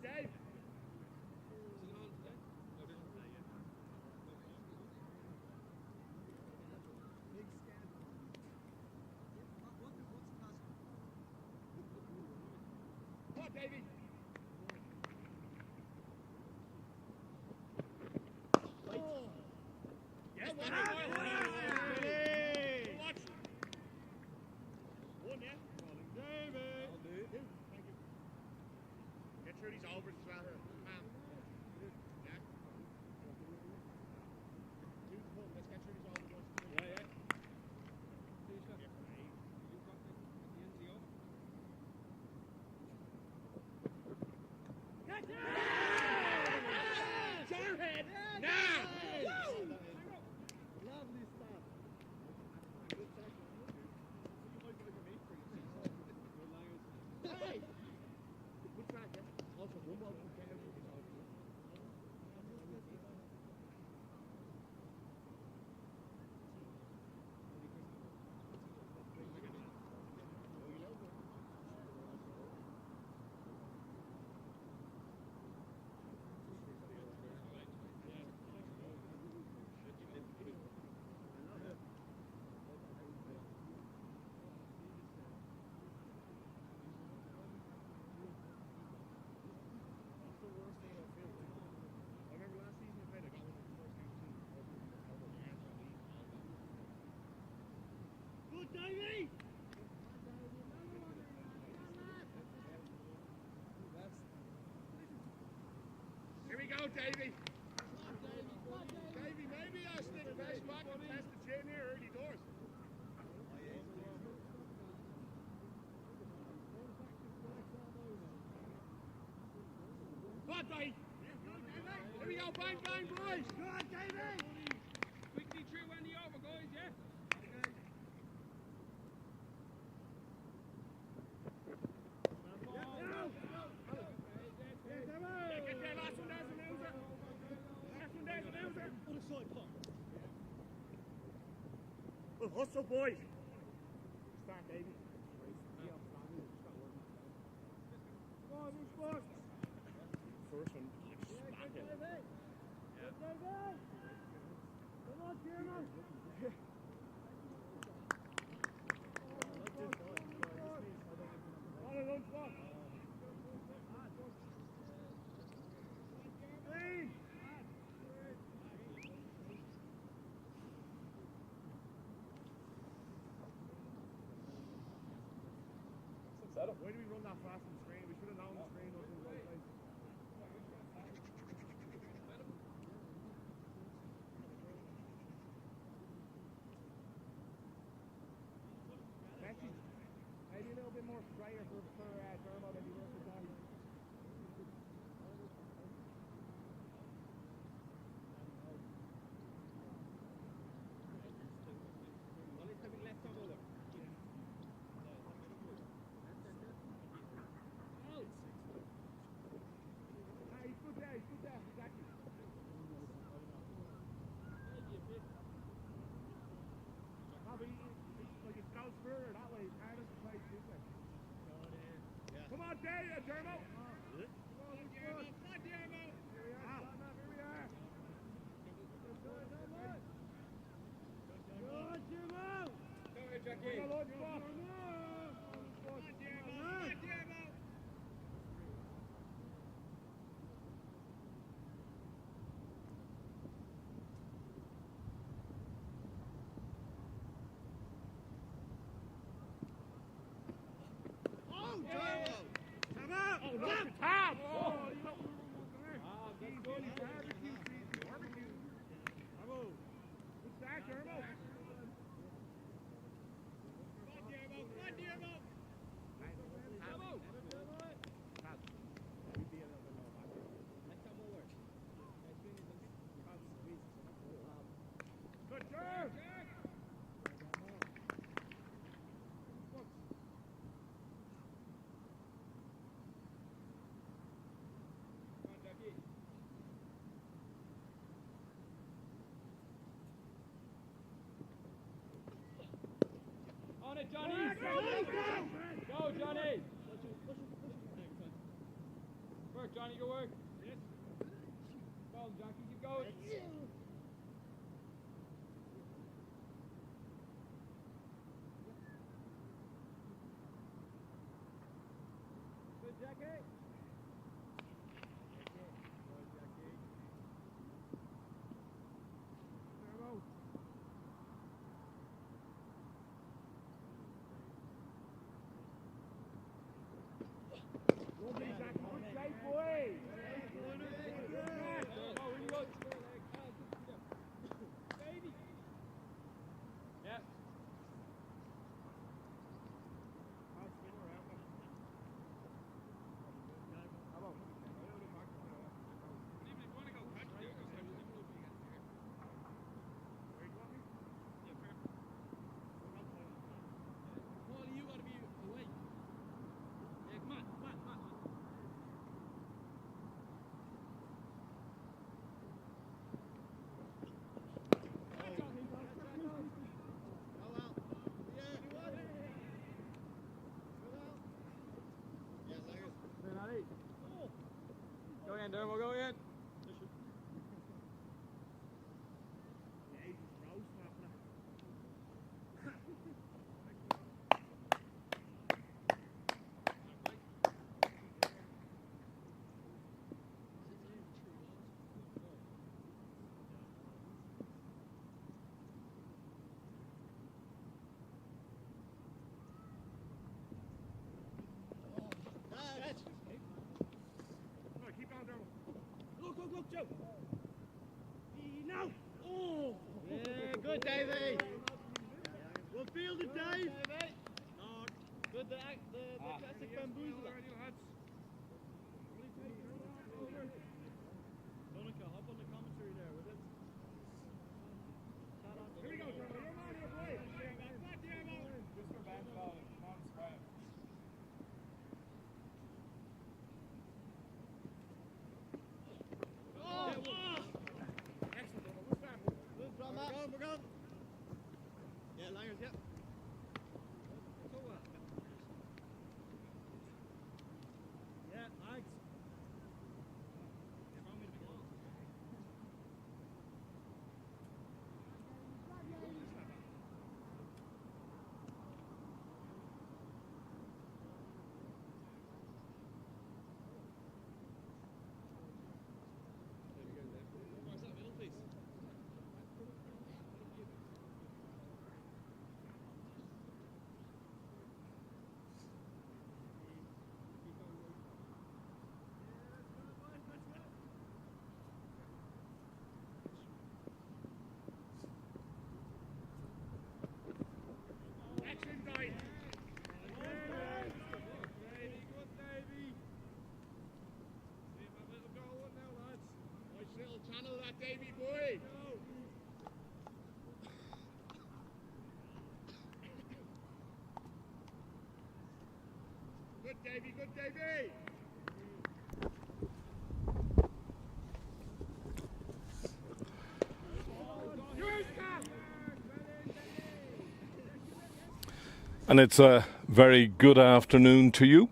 Good, Dave. Come on, Davey. Yeah, one more. Watch. One, yeah. David. Thank you. Get through these overs as well here. Man. Yeah. Let's get through these overs. Yeah. Jarhead! Now! Lovely stuff. Hey! Good track, yeah? Also, one ball. Davey! Here we go, Davey. Davey, maybe I stick best back and test the chin here early doors. Come on, Davey. Here we go, bang, bang, boys. Go on, Davey. Quickly through when the over, guys, yeah? Hustle, boys. Start, baby. Come on, who's first? First one. Come on, Tierno. Why do we run that fast on the screen? We should have known the screen was in the right place. Messi, maybe a little bit more sprayer for Dermo than he was for Johnny. Come on, Dermo! Dermo! Here we are! Good, Dermo! Go ahead, Jackie! Come on, Dermo! On it, Johnny! Go, Johnny! Work, Johnny, good work. Yes. Ball, Jackie, keep going. Good, Jackie. Go in, Dermo, go in. Look, Joe. No. Oh. Yeah, good, Davey. Well fielded, Dave. No, good. The classic bamboozler. Monica, hop on the commentary there with it. Here we go, Joe. You're on here, boy. Just for basketball. Come on, spread. We're going. Yeah, Langers, yep. Yeah, thanks. Channel that, Davey boy. Good, Davey. Good, Davey. And it's a very good afternoon to you.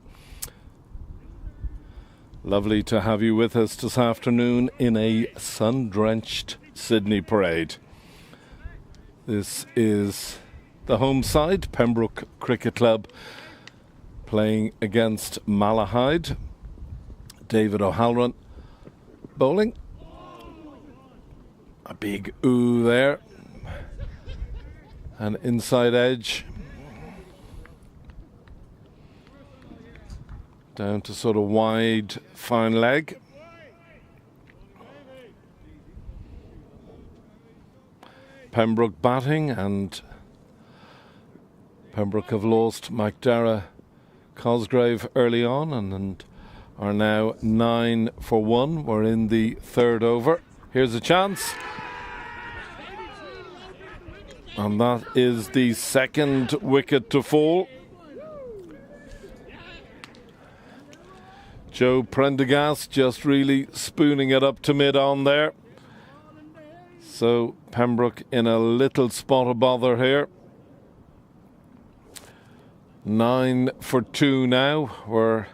Lovely to have you with us this afternoon in a sun-drenched Sydney parade. This is the home side, Pembroke Cricket Club, playing against Malahide. David O'Halloran bowling. A big ooh there. An inside edge. Down to sort of wide, fine leg. Pembroke batting, and Pembroke have lost McDara Cosgrave early on and are now 9 for 1. We're in the third over. Here's a chance. And that is the second wicket to fall. Joe Prendergast just really spooning it up to mid-on there. So Pembroke in a little spot of bother here. 9 for 2 now. We're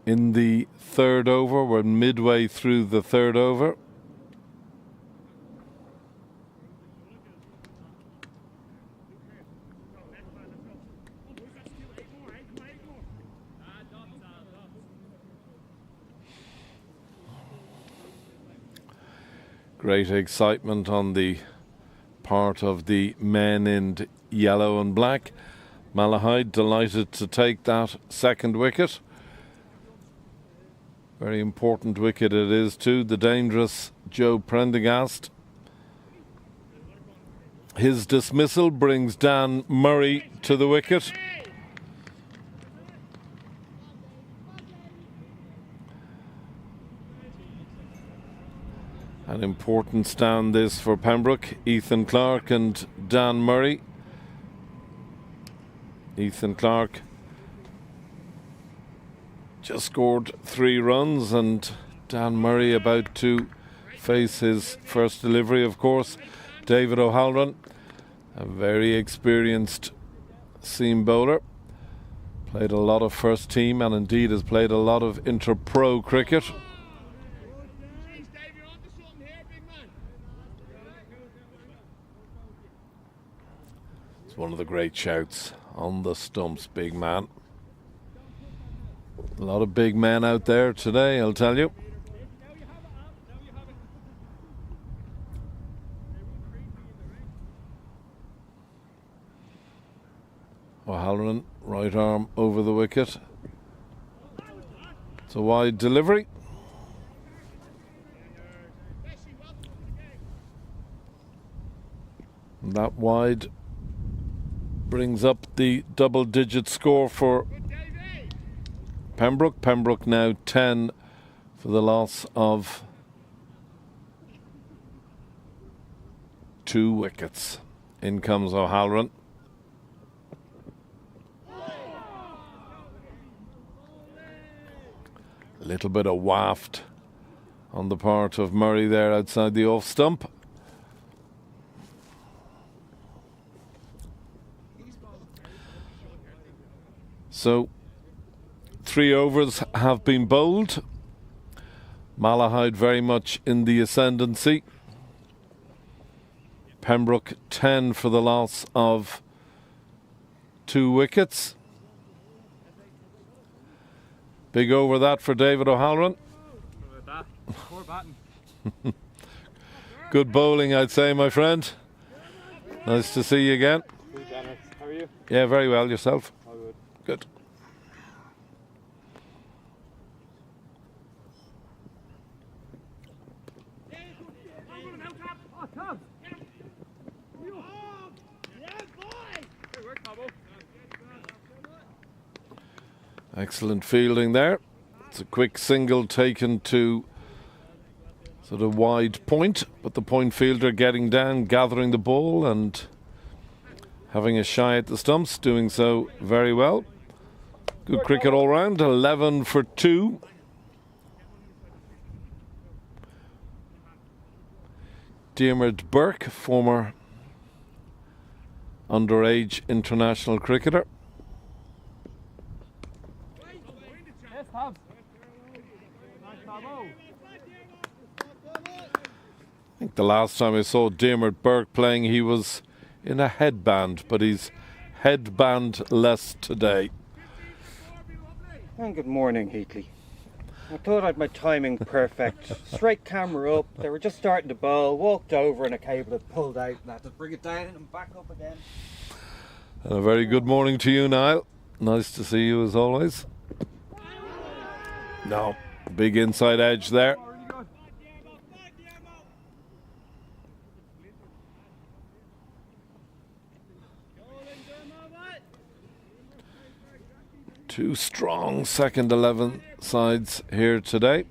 in the third over. We're midway through the third over. Great excitement on the part of the men in yellow and black. Malahide delighted to take that second wicket. Very important wicket it is too. The dangerous Joe Prendergast. His dismissal brings Dan Murray to the wicket. An important stand this for Pembroke. Ethan Clark and Dan Murray. Ethan Clark just scored 3 runs, and Dan Murray about to face his first delivery, of course. David O'Halloran, a very experienced seam bowler. Played a lot of first team and indeed has played a lot of inter-pro cricket. It's one of the great shouts on the stumps, big man. A lot of big men out there today, I'll tell you. O'Halloran, right arm over the wicket. It's a wide delivery. And that wide brings up the double-digit score for Pembroke. Pembroke now 10 for the loss of 2 wickets. In comes O'Halloran. A little bit of waft on the part of Murray there outside the off stump. So 3 overs have been bowled. Malahide very much in the ascendancy. Pembroke 10 for the loss of 2 wickets. Big over that for David O'Halloran. Good bowling, I'd say, my friend. Nice to see you again. Good, Dennis. How are you? Yeah, very well. Yourself? All good. Good. Excellent fielding there. It's a quick single taken to sort of wide point, but the point fielder getting down, gathering the ball and having a shy at the stumps, doing so very well. Good cricket all round. 11 for 2. Diarmuid Burke, former underage international cricketer. I think the last time I saw Diarmuid Burke playing, he was in a headband, but he's headband less today. And good morning, Heatley. I thought I'd my timing perfect. Straight camera up, they were just starting to bowl, walked over and a cable had pulled out and I had to bring it down and back up again. And a very good morning to you, Niall. Nice to see you as always. No, big inside edge there. Two strong second 11 sides here today.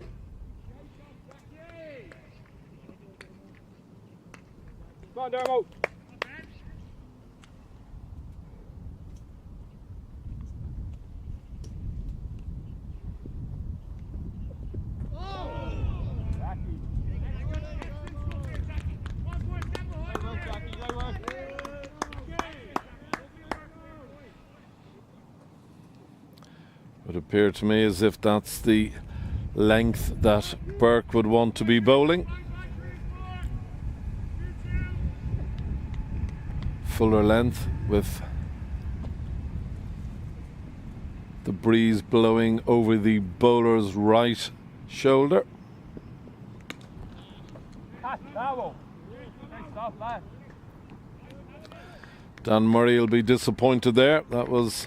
Come on, Dermo. appear to me as if that's the length that Burke would want to be bowling. Fuller length with the breeze blowing over the bowler's right shoulder. Dan Murray will be disappointed there. That was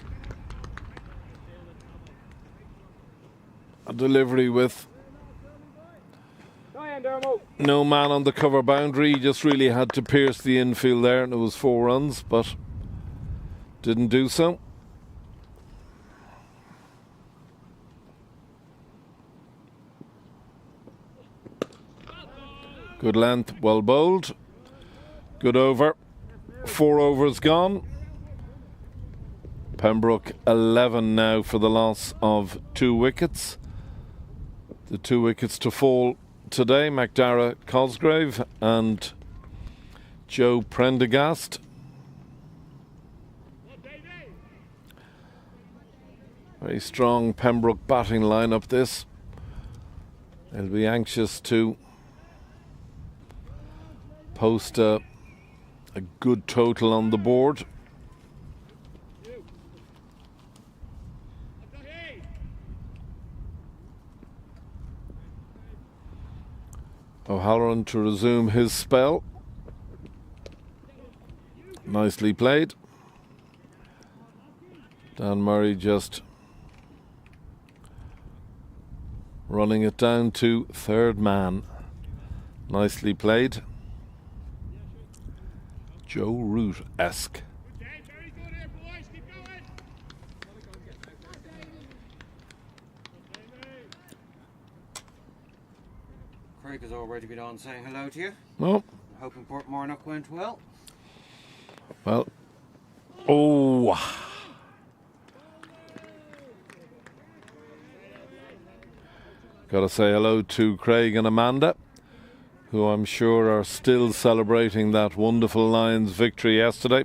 a delivery with no man on the cover boundary. He just really had to pierce the infield there, and it was 4 runs, but didn't do so. Good length, well bowled. Good over. 4 overs gone. Pembroke 11 now for the loss of 2 wickets. The 2 wickets to fall today, McDara Cosgrave and Joe Prendergast. Very strong Pembroke batting lineup this. They'll be anxious to post a good total on the board. O'Halloran to resume his spell. Nicely played. Dan Murray just running it down to third man. Nicely played. Joe Root-esque. Craig has already been on saying hello to you. Well, Hoping Portmarnock went well. well. Oh. Got to say hello to Craig and Amanda, who I'm sure are still celebrating that wonderful Lions victory yesterday.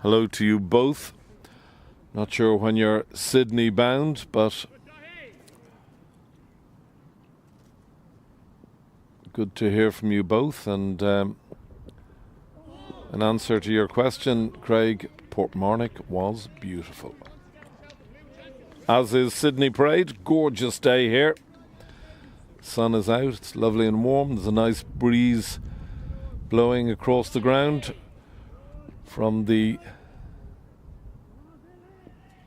Hello to you both. Not sure when you're Sydney bound, but good to hear from you both. And an answer to your question, Craig, Portmarnock was beautiful. As is Sydney Parade. Gorgeous day here. Sun is out, it's lovely and warm. There's a nice breeze blowing across the ground from the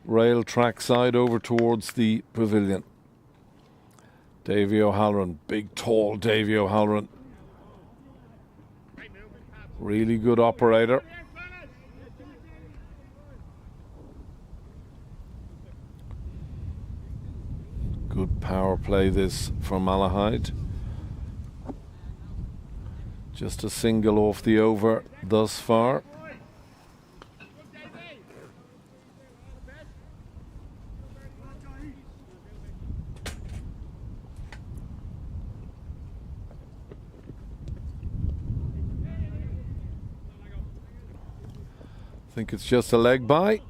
rail track side over towards the pavilion. Davy O'Halloran, big tall Davy O'Halloran. Really good operator. Good power play this for Malahide. Just a single off the over thus far. I think it's just a leg by.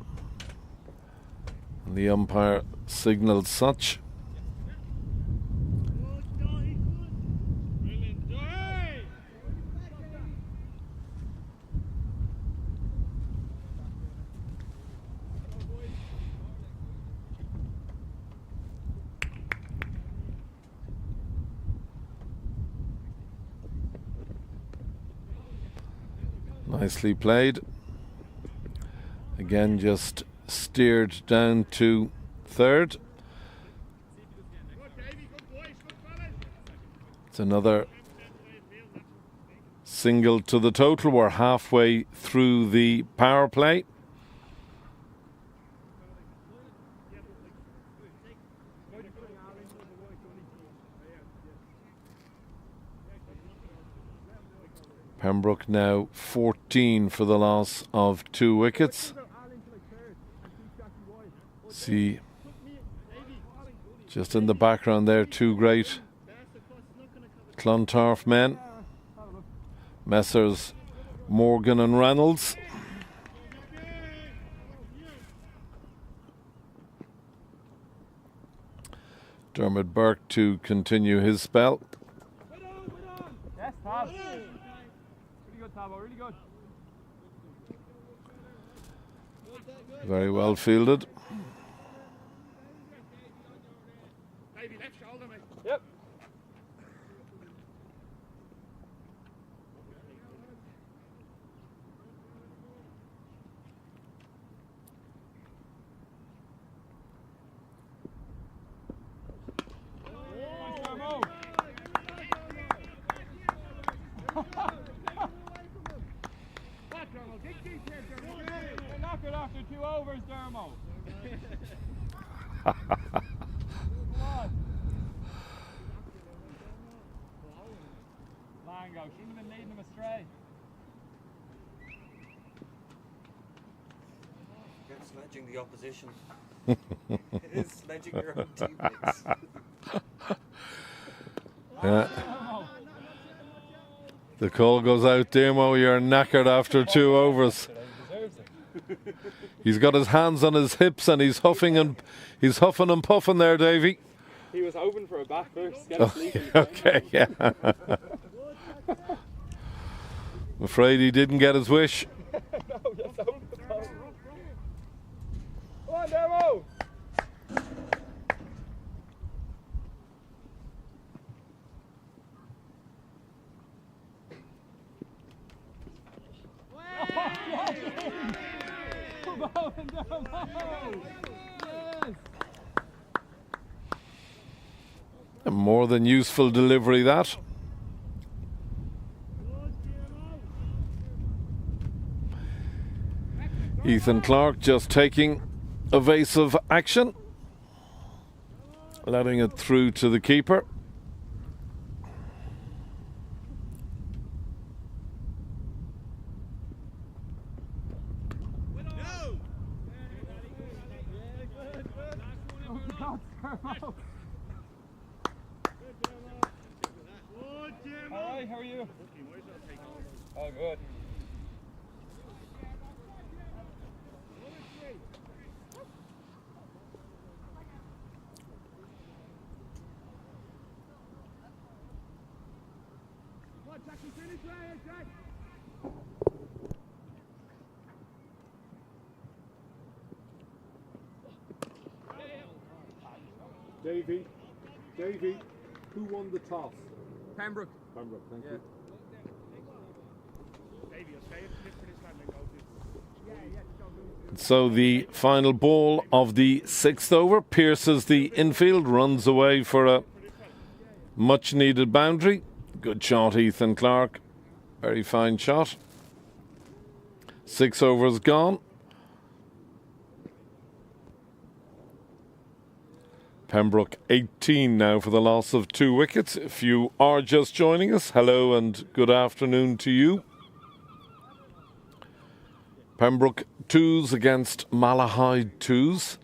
And the umpire signalled such. Nicely played. Again, just steered down to third. It's another single to the total. We're halfway through the power play. Pembroke now 14 for the loss of 2 wickets. See, just in the background there, 2 great Clontarf men, Messrs Morgan and Reynolds. Dermot Burke to continue his spell. Yes, Tab. Really good, Tab. Really good. Very well fielded. Davey, left shoulder, mate. Yep. Knock it after 2 overs, Dermo. Come on. Lango, shouldn't have been leading him astray. You're sledging the opposition. It is sledging your own teammates. Yeah. The call goes out, Dermo, you're knackered after 2 overs. He's got his hands on his hips and he's huffing and puffing there, Davey. He was hoping for a back first. Get sleepy. Okay, yeah. I'm afraid he didn't get his wish. No, just open the phone. Come on, Dermo. A more than useful delivery, that. Ethan Clark just taking evasive action, letting it through to the keeper. Alright, how are you? Oh, good. Davey, who won the toss? Pembroke. Pembroke, thank you. So the final ball of the 6th over pierces the infield, runs away for a much needed boundary. Good shot, Ethan Clark. Very fine shot. 6 overs gone. Pembroke 18 now for the loss of 2 wickets. If you are just joining us, hello and good afternoon to you. Pembroke 2s against Malahide 2s.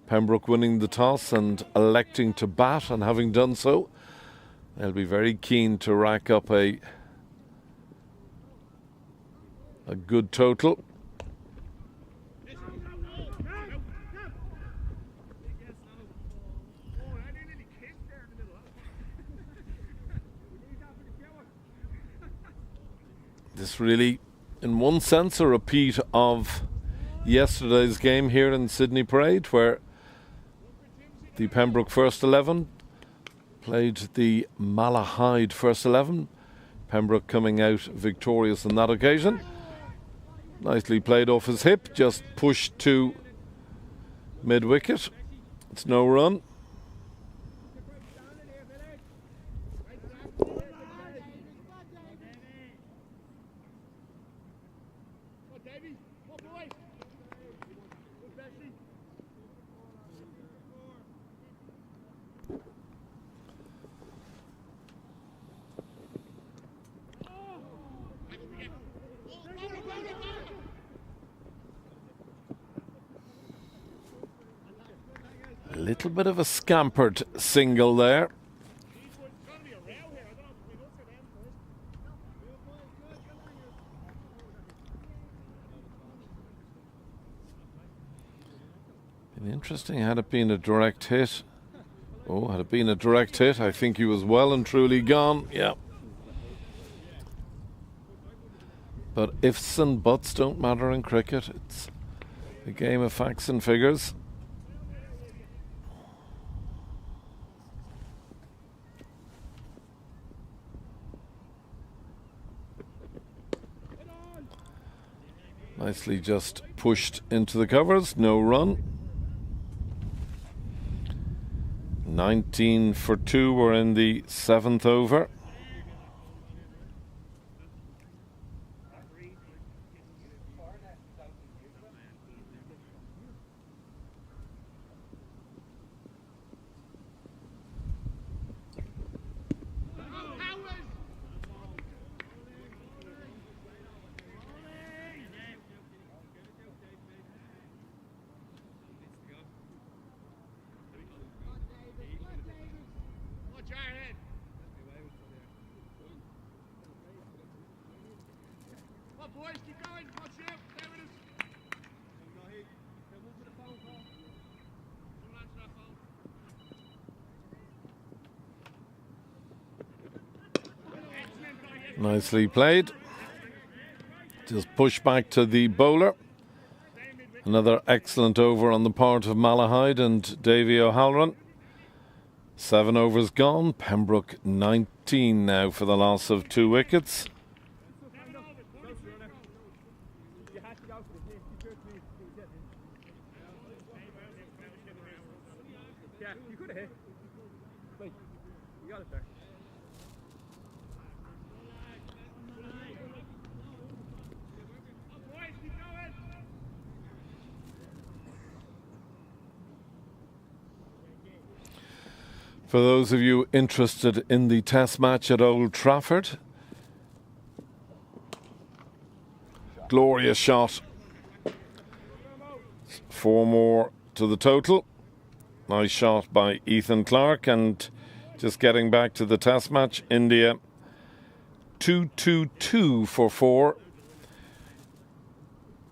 Pembroke winning the toss and electing to bat, and having done so, they'll be very keen to rack up a good total. This really, in one sense, a repeat of yesterday's game here in Sydney Parade, where the Pembroke first 11 played the Malahide first 11. Pembroke coming out victorious on that occasion. Nicely played off his hip, just pushed to mid-wicket. It's no run. A little bit of a scampered single there. Been interesting had it been a direct hit. Oh, had it been a direct hit, I think he was well and truly gone. Yeah. But ifs and buts don't matter in cricket. It's a game of facts and figures. Nicely just pushed into the covers, no run. 19 for 2, we're in the 7th over. Boys, keep going. Watch out. There it is. Malahide. Move with the phone call. Someone answer that phone. Nicely played. Just push back to the bowler. Another excellent over on the part of Malahide and Davy O'Halloran. 7 overs gone. Pembroke 19 now for the loss of 2 wickets. Yeah, you could have hit. Wait, you got it there. For those of you interested in the test match at Old Trafford, glorious shot. 4 more to the total. Nice shot by Ethan Clark. And just getting back to the test match, India 2-2-2 for 4,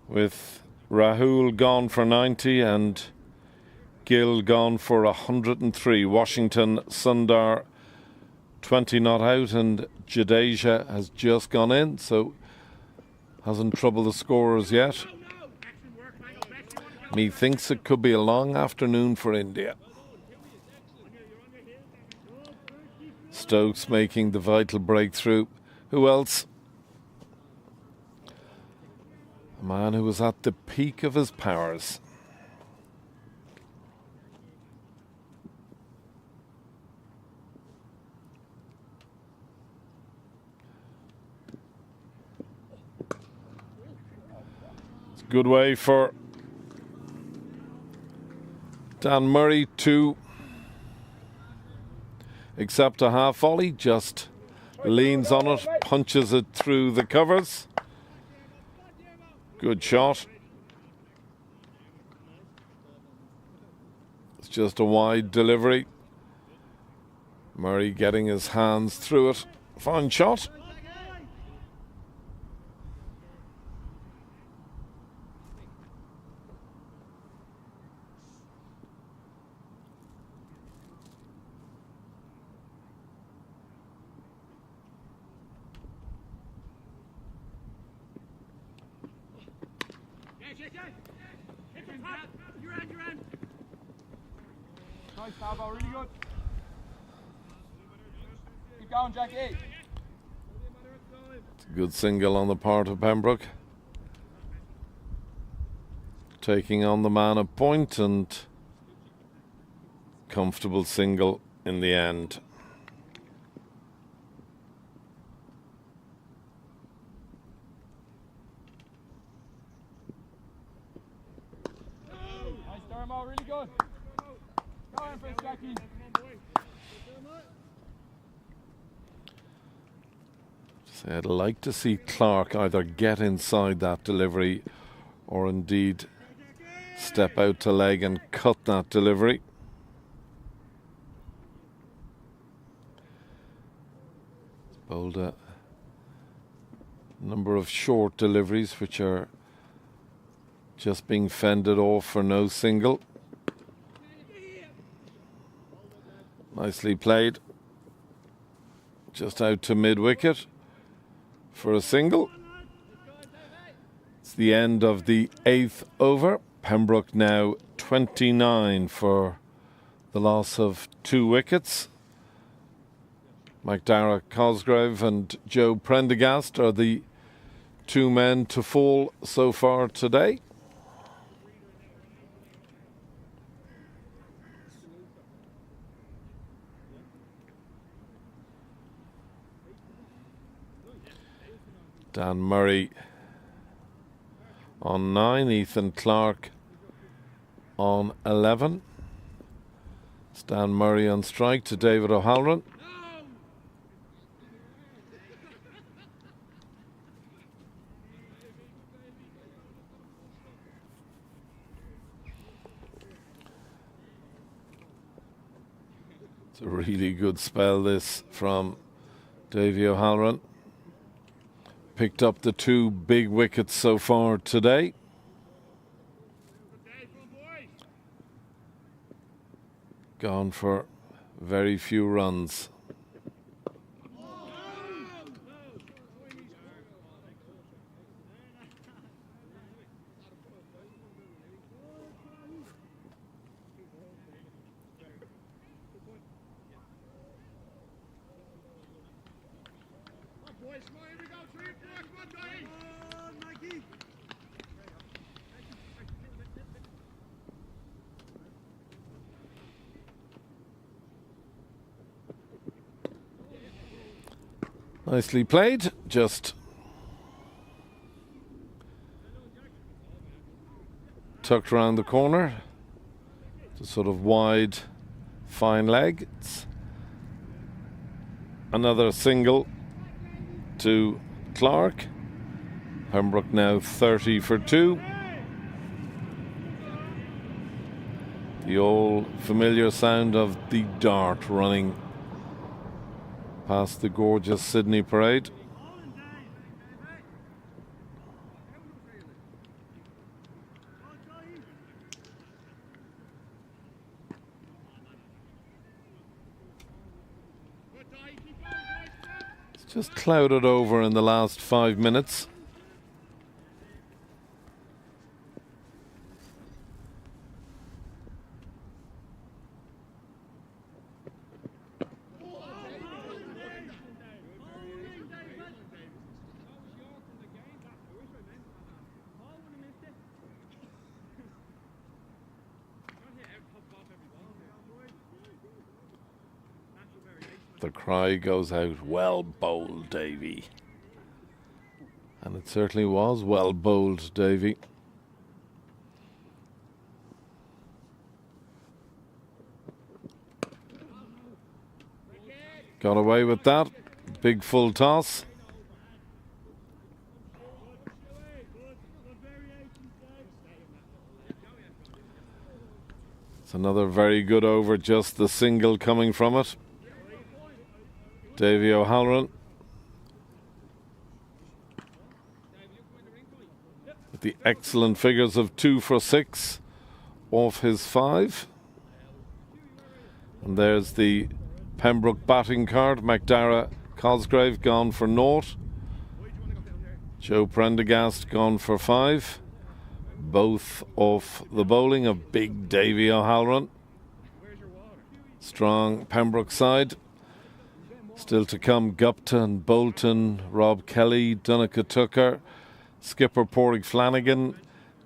with Rahul gone for 90 and Gill gone for 103. Washington, Sundar 20 not out, and Jadeja has just gone in, so hasn't troubled the scorers yet. Methinks it could be a long afternoon for India. Stokes making the vital breakthrough. Who else? A man who was at the peak of his powers. It's a good way for Dan Murray to accept a half volley, just leans on it, punches it through the covers. Good shot. It's just a wide delivery. Murray getting his hands through it. Fine shot. Nice, Pablo, really good. Keep going, Jackie. It's a good single on the part of Pembroke. Taking on the man at point, and comfortable single in the end. Nice, Dermo, really good. Go on for it, Jackie. I'd like to see Clark either get inside that delivery or indeed step out to leg and cut that delivery. Bowled a number of short deliveries which are just being fended off for no single. Nicely played. Just out to mid-wicket for a single. It's the end of the 8th over. Pembroke now 29 for the loss of 2 wickets. McDara Cosgrave and Joe Prendergast are the 2 men to fall so far today. Dan Murray on 9, Ethan Clark on 11. Stan Murray on strike to David O'Halloran. It's a really good spell, this, from Davy O'Halloran. Picked up the 2 big wickets so far today. Gone for very few runs. Nicely played, just tucked around the corner. It's a sort of wide, fine leg. It's another single to Clark. Pembroke now 30 for 2. The old familiar sound of the dart running past the gorgeous Sydney Parade. It's just clouded over in the last 5 minutes. The cry goes out, well bowled, Davy. And it certainly was well bowled, Davy. Got away with that. Big full toss. It's another very good over, just the single coming from it. Davy O'Halloran with the excellent figures of 2 for 6 off his 5. And there's the Pembroke batting card. McDara Cosgrave gone for 0. Joe Prendergast gone for 5. Both off the bowling of big Davy O'Halloran. Strong Pembroke side. Still to come, Gupton, Bolton, Rob Kelly, Donncha Tucker, skipper Porrick Flanagan,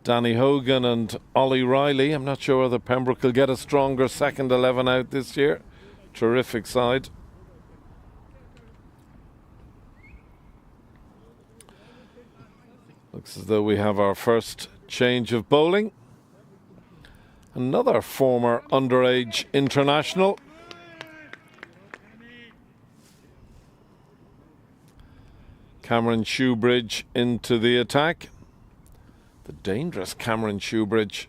Danny Hogan and Ollie Riley. I'm not sure whether Pembroke will get a stronger second 11 out this year. Terrific side. Looks as though we have our first change of bowling. Another former underage international. Cameron Shoebridge into the attack. The dangerous Cameron Shoebridge.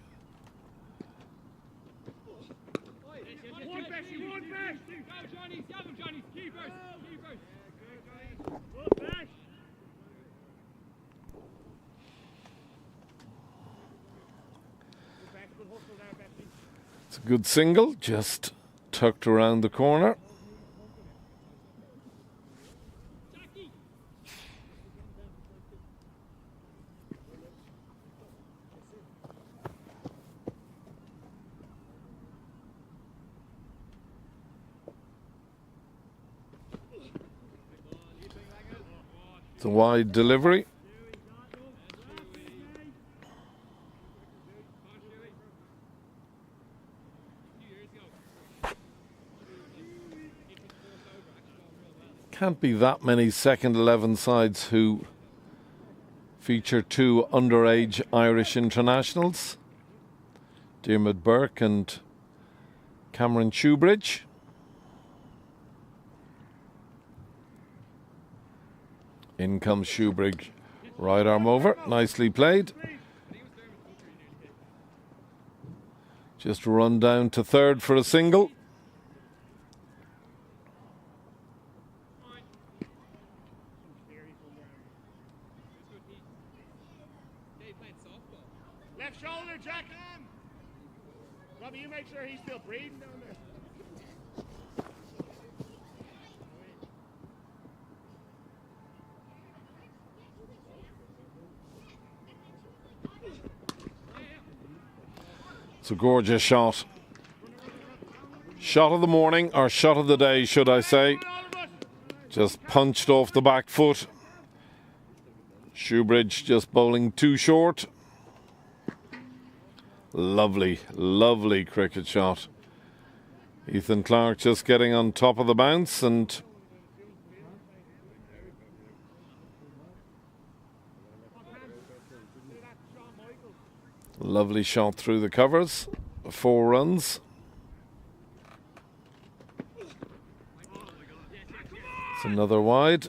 It's a good single, just tucked around the corner. It's a wide delivery. Can't be that many second 11 sides who feature two underage Irish internationals, Diarmuid Burke and Cameron Shoebridge. In comes Shoebridge, right arm over, nicely played. Just run down to third for a single. Left shoulder, Jack. Robbie, you make sure he's still breathing down there. It's a gorgeous shot. Shot of the morning, or shot of the day, should I say. Just punched off the back foot. Shoebridge just bowling too short. Lovely, lovely cricket shot. Ethan Clark just getting on top of the bounce and lovely shot through the covers. 4 runs. It's another wide.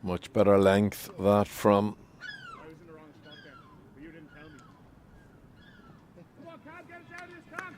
Much better length that from I was in the wrong spot there, but you didn't tell me. Come on, Cam, get us out of this, Cam.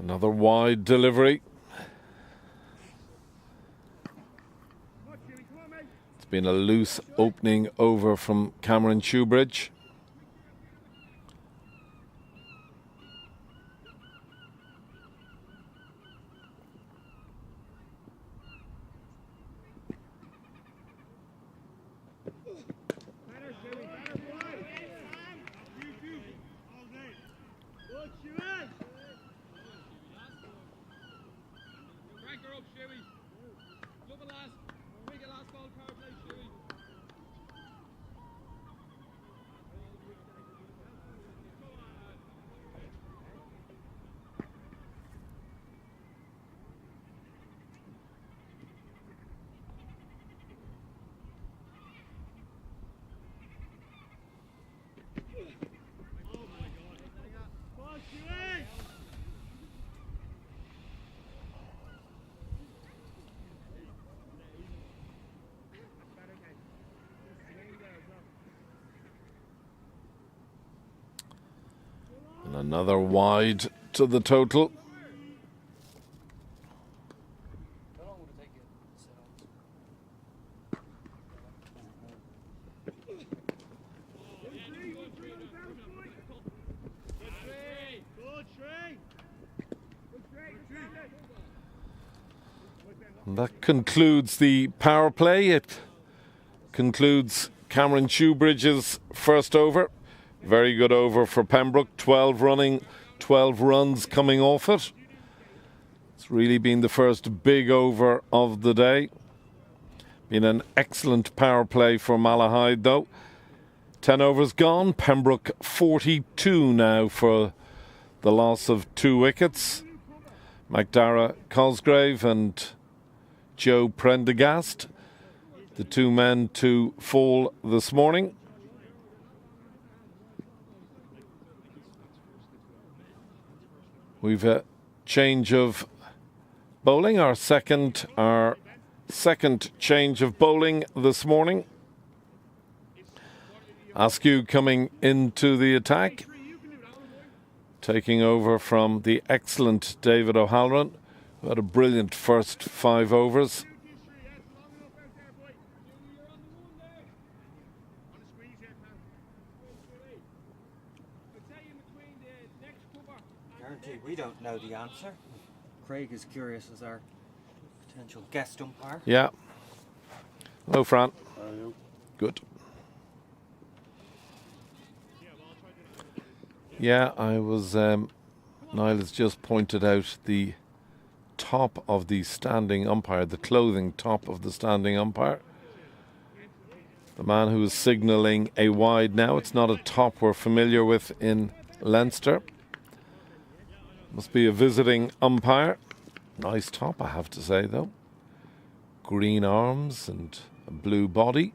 another wide delivery. It's been a loose opening over from Cameron Shoebridge. And another wide to the total. And that concludes the power play. It concludes Cameron Shoebridge's first over. Very good over for Pembroke. 12 runs coming off it. It's really been the first big over of the day. Been an excellent power play for Malahide though. 10 overs gone. Pembroke 42 now for the loss of 2 wickets. McDara Cosgrave and Joe Prendergast, the 2 men to fall this morning. We've a change of bowling, our second change of bowling this morning. Askew coming into the attack, taking over from the excellent David O'Halloran, who had a brilliant first 5 overs. Guarantee we don't know the answer. Craig is curious as our potential guest umpire. Yeah. Hello, Fran. Good. Yeah, I was. Niall has just pointed out the top of the standing umpire, the clothing top of the standing umpire. The man who is signalling a wide now. It's not a top we're familiar with in Leinster. Must be a visiting umpire. Nice top, I have to say, though. Green arms and a blue body.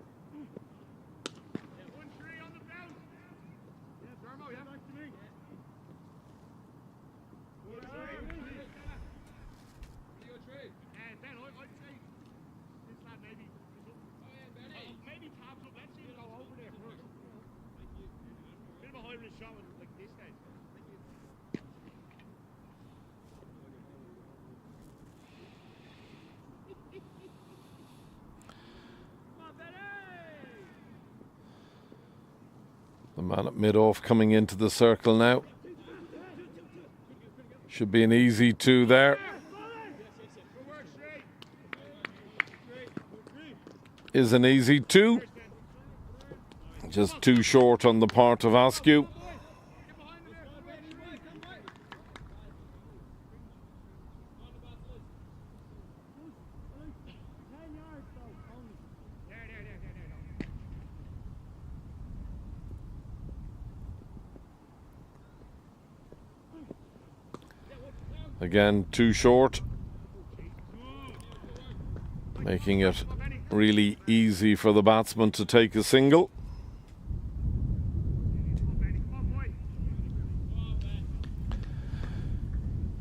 The man at mid-off coming into the circle now. Should be an easy 2 there. Is an easy 2. Just too short on the part of Askew. Again, too short. Making it really easy for the batsman to take a single.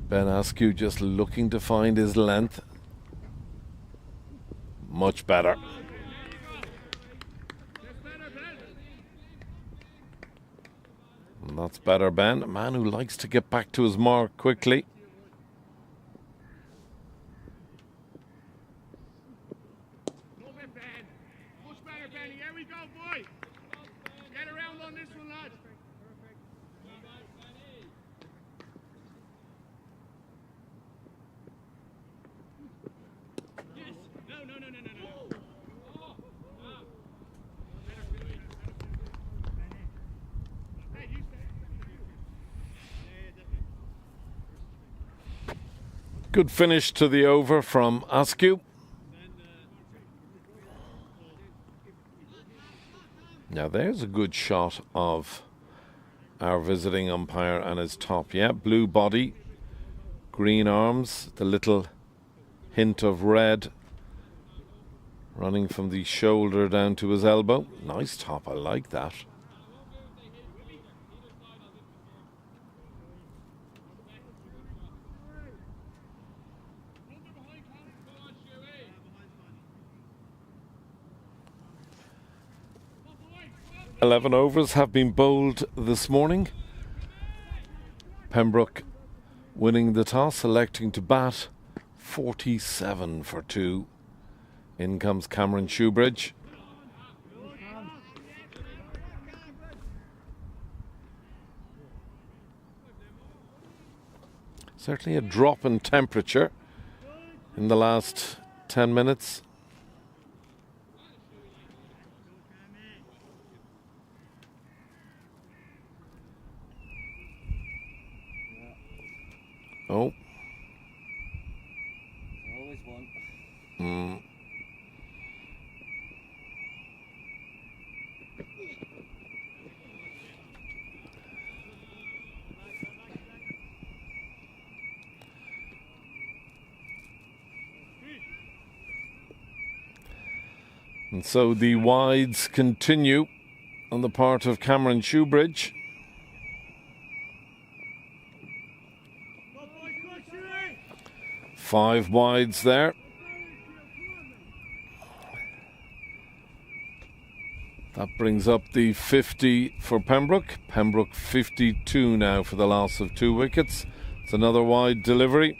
Ben Askew just looking to find his length. Much better. And that's better, Ben. A man who likes to get back to his mark quickly. Good finish to the over from Askew. Now there's a good shot of our visiting umpire and his top. Yeah, blue body, green arms, the little hint of red running from the shoulder down to his elbow. Nice top, I like that. Eleven overs have been bowled this morning. Pembroke winning the toss, electing to bat. 47 for 2. In comes Cameron Shoebridge. Certainly a drop in temperature in the last 10 minutes. Oh. And so the wides continue on the part of Cameron Shoebridge. Five wides there. That brings up the 50 for Pembroke. Pembroke 52 now for the loss of 2 wickets. It's another wide delivery.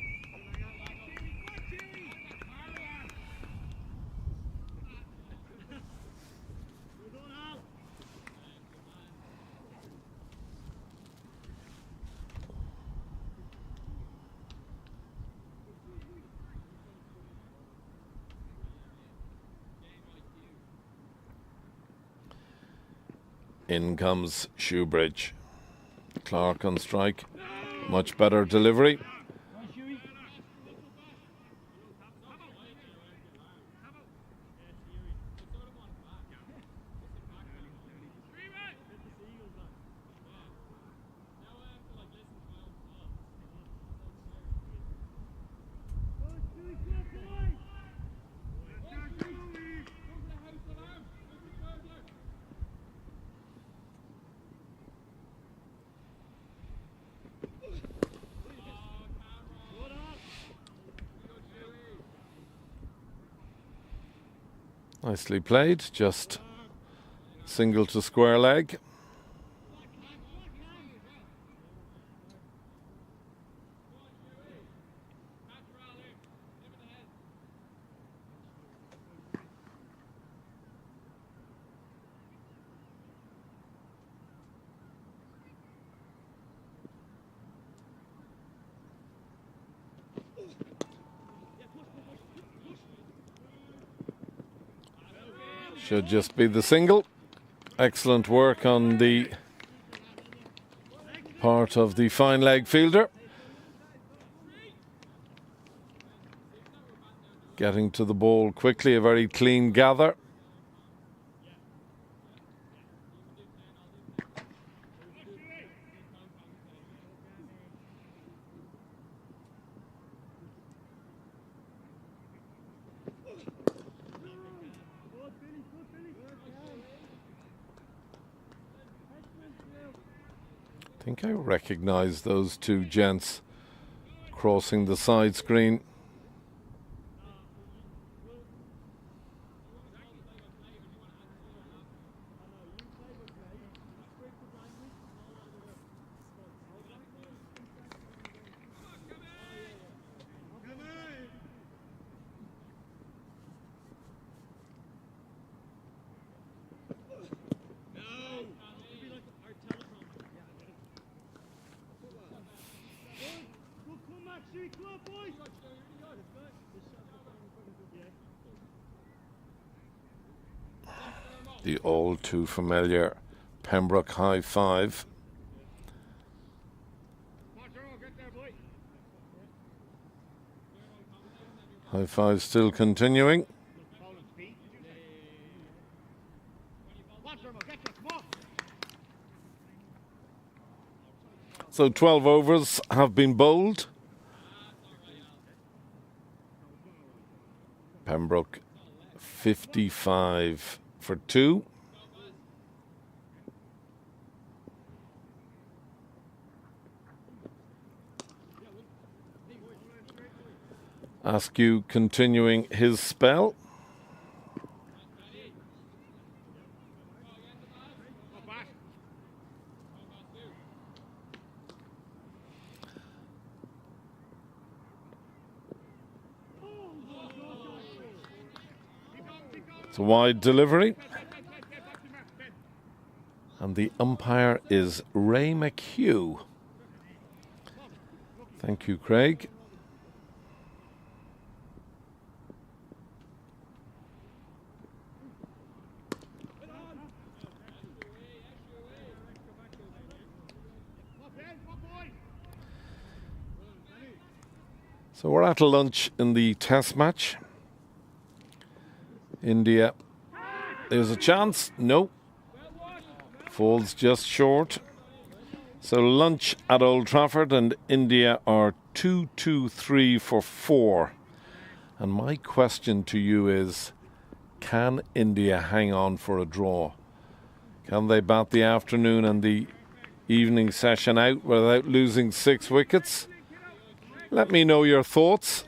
In comes Shoebridge. Clark on strike. Much better delivery. Nicely played, just single to square leg. Should just be the single. Excellent work on the part of the fine leg fielder. Getting to the ball quickly, a very clean gather. I think I recognise those two gents crossing the side screen. The all too familiar Pembroke high five. High five still continuing. So 12 overs have been bowled. Pembroke 55 for 2. Askew continuing his spell. It's a wide delivery. And the umpire is Ray McHugh. Thank you, Craig. So we're at lunch in the test match. India. There's a chance. No. Falls just short. So lunch at Old Trafford, and India are 2-2-3 for 4. And my question to you is, can India hang on for a draw? Can they bat the afternoon and the evening session out without losing 6 wickets? Let me know your thoughts.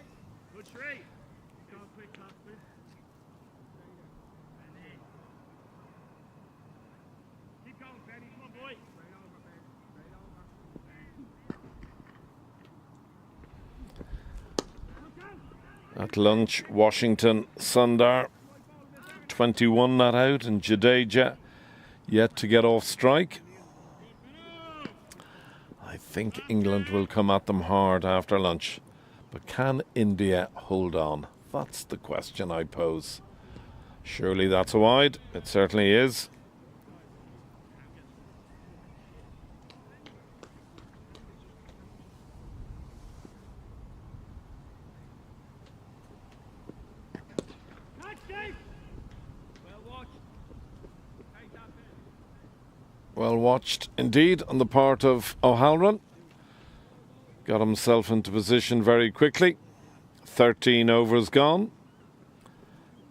At lunch, Washington, Sundar, 21 not out, and Jadeja yet to get off strike. I think England will come at them hard after lunch. But can India hold on? That's the question I pose. Surely that's a wide. It certainly is. Well watched indeed on the part of O'Halloran. Got himself into position very quickly. 13 overs gone.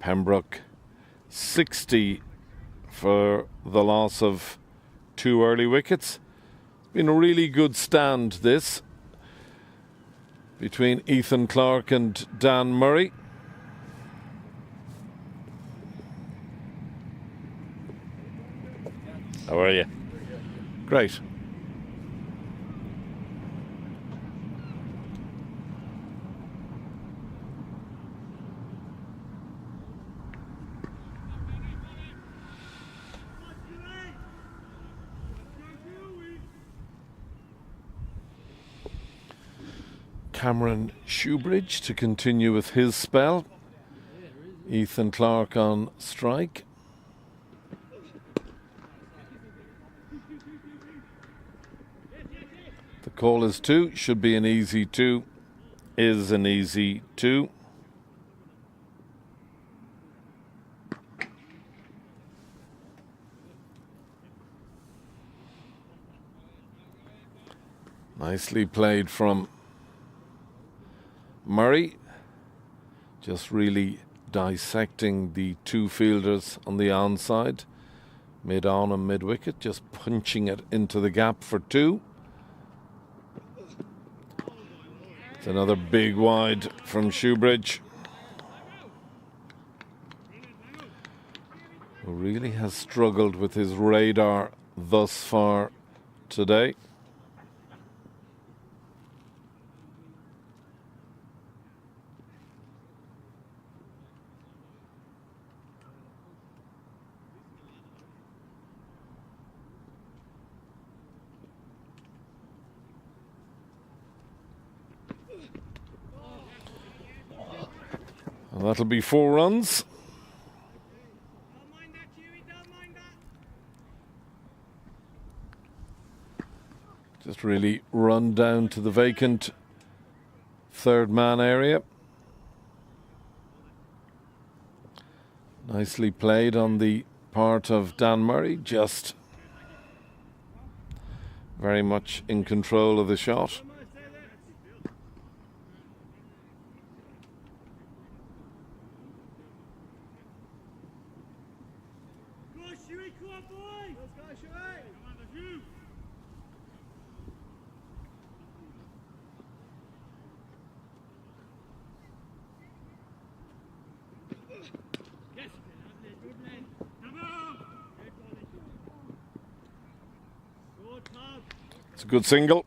Pembroke 60 for the loss of 2 early wickets. Been a really good stand, this, between Ethan Clarke and Dan Murray. How are you? Great. Cameron Shoebridge to continue with his spell. Ethan Clarke on strike. The call is 2. Should be an easy 2. Is an easy 2. Nicely played from Murray. Just really dissecting the 2 fielders on the onside. Mid-on and mid-wicket. Just punching it into the gap for 2. It's another big wide from Shoebridge, who really has struggled with his radar thus far today. And that'll be 4 runs. Just really run down to the vacant 3rd man area. Nicely played on the part of Dan Murray, just very much in control of the shot. It's a good single.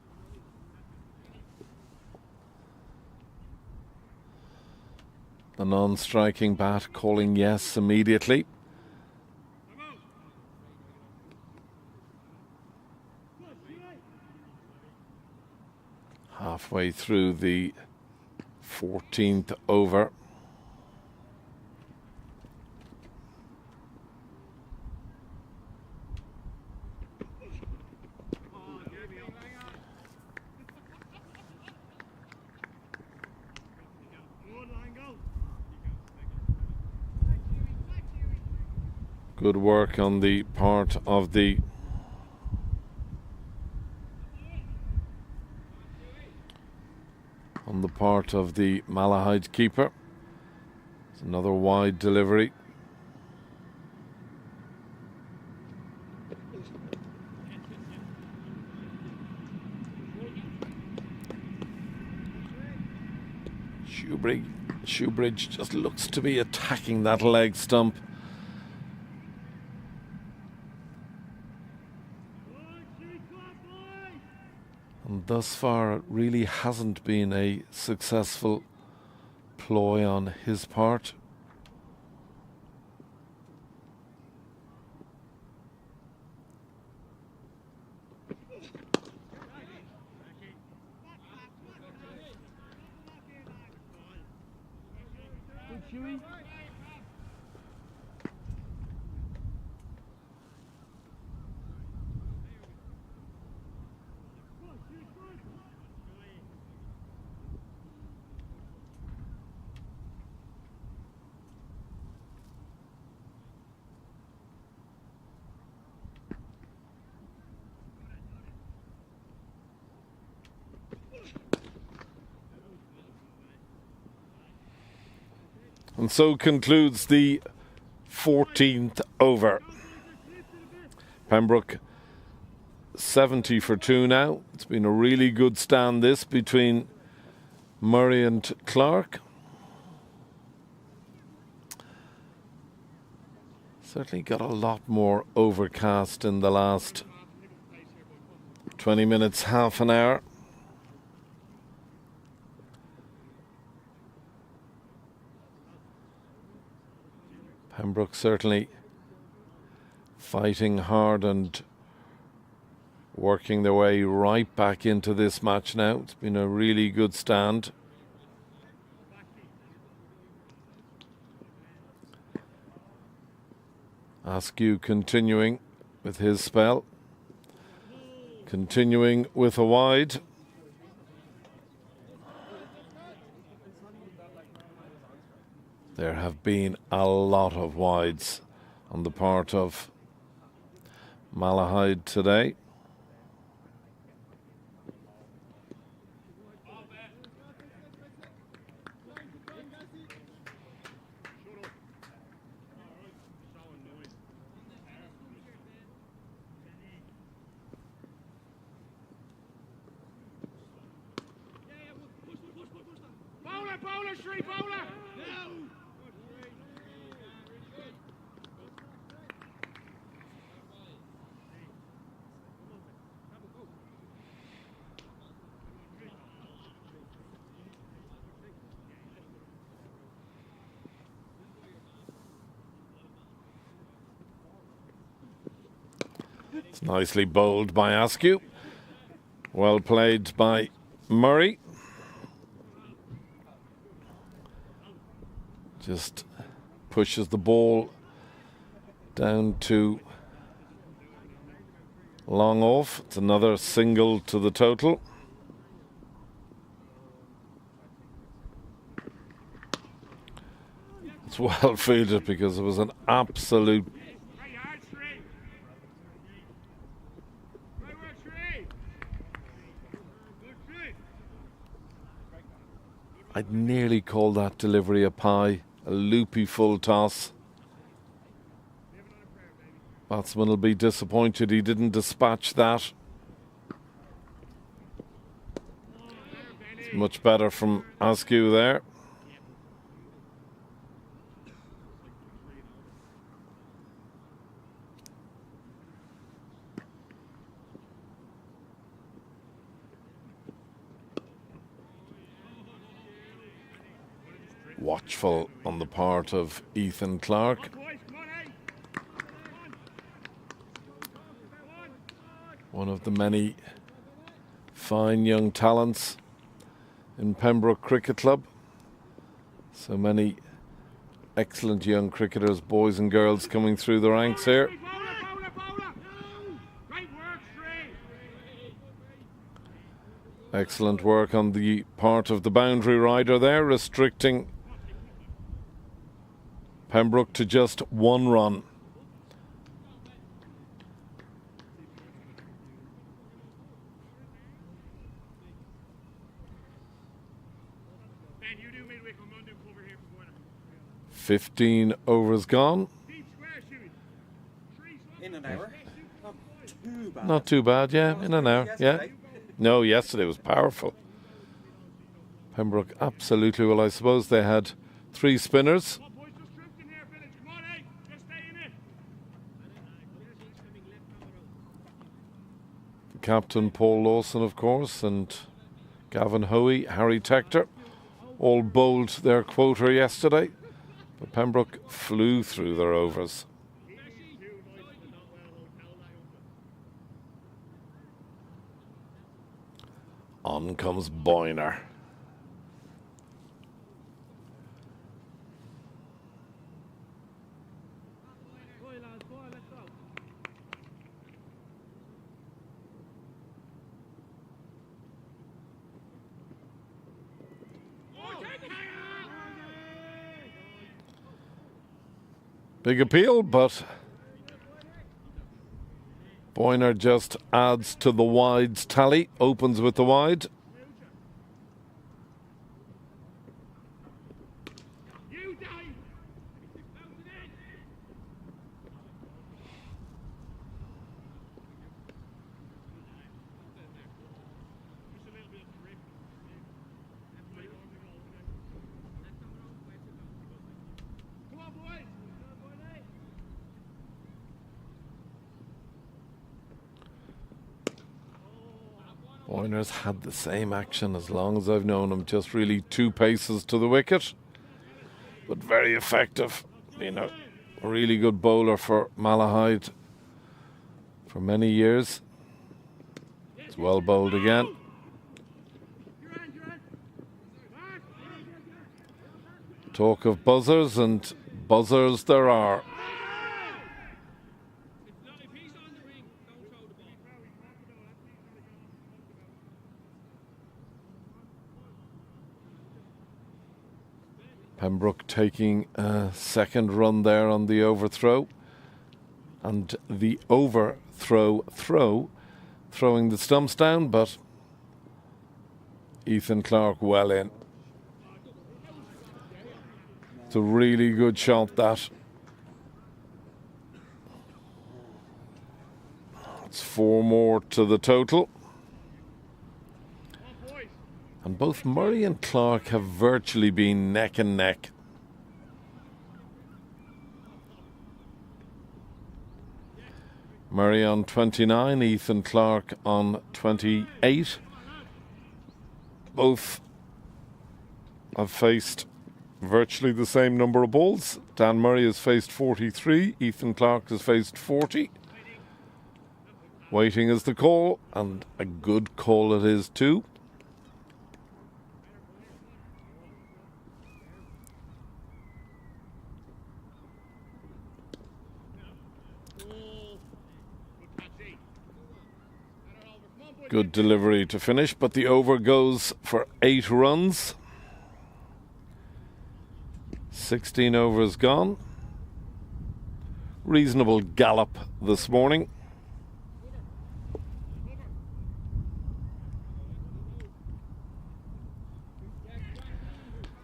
The non-striking bat calling yes immediately. Halfway through the 14th over. Good work on the part of the Malahide keeper. It's another wide delivery. Shoebridge just looks to be attacking that leg stump. And thus far it really hasn't been a successful ploy on his part. And so concludes the 14th over. Pembroke 70 for 2 now. It's been a really good stand this between Murray and Clark. Certainly got a lot more overcast in the last 20 minutes, half an hour. Pembroke certainly fighting hard and working their way right back into this match now. It's been a really good stand. Askew continuing with his spell. Continuing with a wide. There have been a lot of wides on the part of Malahide today. Bowler, Shree, bowler! It's nicely bowled by Askew. Well played by Murray. Just pushes the ball down to long off. It's another single to the total. It's well fielded because it was an absolute I'd nearly call that delivery a pie. A loopy full toss. Batsman will be disappointed he didn't dispatch that. It's much better from Askew there. Watchful on the part of Ethan Clark. One of the many fine young talents in Pembroke Cricket Club. So many excellent young cricketers, boys and girls, coming through the ranks here. Excellent work on the part of the boundary rider there, restricting Pembroke to just 1 run. 15 overs gone. In an hour. Not too bad. Not too bad, yeah, in an hour. Yeah. Yesterday. No, yesterday was powerful. Pembroke absolutely, well, I suppose they had 3 spinners. Captain Paul Lawson, of course, and Gavin Hoey, Harry Tector, all bowled their quota yesterday. But Pembroke flew through their overs. On comes Boyner. Big appeal, but Boyner just adds to the wides tally, opens with the wide. Boyner's had the same action as long as I've known him, just really 2 paces to the wicket, but very effective. You know, a really good bowler for Malahide for many years. It's well bowled again. Talk of buzzers, and buzzers there are. Pembroke taking a second run there on the overthrow, and the overthrow throwing the stumps down, but Ethan Clark well in. It's a really good shot, that. It's 4 more to the total. And both Murray and Clark have virtually been neck and neck. Murray on 29, Ethan Clark on 28. Both have faced virtually the same number of balls. Dan Murray has faced 43, Ethan Clark has faced 40. Waiting is the call, and a good call it is too. Good delivery to finish, but the over goes for 8 runs. 16 overs gone. Reasonable gallop this morning.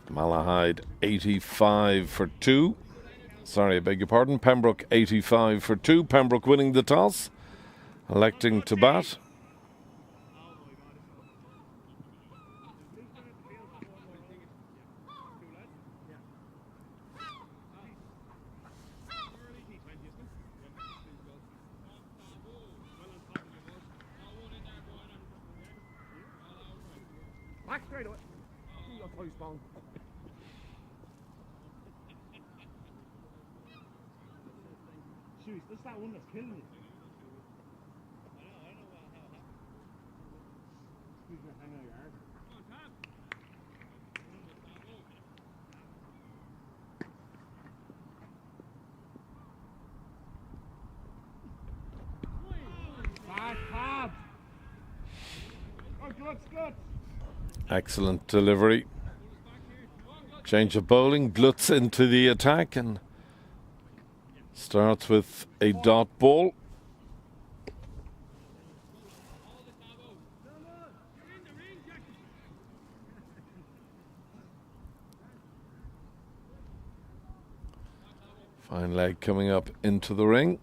Malahide 85 for 2. Sorry, I beg your pardon. Pembroke 85 for 2. Pembroke winning the toss, electing to bat. Back straight away. Your toy spawn. Shoot, that's that one that's killing me. I know what happened. Excuse me, hang on your arm. Come on, Tom. Back, Tom. Oh, good. Excellent delivery. Change of bowling. Glutz into the attack and starts with a dot ball. Fine leg coming up into the ring.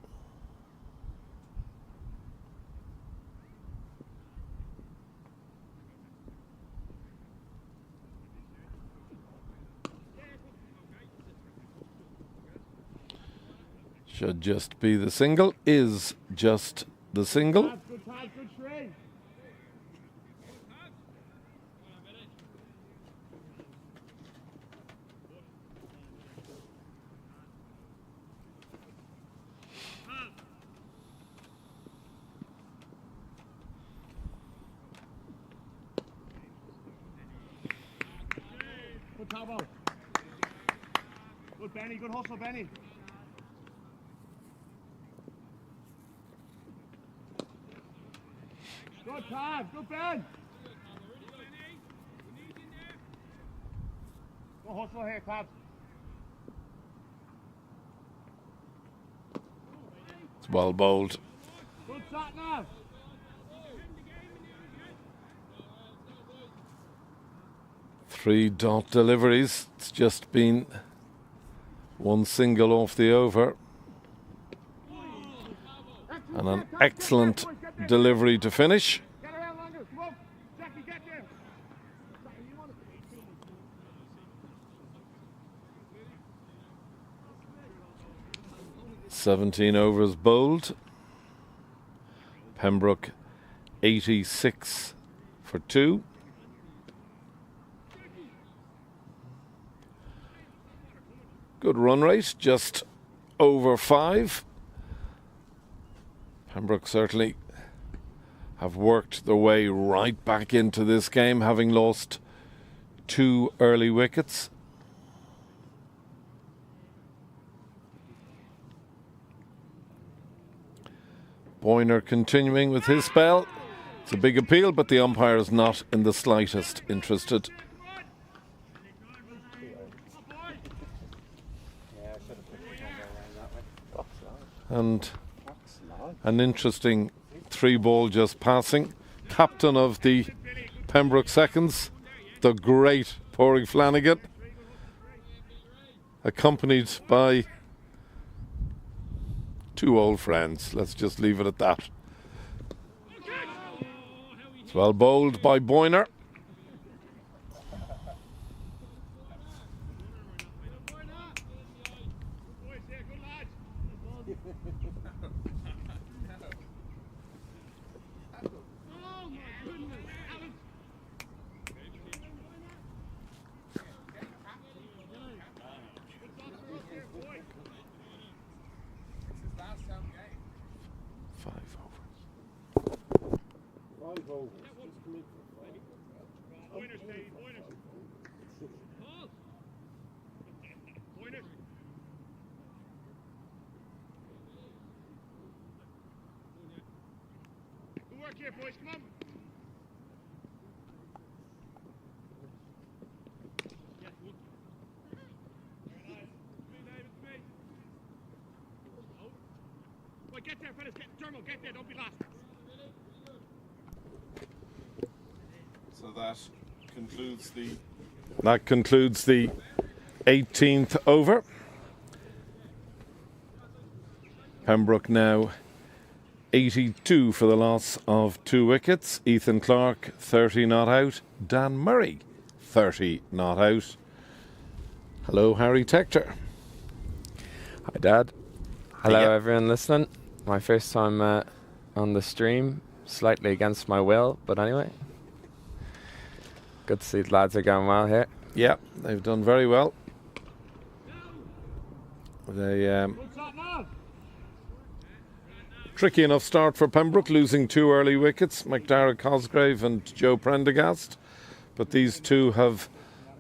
Should just be the single. Is just the single. Good pass, good string. Good Tabo. Good Benny, good hustle Benny. Good Tab, good Ben. Good hustle here, Tab. It's well bowled. Good shot now. Three dot deliveries. It's just been one single off the over. And an excellent delivery to finish. Get around longer, come on. Jackie, get there. 17 overs bowled. Pembroke 86 for 2. Good run rate, just over 5. Pembroke certainly have worked their way right back into this game, having lost 2 early wickets. Boyner continuing with his spell. It's a big appeal, but the umpire is not in the slightest interested. And an interesting 3-ball just passing. Captain of the Pembroke Seconds, the great Pádraig Flanagan, accompanied by 2 old friends. Let's just leave it at that. It's well bowled by Boyner. Good work here, boys, come on. Boy, get there, fellas. Dermot, get there. Don't be lost. So that concludes the 18th over. Pembroke now 82 for the loss of 2 wickets. Ethan Clark 30 not out. Dan Murray 30 not out. Hello, Harry Tector. Hi, Dad. Hello, Hiya. everyone listening. My first time on the stream, slightly against my will, but anyway. Good to see the lads are going well here. Yeah, they've done very well. They Good shot now. tricky enough start for Pembroke, losing 2 early wickets, McDara Cosgrave and Joe Prendergast. But these 2 have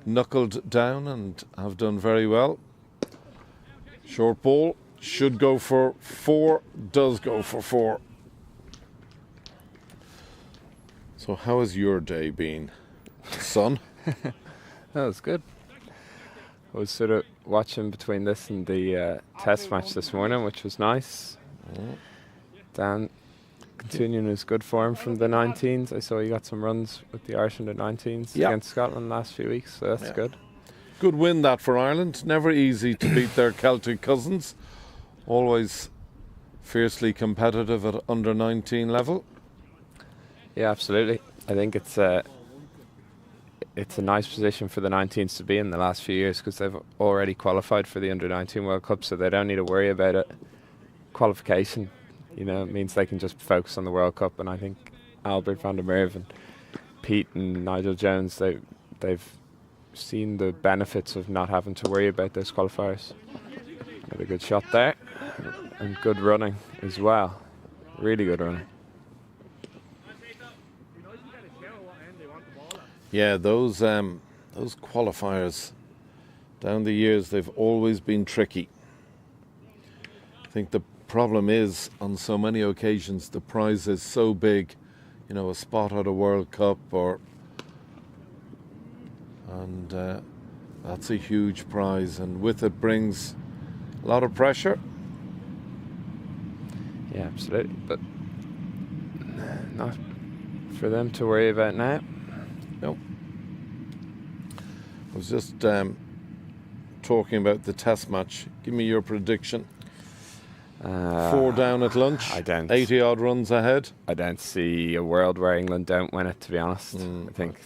knuckled down and have done very well. Short ball should go for 4, does go for 4. So how has your day been, son? That was good. I was sort of watching between this and the test match this morning, which was nice. Dan continuing his good form from the 19s. I saw he got some runs with the Irish under 19s Yeah. against Scotland last few weeks, so that's Yeah. good. Good win that for Ireland. Never easy to beat their Celtic cousins. Always fiercely competitive at under 19 level. Yeah, absolutely. I think it's a nice position for the 19s to be in the last few years because they've already qualified for the under 19 World Cup, so they don't need to worry about it. Qualification, it means they can just focus on the World Cup. And I think Albert van der Merwe and Pete and Nigel Jones, they've seen the benefits of not having to worry about those qualifiers. Had a good shot there, and good running as well. Really good running. Yeah, those qualifiers down the years, they've always been tricky. I think the problem is, on so many occasions, the prize is so big, a spot at a World Cup, and that's a huge prize, and with it brings a lot of pressure. Yeah, absolutely, but not for them to worry about now. No. I was just talking about the test match. Give me your prediction. 4 down at lunch. I don't. 80 odd runs ahead. I don't see a world where England don't win it, to be honest. I think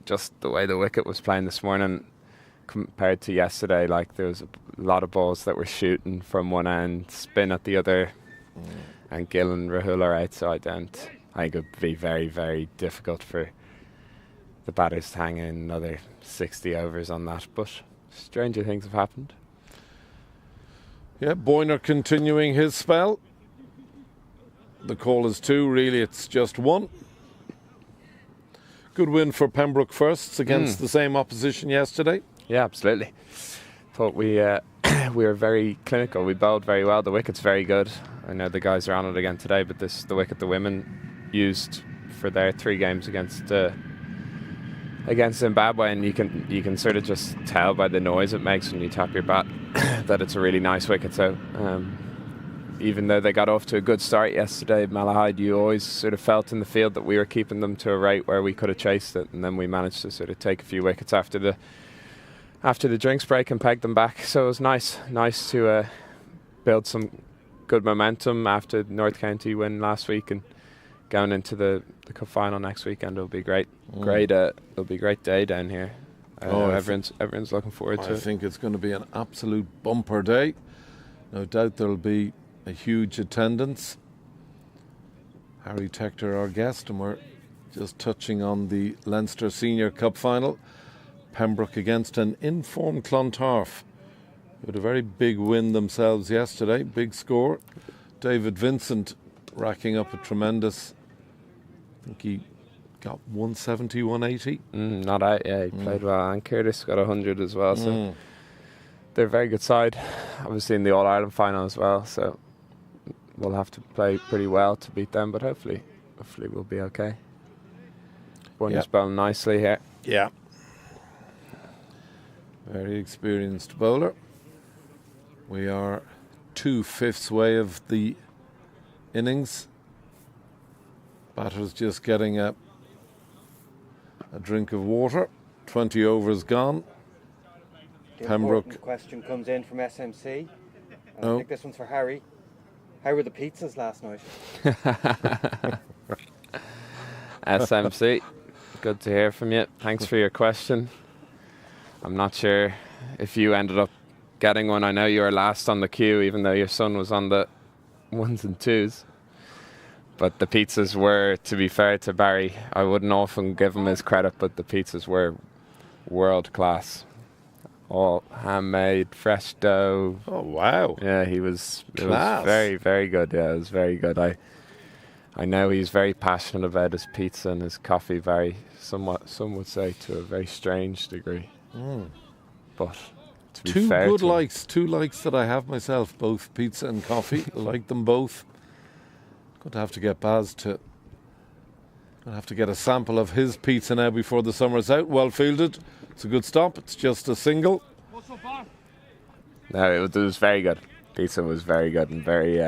just the way the wicket was playing this morning compared to yesterday, there was a lot of balls that were shooting from one end, spin at the other, and Gill and Rahul are out, so I think it would be very, very difficult for the batters to hang in another 60 overs on that, but stranger things have happened. Yeah, Boyner continuing his spell. The call is 2, really it's just 1. Good win for Pembroke firsts against the same opposition yesterday. Yeah, absolutely. Thought we were very clinical. We bowled very well. The wicket's very good. I know the guys are on it again today, but the wicket the women used for their 3 games against Zimbabwe, and you can sort of just tell by the noise it makes when you tap your bat that it's a really nice wicket. So even though they got off to a good start yesterday, Malahide, you always sort of felt in the field that we were keeping them to a rate where we could have chased it, and then we managed to sort of take a few wickets after the drinks break and peg them back. So it was nice to build some good momentum after the North County win last week, and going into the cup final next weekend. It'll be great. It'll be a great day down here. Everyone's looking forward to it. I think it's going to be an absolute bumper day. No doubt there'll be a huge attendance. Harry Tector, our guest, and we're just touching on the Leinster Senior Cup final. Pembroke against an informed Clontarf, who had a very big win themselves yesterday. Big score. David Vincent racking up a tremendous, I think he got 170, 180. Not out, yeah, he played well. And Curtis got 100 as well, so they're a very good side. Obviously in the All-Ireland final as well, so we'll have to play pretty well to beat them, but hopefully we'll be okay. Boyner's bowling nicely here. Yeah. Very experienced bowler. We are 2/5 way of the innings. Batter's just getting a drink of water. 20 overs gone. The Pembroke. important question comes in from SMC. I think this one's for Harry. How were the pizzas last night? SMC, good to hear from you. Thanks for your question. I'm not sure if you ended up getting one. I know you were last on the queue, even though your son was on the 1s and 2s. But the pizzas were, to be fair to Barry, I wouldn't often give him his credit, but the pizzas were world class. All handmade, fresh dough. Oh, wow. Yeah, it was very, very good. Yeah, it was very good. I know he's very passionate about his pizza and his coffee, somewhat, some would say, to a very strange degree. But to be fair, two likes that I have myself, both pizza and coffee. I like them both. Going to have to get Baz to get a sample of his pizza now before the summer's out. Well fielded. It's a good stop. It's just a single. No, it was very good. Pizza was very good and very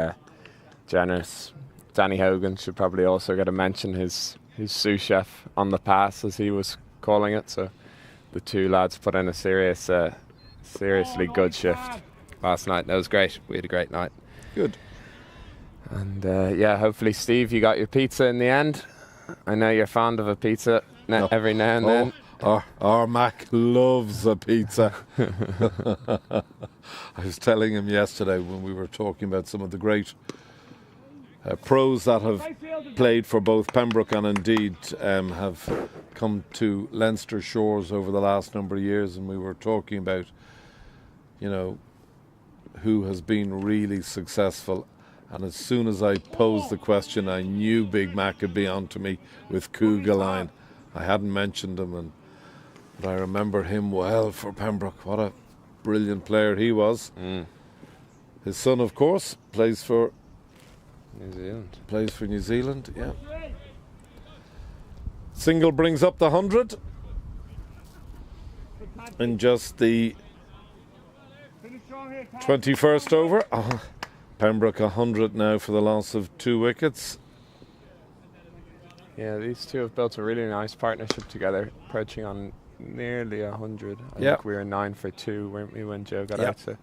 generous. Danny Hogan should probably also get a mention, his sous chef on the pass, as he was calling it. So the two lads put in a seriously good shift last night. That was great. We had a great night. Good. And yeah, hopefully, Steve, you got your pizza in the end. I know you're fond of a pizza every now and then. Our Mac loves a pizza. I was telling him yesterday when we were talking about some of the great pros that have played for both Pembroke and indeed have come to Leinster shores over the last number of years, and we were talking about, you know, who has been really successful. And as soon as I posed the question, I knew Big Mac would be on to me with Kugeline. I hadn't mentioned him, but I remember him well for Pembroke. What a brilliant player he was. His son, of course, plays for New Zealand, yeah. Single brings up the 100 in just the 21st over. Pembroke 100 now for the loss of 2 wickets. Yeah, these two have built a really nice partnership together, approaching on nearly 100. I think we were 9 for 2, weren't we, when Joe got out? So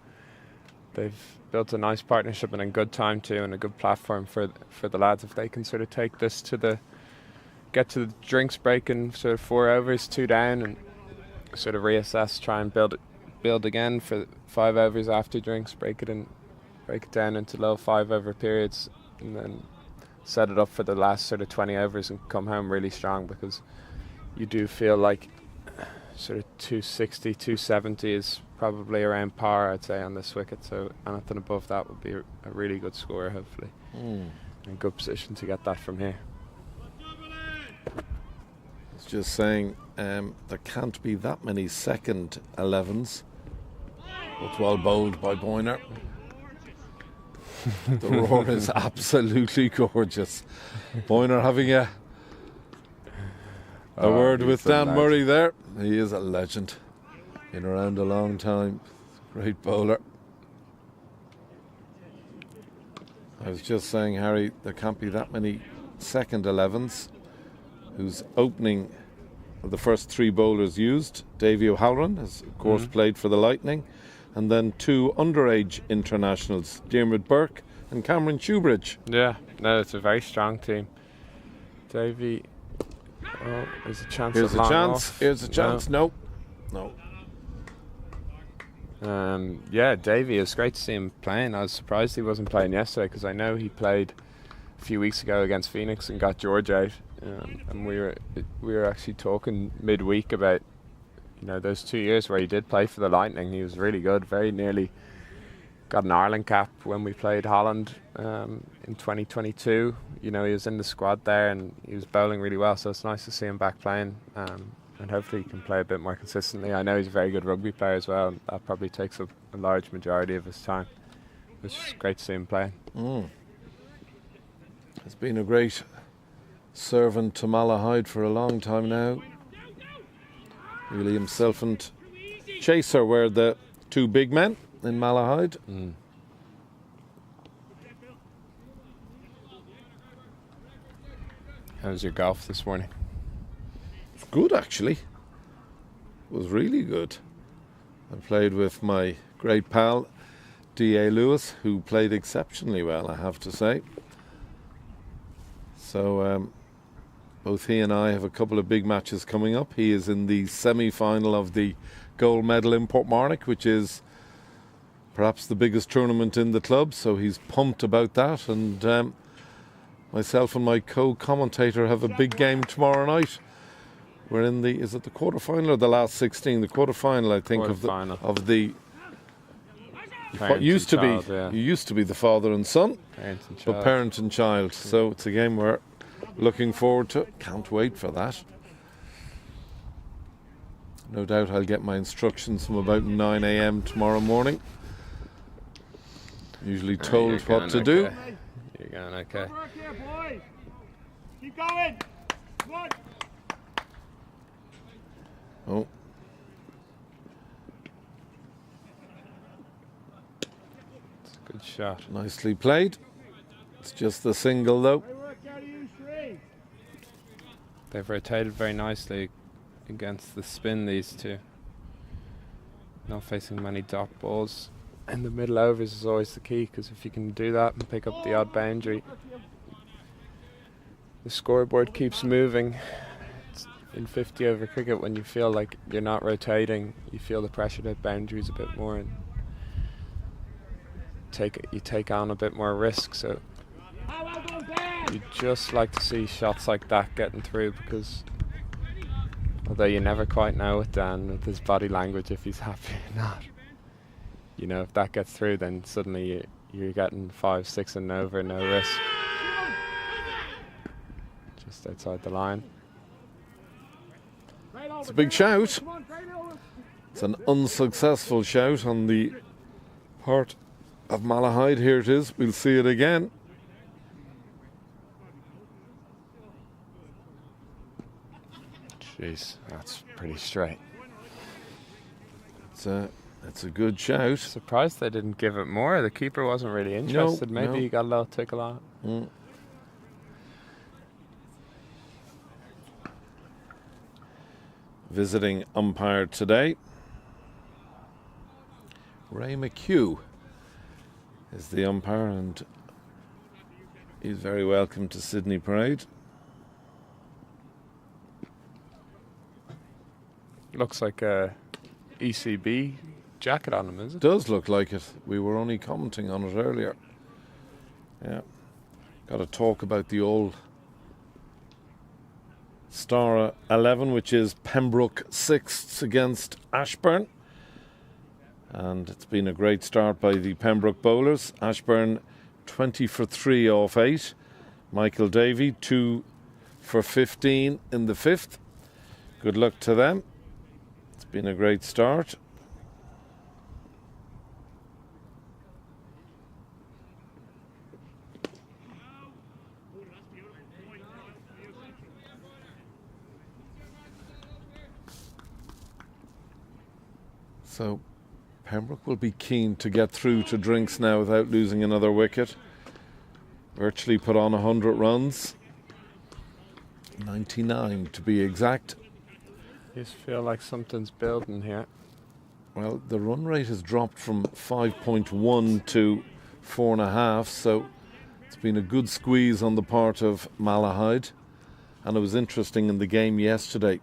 they've built a nice partnership and a good time too, and a good platform for the lads if they can sort of take this to get to the drinks break in sort of 4 overs, 2 down, and sort of reassess, try and build again for 5 overs after drinks, break it down into low 5 over periods, and then set it up for the last sort of 20 overs and come home really strong, because you do feel like sort of 260, 270 is probably around par, I'd say, on this wicket. So anything above that would be a really good score, hopefully. In good position to get that from here. It's just saying there can't be that many second 11s. It's well bowled by Boyner. The roar is absolutely gorgeous. Boyner having a word with Dan Murray there. He is a legend. Been around a long time. Great bowler. I was just saying, Harry, there can't be that many second 11s whose opening of the first 3 bowlers used. Davy O'Halloran has, of course, played for the Lightning. And then 2 underage internationals, Diarmuid Burke and Cameron Shoebridge. Yeah, no, it's a very strong team. Davy, there's a chance. Here's a chance. Here's a chance. No. Yeah, Davy, it was great to see him playing. I was surprised he wasn't playing yesterday, because I know he played a few weeks ago against Phoenix and got George out. And we were actually talking midweek about, you know, those 2 years where he did play for the Lightning. He was really good, very nearly got an Ireland cap when we played Holland in 2022. You know, he was in the squad there and he was bowling really well, so it's nice to see him back playing, and hopefully he can play a bit more consistently. I know he's a very good rugby player as well, and that probably takes up a large majority of his time. It's just great to see him playing. He's been a great servant to Malahide for a long time now. Really, himself and Chaser were the 2 big men in Malahide. How was your golf this morning? It was good, actually. It was really good. I played with my great pal D.A. Lewis, who played exceptionally well, I have to say. So both he and I have a couple of big matches coming up. He is in the semi-final of the gold medal in Portmarnock, which is perhaps the biggest tournament in the club, so he's pumped about that. And myself and my co-commentator have a big game tomorrow night. We're in the, is it the quarter-final or the last 16? The quarter-final, I think, of the what used to be, you used to be the father and son, but parent and child. So it's a game we're looking forward to. Can't wait for that. No doubt I'll get my instructions from about 9 a.m. tomorrow morning. Usually told what to do. You're going okay. Work here, boys. Keep going. Come on. Oh. It's a good shot. Nicely played. It's just the single though. Great work out of you three. They've rotated very nicely. against the spin, these two. Not facing many dot balls. And the middle overs is always the key, because if you can do that and pick up the odd boundary, the scoreboard keeps moving. It's in 50 over cricket, when you feel like you're not rotating, you feel the pressure to hit boundaries a bit more, and you take on a bit more risk. So you just like to see shots like that getting through, because although you never quite know with Dan, with his body language, if he's happy or not, you know, if that gets through, then suddenly you're getting 5, 6 and over, no risk. Just outside the line. It's a big shout. It's an unsuccessful shout on the part of Malahide. Here it is. We'll see it again. Jeez, that's pretty straight. It's a good shout. Surprised they didn't give it more. The keeper wasn't really interested. Maybe he got a little tickle on it. Mm. Visiting umpire today, Ray McHugh is the umpire, and he's very welcome to Sydney Parade. Looks like a ECB jacket on him, is it? Does look like it. We were only commenting on it earlier. Yeah. Got to talk about the old Star 11, which is Pembroke 6ths against Ashburn. And it's been a great start by the Pembroke bowlers. Ashburn 20 for 3 off 8. Michael Davey 2 for 15 in the 5th. Good luck to them. It's been a great start. So Pembroke will be keen to get through to drinks now without losing another wicket. Virtually put on 100 runs. 99 to be exact. You just feel like something's building here. Well, the run rate has dropped from 5.1 to 4.5, so it's been a good squeeze on the part of Malahide. And it was interesting in the game yesterday,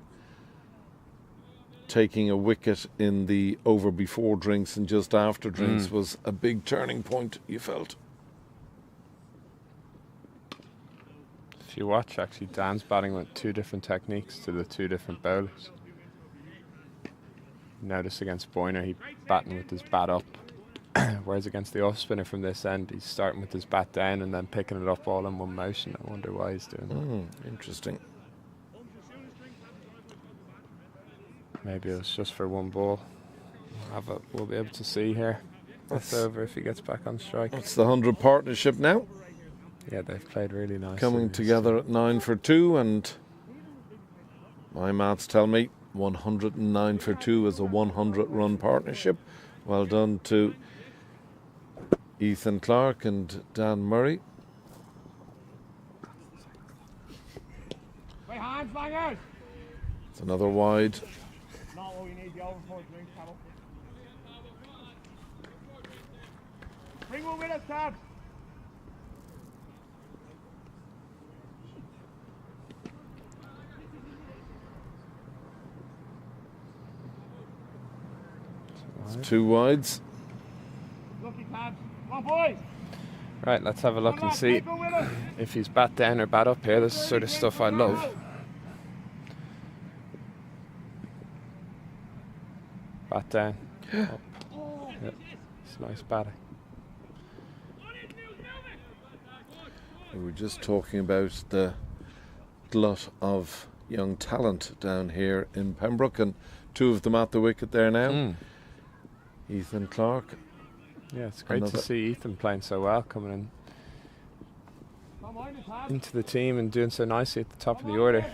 taking a wicket in the over before drinks and just after drinks was a big turning point, you felt. If you watch, actually, Dan's batting with 2 different techniques to the 2 different bowlers. Notice against Boyner, he's batting with his bat up, whereas against the off spinner from this end, he's starting with his bat down and then picking it up all in one motion. I wonder why he's doing that. Interesting. Maybe it was just for one ball. We'll be able to see here. That's over if he gets back on strike. It's the 100 partnership now. Yeah, they've played really nice. Coming together at 9 for 2, and my maths tell me 109 for 2 is a 100-run partnership. Well done to Ethan Clark and Dan Murray. It's another wide. Not what we need the over for drinks, Carol. Bring one with us, Tabs. It's 2 wides. Lucky Tabs. Come on, boys. Right, let's have a look and see if he's bat down or bat up here. This is the sort of stuff I love. Bat down. Up. Yep. It's nice batting. We were just talking about the glut of young talent down here in Pembroke, and 2 of them at the wicket there now. Ethan Clark. Yeah, it's great to see Ethan playing so well, coming in into the team and doing so nicely at the top of the order.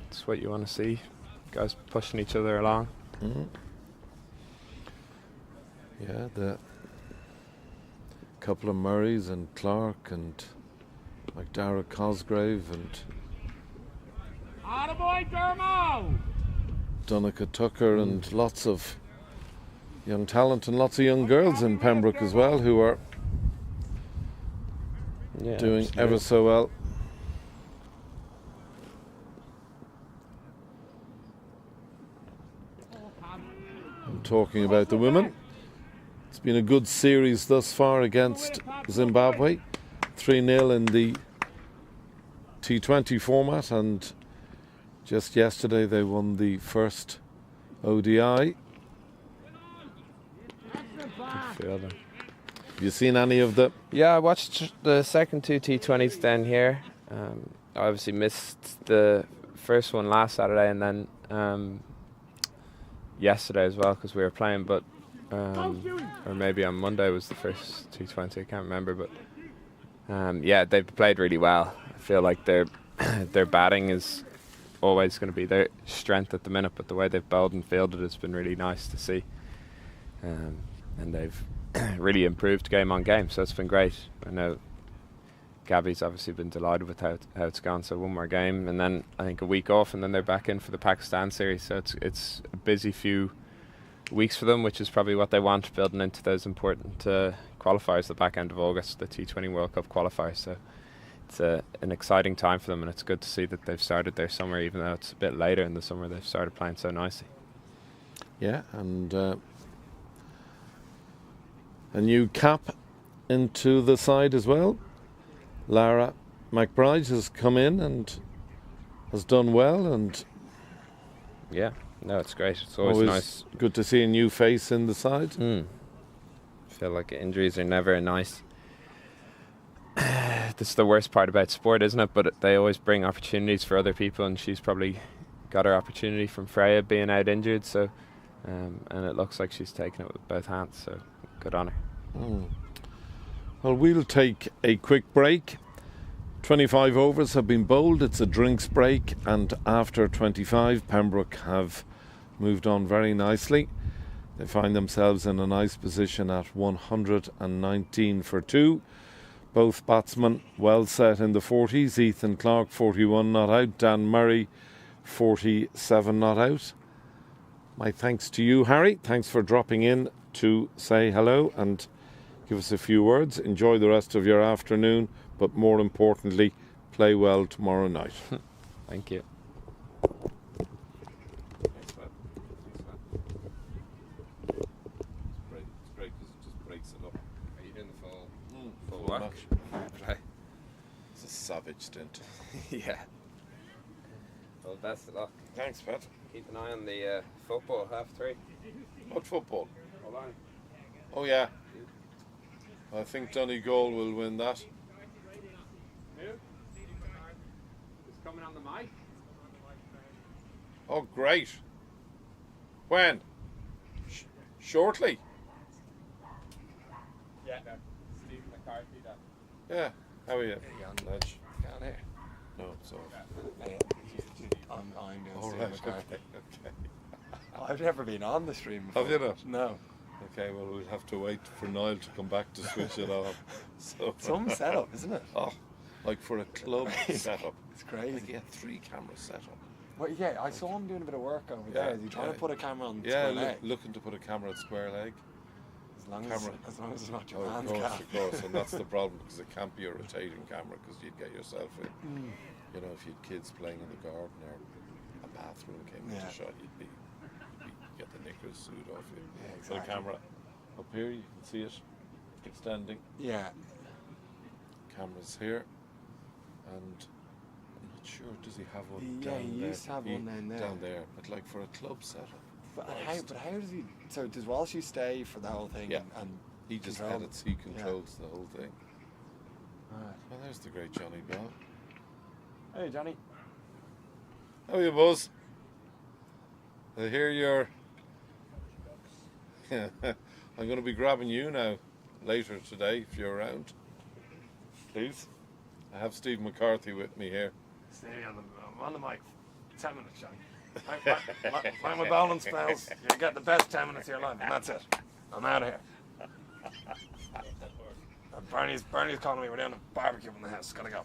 It's what you want to see. Guys pushing each other along. Yeah, the couple of Murrays and Clark and like Dara Cosgrave and Attaboy, Dermo! Donica Tucker and lots of young talent and lots of young girls in Pembroke as well who are doing ever so well. I'm talking about the women. It's been a good series thus far against Zimbabwe. 3-0 in the T20 format, and just yesterday they won the first ODI. Fielder. Have you seen any of the... Yeah, I watched the second 2 T20s down here. I obviously missed the first one last Saturday and then yesterday as well because we were playing, but or maybe on Monday was the first T20, I can't remember, but yeah, they've played really well. I feel like their batting is always going to be their strength at the minute, but the way they've bowled and fielded has been really nice to see, and they've really improved game on game, so it's been great. I know Gabby's obviously been delighted with how it's gone, so one more game and then I think a week off and then they're back in for the Pakistan series, so it's a busy few weeks for them, which is probably what they want, building into those important qualifiers the back end of August, the T20 World Cup qualifiers. So it's an exciting time for them, and it's good to see that they've started their summer, even though it's a bit later in the summer. They've started playing so nicely. Yeah, and a new cap into the side as well. Lara McBride has come in and has done well, and yeah, no, it's great. It's always nice. Good to see a new face in the side. I feel like injuries are never nice. This is the worst part about sport, isn't it? But they always bring opportunities for other people, and she's probably got her opportunity from Freya being out injured. So, and it looks like she's taken it with both hands. So, good on her. Well, we'll take a quick break. 25 overs have been bowled. It's a drinks break, and after 25, Pembroke have moved on very nicely. They find themselves in a nice position at 119 for 2. Both batsmen well set in the 40s. Ethan Clark, 41 not out. Dan Murray, 47 not out. My thanks to you, Harry. Thanks for dropping in to say hello and give us a few words. Enjoy the rest of your afternoon, but more importantly, play well tomorrow night. Thank you. It's great because it just breaks it up. Are you doing the full Full work? match. It's a savage stint. Yeah. Well, best of luck. Thanks, Pat. Keep an eye on the football, 3:30. What football? Hold on. Oh, yeah. I think Donegal will win that. Who? It's coming on the mic. Oh, great. When? Shortly? Yeah. Steve McCarthy. That. Yeah. How are you? Nudge. Down here. No, it's off. I'm doing All Steve right. McCarthy. Okay. I've never been on the stream before. Have you not? No. Okay, well, we'll have to wait for Niall to come back to switch it on. So, Some setup, isn't it? oh, like for a club setup. It's crazy. Like he had 3 cameras set up. Well, yeah, I saw him doing a bit of work over there. Is he trying to put a camera on Yeah, square leg? looking to put a camera at square leg. As long camera. as it's not your Oh, man's of course, and that's the problem because it can't be a rotating camera because you'd get yourself in. You know, if you'd kids playing in the garden or a bathroom came into shot, you'd get the knickers suit off you. Yeah, Put a exactly. camera up here, you can see it extending. Yeah. Cameras here, and I'm not sure. Does he have one Yeah, down he there? used to have one down there. Down there, but like for a club setup. But how does he? So does Walshy stay for the whole thing? Yeah. And He just control edits, he controls the whole thing. Right. Well, there's the great Johnny Bell. Hey, Johnny. How are you, Buzz? I hear you're... I'm going to be grabbing you now later today if you're around. Please. I have Steve McCarthy with me here. Stay on the mic. 10 minutes, Johnny. When my bowling spells, you get the best 10 minutes of your life, and that's it. I'm out of here. Barney's calling me. We're doing a barbecue in the house. Gotta go.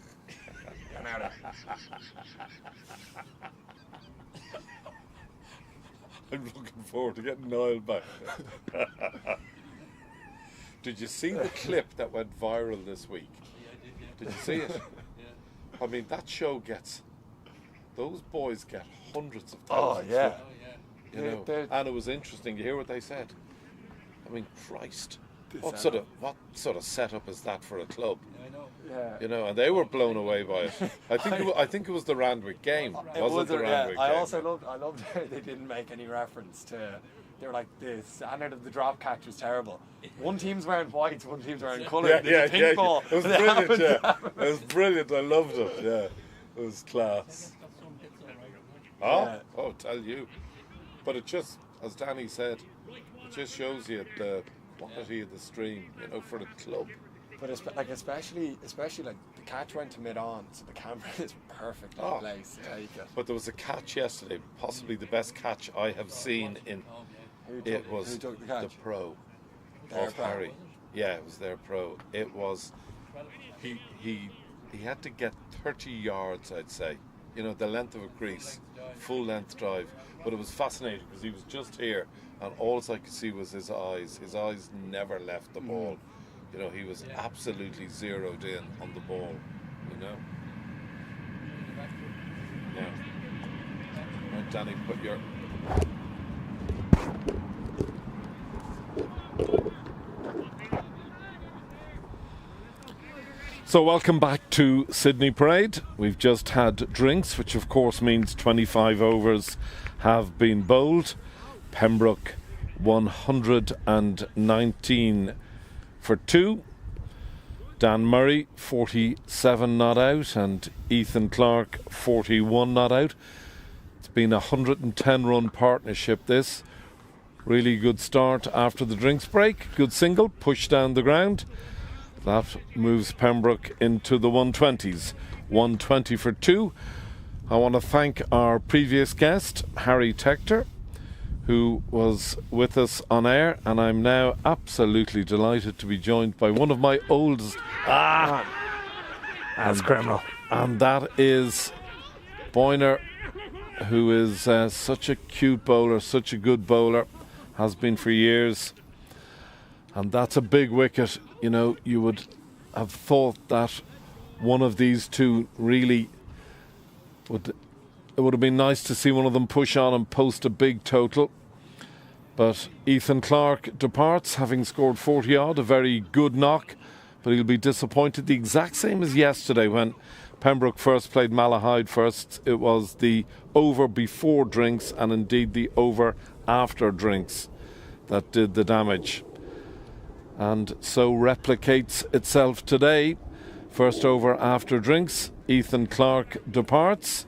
I'm out of here. I'm looking forward to getting Niall back. Did you see the clip that went viral this week? Did you see it? I mean, that show those boys get hundreds of thousands. Oh, yeah. You know, They're- and it was interesting. You hear what they said? I mean, Christ, what sort of setup is that for a club? Yeah. You know, and they were blown away by it. I think it was the Randwick game. It Was it the yeah. Randwick I game? also loved how they didn't make any reference to. They were like, the standard of the drop catch was terrible. One team's wearing whites, one team's wearing colours. There's a pink ball. It was but they brilliant. haven't- Yeah, it was brilliant. I loved it. Yeah, it was class. Oh, tell you. But it just, as Danny said, it just shows you the quality of the stream. You know, for the club. But especially like the catch went to mid on, so the camera is perfectly placed. But there was a catch yesterday, possibly the best catch I have seen in. Who It was took the catch? pro Their of pro. Harry. Yeah, it was their pro. It was. He had to get 30 yards, I'd say. You know, the length of a crease, full length drive. But it was fascinating because he was just here, and all I could see was his eyes. His eyes never left the ball. You know, he was absolutely zeroed in on the ball. You know. Yeah. Right, Danny, put your. So welcome back to Sydney Parade. We've just had drinks, which of course means 25 overs have been bowled. Pembroke 119 for 2. Dan Murray 47 not out and Ethan Clark 41 not out. It's been a 110 run partnership this. Really good start after the drinks break. Good single, push down the ground. That moves Pembroke into the 120s. 120 for 2. I want to thank our previous guest, Harry Tector, who was with us on air, and I'm now absolutely delighted to be joined by one of my oldest. That's criminal. And that is Boyner, who is such a cute bowler, such a good bowler, has been for years. And that's a big wicket. You know, you would have thought that one of these two really would. It would have been nice to see one of them push on and post a big total. But Ethan Clark departs, having scored 40 odd, a very good knock. But he'll be disappointed. The exact same as yesterday when Pembroke first played Malahide first. It was the over before drinks and indeed the over after drinks that did the damage. And so replicates itself today. First over after drinks, Ethan Clark departs.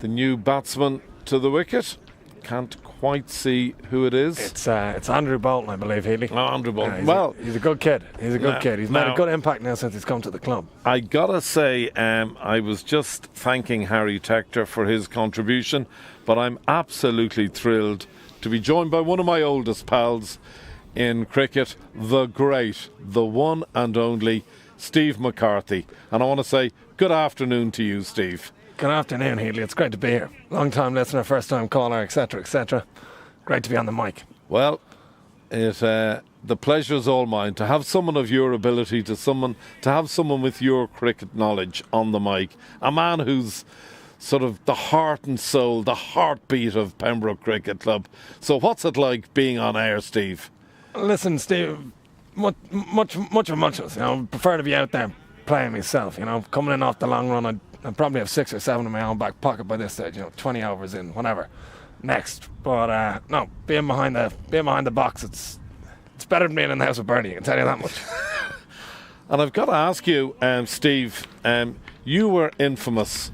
The new batsman to the wicket. Can't quite see who it is. It's Andrew Bolton, I believe, Healy. Oh, Andrew Bolton. He's a good kid. He's a good kid. He's made a good impact now since he's come to the club. I gotta say, I was just thanking Harry Tector for his contribution, but I'm absolutely thrilled to be joined by one of my oldest pals in cricket, the great, the one and only Steve McCarthy. And I want to say good afternoon to you, Steve. Good afternoon, Healy. It's great to be here. Long time listener, first time caller, etc., etc. Great to be on the mic. Well, the pleasure's all mine to have someone of your ability, to have someone with your cricket knowledge on the mic. A man who's sort of the heart and soul, the heartbeat of Pembroke Cricket Club. So what's it like being on air, Steve? Listen, Steve, much of muchness. You know, I prefer to be out there playing myself. You know, coming in off the long run, I'd probably have 6 or 7 in my own back pocket by this stage. You know, 20 overs in, whatever. Next, but no, being behind the box, it's better than being in the house with Bernie. I can tell you that much. And I've got to ask you, Steve, you were infamous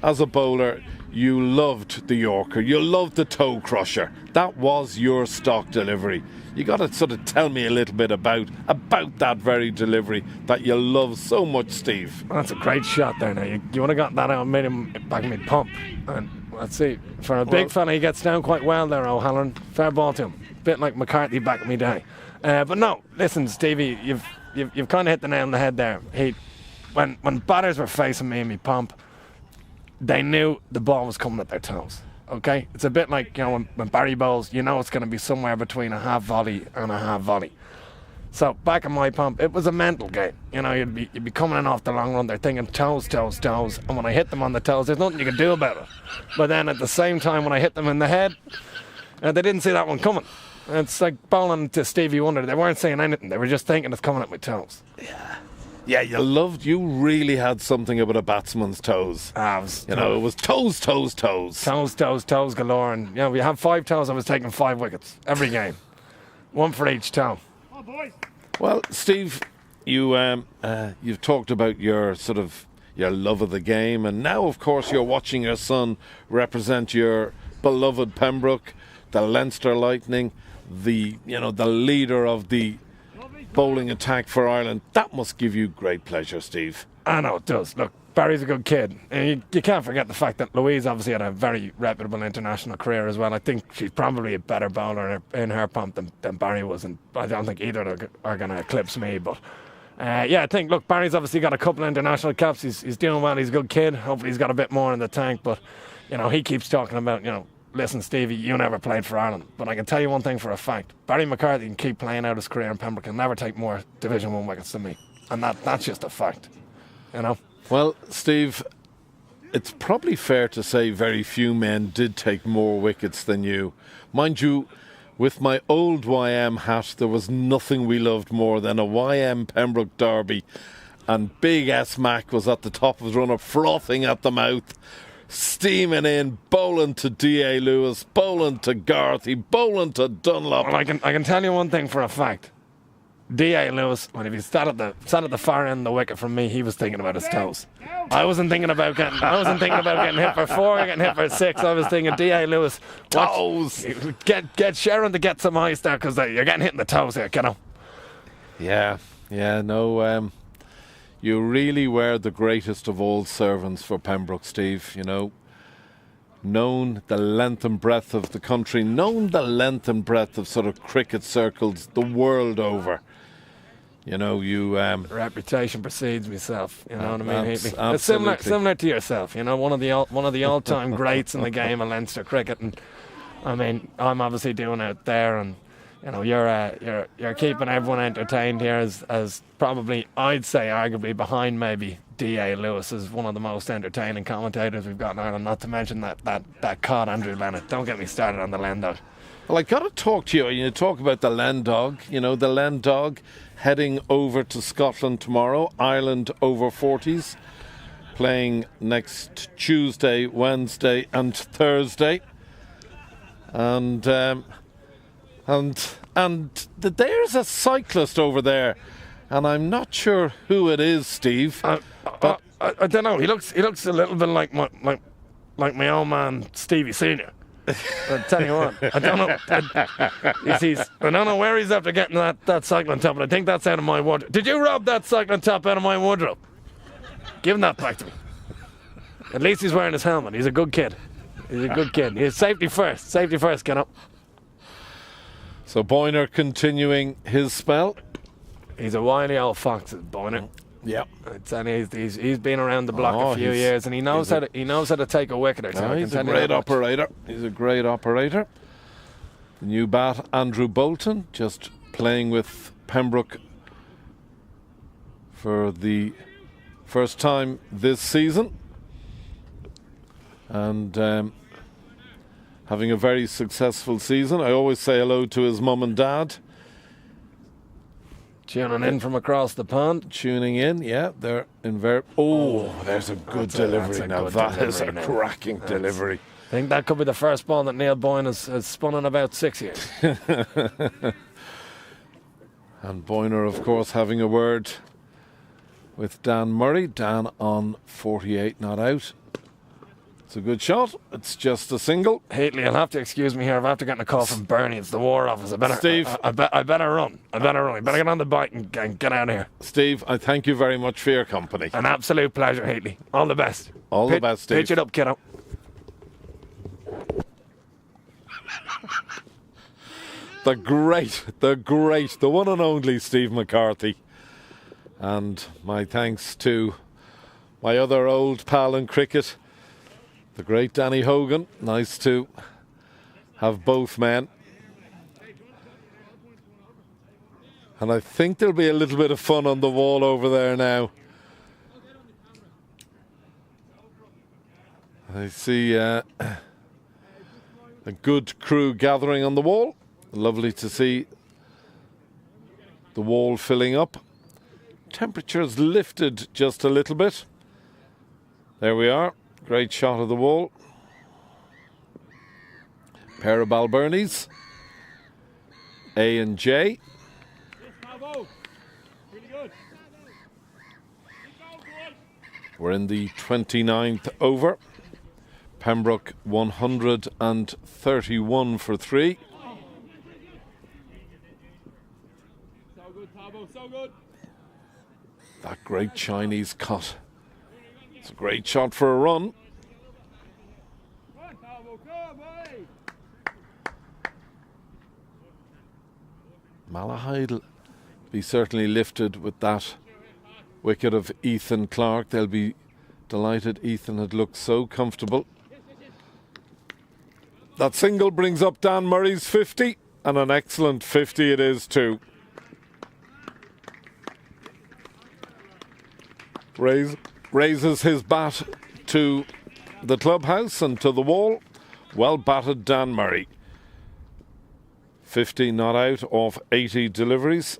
as a bowler. You loved the Yorker, you loved the toe crusher. That was your stock delivery. You got to sort of tell me a little bit about that very delivery that you love so much, Steve. Well, that's a great shot there. Now you would have got that out and made him back mid pump. And let's see, for a big fella, he gets down quite well there, O'Halloran. Fair ball to him. Bit like McCarthy back in me day. But no, listen, Stevie, you've kind of hit the nail on the head there. When batters were facing me and me pump, they knew the ball was coming at their toes. okay? It's a bit like, you know, when Barry bowls, you know it's going to be somewhere between a half volley and a half volley. So back in my pump, it was a mental game. You know, you'd be coming in off the long run, they're thinking toes, toes, toes, and when I hit them on the toes, there's nothing you can do about it. But then at the same time, when I hit them in the head, they didn't see that one coming. It's like bowling to Stevie Wonder. They weren't saying anything. They were just thinking it's coming at my toes. Yeah, you really had something about a batsman's toes. It was toes. Toes galore. And, you know, we had 5 toes, I was taking 5 wickets every game. 1 for each toe. Well, Steve, you've talked about your love of the game, and now, of course, you're watching your son represent your beloved Pembroke, the Leinster Lightning, the leader of the bowling attack for Ireland. That must give you great pleasure, Steve. I know it does. Look, Barry's a good kid. And you can't forget the fact that Louise obviously had a very reputable international career as well. I think she's probably a better bowler in her pump than Barry was, and I don't think either are going to eclipse me. But I think, look, Barry's obviously got a couple of international caps. He's doing well. He's a good kid. Hopefully he's got a bit more in the tank. But, you know, he keeps talking about, you know, listen, Stevie, you never played for Ireland. But I can tell you one thing for a fact. Barry McCarthy can keep playing out his career in Pembroke and never take more Division 1 wickets than me. And that's just a fact, you know. Well, Steve, it's probably fair to say very few men did take more wickets than you. Mind you, with my old YM hat, there was nothing we loved more than a YM Pembroke derby. And Big S Mac was at the top of the run-up, frothing at the mouth, steaming in, bowling to D.A. Lewis, bowling to Garthy, bowling to Dunlop. Well, I can tell you one thing for a fact. D.A. Lewis, when he sat at the far end of the wicket from me, he was thinking about his toes. I wasn't thinking about getting hit for 4, getting hit for 6. I was thinking, D.A. Lewis, toes. Get Sharon to get some ice there, because you're getting hit in the toes here, you know. You really were the greatest of all servants for Pembroke, Steve, you know. Known the length and breadth of the country, known the length and breadth of sort of cricket circles the world over. You know, reputation precedes myself. You know what I mean? It's Absolutely. similar to yourself. You know, one of the all-time greats in the game of Leinster cricket. And I mean, I'm obviously doing out there, and you know, you're keeping everyone entertained here. As probably, I'd say, arguably behind maybe D.A. Lewis is one of the most entertaining commentators we've got in Ireland. Not to mention that cod Andrew Bennett. Don't get me started on the Len Dog. Well, I got to talk to you. You talk about the Len Dog. You know, the Len Dog heading over to Scotland tomorrow. Ireland over 40s playing next Tuesday, Wednesday, and Thursday. And there's a cyclist over there, and I'm not sure who it is, Steve. But I don't know. He looks a little bit like my old man Stevie Senior. I'll tell you what, I don't know. I don't know where he's after getting that cycling top, but I think that's out of my wardrobe. Did you rob that cycling top out of my wardrobe? Give him that back to me. At least he's wearing his helmet. He's a good kid. He's safety first. Safety first, get up. So Boyner continuing his spell. He's a wily old fox, Boyner. Yeah, and he's been around the block a few years, and he knows how to take a wicket or two. He's a great operator. The new bat, Andrew Bolton, just playing with Pembroke for the first time this season, and having a very successful season. I always say hello to his mum and dad. Tuning in from across the pond. Tuning in, yeah. They're in there's a good delivery now. That is a cracking delivery. I think that could be the first ball that Neil Boyne has spun in about 6 years. And Boyner, of course, having a word with Dan Murray. Dan on 48, not out. It's a good shot. It's just a single. Heatley, you'll have to excuse me here. I'm after getting a call from Bernie. It's the War Office. Steve. I better run. I better get on the bike and get out of here. Steve, I thank you very much for your company. An absolute pleasure, Heatley. All the best. The best, Steve. Pitch it up, kiddo. The great, the one and only Steve McCarthy. And my thanks to my other old pal in cricket, The great Danny Hogan. Nice to have both men. And I think there'll be a little bit of fun on the wall over there now. I see a good crew gathering on the wall. Lovely to see the wall filling up. Temperature's lifted just a little bit. There we are. Great shot of the wall. Pair of Balburnies. A and J. We're in the 29th over. Pembroke 131 for 3. So good, Tabo, so good. That great Chinese cut. It's a great shot for a run. Come on, Tabo, come, hey. Malahide will be certainly lifted with that wicket of Ethan Clark. They'll be delighted. Ethan had looked so comfortable. That single brings up Dan Murray's 50, and an excellent 50 it is too. Raises his bat to the clubhouse and to the wall. Well batted Dan Murray. 50 not out of 80 deliveries.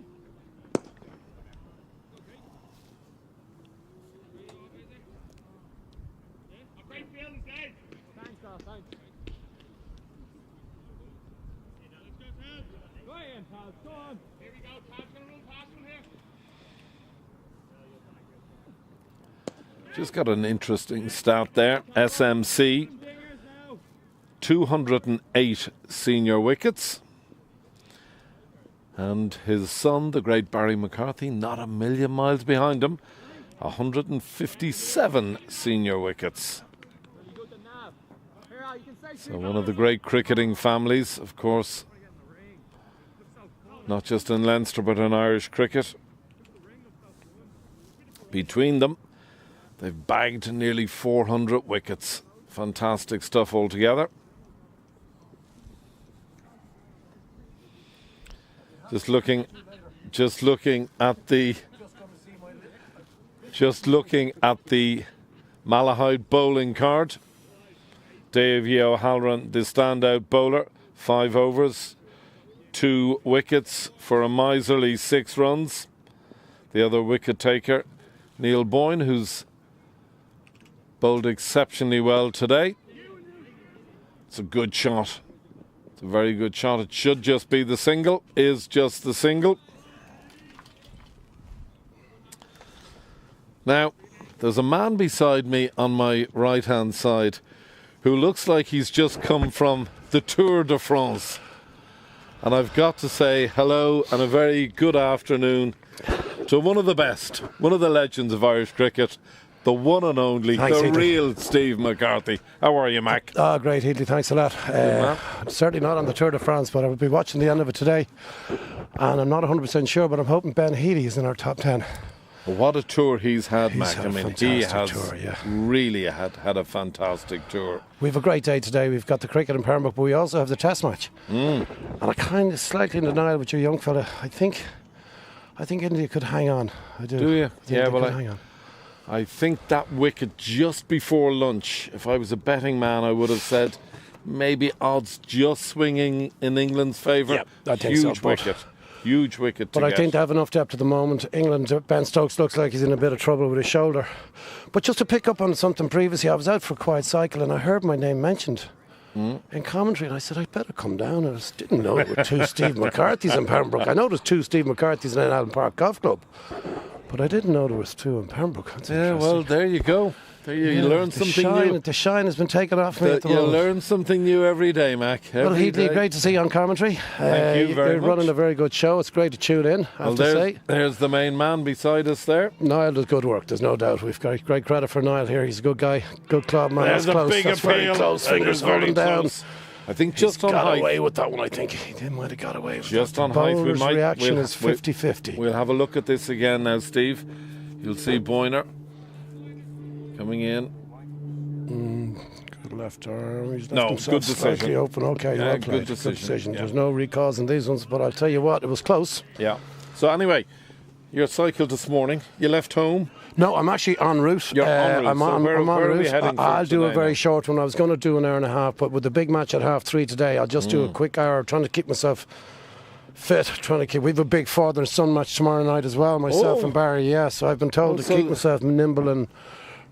Just got an interesting stat there. SMC, 208 senior wickets. And his son, the great Barry McCarthy, not a million miles behind him, 157 senior wickets. So one of the great cricketing families, of course, not just in Leinster but in Irish cricket. Between them, they've bagged nearly 400 wickets. Fantastic stuff altogether. Just looking at the Malahide bowling card. Dave Yeo Halloran, the standout bowler, 5 overs, 2 wickets for a miserly 6 runs. The other wicket taker, Neil Boyne, who's bowled exceptionally well today. It's a good shot. It's a very good shot. It should just be the single. Is just the single. Now, there's a man beside me on my right-hand side who looks like he's just come from the Tour de France. And I've got to say hello and a very good afternoon to one of the best, one of the legends of Irish cricket, the one and only, Thanks, the Healy. real Steve McCarthy. How are you, Mac? Oh, great, Healy. Thanks a lot. I'm certainly not on the Tour de France, but I will be watching the end of it today. And I'm not 100% sure, but I'm hoping Ben Healy is in our top 10. What a tour he's had, He's Mac. had I a mean, he fantastic has tour, yeah. really had a fantastic tour. We have a great day today. We've got the cricket in Pembroke, but we also have the test match. And I kind of slightly in denial with your young fella. I think India could hang on. I do. Do you? I think Yeah, they well, could hang on. I think that wicket just before lunch, if I was a betting man, I would have said maybe odds just swinging in England's favour. Yeah, I think so, Huge but- wicket. Huge wicket to But I get. think they have enough depth at the moment. England, Ben Stokes looks like he's in a bit of trouble with his shoulder. But just to pick up on something previously, I was out for a quiet cycle and I heard my name mentioned in commentary, and I said, I'd better come down. And I just didn't know there were 2 Steve McCarthys in Pembroke. I know there's 2 Steve McCarthys in Allen Park Golf Club, but I didn't know there was 2 in Pembroke. That's Yeah, well, there you go. There you learn something new. The shine has been taken off me at the You moment. learn something new every day, Mac. Well, Every Heatley, day. great to see you on commentary. Thank you very You're much. running a very good show. It's great to tune in, I Well, have to say. there's the main man beside us there. Niall does good work, there's no doubt. We've got great credit for Niall here. He's a good guy, good club man. There's That's a close. big That's very appeal. close. That Fingers is very holding down. close. I think He's just on got height. away with that one, I think. He might have got away with Just that. on The height, we bowler's might. reaction is 50-50. We'll have a look at this again now, Steve. You'll see Boyner coming in. left arm. He's left No, himself good decision. slightly open. Okay, Yeah, well good played. decision, yeah. There's no recalls in these ones, but I'll tell you what, it was close. Yeah. So anyway, your cycle this morning, you left home. No, I'm actually en route. You're en route. I'm So en where are we route. heading for I'll do a today very now? short one. I was going to do an hour and a half, but with the big match at 3:30 today, I'll just do a quick hour, trying to keep myself fit. Trying to keep. We have a big father and son match tomorrow night as well. Myself Oh. and Barry. Yeah, so I've been told to so keep myself nimble and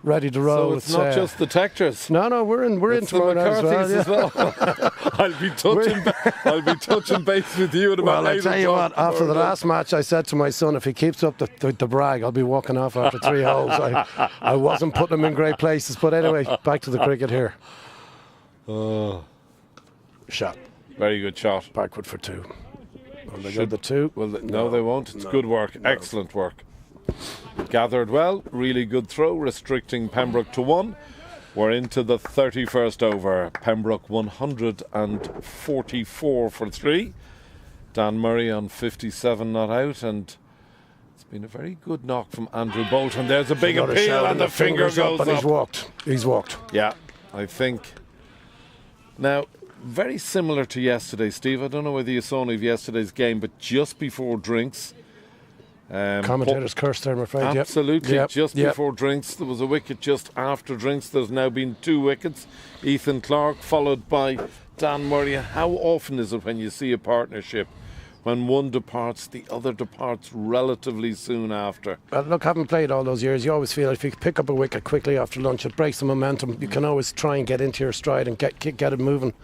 ready to roll. So it's not just the Tectors. No, we're in It's the tomorrow night McCarthys as well. as well. I'll be touching base with you at about Well, I 8 tell you o'clock what, after the tomorrow last match, I said to my son, if he keeps up the brag, I'll be walking off after 3 holes. I wasn't putting him in great places. But anyway, back to the cricket here. Shot. Very good shot. Backward for 2. Will they go the 2? Well, no, they won't. It's good work. Excellent work. Gathered well. Really good throw, restricting Pembroke to 1. We're into the 31st over. Pembroke 144 for 3. Dan Murray on 57 not out, and it's been a very good knock from Andrew Bolton. There's a big Another appeal, shot and the finger fingers goes up, and up. He's walked. Yeah, I think. Now, very similar to yesterday, Steve. I don't know whether you saw any of yesterday's game, but just before drinks. Commentators cursed there, I'm afraid. Yep. Absolutely. Yep. Just Yep. before drinks, there was a wicket just after drinks. There's now been 2 wickets. Ethan Clark followed by Dan Murray. How often is it when you see a partnership, when one departs, the other departs relatively soon after? Well, look, having played all those years, you always feel if you pick up a wicket quickly after lunch, it breaks the momentum. You can always try and get into your stride and get it moving.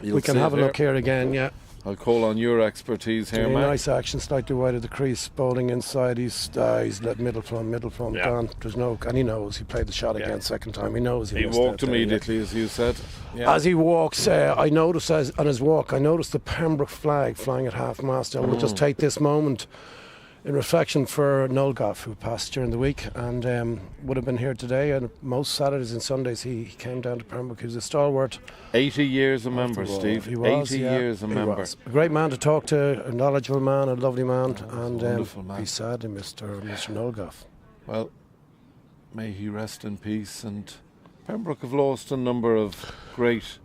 You'll We can see have it a look here again, yeah. I'll call on your expertise here, Really Matt. nice action, slightly wide of the crease, bowling inside. He's let middle plumb, Yeah. gone. There's no, and he knows he played the shot again second time. He knows He missed walked out there, yeah. immediately, as you said. Yeah. As he walks, I noticed on his walk, I noticed the Pembroke flag flying at half mast. I will just take this moment in reflection for Nolgoff, who passed during the week and would have been here today. And most Saturdays and Sundays he came down to Pembroke. He was a stalwart. 80 years a member, Steve. He was, 80 yeah, years a he member. was. A great man to talk to, a knowledgeable man, a lovely man, and wonderful man. he's sadly Mr. Nolgoff. Well, may he rest in peace. And Pembroke have lost a number of great.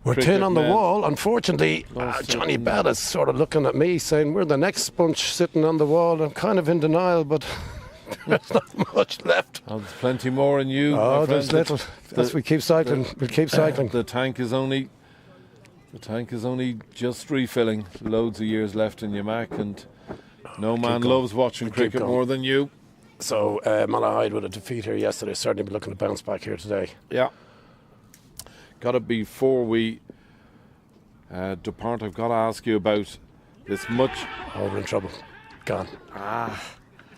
We're cricket 10 on the men. wall. Unfortunately, Johnny Bell is sort of looking at me saying, we're the next bunch sitting on the wall. I'm kind of in denial, but there's not much left. Oh, there's plenty more in you. Oh, my there's friend. little. As we keep cycling, we'll keep cycling. The tank is only just refilling. Loads of years left in your Mac, and no man going. loves watching Keep cricket going. more than you. So, Malahide with a defeat here yesterday. Certainly be looking to bounce back here today. Yeah. Got to before we depart, I've got to ask you about this much, Oh, we're in trouble. Gone.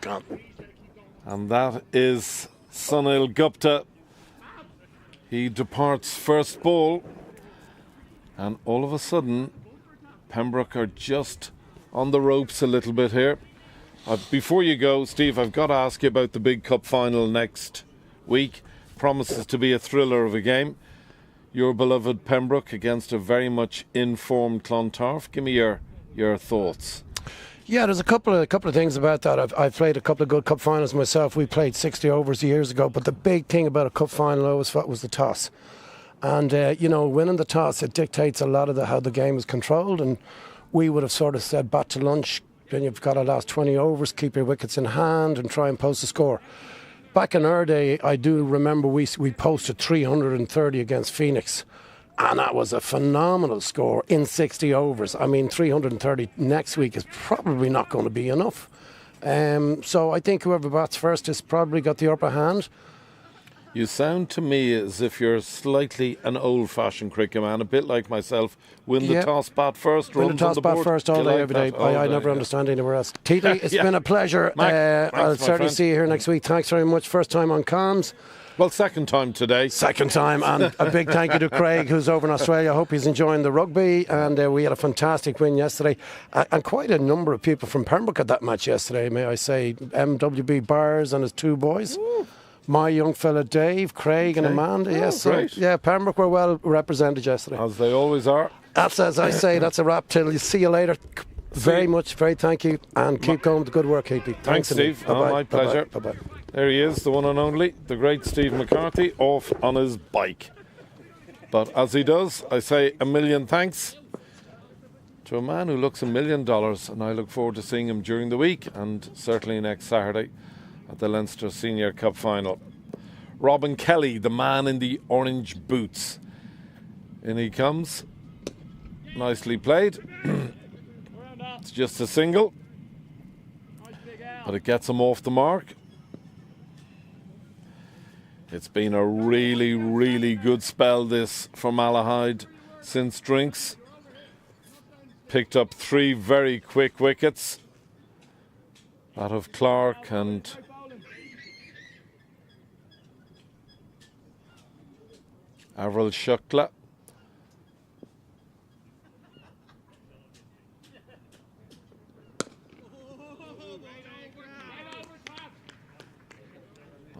Gone. and that is Sunil Gupta. He departs first ball, and all of a sudden, Pembroke are just on the ropes a little bit here. Before you go, Steve, I've got to ask you about the big cup final next week. Promises to be a thriller of a game. Your beloved Pembroke against a very much informed Clontarf. Give me your thoughts. Yeah, there's a couple of things about that. I've played a couple of good cup finals myself. We played 60 overs years ago, but the big thing about a cup final I always thought was the toss. And winning the toss, it dictates a lot of how the game is controlled. And we would have sort of said bat to lunch. Then you've got to last 20 overs, keep your wickets in hand, and try and post a score. Back in our day, I do remember we posted 330 against Phoenix, and that was a phenomenal score in 60 overs. I mean, 330 next week is probably not going to be enough. So I think whoever bats first has probably got the upper hand. You sound to me as if you're slightly an old-fashioned cricket man, a bit like myself. Win the Yep. toss, bat first, Win the runs on toss, the bat board. first all You day, like every day. that? All I day, never yeah. understand anywhere else. Titi, it's Yeah. been a pleasure. Mac, thanks, I'll my certainly friend. see you here next week. Thanks very much. First time on comms. Well, second time today. Second time, and a big thank you to Craig, who's over in Australia. I hope he's enjoying the rugby, and we had a fantastic win yesterday, and quite a number of people from Pembroke at that match yesterday, may I say. MWB Bars and his 2 boys. Ooh. My young fella Dave, Craig and Amanda. Yes, so, great. yeah, Pembroke were well represented yesterday. As they always are. That's, as I say, that's a wrap till you see you later. Very much, very thank you, and keep going with the good work, Heapy. Thanks, Steve. Bye-bye. My pleasure. Bye-bye. There he is, the one and only, the great Steve McCarthy, off on his bike. But as he does, I say a million thanks to a man who looks $1 million, and I look forward to seeing him during the week and certainly next Saturday at the Leinster Senior Cup final. Robin Kelly, the man in the orange boots. In he comes. Nicely played. It's just a single, but it gets him off the mark. It's been a really, really good spell this for Malahide since drinks. Picked up 3 very quick wickets. That of Clark and Avril Shukla.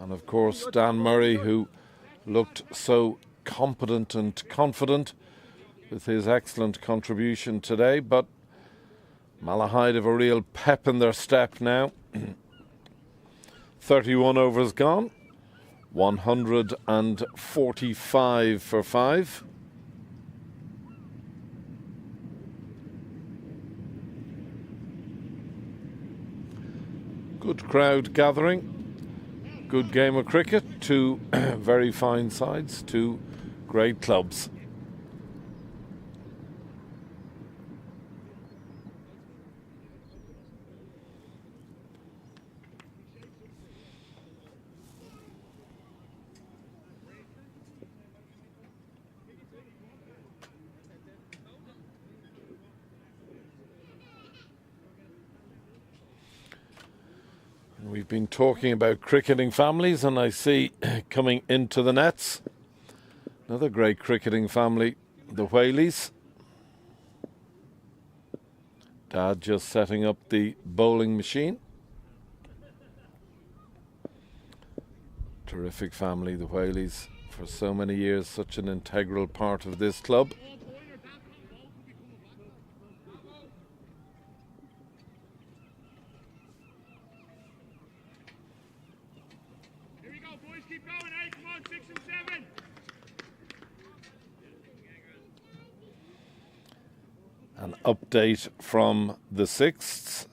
And of course Dan Murray, who looked so competent and confident with his excellent contribution today. But Malahide have a real pep in their step now. 31 overs gone. 145 for 5. Good crowd gathering. Good game of cricket. 2 very fine sides. 2 great clubs. We've been talking about cricketing families, and I see coming into the nets another great cricketing family, the Whaleys. Dad just setting up the bowling machine. Terrific family, the Whaleys, for so many years, such an integral part of this club. An update from the sixths.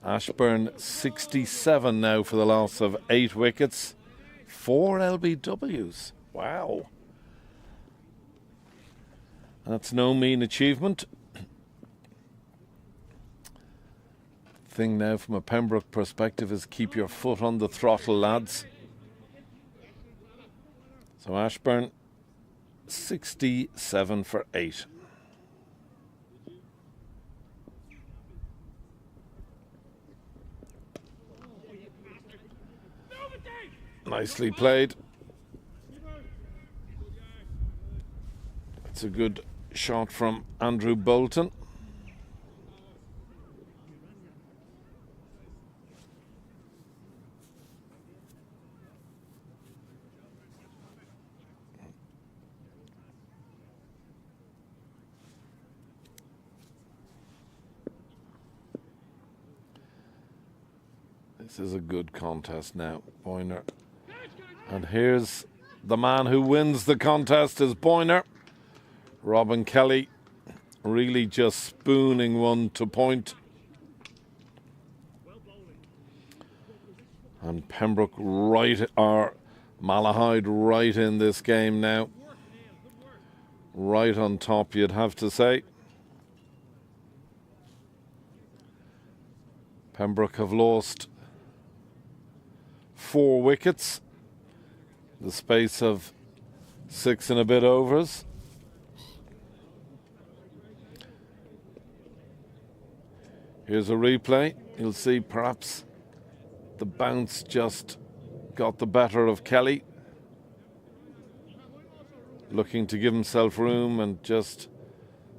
Ashburn 67 now for the loss of 8 wickets. 4 LBWs. Wow. That's no mean achievement. Thing now from a Pembroke perspective is keep your foot on the throttle, lads. So Ashburn 67 for 8. Nicely played. It's a good shot from Andrew Bolton. This is a good contest now, Boyner. And here's the man who wins the contest is Boyner. Robin Kelly really just spooning one to point. And Pembroke right, or Malahide right in this game now. Right on top, you'd have to say. Pembroke have lost 4 wickets. The space of 6 and a bit overs. Here's a replay. You'll see perhaps the bounce just got the better of Kelly. Looking to give himself room and just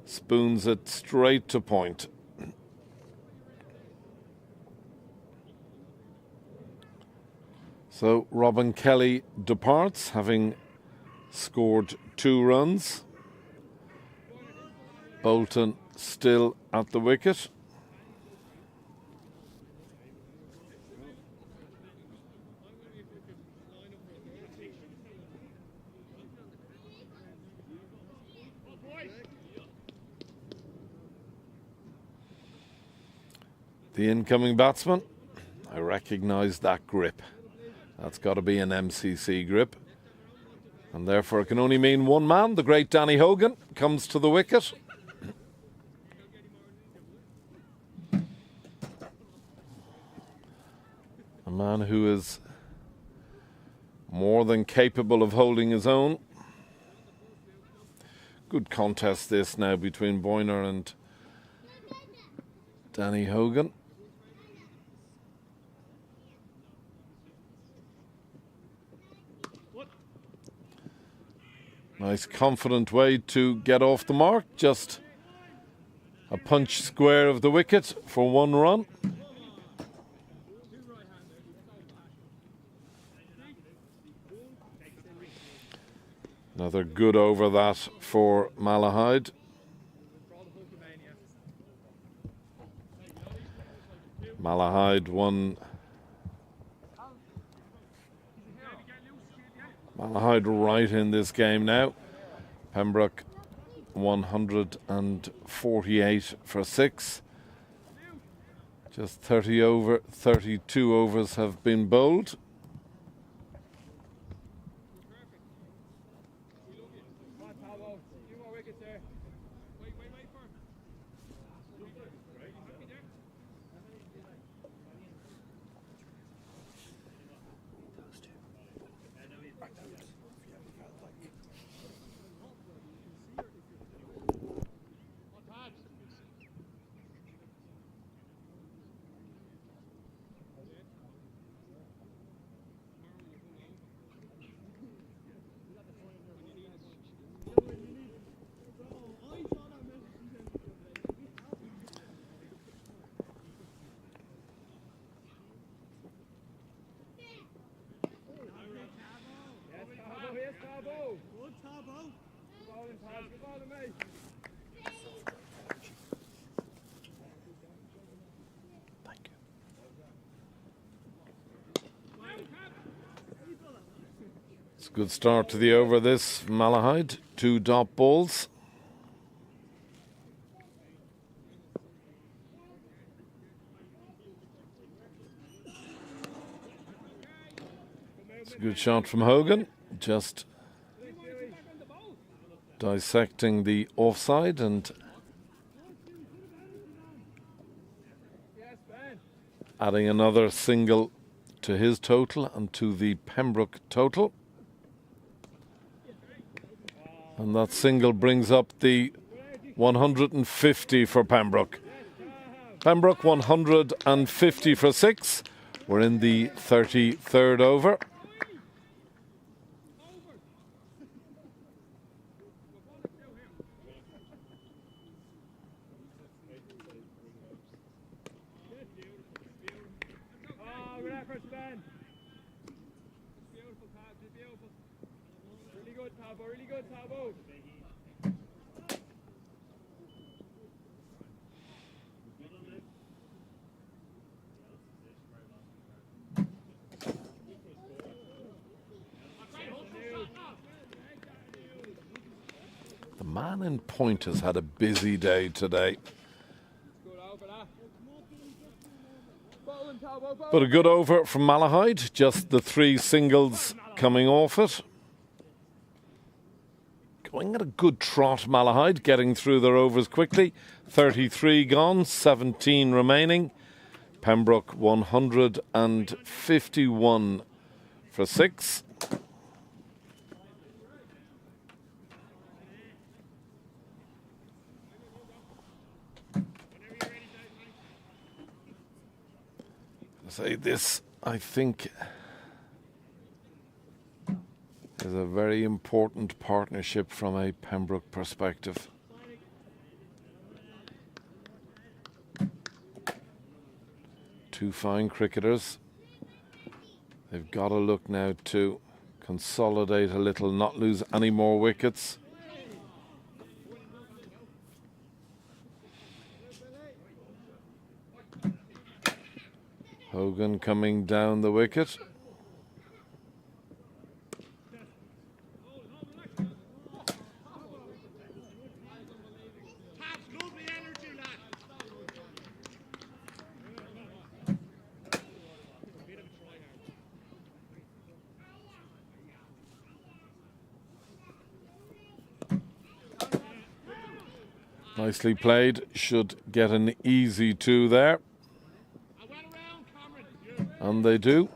spoons it straight to point. So Robin Kelly departs, having scored 2 runs. Bolton still at the wicket. The incoming batsman, I recognise that grip. That's got to be an MCC grip. And therefore it can only mean one man. The great Danny Hogan comes to the wicket. A man who is more than capable of holding his own. Good contest this now between Boyner and Danny Hogan. Nice confident way to get off the mark. Just a punch square of the wicket for 1 run. Another good over that for Malahide. Malahide won. Malahide right in this game now. Pembroke 148 for 6. Just 32 overs have been bowled. It's a good start to the over this Malahide. 2 dot balls. It's a good shot from Hogan. Just dissecting the offside and adding another single to his total and to the Pembroke total. And that single brings up the 150 for Pembroke. Pembroke 150 for 6. We're in the 33rd over. The man in point has had a busy day today. But a good over from Malahide, just the 3 singles coming off it. Going at a good trot, Malahide, getting through their overs quickly. 33 gone, 17 remaining. Pembroke 151 for 6. Say this, I think, is a very important partnership from a Pembroke perspective. Two fine cricketers. They've got to look now to consolidate a little, not lose any more wickets. Hogan coming down the wicket. Nicely played. Should get an easy 2 there. And they do.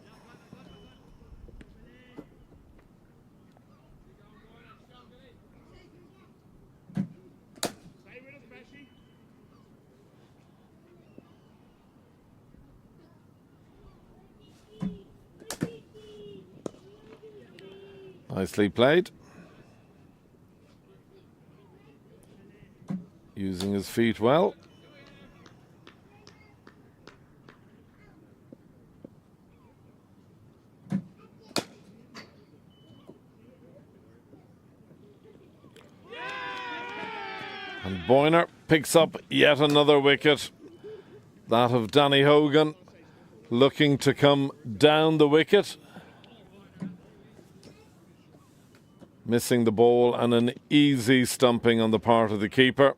Nicely played. Using his feet well. And Boyner picks up yet another wicket. That of Danny Hogan, looking to come down the wicket. Missing the ball and an easy stumping on the part of the keeper.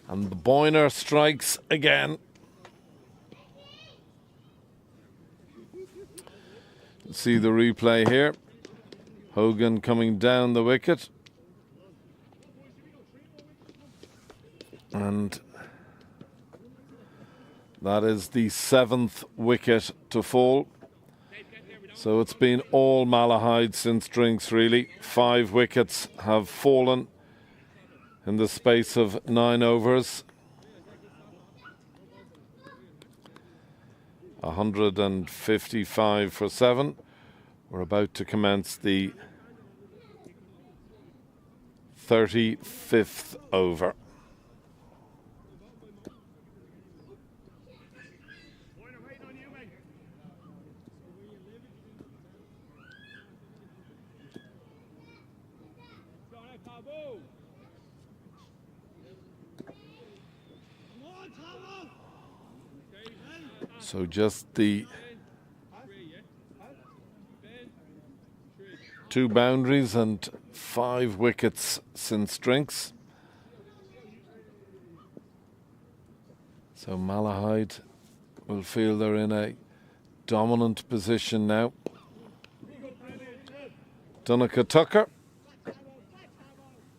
And the Boyner strikes again. See the replay here. Hogan coming down the wicket. And that is the 7th wicket to fall. So it's been all Malahide since drinks, really. 5 wickets have fallen in the space of 9 overs. 155 for 7. We're about to commence the 35th over. So just the 2 boundaries and 5 wickets since drinks. So Malahide will feel they're in a dominant position now. Donncha Tucker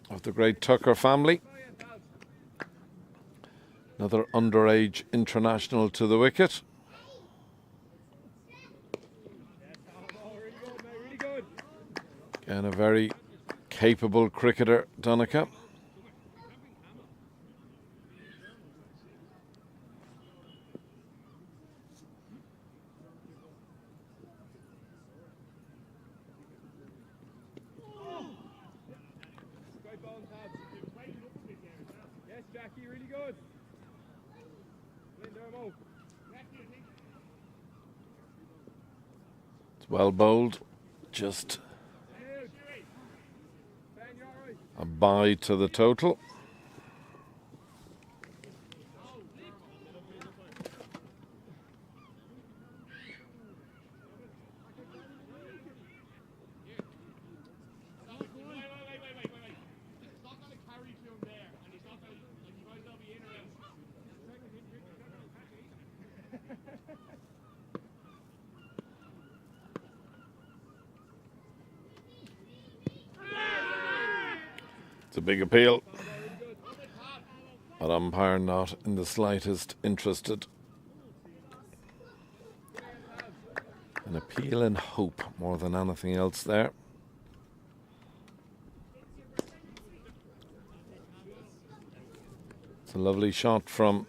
of the great Tucker family. Another underage international to the wicket. And a very capable cricketer, Donncha. Yes, Jackie, really good. It's well bowled. Just a bye to the total. It's a big appeal, but umpire not in the slightest interested. An appeal and hope more than anything else there. It's a lovely shot from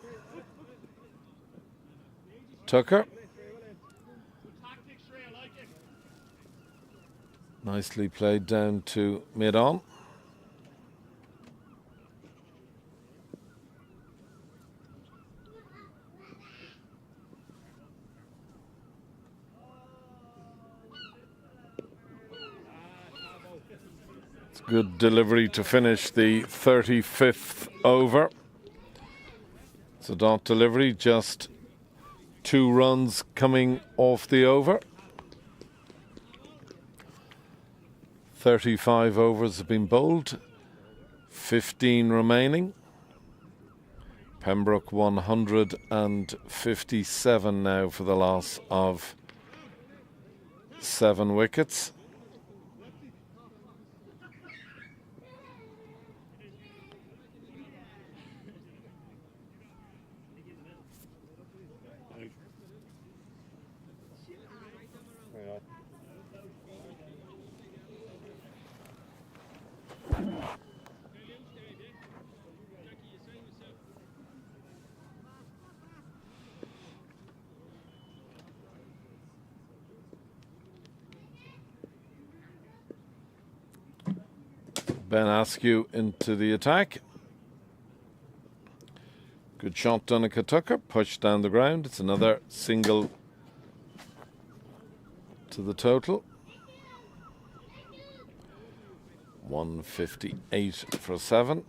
Tucker. Nicely played down to mid-on. Good delivery to finish the 35th over. It's a dot delivery, just 2 runs coming off the over. 35 overs have been bowled, 15 remaining. Pembroke 157 now for the loss of 7 wickets. Ben Askew into the attack. Good shot, Donncha Tucker, pushed down the ground. It's another single to the total. 158 for 7.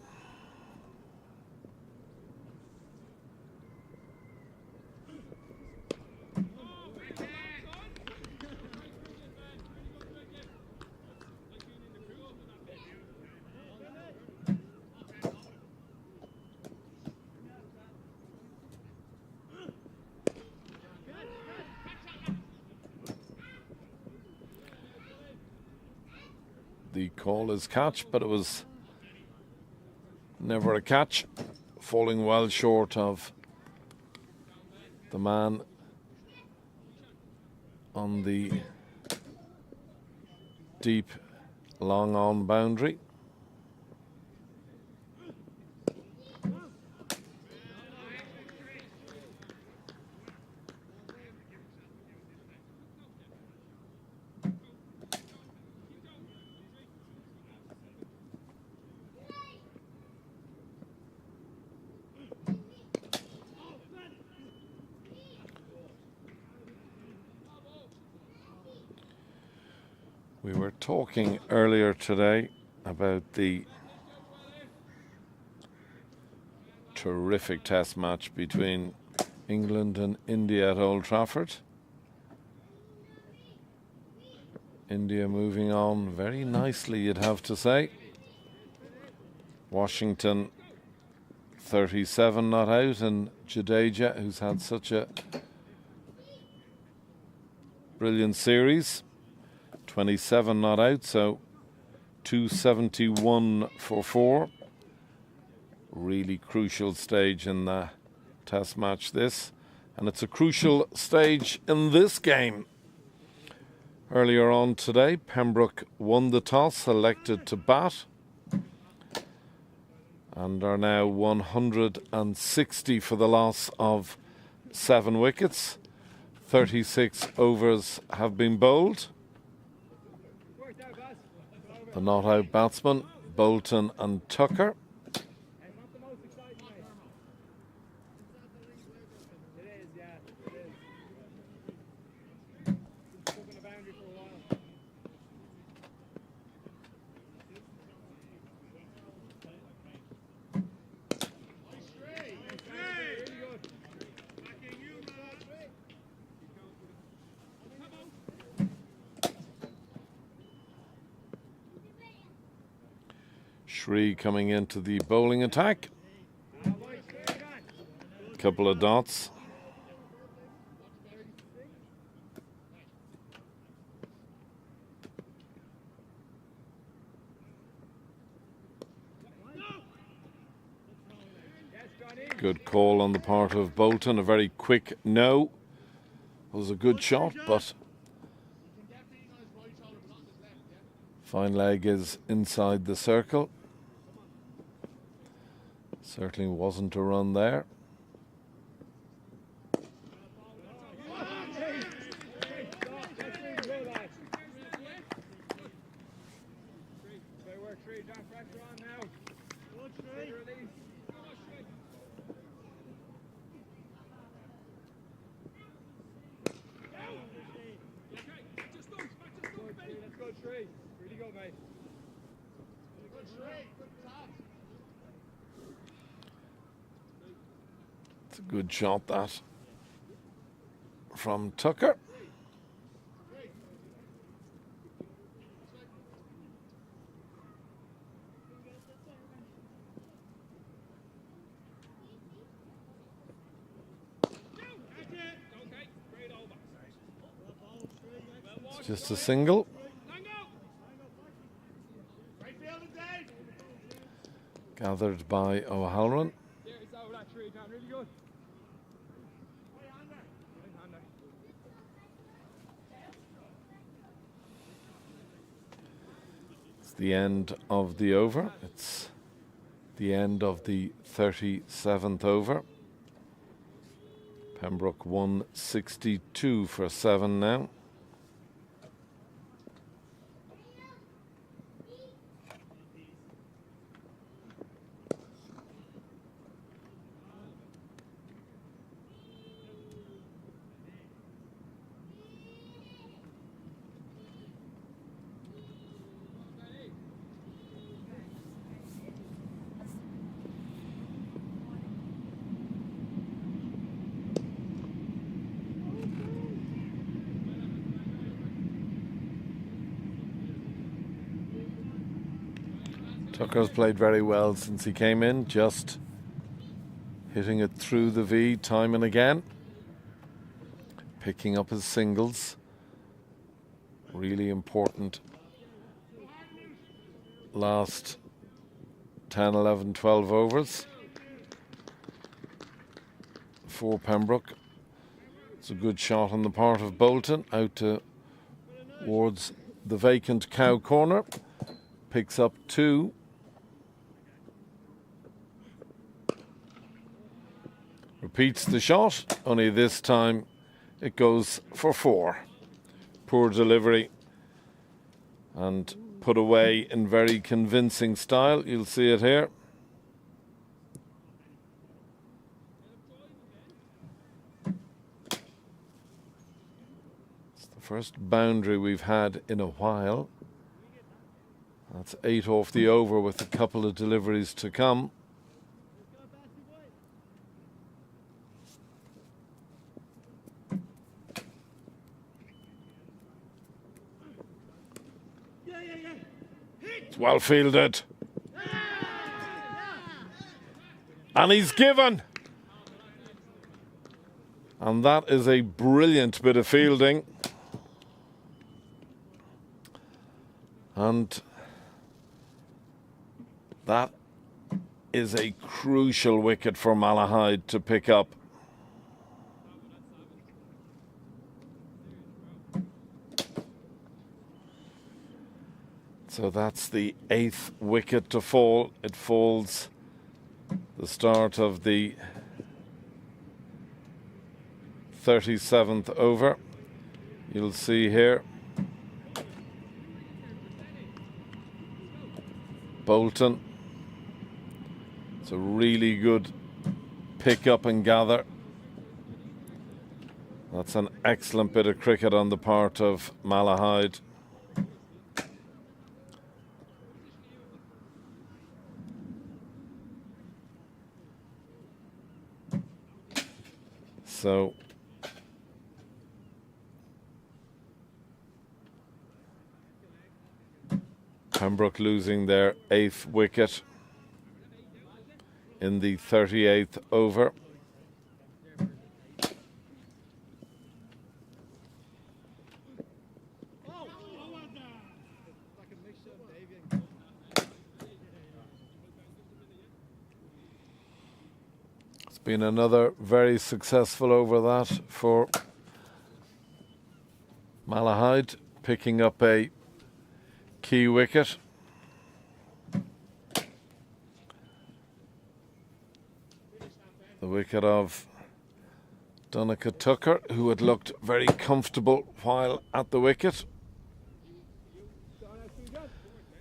The call is catch, but it was never a catch, falling well short of the man on the deep, long on boundary. We were talking earlier today about the terrific test match between England and India at Old Trafford. India moving on very nicely, you'd have to say. Washington 37 not out, and Jadeja, who's had such a brilliant series, 27 not out, so 271 for 4. Really crucial stage in the test match this, and it's a crucial stage in this game. Earlier on today, Pembroke won the toss, elected to bat, and are now 160 for the loss of 7 wickets. 36 overs have been bowled. The not out batsmen, Bolton and Tucker. Shree coming into the bowling attack. Couple of dots. Good call on the part of Bolton. A very quick no. It was a good shot, but fine leg is inside the circle. Certainly wasn't a run there. It's a good shot, that, from Tucker. It's just a single. Gathered by O'Halloran. It's the end of the over. It's the end of the 37th over. Pembroke 162 for 7 now. Tucker's played very well since he came in, just hitting it through the V time and again. Picking up his singles. Really important last 10, 11, 12 overs for Pembroke. It's a good shot on the part of Bolton out towards the vacant cow corner. Picks up 2. Repeats the shot, only this time it goes for 4. Poor delivery and put away in very convincing style. You'll see it here. It's the first boundary we've had in a while. That's 8 off the over with a couple of deliveries to come. It's well fielded. And he's given. And that is a brilliant bit of fielding. And that is a crucial wicket for Malahide to pick up. So that's the 8th wicket to fall. It falls the start of the 37th over. You'll see here Bolton. It's a really good pick up and gather. That's an excellent bit of cricket on the part of Malahide. So Pembroke losing their 8th wicket in the 38th over. It's been another very successful over that for Malahide, picking up a key wicket. The wicket of Donica Tucker, who had looked very comfortable while at the wicket.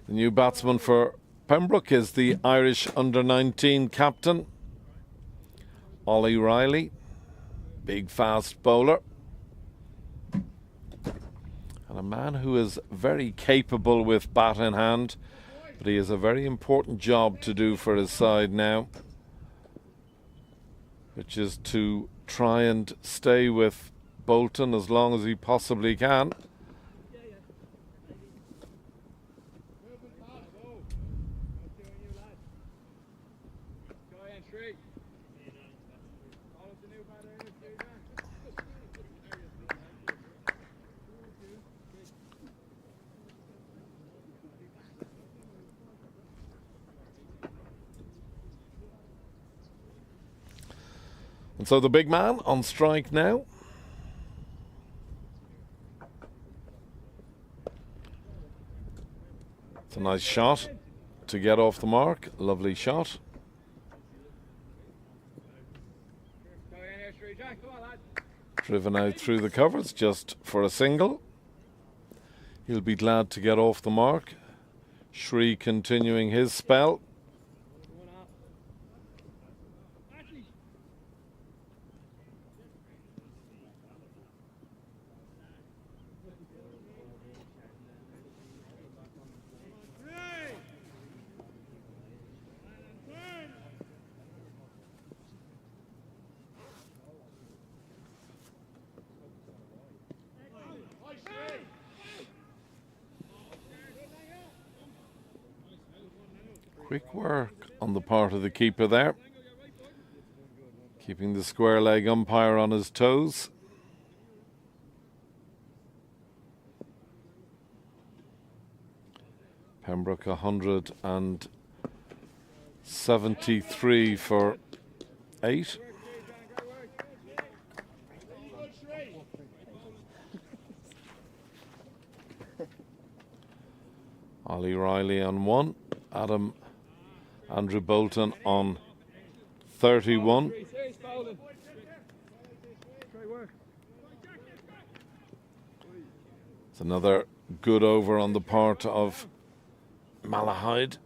The new batsman for Pembroke is the Irish under-19 captain, Ollie Riley, big fast bowler. And a man who is very capable with bat in hand, but he has a very important job to do for his side now, which is to try and stay with Bolton as long as he possibly can. And so the big man on strike now. It's a nice shot to get off the mark. Lovely shot. Driven out through the covers just for a single. He'll be glad to get off the mark. Shree continuing his spell. Quick work on the part of the keeper there. Keeping the square leg umpire on his toes. Pembroke 173 for 8. Ollie Riley on 1. Andrew Bolton on 31. It's another good over on the part of Malahide.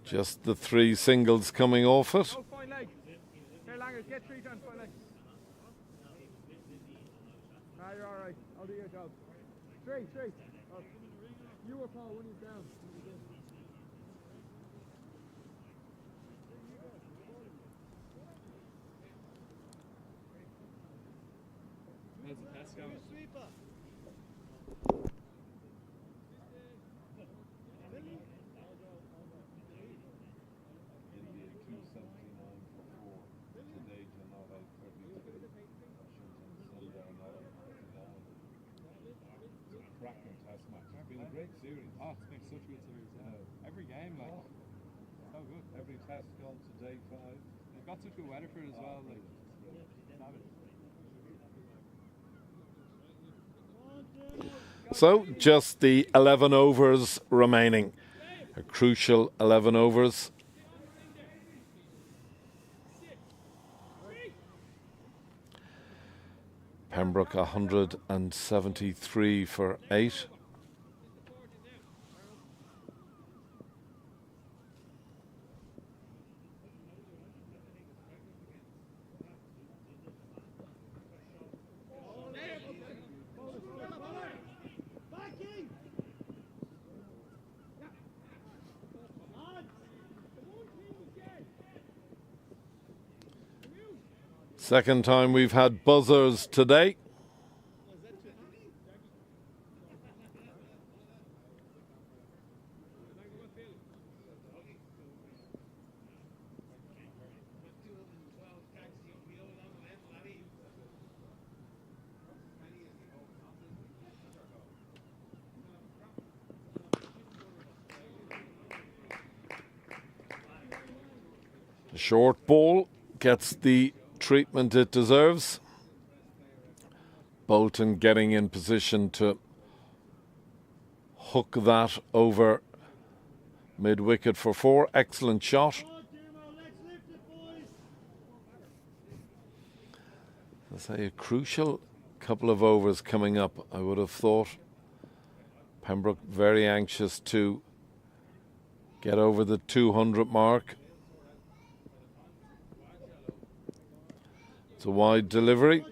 Just the 3 singles coming off it. You're all right. I'll do your job. Three. You were Paul when he's down. How's the pass going? It's been a great series. Oh, it's been such a good series. Every game, like, so good. Every test gone to day 5. They've got such good weather for it as well. Like, So just the 11 overs remaining. A crucial 11 overs. Pembroke 173 for 8. Second time we've had buzzers today. The short ball gets the treatment it deserves. Bolton getting in position to hook that over mid-wicket for 4. Excellent shot. I say a crucial couple of overs coming up. I would have thought Pembroke very anxious to get over the 200 mark. It's a wide delivery.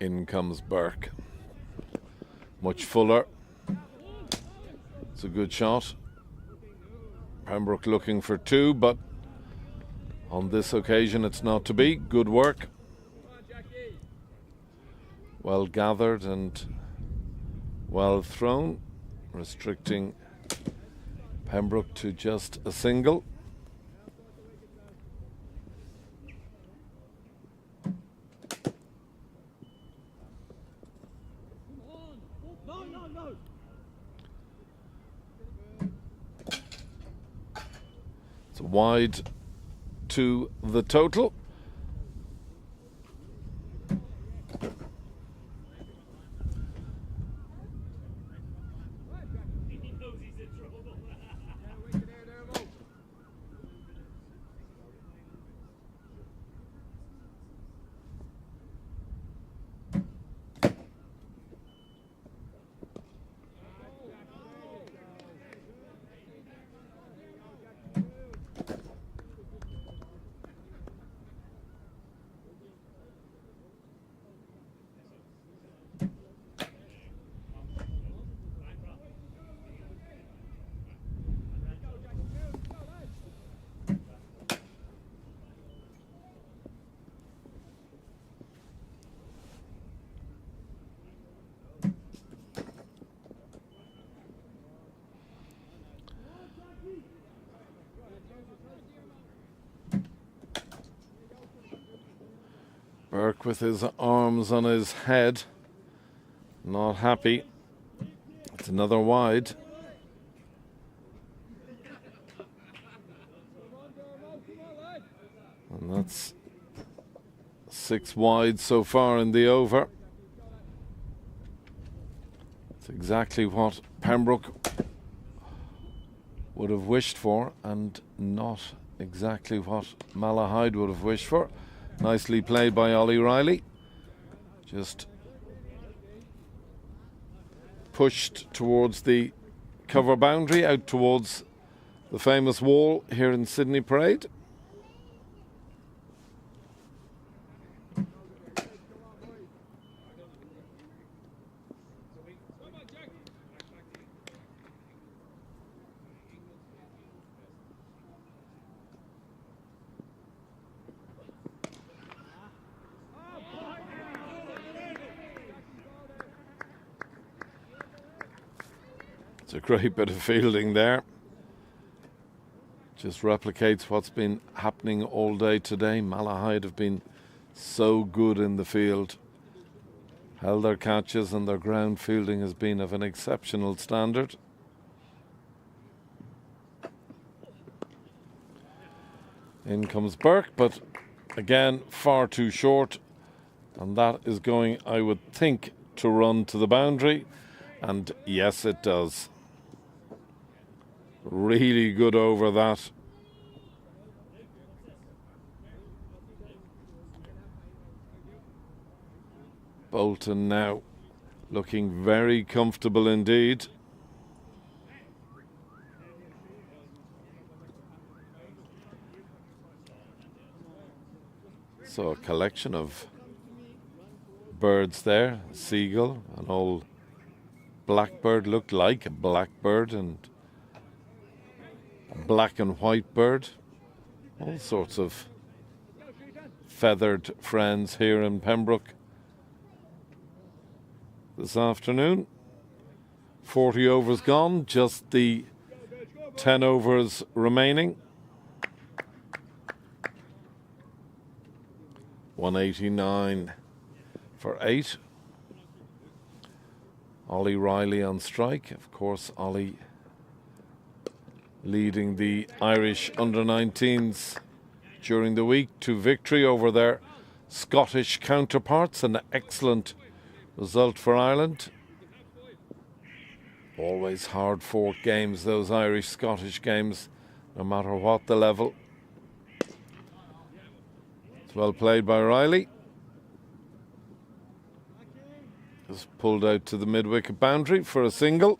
In comes Burke. Much fuller. It's a good shot. Pembroke looking for 2, but on this occasion it's not to be. Good work. Well gathered and well thrown, restricting Pembroke to just a single. It's wide to the total. Burke with his arms on his head. Not happy. It's another wide. And that's 6 wide so far in the over. It's exactly what Pembroke would have wished for, and not exactly what Malahide would have wished for. Nicely played by Ollie Riley. Just pushed towards the cover boundary, out towards the famous wall here in Sydney Parade. It's a great bit of fielding there. Just replicates what's been happening all day today. Malahide have been so good in the field. Held their catches, and their ground fielding has been of an exceptional standard. In comes Burke, but again far too short, and that is going, I would think, to run to the boundary, and yes it does. Really good over that. Bolton now looking very comfortable indeed. So a collection of birds there. A seagull, an old blackbird, looked like a blackbird, and a black and white bird. All sorts of feathered friends here in Pembroke this afternoon. 40 overs gone, just the 10 overs remaining. 189 for 8. Ollie Riley on strike. Of course, Ollie leading the Irish under-19s during the week to victory over their Scottish counterparts. An excellent result for Ireland. Always hard-fought games, those Irish-Scottish games, no matter what the level. It's well played by Riley. Just pulled out to the mid-wicket boundary for a single.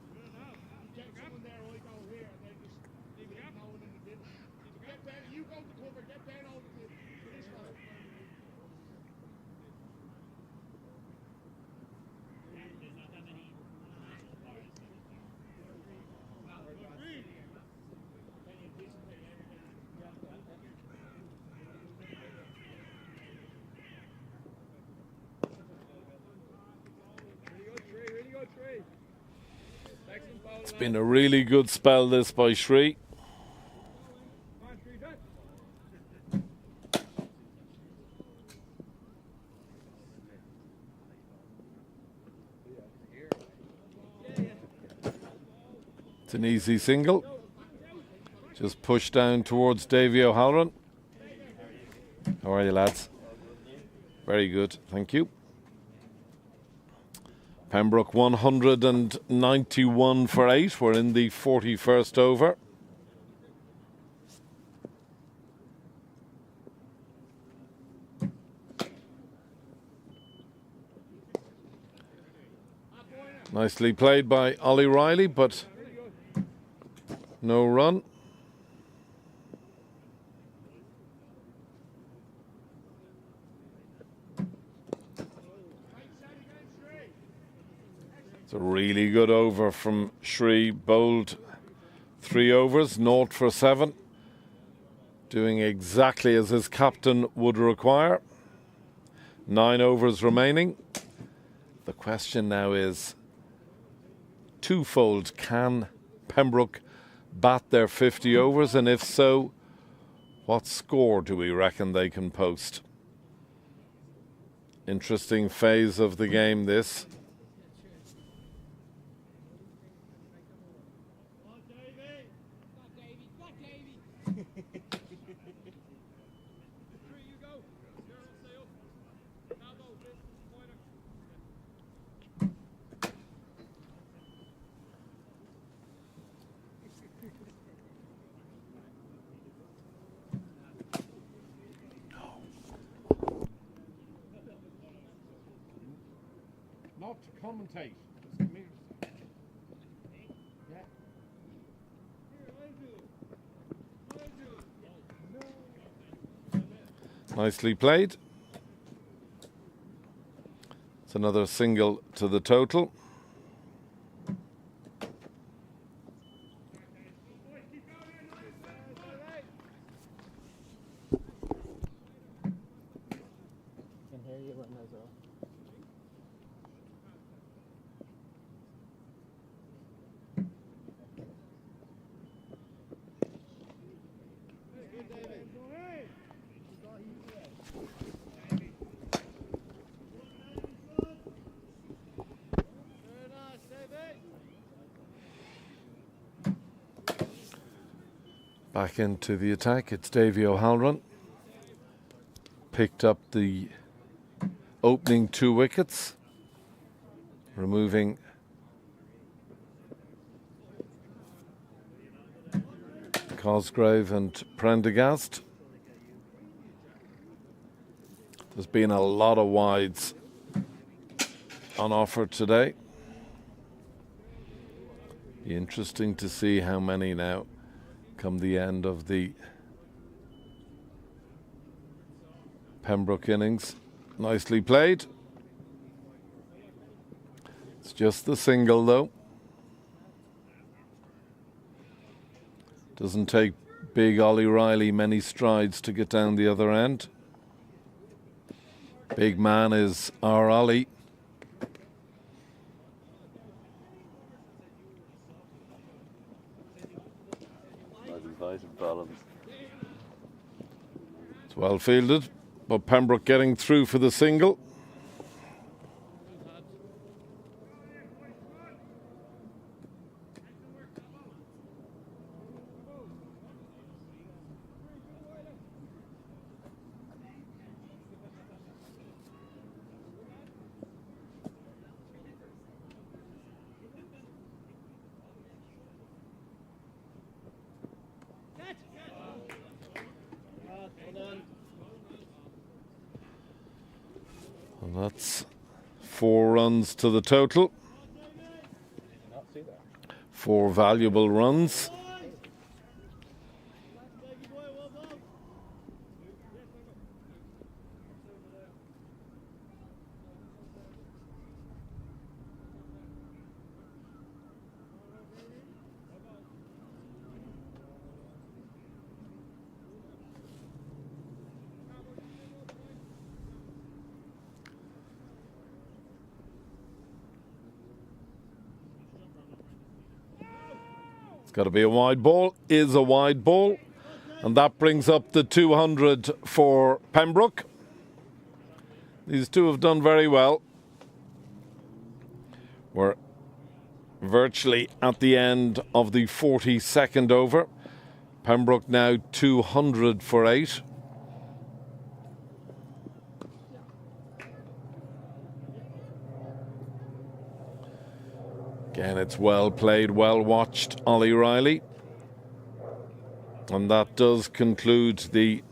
It's been a really good spell this by Shree. It's an easy single. Just push down towards Davy O'Halloran. How are you, lads? Very good, thank you. Pembroke 191 for 8. We're in the 41st over. Nicely played by Ollie Riley, but no run. It's a really good over from Shree. Bowled 3 overs, 0 for 7. Doing exactly as his captain would require. 9 overs remaining. The question now is twofold. Can Pembroke bat their 50 overs? And if so, what score do we reckon they can post? Interesting phase of the game, this. Not to commentate. Just for me to say. Yeah. Nicely played. It's another single to the total. Back into the attack, it's Davy O'Halloran. Picked up the opening 2 wickets, removing Cosgrave and Prendergast. There's been a lot of wides on offer today. Be interesting to see how many now come the end of the Pembroke innings. Nicely played. It's just the single though. Doesn't take big Ollie Riley many strides to get down the other end. Big man is our Ollie. It's well fielded, but Pembroke getting through for the single. And that's 4 runs to the total. 4 valuable runs. Got to be a wide ball, is a wide ball, and that brings up the 200 for Pembroke. These two have done very well. We're virtually at the end of the 42nd over. Pembroke now 200 for 8. Again, it's well played, well watched, Ollie Riley. And that does conclude the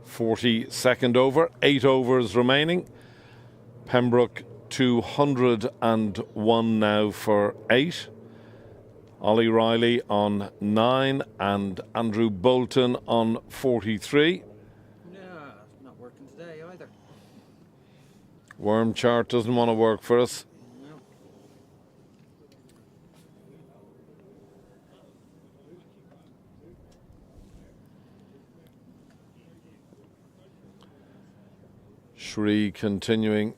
42nd over. 8 overs remaining. Pembroke 201 now for 8. Ollie Riley on 9 and Andrew Bolton on 43. No, not working today either. Worm chart doesn't want to work for us. Shree continuing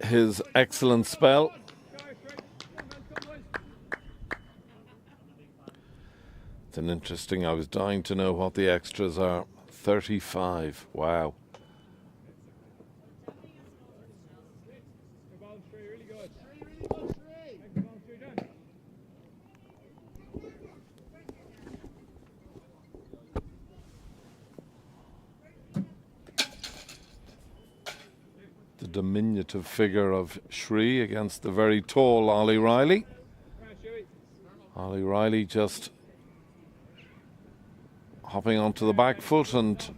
his excellent spell. It's an interesting, I was dying to know what the extras are. 35. Wow. Good ball, Shree, really good. Thanks, ball, Shree, done. The diminutive figure of Shree against the very tall Ollie Riley. Ollie Riley just hopping onto the back foot and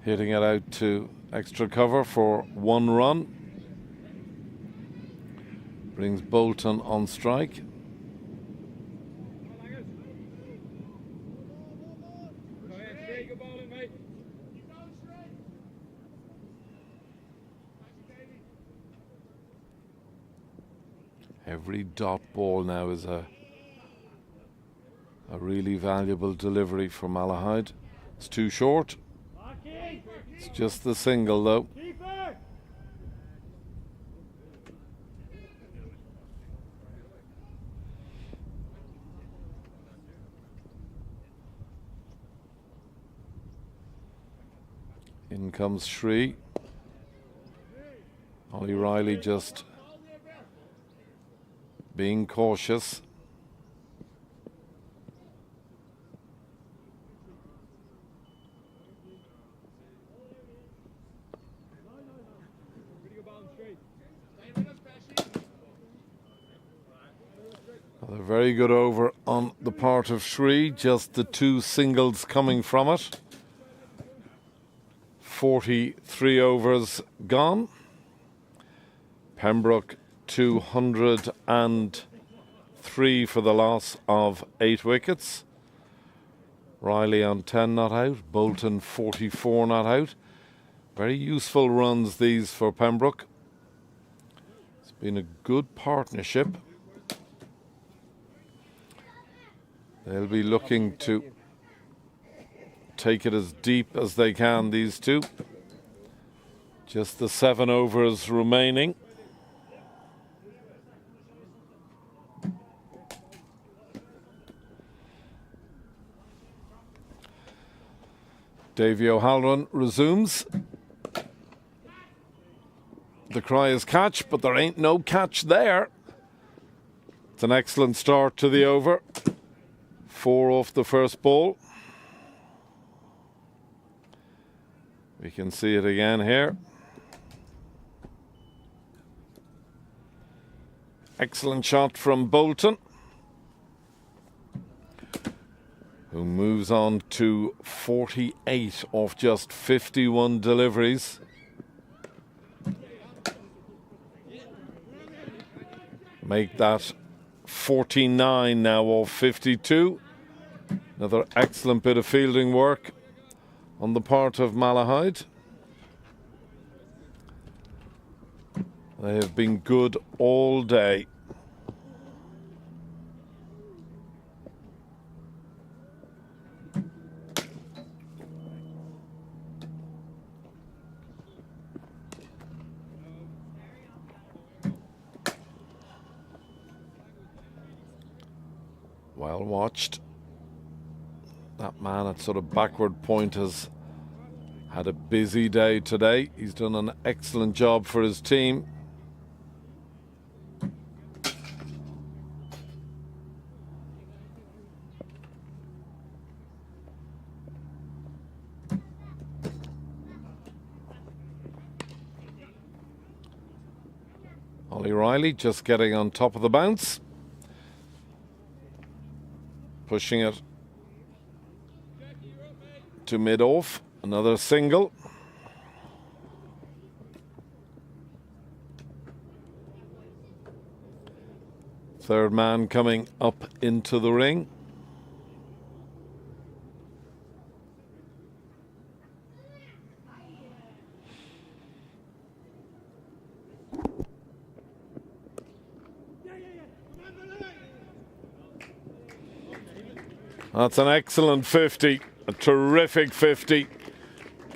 hitting it out to extra cover for 1 run. Brings Bolton on strike. Good ball in, mate. Every dot ball now is a really valuable delivery for Malahide. It's too short. It's just the single though. In comes Shree. Ollie Riley just being cautious. A very good over on the part of Shree, just the 2 singles coming from it. 43 overs gone. Pembroke 203 for the loss of 8 wickets. Riley on 10 not out. Bolton 44 not out. Very useful runs these for Pembroke. It's been a good partnership. They'll be looking to take it as deep as they can, these two. Just the 7 overs remaining. Davy O'Halloran resumes. The cry is catch, but there ain't no catch there. It's an excellent start to the over. 4 off the first ball. We can see it again here. Excellent shot from Bolton, who moves on to 48 off just 51 deliveries. Make that 49 now off 52. Another excellent bit of fielding work on the part of Malahide. They have been good all day. Well watched. That man at sort of backward point has had a busy day today. He's done an excellent job for his team. Ollie Riley just getting on top of the bounce. Pushing it to mid-off. Another single. Third man coming up into the ring. That's an excellent 50, a terrific 50.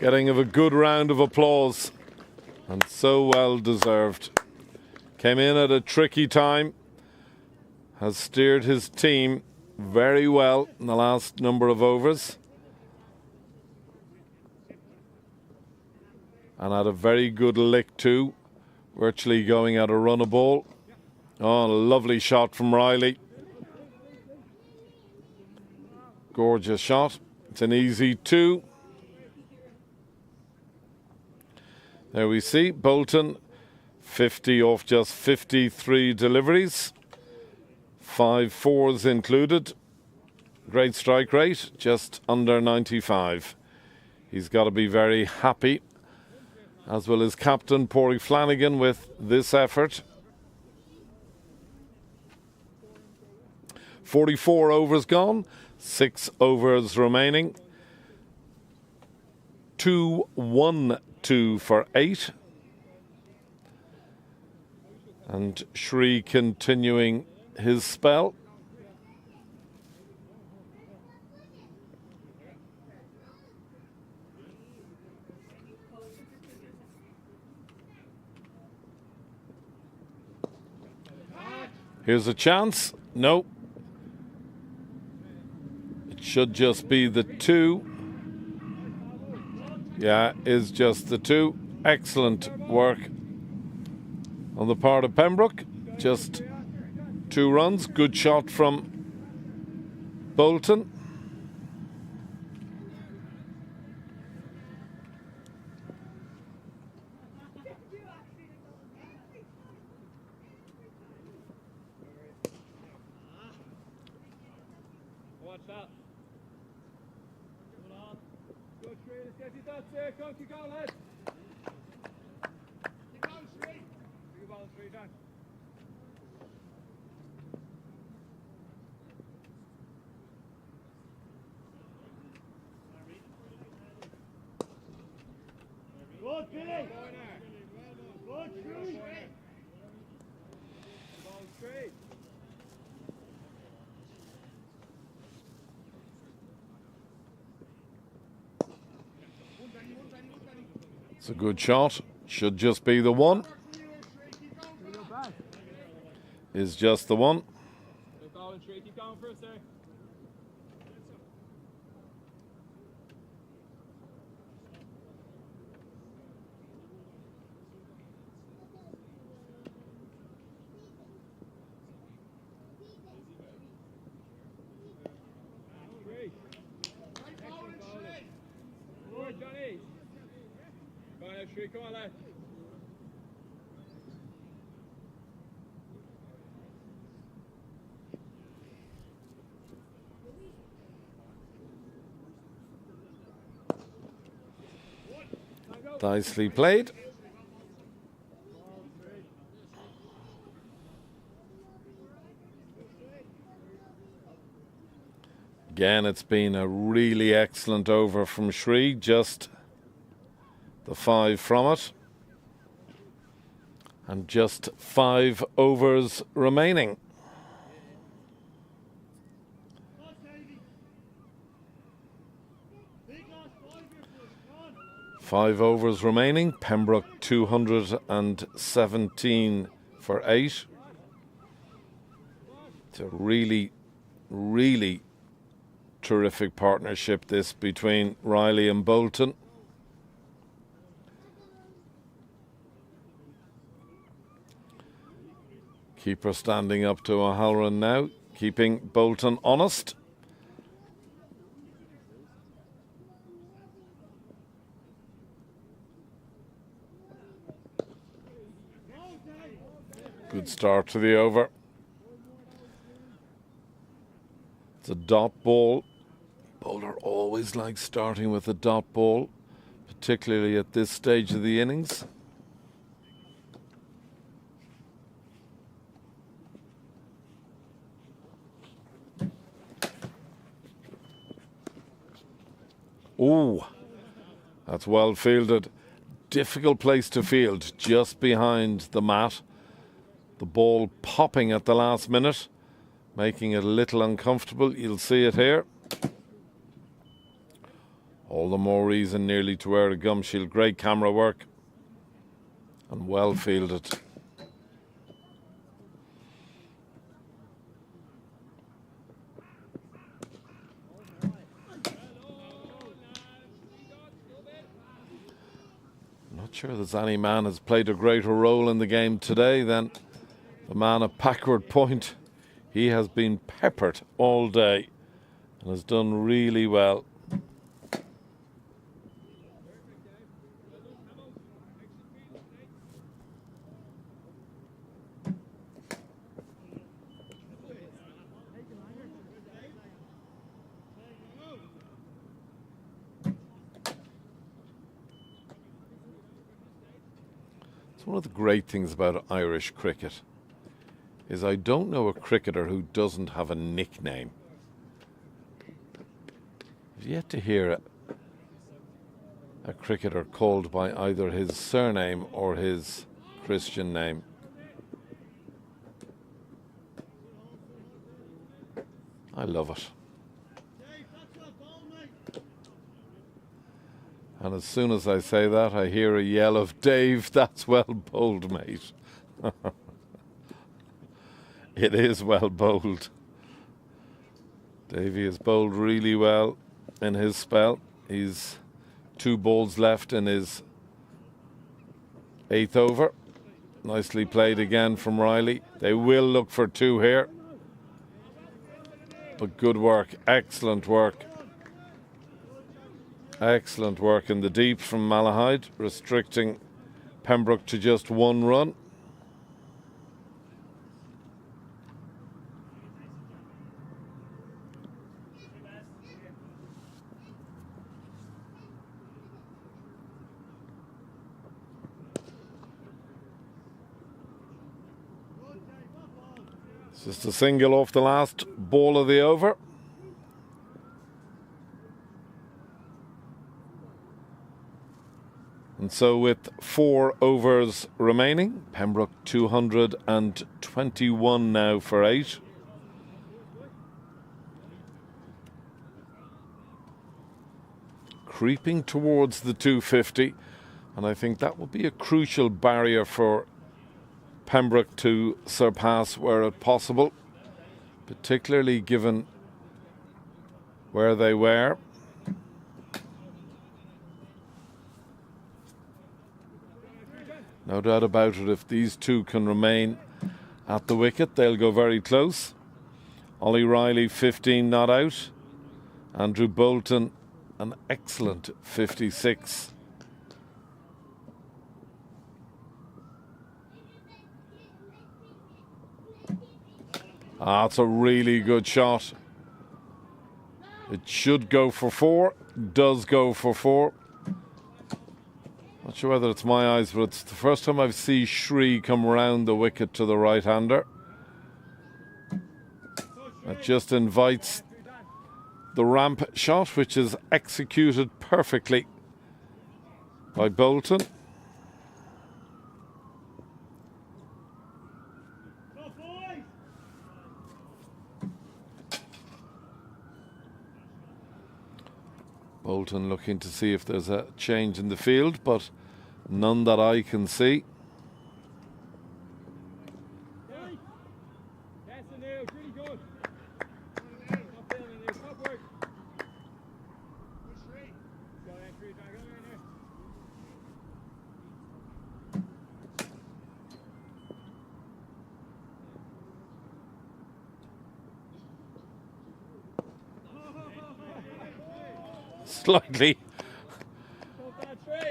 Getting of a good round of applause, and so well deserved. Came in at a tricky time, has steered his team very well in the last number of overs. and had a very good lick too, virtually going at a run of ball. Oh, lovely shot from Riley. Gorgeous shot. It's an easy 2. There we see Bolton, 50 off just 53 deliveries. 5 fours included. Great strike rate, just under 95. He's got to be very happy, as well as captain Pádraig Flanagan, with this effort. 44 overs gone, 6 overs remaining. 2-1-2 for 8. And Shree continuing his spell. Here's a chance. No. It should just be the 2. Yeah, is just the 2. Excellent work on the part of Pembroke. Just 2 runs. Good shot from Bolton. Watch that. Good, Shree. Let's get you that there. Come, keep going, lads. Keep going, Shree. Big ball, Shree, down. Good, Billy. Good, Shree. Ball, Shree. It's a good shot. Should just be the 1. Is just the 1. Keep going, Shree. Keep going first there. Shree. Excellent bowling. Good, Johnny. Go on, Shree. Come on, lad. Nicely played. Again, it's been a really excellent over from Shree. Just the 5 from it. And just 5 overs remaining. Five overs remaining. Pembroke 217 for 8. It's a really, really terrific partnership, this, between Riley and Bolton. Keeper standing up to O'Halloran now, keeping Bolton honest. Good start to the over. It's a dot ball. Bowler always likes starting with a dot ball, particularly at this stage of the innings. Oh, that's well fielded. Difficult place to field, just behind the mat. The ball popping at the last minute, making it a little uncomfortable. You'll see it here. All the more reason nearly to wear a gum shield. Great camera work and well fielded. Not sure there's any man has played a greater role in the game today than the man at backward point. He has been peppered all day and has done really well. It's one of the great things about Irish cricket is I don't know a cricketer who doesn't have a nickname. I've yet to hear a cricketer called by either his surname or his Christian name. I love it. And as soon as I say that, I hear a yell of, "Dave, that's well bowled, mate." It is well bowled. Davey has bowled really well in his spell. He's 2 balls left in his 8th over. Nicely played again from Riley. They will look for 2 here. But good work, excellent work. Excellent work in the deep from Malahide, restricting Pembroke to just 1 run. It's just a single off the last ball of the over. And so with 4 overs remaining, Pembroke 221 now for 8. Creeping towards the 250, and I think that will be a crucial barrier for Pembroke to surpass were it possible, particularly given where they were. No doubt about it, if these 2 can remain at the wicket, they'll go very close. Ollie Riley, 15 not out. Andrew Bolton, an excellent 56. It's a really good shot. It should go for 4, does go for 4. Not sure whether it's my eyes, but it's the first time I've seen Shree come round the wicket to the right-hander. That just invites the ramp shot, which is executed perfectly by Bolton. Bolton looking to see if there's a change in the field, but none that I can see.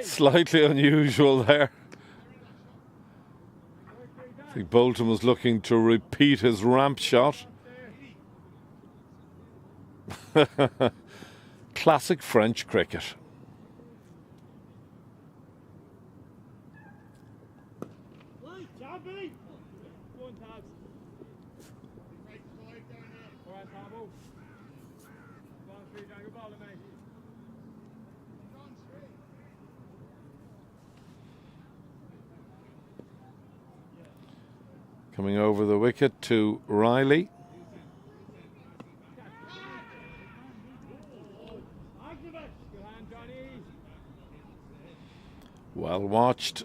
Slightly unusual there. I think Bolton was looking to repeat his ramp shot. Classic French cricket. Coming over the wicket to Riley. Well watched.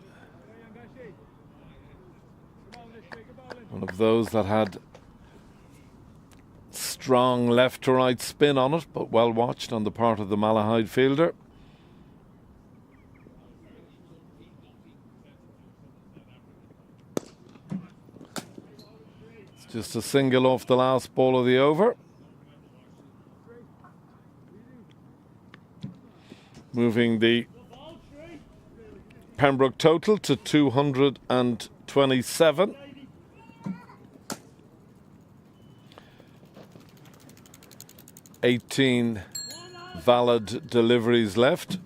One of those that had strong left to right spin on it, but well watched on the part of the Malahide fielder. Just a single off the last ball of the over. Moving the Pembroke total to 227. $18 valid deliveries left.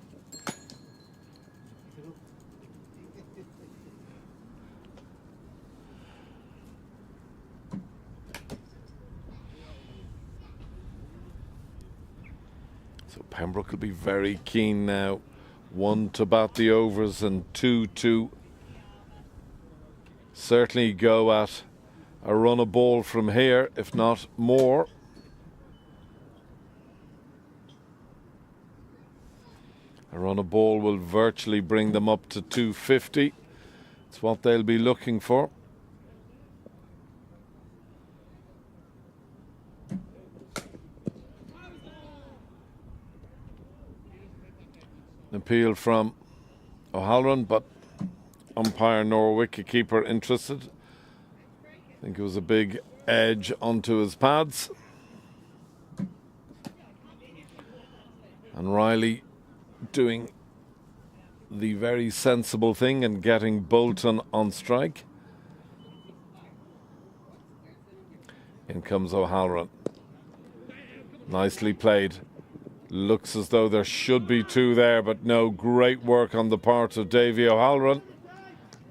So Pembroke will be very keen now. 1 to bat the overs and 2 to certainly go at a run a ball from here, if not more. A run a ball will virtually bring them up to 250. It's what they'll be looking for. An appeal from O'Halloran, but umpire nor wicketkeeper interested. I think it was a big edge onto his pads. And Riley doing the very sensible thing and getting Bolton on strike. In comes O'Halloran. Nicely played. Looks as though there should be 2 there, but no, great work on the part of Davy O'Halloran.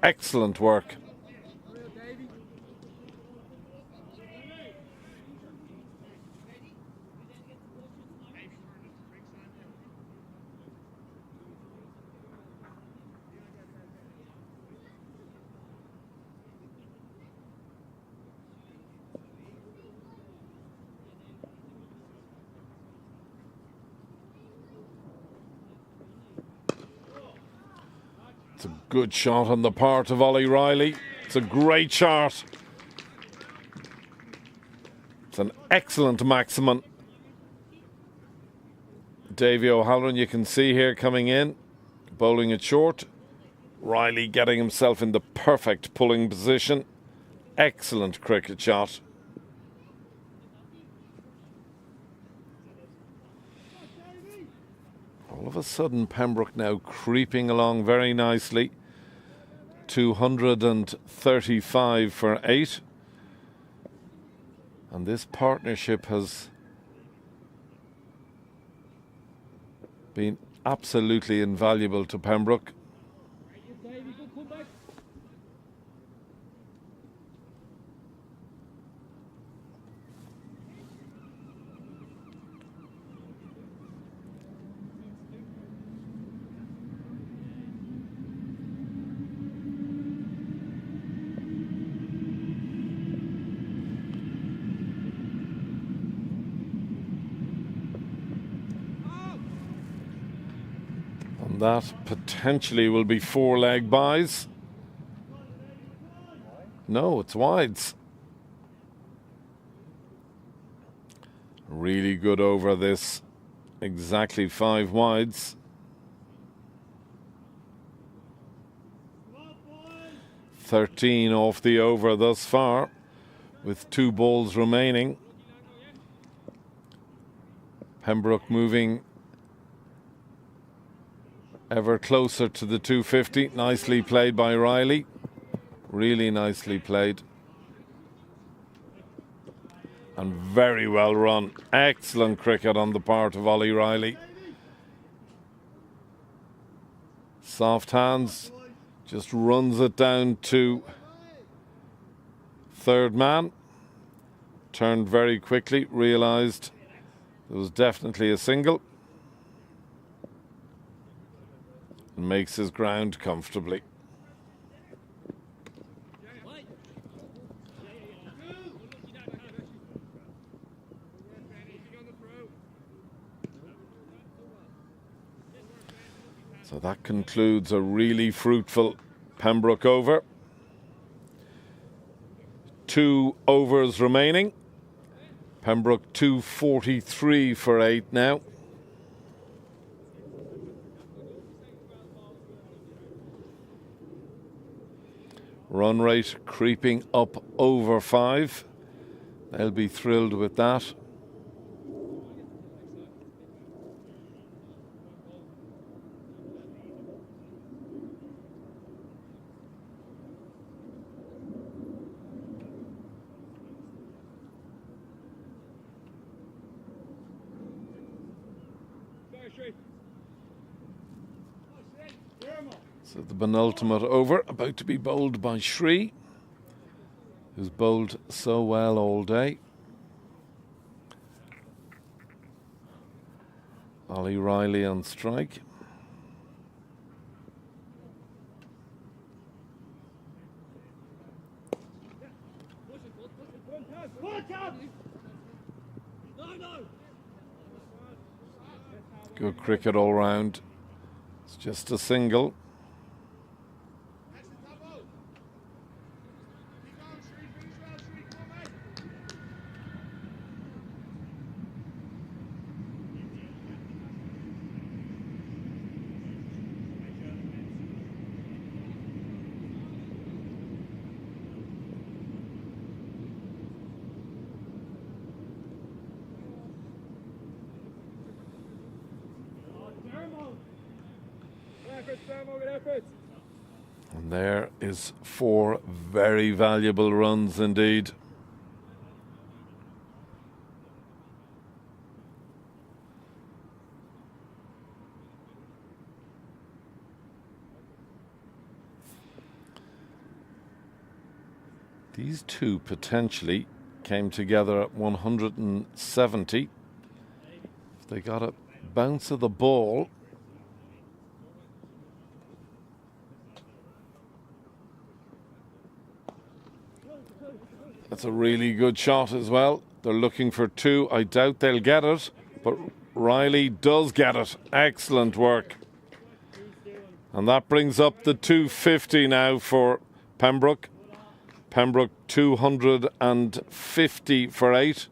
Excellent work. It's a good shot on the part of Ollie Riley. It's a great shot. It's an excellent maximum. Davy O'Halloran, you can see here coming in, bowling it short. Riley getting himself in the perfect pulling position. Excellent cricket shot. All of a sudden, Pembroke now creeping along very nicely. 235 for 8. And this partnership has been absolutely invaluable to Pembroke. That potentially will be 4-leg buys. No, it's wides. Really good over this. Exactly 5 wides. 13 off the over thus far, with 2 balls remaining. Pembroke moving ever closer to the 250. Nicely played by Riley. Really nicely played. And very well run. Excellent cricket on the part of Ollie Riley. Soft hands. Just runs it down to third man. Turned very quickly. Realised there was definitely a single. Makes his ground comfortably. So that concludes a really fruitful Pembroke over. 2 overs remaining. Pembroke 243 for 8 now. Run rate creeping up over 5. They'll be thrilled with that. So the penultimate over, about to be bowled by Shree, who's bowled so well all day. Ollie Riley on strike. Good cricket all round. It's just a single. And there is 4 very valuable runs indeed. These two potentially came together at 170. If they got a bounce of the ball, that's a really good shot as well. They're looking for 2. I doubt they'll get it, but Riley does get it. Excellent work. And that brings up the 250 now for Pembroke. Pembroke 250 for 8.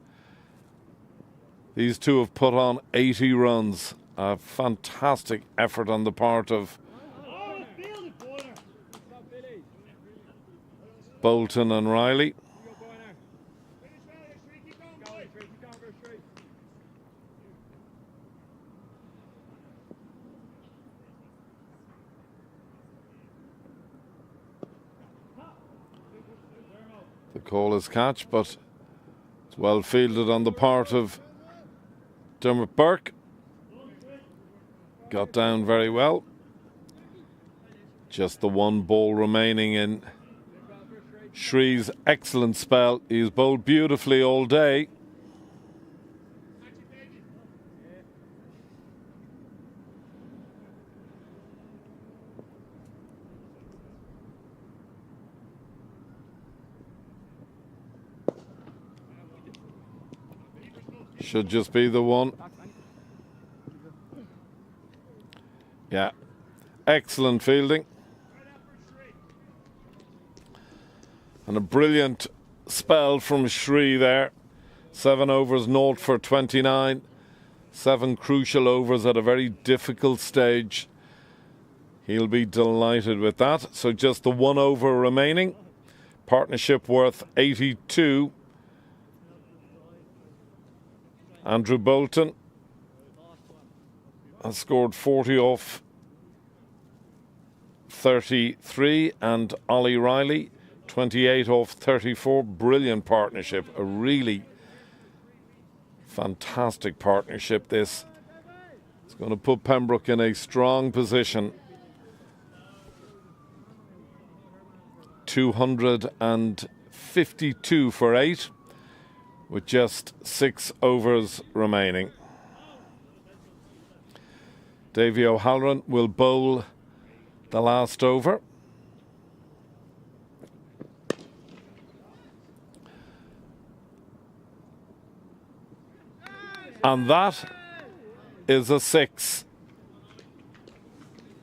These two have put on 80 runs. A fantastic effort on the part of Bolton and Riley. The call is catch, but it's well fielded on the part of Dermot Burke. Got down very well. Just the 1 ball remaining in Shree's excellent spell. He's bowled beautifully all day. Should just be the one. Yeah, excellent fielding. And a brilliant spell from Shree there. 7 overs, 0 for 29. 7 crucial overs at a very difficult stage. He'll be delighted with that. So just the 1 over remaining. Partnership worth 82. Andrew Bolton has scored 40 off 33, and Ollie Riley 28 off 34. Brilliant partnership, a really fantastic partnership this. It's going to put Pembroke in a strong position. 252 for 8. With just 6 overs remaining. Davy O'Halloran will bowl the last over. And that is a 6.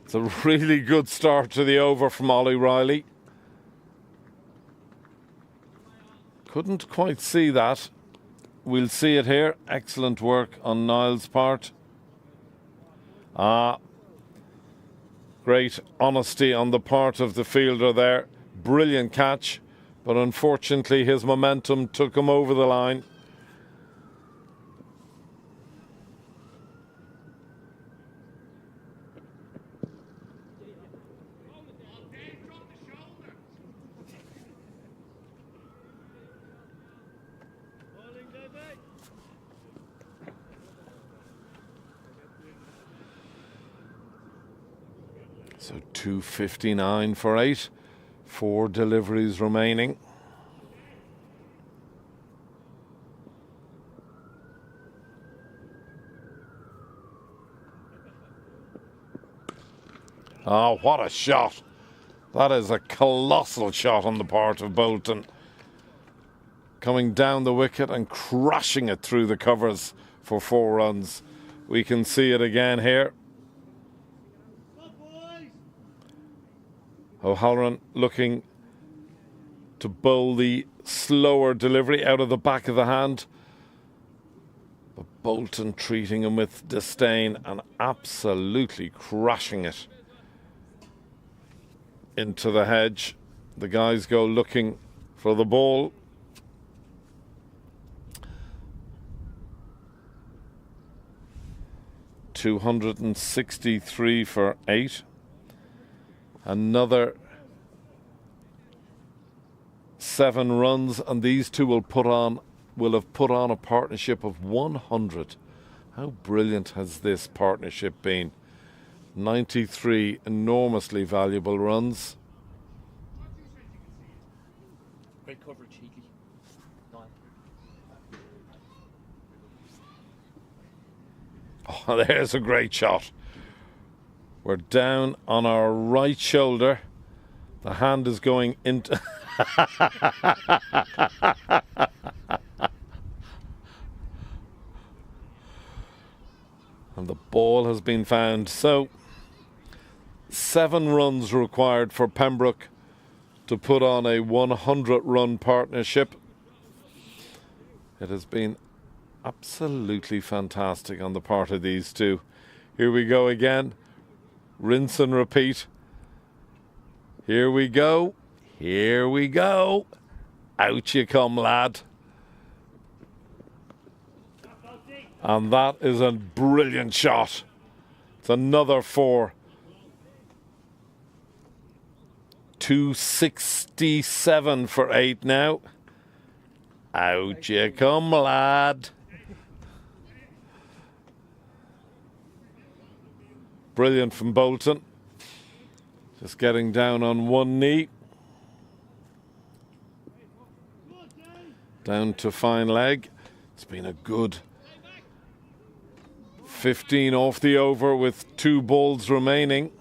It's a really good start to the over from Ollie Riley. Couldn't quite see that. We'll see it here. Excellent work on Niall's part. Great honesty on the part of the fielder there. Brilliant catch. but unfortunately his momentum took him over the line. So 2:59 for 8. 4 deliveries remaining. Oh, what a shot. That is a colossal shot on the part of Bolton. Coming down the wicket and crushing it through the covers for 4 runs. We can see it again here. O'Halloran looking to bowl the slower delivery out of the back of the hand. But Bolton treating him with disdain and absolutely crushing it into the hedge. The guys go looking for the ball. $263 for 8. Another 7 runs, and these two will have put on a partnership of 100. How brilliant has this partnership been? 93 enormously valuable runs. Great coverage, cheeky. Oh, there's a great shot. We're down on our right shoulder. The hand is going into... and the ball has been found. So, 7 runs required for Pembroke to put on a 100-run partnership. It has been absolutely fantastic on the part of these two. Here we go again. Rinse and repeat. Here we go. Here we go. Out you come, lad. And that is a brilliant shot. It's another 4. 267 for 8 now. Out you come, lad. Brilliant from Bolton. Just getting down on one knee. Down to fine leg. It's been a good 15 off the over with 2 balls remaining.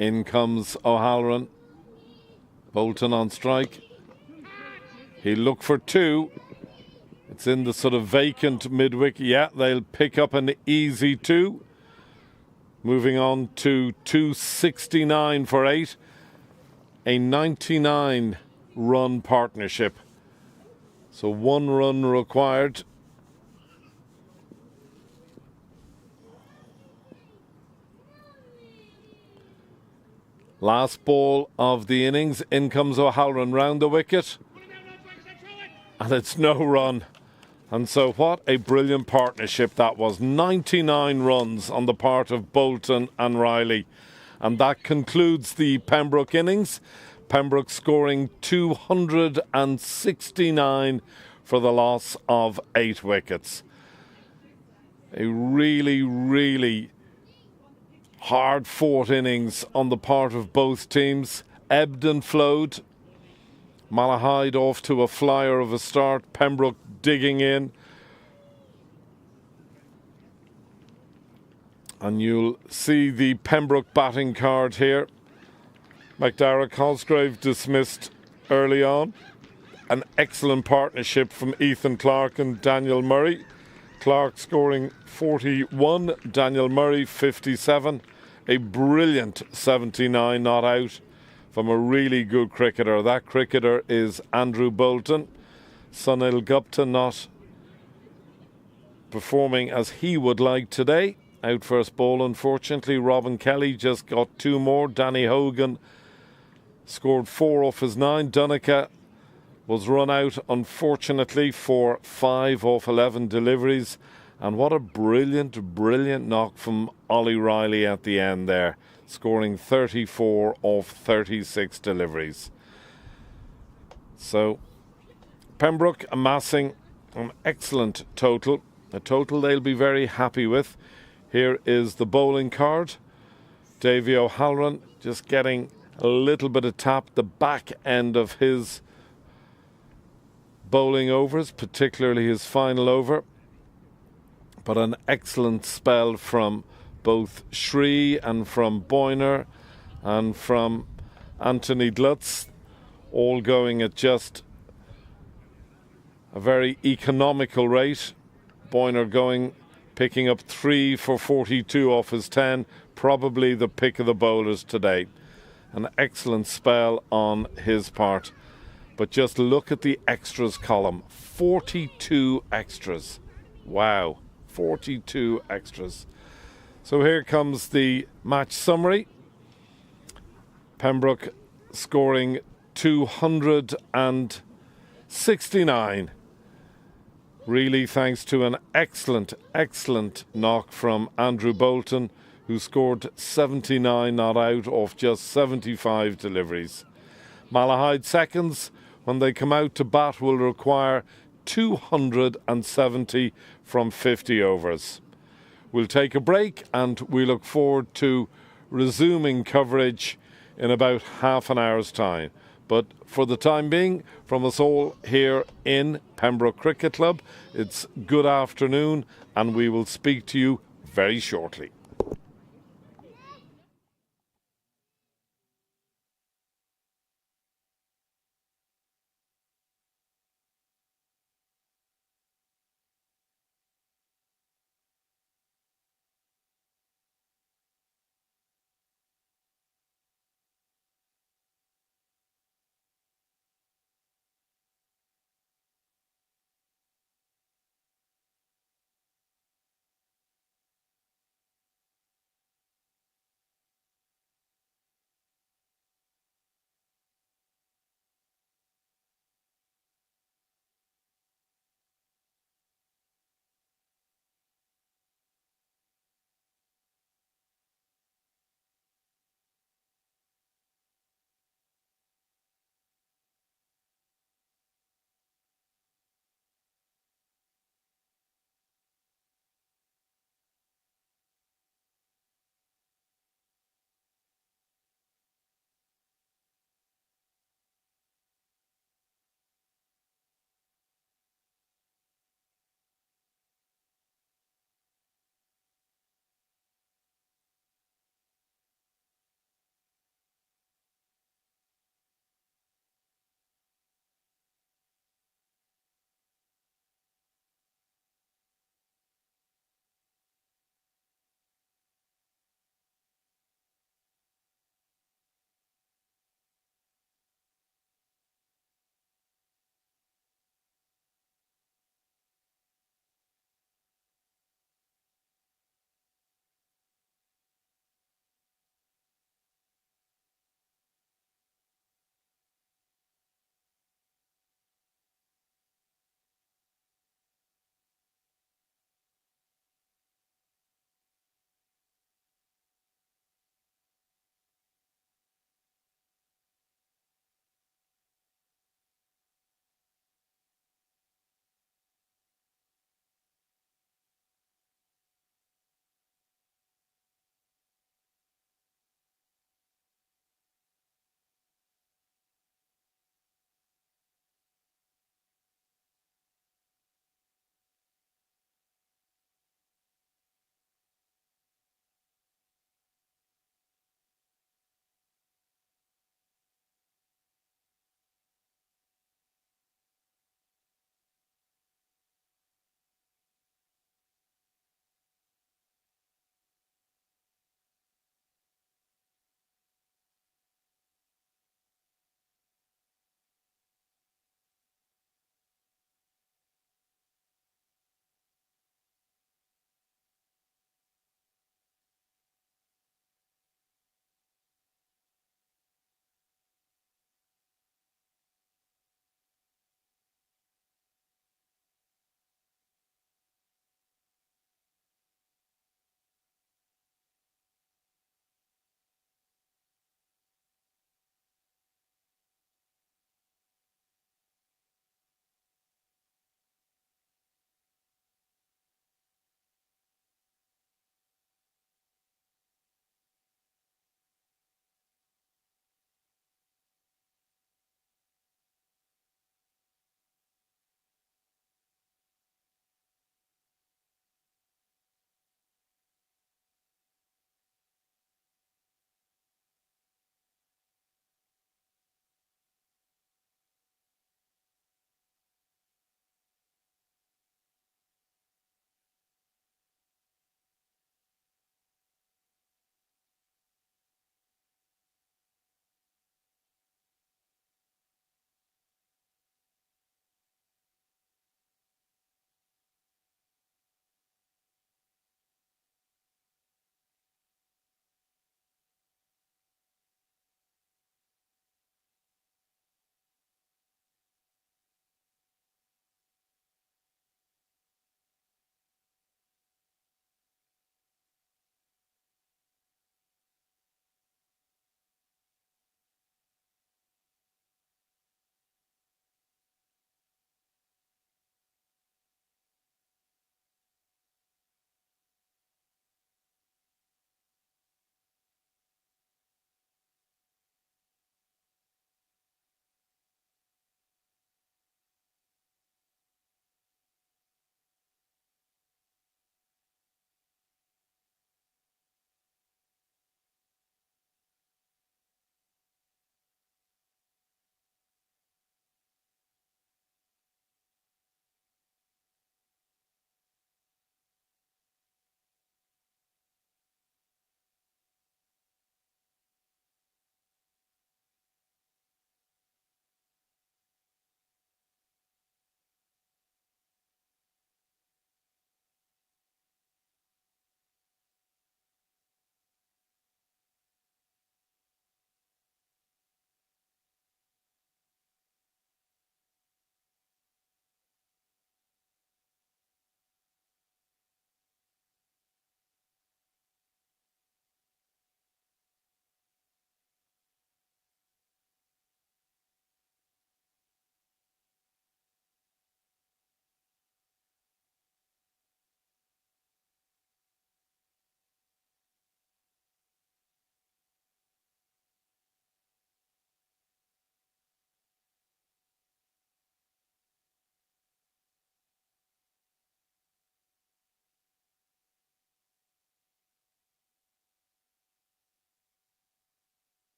In comes O'Halloran. Bolton on strike. He looked for 2. It's in the sort of vacant mid-wicket. Yeah, they'll pick up an easy 2. Moving on to 269 for 8. A 99-run partnership. So 1 run required. Last ball of the innings. In comes O'Halloran round the wicket. And it's no run. And so what a brilliant partnership that was. 99 runs on the part of Bolton and Riley. And that concludes the Pembroke innings. Pembroke scoring 269 for the loss of 8 wickets. A really, really hard-fought innings on the part of both teams. Ebbed and flowed. Malahide off to a flyer of a start. Pembroke digging in. And you'll see the Pembroke batting card here. McDara Cosgrave dismissed early on. An excellent partnership from Ethan Clark and Daniel Murray. Clark scoring 41, Daniel Murray 57. A brilliant 79 not out from a really good cricketer. That cricketer is Andrew Bolton. Sunil Gupta not performing as he would like today. Out first ball, unfortunately. Robin Kelly just got 2 more. Danny Hogan scored 4 off his 9. Dunica was run out, unfortunately, for 5 off 11 deliveries. And what a brilliant, brilliant knock from Ollie Riley at the end there, scoring 34 off 36 deliveries. So Pembroke amassing an excellent total, a total they'll be very happy with. Here is the bowling card. Davy O'Halloran just getting a little bit of tap, the back end of his bowling overs, particularly his final over. But an excellent spell from both Shree and from Boyner and from Anthony Glutz, all going at just a very economical rate. Boyner picking up 3 for 42 off his 10, probably the pick of the bowlers today. An excellent spell on his part. But just look at the extras column. 42 extras. Wow, 42 extras. So here comes the match summary. Pembroke scoring 269. Really thanks to an excellent, excellent knock from Andrew Bolton, who scored 79 not out off just 75 deliveries. Malahide seconds, when they come out to bat, will require 270 from 50 overs. We'll take a break and we look forward to resuming coverage in about half an hour's time. But for the time being, from us all here in Pembroke Cricket Club, it's good afternoon and we will speak to you very shortly.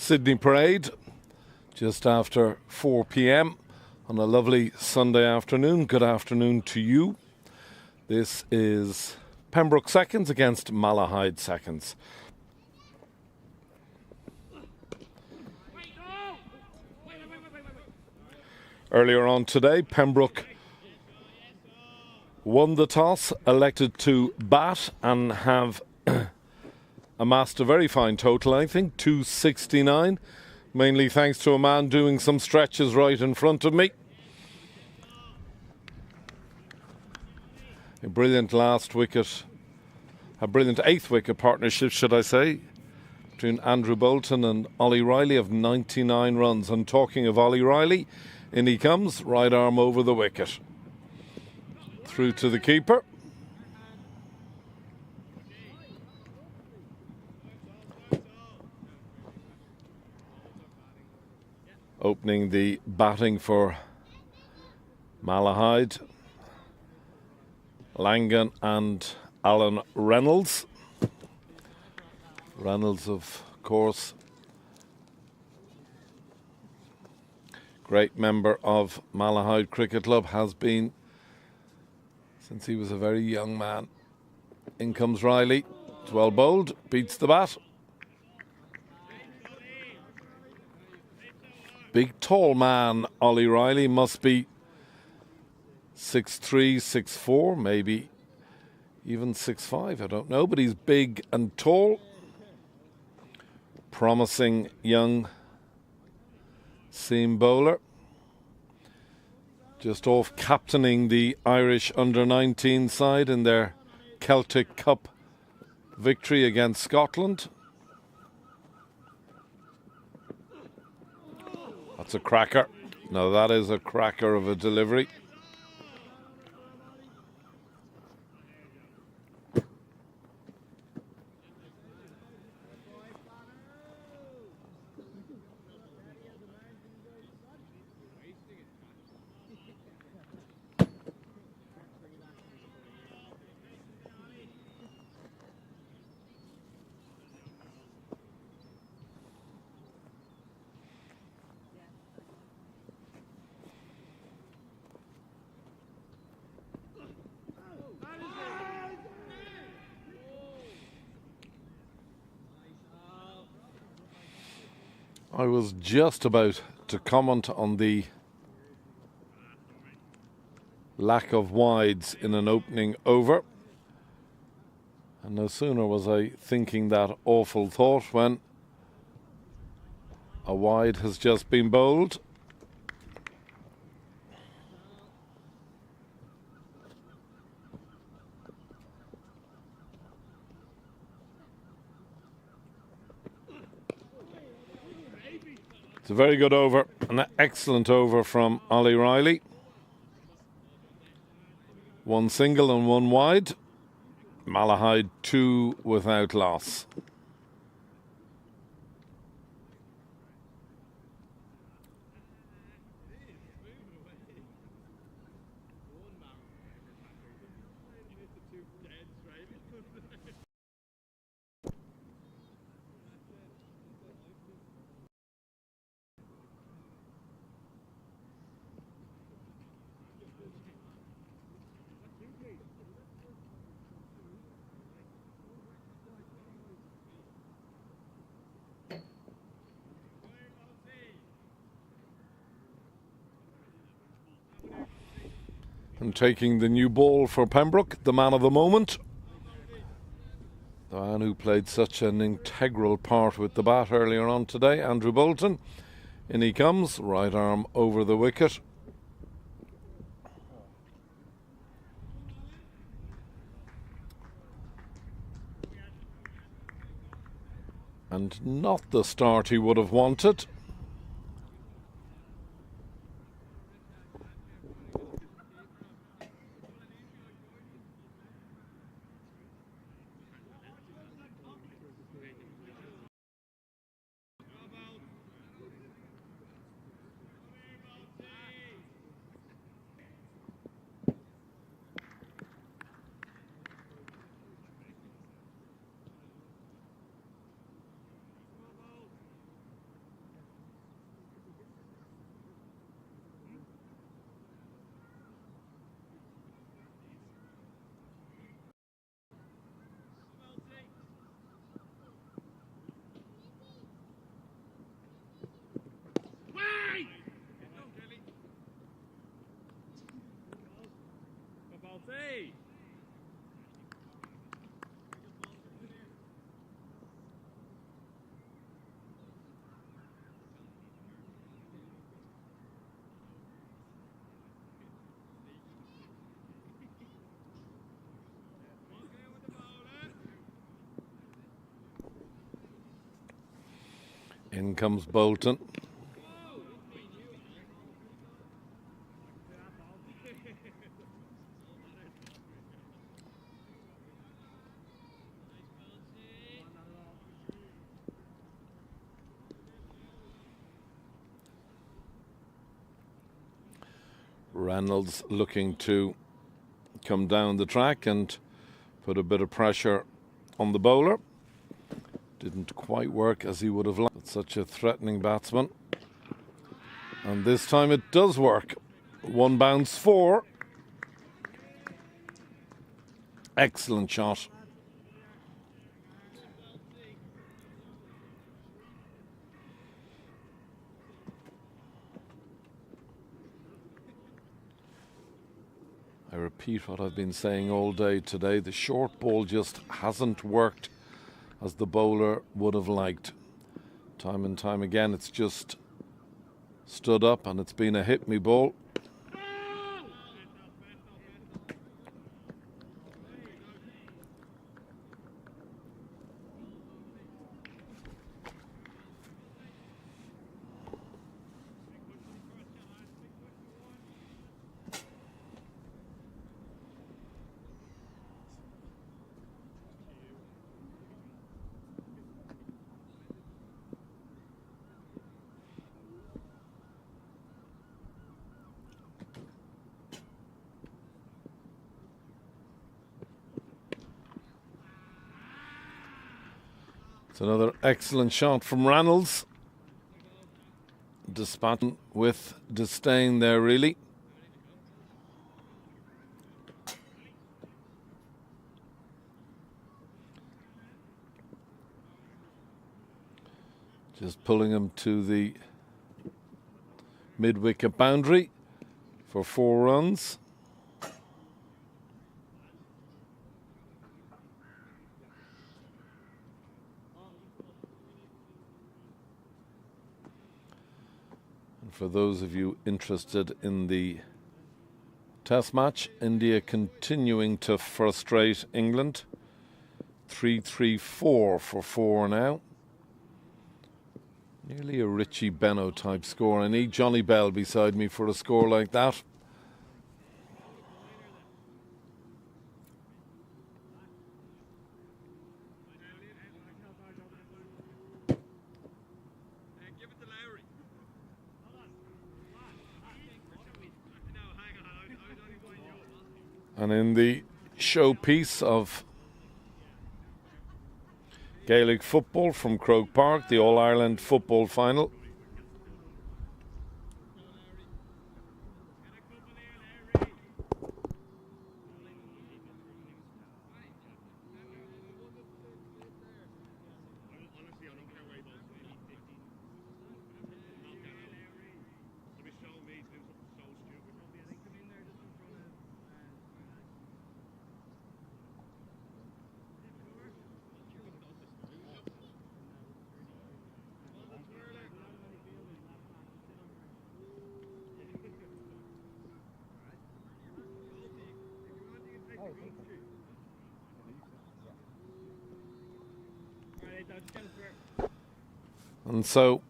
Sydney Parade, just after 4 p.m. on a lovely Sunday afternoon. Good afternoon to you. This is Pembroke seconds against Malahide seconds. Earlier on today, Pembroke won the toss, elected to bat and have amassed a very fine total, I think, 269, mainly thanks to a man doing some stretches right in front of me. A brilliant eighth wicket partnership, should I say, between Andrew Bolton and Ollie Riley of 99 runs. And talking of Ollie Riley, in he comes, right arm over the wicket. Through to the keeper. Opening the batting for Malahide, Langan and Alan Reynolds. Reynolds, of course, great member of Malahide Cricket Club, has been since he was a very young man. In comes Riley, it's well bowled, beats the bat. Big tall man, Ollie Riley, must be 6'3", 6'4", maybe even 6'5", I don't know, but he's big and tall. Promising young seam bowler. Just off captaining the Irish under-19 side in their Celtic Cup victory against Scotland. That's a cracker. No, that is a cracker of a delivery. I was just about to comment on the lack of wides in an opening over, and no sooner was I thinking that awful thought when a wide has just been bowled. It's a very good over, an excellent over from Ollie Riley. One single and one wide. Malahide 2 without loss. And taking the new ball for Pembroke, the man of the moment. The man who played such an integral part with the bat earlier on today, Andrew Bolton. In he comes, right arm over the wicket. And not the start he would have wanted. In comes Bolton. Reynolds looking to come down the track and put a bit of pressure on the bowler. Didn't quite work as he would have liked. Such a threatening batsman. And this time it does work. One bounce, 4. Excellent shot. I repeat what I've been saying all day today. The short ball just hasn't worked as the bowler would have liked. Time and time again, it's just stood up and it's been a hit-me ball. It's another excellent shot from Reynolds. Dispatching with disdain there, really. Just pulling him to the mid-wicket boundary for 4 runs. For those of you interested in the Test match, India continuing to frustrate England. 3-3-4 for 4 now. Nearly a Richie Beno type score. I need Johnny Bell beside me for a score like that. And in the showpiece of Gaelic football from Croke Park, the All-Ireland football final. And so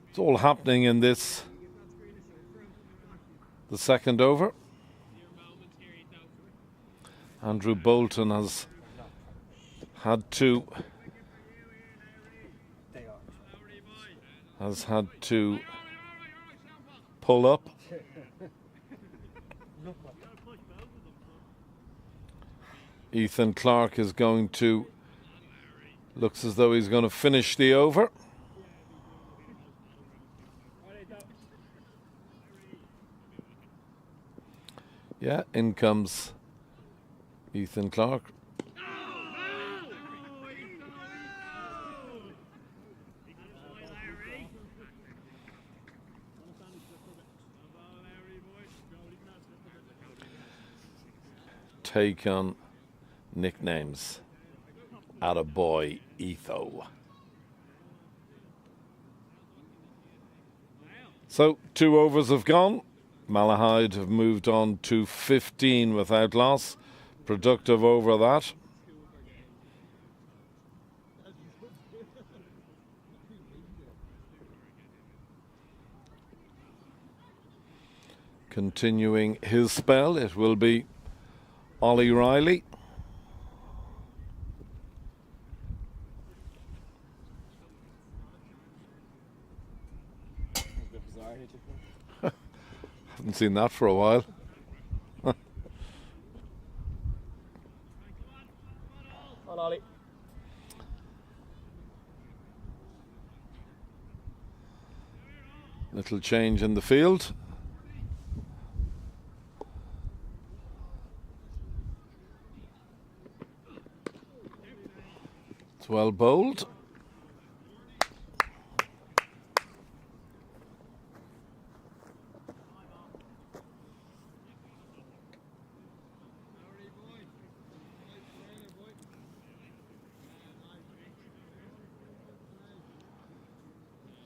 it's all happening in this, the second over. Andrew Bolton has had to pull up. Ethan Clark is going to, looks as though he's going to finish the over. Yeah, in comes Ethan Clark. Take on nicknames. Attaboy Etho. So 2 overs have gone. Malahide have moved on to 15 without loss. Productive over that. Continuing his spell, it will be Ollie Riley. Haven't seen that for a while. Ollie. Little change in the field. It's well bowled.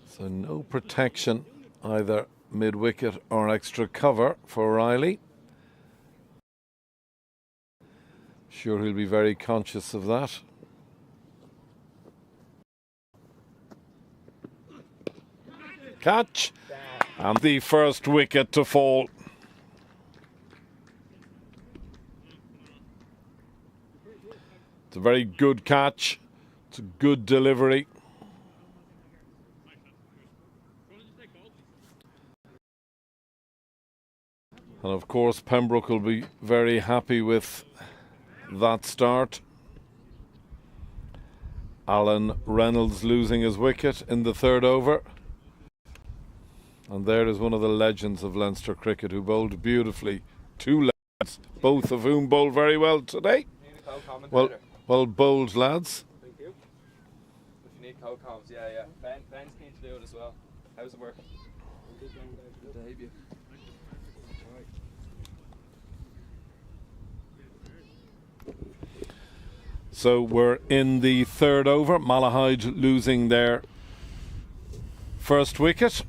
So no protection, either mid-wicket or extra cover for Riley. Sure, he'll be very conscious of that. Catch, and the first wicket to fall. It's a very good catch. It's a good delivery. And of course, Pembroke will be very happy with that start. Alan Reynolds losing his wicket in the third over. And there is one of the legends of Leinster cricket who bowled beautifully. 2 lads, both of whom bowled very well today. Well bowled, lads. Thank you. If you need co-coms, yeah. Ben's keen to do it as well. How's it work? Debut. So we're in the third over. Malahide losing their first wicket.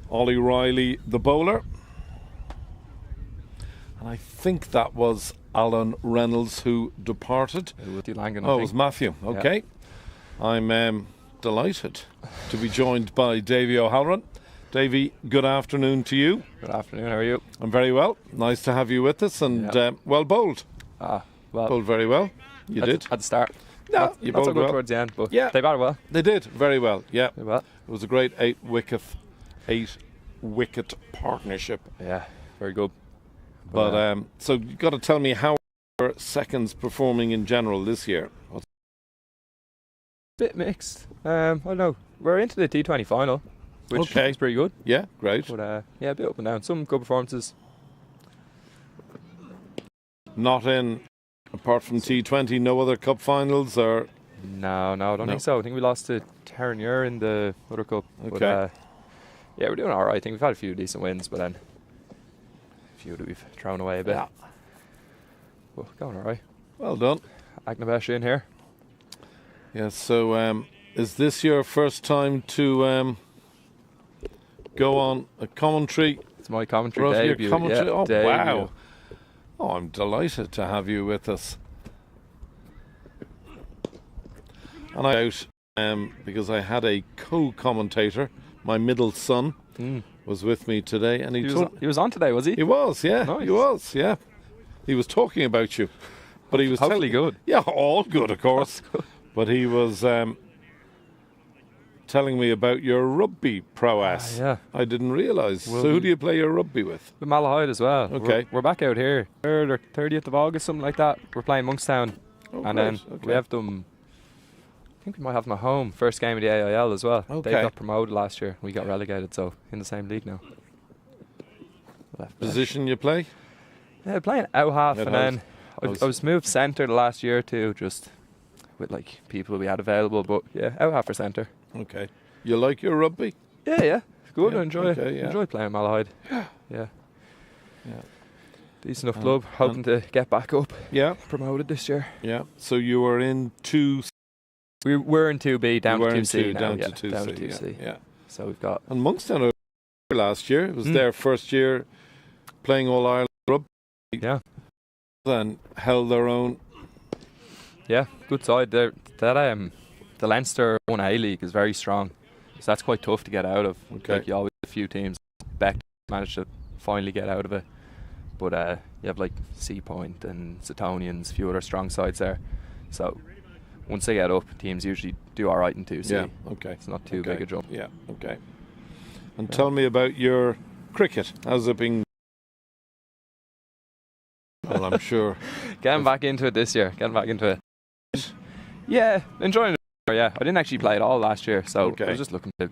Ollie Riley, the bowler. And I think that was Alan Reynolds who departed. With you, Langan, it was Matthew. Okay. Yeah. I'm delighted to be joined by Davy O'Halloran. Davy, good afternoon to you. Good afternoon, how are you? I'm very well. Nice to have you with us, and well bowled. Well, bowled very well. You did. At the start. No, you bowled so good well towards the end, but they batted well. They did very well. Yeah, well. It was a great 8 wicket partnership. Yeah, very good. But so you've got to tell me how are seconds performing in general this year. Bit mixed. I don't know. We're into the T20 final, which is pretty good. Yeah, great. But a bit up and down. Some good performances. Not in, apart from T20, no other cup finals or? No, I don't think so. I think we lost to Terranure in the other cup. Okay. But, yeah, we're doing all right. I think we've had a few decent wins, but then a few that we've thrown away a bit. Yeah. Well, going all right. Well done. Agnabesh in here. Yes, so is this your first time to go on a commentary? It's my commentary debut. Commentary? Yeah, oh, debut. wow. Oh, I'm delighted to have you with us. And I out because I had a co-commentator, my middle son, was with me today, and he was on today, was he? He was, yeah. Nice. He was, yeah. He was talking about you, but he was hopefully good. Yeah, all good, of course. But he was telling me about your rugby prowess. Yeah. I didn't realise. So who do you play your rugby with? With Malahide as well. Okay. We're back out here. 3rd or 30th of August, something like that. We're playing Monkstown. Oh, and great. then we have them, I think we might have them at home. First game of the AIL as well. Okay. They got promoted last year. We got relegated, so in the same league now. Left Position you play? Yeah, playing out half, and then I was moved centre the last year or two, just with like people we had available. But yeah, out half or centre. Okay. You like your rugby? Yeah. It's good. Yeah, I enjoy it. Enjoy playing Malahide. Yeah. Decent enough club. Hoping to get back up. Yeah. Promoted this year. Yeah. So you were in 2. We were in 2B, down to 2C now. Down to 2C. Down to 2C. Yeah. So we've got. And Monkstown last year. It was their first year playing All Ireland rugby. Yeah. And held their own. Yeah, good side. The Leinster 1A league is very strong, so that's quite tough to get out of. Okay. Like you always have a few teams. Beck managed to finally get out of it, but you have like Sea Point and Setonians, a few other strong sides there. So once they get up, teams usually do all right in 2C. Yeah. Okay. It's not too big a jump. Yeah. Okay. And tell me about your cricket. How's it been? Well, I'm sure. Getting back into it this year. Getting back into it. Yeah, enjoying it. Yeah, I didn't actually play it all last year, so I was just looking to.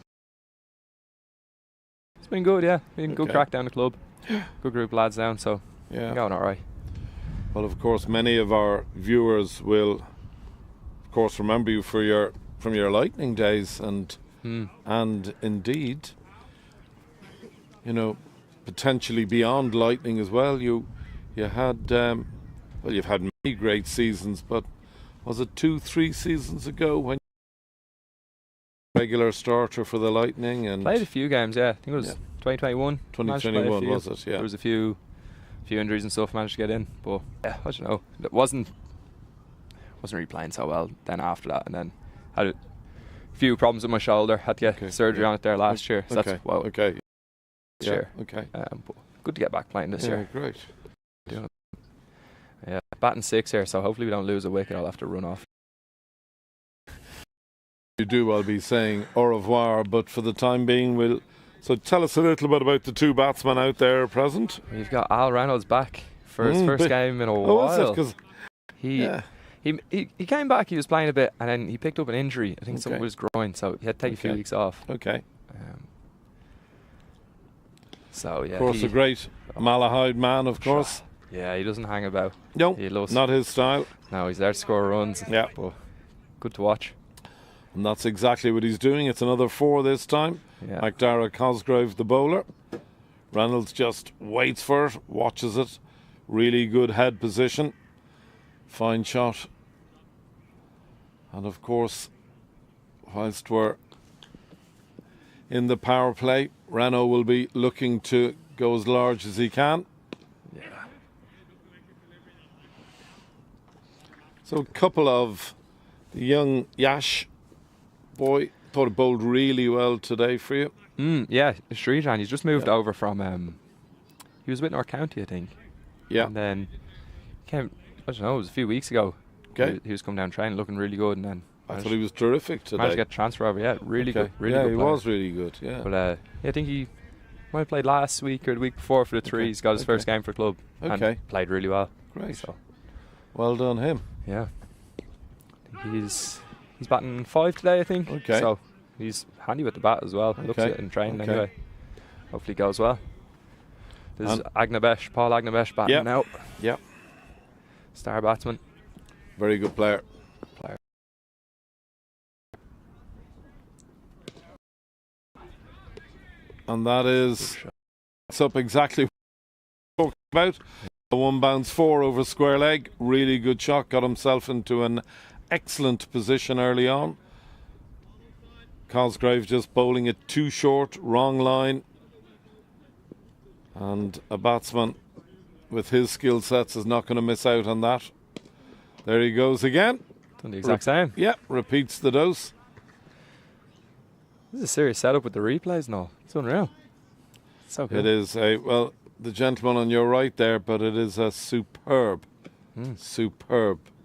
It's been good, yeah. Been good crack down the club. Good group of lads down, so going all right. Well, of course, many of our viewers will, of course, remember you from your Lightning days, and indeed, potentially beyond Lightning as well. You had you've had many great seasons, but was it 2-3 seasons ago when you were a regular starter for the Lightning and played a few games? Yeah, I think it was 2021. 2021 was it? Yeah, there was a few injuries and stuff. Managed to get in, but yeah, I don't know. It wasn't really playing so well then after that, and then had a few problems with my shoulder. Had to get surgery on it there last year. So that's year. Okay. But good to get back playing this year. Great. Yeah, batting 6 here, so hopefully we don't lose a wicket. I'll have to run off. You do, I'll be saying au revoir, but for the time being, so tell us a little bit about the 2 batsmen out there present. We've got Al Reynolds back for his first game in a while. Oh, is it? 'Cause he came back, he was playing a bit, and then he picked up an injury. I think something with his groin, so he had to take a few weeks off. Okay. So, yeah. Of course, a great Malahide man, of course. Yeah, he doesn't hang about. No, he loves not his style. No, he's there to score runs. Yeah. But good to watch. And that's exactly what he's doing. It's another 4 this time. Yeah. McDara Cosgrove, the bowler. Reynolds just waits for it, watches it. Really good head position. Fine shot. And of course, whilst we're in the power play, Renault will be looking to go as large as he can. Yeah. So a couple of the young Yash boy thought it bowled really well today for you. Yeah, Srijan, he's just moved over from he was with North County, I think. Yeah. And then came, I don't know, it was a few weeks ago. Okay. He was coming down training looking really good, and then I thought he was terrific today. Managed to get transfer over, really good. Really yeah, good he player. was really good, yeah. But I think he might have played last week or the week before for the threes. Got his first game for club. And played really well. Great. So. Well done him. Yeah. He's batting 5 today, I think. Okay. So he's handy with the bat as well. Looks it in training anyway. Hopefully it goes well. There's Paul Agnabesh batting now. Yeah. Star batsman. Very good player. And that is up exactly what we talked about. A 1 bounce 4 over square leg. Really good shot. Got himself into an excellent position early on. Cosgrave just bowling it too short, wrong line. And a batsman with his skill sets, is not going to miss out on that. There he goes again. Done the exact same. Yeah, repeats the dose. This is a serious setup with the replays and all. It's unreal. It's so good. It is the gentleman on your right there, but it is a superb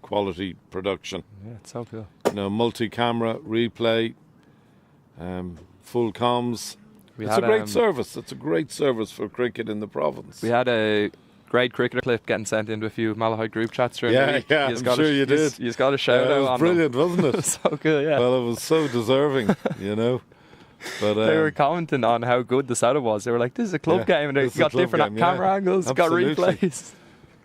quality production. Yeah, it's so cool. Multi-camera replay, full comms. It's a great service. It's a great service for cricket in the province. We had a great cricketer clip getting sent into a few Malahide group chats during the week. Yeah, I'm sure you did. You've got a shout out it was on brilliant, them. wasn't it? It was so good, yeah. Well, it was so deserving, But they were commenting on how good the setup was. They were like, this is a club game, and they've got different camera angles, got replays.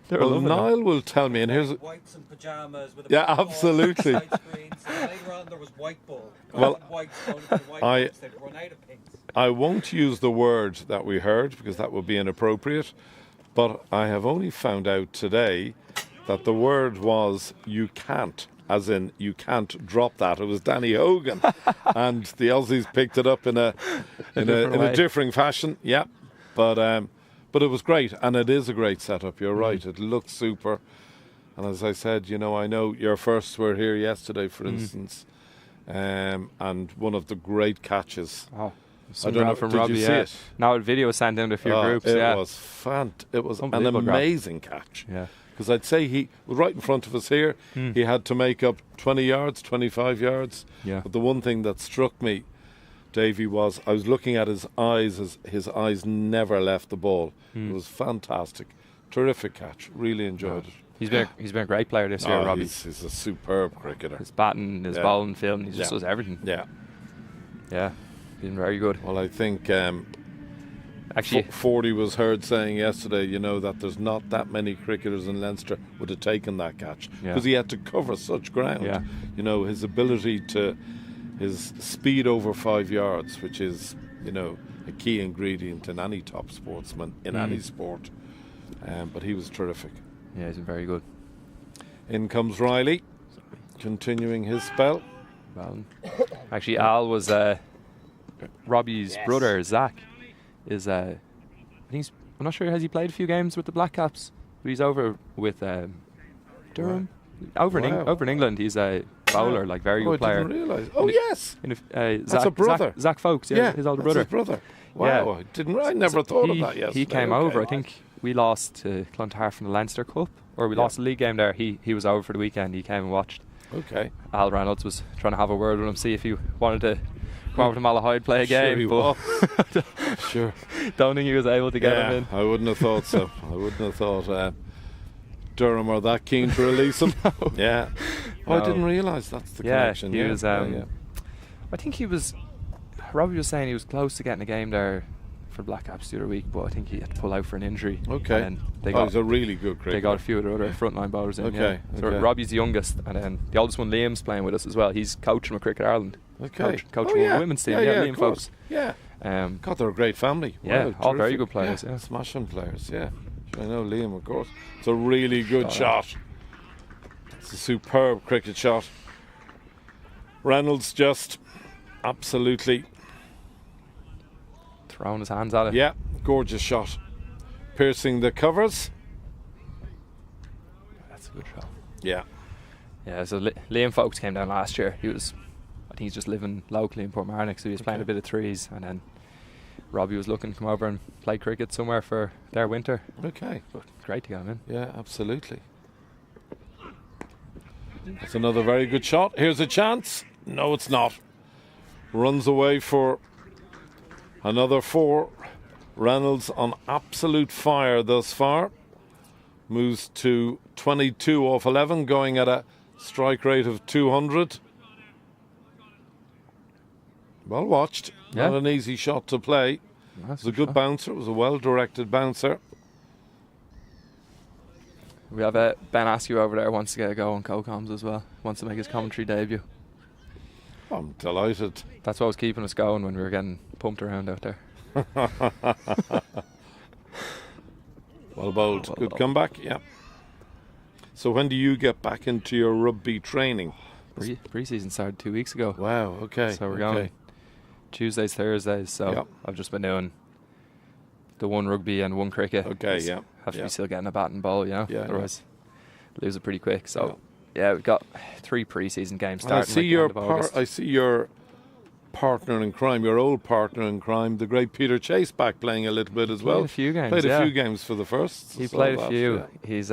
Well, Niall will tell me, and here's whites and pajamas with a absolutely. Later on, there was white ball. Well, they'd run out of pinks. I won't use the word that we heard because that would be inappropriate. But I have only found out today that the word was "you can't," as in you can't drop that. It was Danny Hogan, and the Aussies picked it up in a differing fashion. Yeah, but it was great, and it is a great setup. You're right; it looks super. And as I said, I know your firsts were here yesterday, for instance, and one of the great catches. Oh. I don't know from did Robbie, you see it? Now a video was sent into a few groups. It yeah, it was an amazing catch. Yeah, because I'd say he was right in front of us here. He had to make up 20 yards, 25 yards. Yeah. But the one thing that struck me, Davey, was I was looking at his eyes as his eyes never left the ball. It was fantastic, terrific catch. Really enjoyed it. He's been a great player this year, Robbie. He's a superb cricketer. His batting, his bowling, fielding, he just does everything. Yeah. Been very good. Well, I think actually 40 was heard saying yesterday, that there's not that many cricketers in Leinster would have taken that catch because he had to cover such ground. Yeah. His ability his speed over 5 yards, which is, a key ingredient in any top sportsman in any sport. But he was terrific. Yeah, he's been very good. In comes Riley, continuing his spell. Well, actually, Al was Robbie's brother, Zach, is I think I'm not sure, has he played a few games with the Black Caps? But he's over with Durham. Over in England, he's a bowler, like very good player. I didn't realise. Oh, yes. That's a brother. Zach Folks, his older brother. His brother. Wow, I never thought of that yesterday. He came over, I think we lost to Clontarf from the Leinster Cup, or we lost the league game there. He was over for the weekend, he came and watched. Okay. Al Reynolds was trying to have a word with him, see if he wanted to come over to Malahide, play a game. Sure. Don't think he was able to get him in. I wouldn't have thought so. I wouldn't have thought Durham are that keen to release him. No. Yeah. I didn't realise that's the connection. He was. I think he was. Robbie was saying he was close to getting a game there for Black Caps the other week, but I think he had to pull out for an injury. Okay. And he's a really good cricketer. They got a few of the other frontline bowlers in. Okay. So Robbie's the youngest, and then the oldest one, Liam's playing with us as well. He's coaching with Cricket Ireland. Okay. Coaching with the women's team. Liam Folks. Yeah. God, they're a great family. Yeah, wow, all very good players. Yeah. Smashing players. Yeah. I know Liam, of course. It's a really good shot. It's a superb cricket shot. Reynolds just absolutely throwing his hands at it. Yeah, gorgeous shot. Piercing the covers. That's a good shot. Yeah. Yeah, so Liam Folks came down last year. I think he's just living locally in Portmarnock, so he was playing a bit of threes, and then Robbie was looking to come over and play cricket somewhere for their winter. Okay. But great to get him in. Yeah, absolutely. That's another very good shot. Here's a chance. No, it's not. Runs away for another 4. Reynolds on absolute fire thus far. Moves to 22 off 11, going at a strike rate of 200. Well watched. Yeah. Not an easy shot to play. It was a good bouncer. It was a well-directed bouncer. We have Ben Askew over there, wants to get a go on co-coms as well. Wants to make his commentary debut. I'm delighted. That's what was keeping us going when we were getting pumped around out there. Well bowled. Good comeback, yeah. So when do you get back into your rugby training? Pre-season started 2 weeks ago. Wow, okay. So we're going Tuesdays, Thursdays. So I've just been doing the one rugby and one cricket. Okay, yeah. have to Yeah. be still getting a bat and ball, you know. Yeah, Otherwise, lose it pretty quick. So, yeah, we've got 3 pre-season games And I starting. see like, your end of August. I see your partner in crime, your old partner in crime, the great Peter Chase, back playing a little bit as well. Played a few games. Played a yeah. few games for the first. He so played a that, few. yeah. He's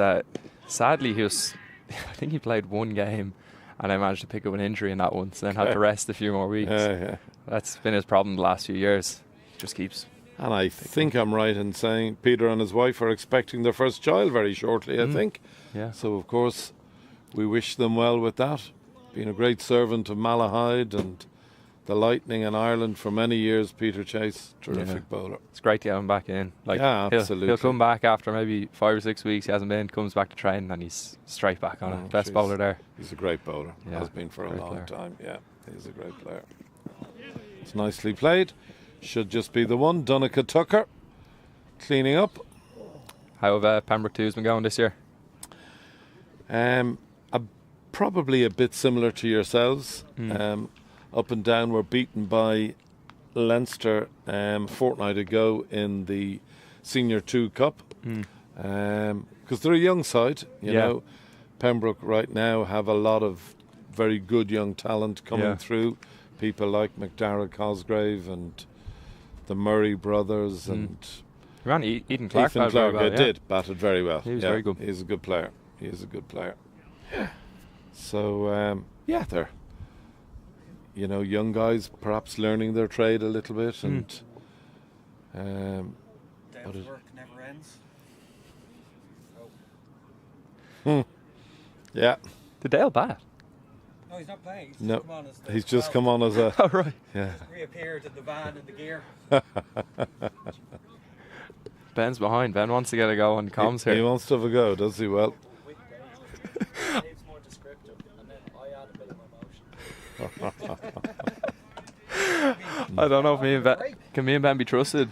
sadly he was. I think he played 1 game, and I managed to pick up an injury in that one, so then had to rest a few more weeks. Yeah. That's been his problem the last few years. Just keeps. And I think I'm right in saying Peter and his wife are expecting their first child very shortly, I think. Yeah. So, of course, we wish them well with that. Been a great servant of Malahide and the Lightning in Ireland for many years, Peter Chase. Terrific bowler. It's great to have him back in. Like, Yeah, he'll absolutely. come back after maybe 5 or 6 weeks. He hasn't been. Comes back to train and he's straight back on it. Best jeez. bowler there. He's a great bowler. Yeah, Has been for a great long player. time. Yeah, he's a great player. It's nicely played. Should just be the one. Donica Tucker cleaning up. How have Pembroke 2's been going this year? Probably a bit similar to yourselves. Up and down, were beaten by Leinster a fortnight ago in the Senior 2 Cup. Because they're a young side, you know. Pembroke right now have a lot of very good young talent coming through. People like McDara Cosgrave and the Murray brothers and Ran Eden Clark. Ethan batted very Clark. well, yeah. Did batted very well. He was very good. He's a good player. He is a good player. So they're young guys perhaps learning their trade a little bit and Dale's work never ends. yeah. Did Dale bat? No, he's not playing. He's just come on as a Oh right. yeah. Reappeared in the van in the gear. Ben's behind. Ben wants to get a go on comms He here. wants to have a go, does he? Well, It's more descriptive, and then I add a bit of emotion. I don't know if me and Ben can me and Ben be trusted.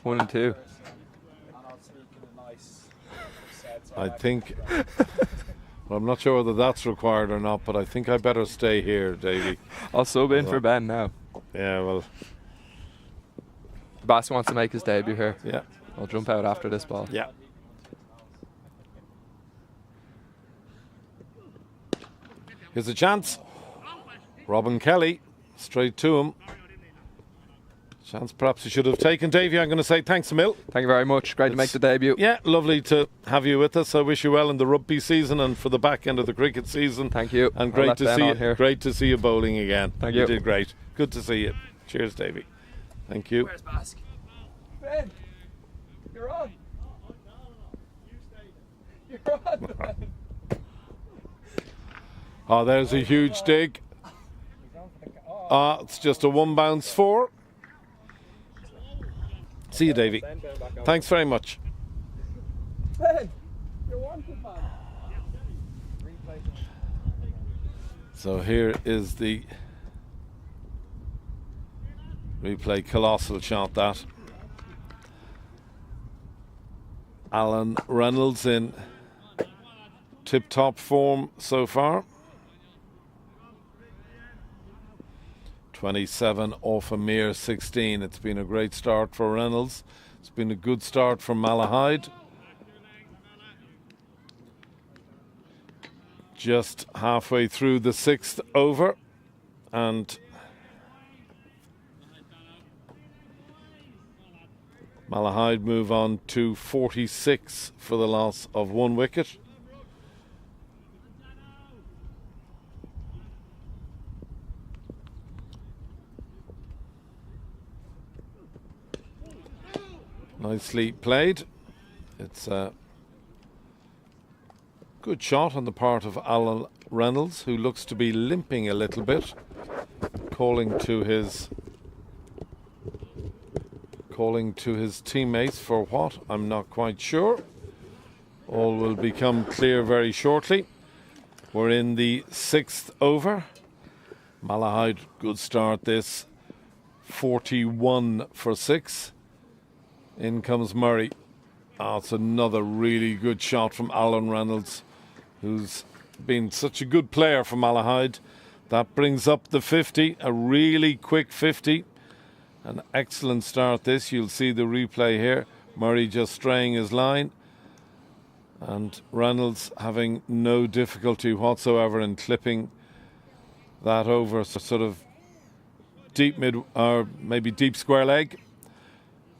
1 and 2. And I'll speak in a nice sense. I think. Well, I'm not sure whether that's required or not, but I think I better stay here, Davey. I'll sub in for Ben now. Yeah, well, Bass wants to make his debut here. yeah, I'll jump out after this ball. yeah. Here's a chance. Robin Kelly, straight to him. Chance perhaps he should have taken. Davey, I'm going to say thanks a mil. Thank you very much. Great to make the debut. Yeah, lovely to have you with us. I wish you well in the rugby season and for the back end of the cricket season. Thank you. And I'll great let to Ben see on you. here. Great to see you bowling again. Thank You you. did great. Good to see you. Cheers, Davey. Thank you. Where's Bask? Ben, you're on. You're on, Ben. Oh, there's a huge dig. It's just a 1 bounce 4. See you, Davey. Thanks very much. Ben, you're wanted, man. So here is the replay. Colossal shot, that. Alan Reynolds in tip-top form so far. 27 off a mere 16. It's been a great start for Reynolds. It's been a good start for Malahide. Just halfway through the 6th over, and Malahide move on to 46 for the loss of 1 wicket. Nicely played. It's a good shot on the part of Alan Reynolds, who looks to be limping a little bit, calling to his teammates for what? I'm not quite sure. All will become clear very shortly. We're in the 6th over. Malahide, good start this. 41 for 6. In comes Murray. It's another really good shot from Alan Reynolds, who's been such a good player for Malahide. That brings up the 50, a really quick 50. An excellent start this. You'll see the replay here. Murray just straying his line. And Reynolds having no difficulty whatsoever in clipping that over sort of deep mid or maybe deep square leg.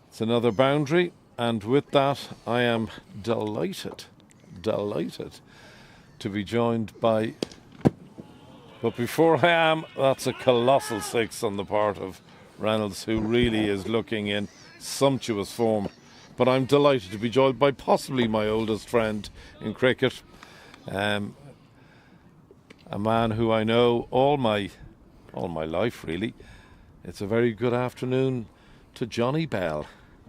It's another boundary, and with that I am delighted to be joined by, but before I am, that's a colossal six on the part of Reynolds, who really is looking in sumptuous form. But I'm delighted to be joined by possibly my oldest friend in cricket, a man who I know all my life, really. It's a very good afternoon to Johnny Bell.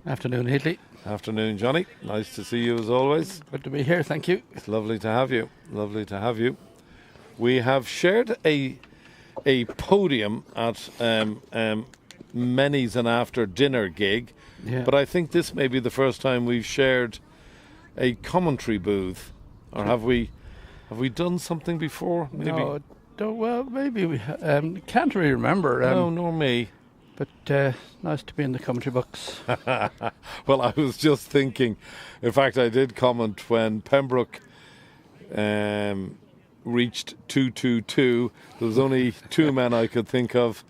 Afternoon, Heatley. Afternoon, Johnny. Nice to see you as always. Good to be here, thank you. It's lovely to have you. Lovely to have you. We have shared a podium at many's an after dinner gig, but I think this may be the first time we've shared a commentary booth, or have we done something before? Maybe. No, well, maybe we can't really remember. No, nor me. But nice to be in the commentary box. Well, I was just thinking, in fact I did comment when Pembroke reached 2-2-2. There was only two men I could think of,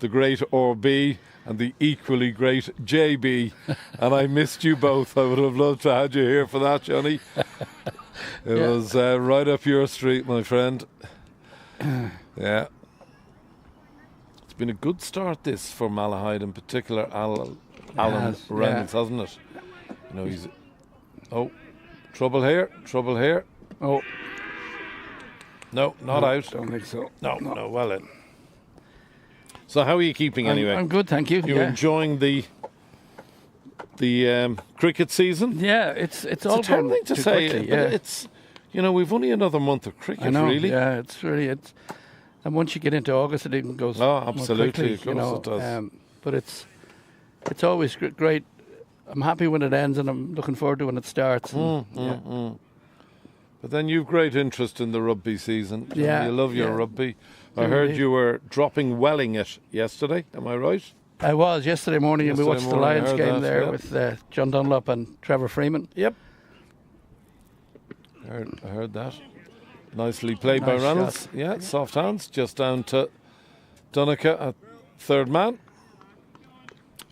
the great RB and the equally great JB, and I missed you both. I would have loved to have you here for that, Johnny. It was right up your street, my friend. Yeah. It's been a good start this for Malahide, in particular Alan Reynolds, hasn't it? You know, he's trouble here. Oh. No, not out. Don't think so. No, well in. So how are you keeping anyway? I'm good, thank you. You're enjoying the cricket season? Yeah, it's all a terrible thing to say. quickly, But it's, we've only another month of cricket, I know, really. Yeah, it's and once you get into August, it even goes. Oh, absolutely, quickly, of course it does. But it's always great. I'm happy when it ends, and I'm looking forward to when it starts. But then you've great interest in the rugby season. Yeah, You love your rugby. I heard you were dropping Welling it yesterday, am I right? I was yesterday morning, and we watched the Lions game there with John Dunlop and Trevor Freeman. Yep. I heard that. Nicely played by Reynolds. Shot. Yeah, soft hands, just down to Donica at third man.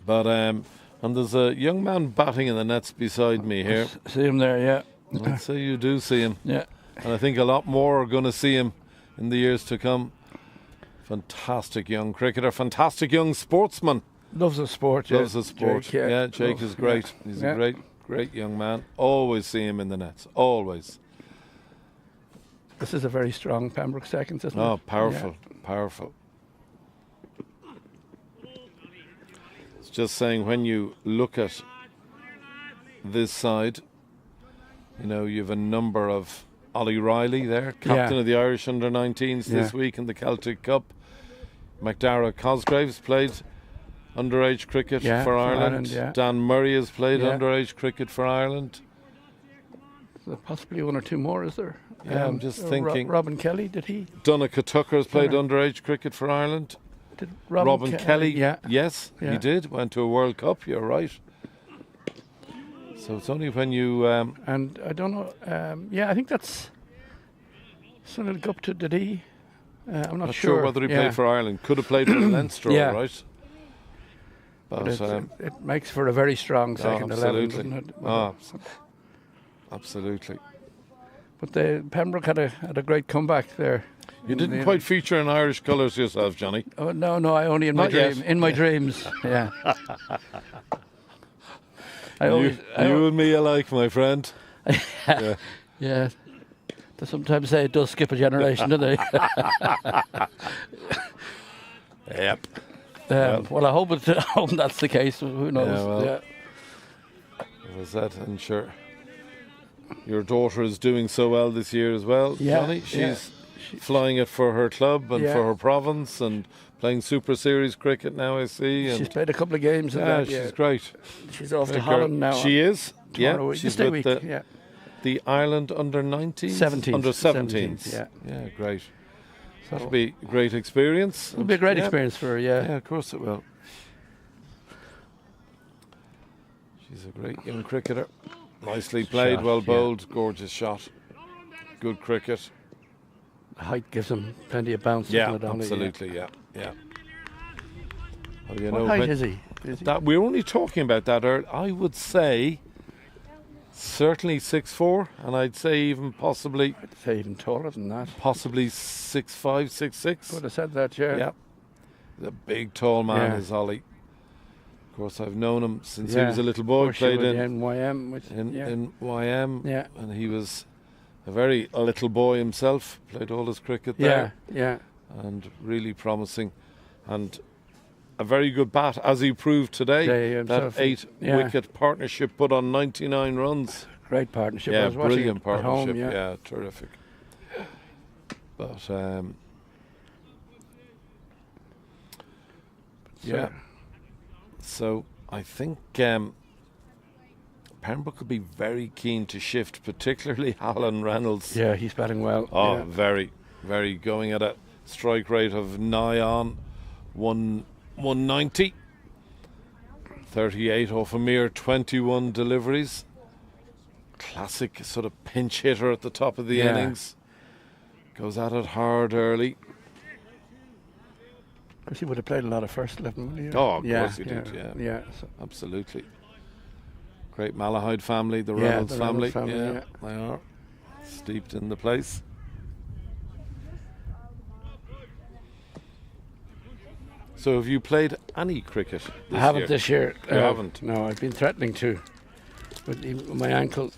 But and there's a young man batting in the nets beside me here. See him there, yeah. I'd say you do see him. Yeah. And I think a lot more are going to see him in the years to come. Fantastic young cricketer, fantastic young sportsman. Loves the sport, Loves the sport. Jake, Jake is great. Yeah. He's a great young man. Always see him in the nets. Always. This is a very strong Pembroke seconds, isn't it? Oh, powerful. It's just saying, when you look at this side, you have a number of Ollie Riley there, captain of the Irish under-19s this week in the Celtic Cup. McDara Cosgraves played underage cricket for Ireland. Dan Murray has played underage cricket for Ireland. There's possibly one or two more, is there? Yeah, I'm just thinking. Robin Kelly, did he? Donica Tucker has played underage cricket for Ireland. Did Robin Kelly? Yes, Yeah. he did. Went to a World Cup, you're right. So it's only when you... and I don't know, I think that's Sunil Gupta, did he? I'm not sure whether he played for Ireland. Could have played for Leinster, right? But it makes for a very strong second 11, doesn't it? Absolutely. But Pembroke had a great comeback there. You didn't quite feature in Irish colours yourself, Johnny. Oh, no, I only in my dream. In my dreams, yeah. You and me alike, my friend. Yeah. They sometimes say it does skip a generation, don't they? Yep. Well, I hope that's the case. Who knows? Was that? And sure, your daughter is doing so well this year as well, Johnny. She's flying it for her club and for her province, and playing Super Series cricket now, I see. And she's played a couple of games. She's great. She's off to Holland now. She is. She's with the the Ireland under-19s? 17s. Under 17s. Yeah, great. So that'll be a great experience. It'll be a great experience for her, Yeah, of course it will. She's a great young cricketer. Nicely played, shot, well yeah. bowled, gorgeous shot. Good cricket. The height gives him plenty of bounce. Yeah, doesn't it, Ollie? absolutely, yeah. Well, you What know, height when- is he? Is he? That we're only talking about that. I would say certainly 6'4", and I'd say even possibly I'd say even taller than that. possibly 6'5", 6'6". Would have said that, yeah. Yeah, the big tall man Yeah. is Ollie. Of course, I've known him since he Yeah. was a little boy. Of course you Played would, in yeah, NYM. Which, in, yeah. in YM, Yeah. and he was a very little boy himself. Played all his cricket Yeah, there, yeah. and really promising, and a very good bat, as he proved today. Yeah, that himself, 8-wicket partnership put on 99 runs. Great partnership. I Yeah, was watching brilliant it at home, partnership. yeah. Yeah, terrific. But yeah. So I think Pembroke could be very keen to shift, particularly Alan Reynolds. Yeah, he's batting well. Oh, yeah. very, very, going at a strike rate of nigh on 190. 38 off a mere 21 deliveries. Classic sort of pinch hitter at the top of the Yeah. innings. Goes at it hard early. Of course, he would have played a lot of first 11, wouldn't he? Oh, of yeah, course he did, yeah. Yeah, so Absolutely. Great Malahide family, the Yeah, Reynolds the family. Reynolds family, yeah, they are. Steeped in the place. So have you played any cricket this I haven't year? this year. You haven't? No, I've been threatening to. With my ankle,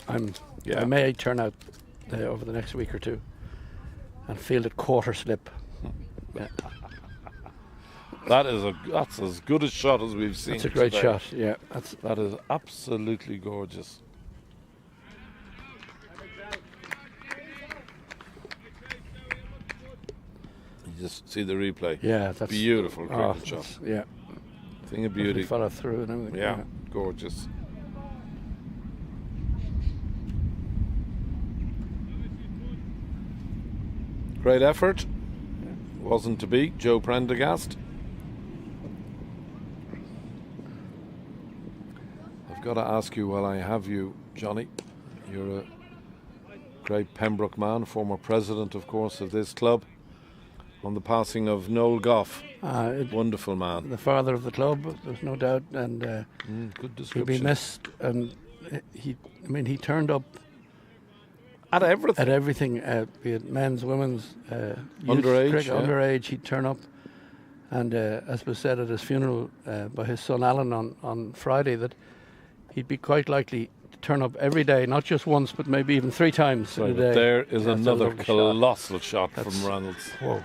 Yeah. I may turn out over the next week or two and field it quarter slip. Yeah, That's as good a shot as we've seen. that's a great today. shot. Yeah, That is absolutely gorgeous. You just see the replay. yeah, that's Beautiful cricket shot. that's- Yeah, Thing of beauty. beauty. Follow through and everything. Yeah, gorgeous. Great effort. Wasn't to be. Joe Prendergast. I've got to ask you while I have you, Johnny. You're a great Pembroke man, former president, of course, of this club. On the passing of Noel Goff. Wonderful man. The father of the club, there's no doubt, and Good he'll description. be missed. And he turned up At everything. at everything, be it men's, women's, youth Underage, cricket, yeah. underage. He'd turn up, and as was said at his funeral by his son Alan on Friday, that he'd be quite likely to turn up every day, not just once, but maybe even 3 times in a Right, day. there is That's a another lovely shot. colossal shot That's- from Reynolds. Whoa!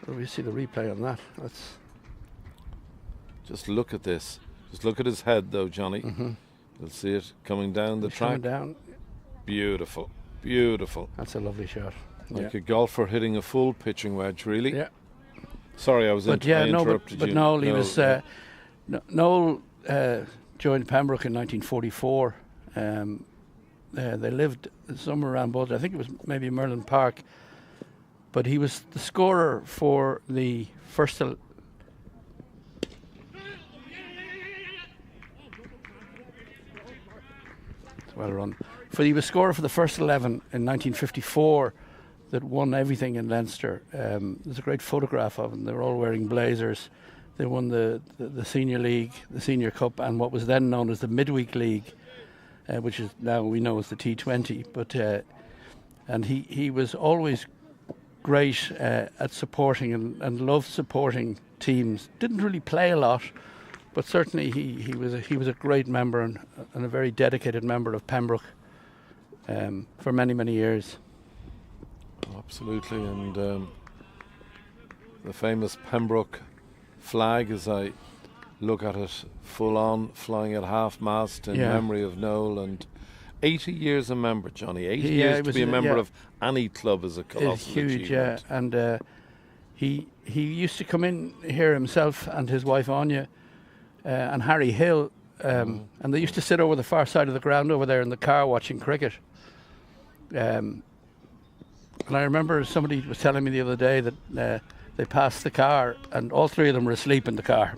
Well, we see the replay on that. That's Just look at this. Just look at his head, though, Johnny. You'll see it coming down the he's coming track. down. Beautiful, beautiful. That's a lovely shot. Like a golfer hitting a full pitching wedge, really. Yeah. Sorry, I interrupted but you. Noel, he was yeah. Noel joined Pembroke in 1944. They lived somewhere around both. I think it was maybe Merlin Park. But he was the scorer for the first. Well run. He was scorer for the first 11 in 1954 that won everything in Leinster. There's a great photograph of them. They were all wearing blazers. They won the Senior League, the Senior Cup, and what was then known as the Midweek League, which is now we know as the T20. But and he was always great at supporting and loved supporting teams. Didn't really play a lot, but certainly he was a great member and a very dedicated member of Pembroke for many years. Absolutely, and the famous Pembroke flag, as I look at it full on, flying at half mast in memory of Noel, and 80 years a member, Johnny. 80 years to be a member of any club is a colossal It's huge, achievement. yeah. And he used to come in here himself and his wife Anya and Harry Hill, and they used to sit over the far side of the ground over there in the car watching cricket. And I remember somebody was telling me the other day that they passed the car and all 3 of them were asleep in the car.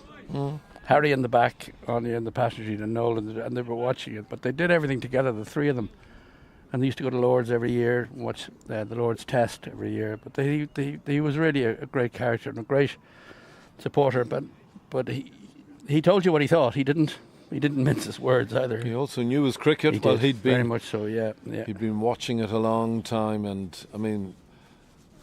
Harry in the back, Anya in the passenger seat, and Noel, and they were watching it. But they did everything together, the three of them. And they used to go to Lord's every year, and watch the Lord's Test every year. But he was really a great character and a great supporter. But he told you what he thought. He didn't mince his words either. He also knew his cricket. He Well, did, he'd been very much so. Yeah. He'd been watching it a long time, and I mean,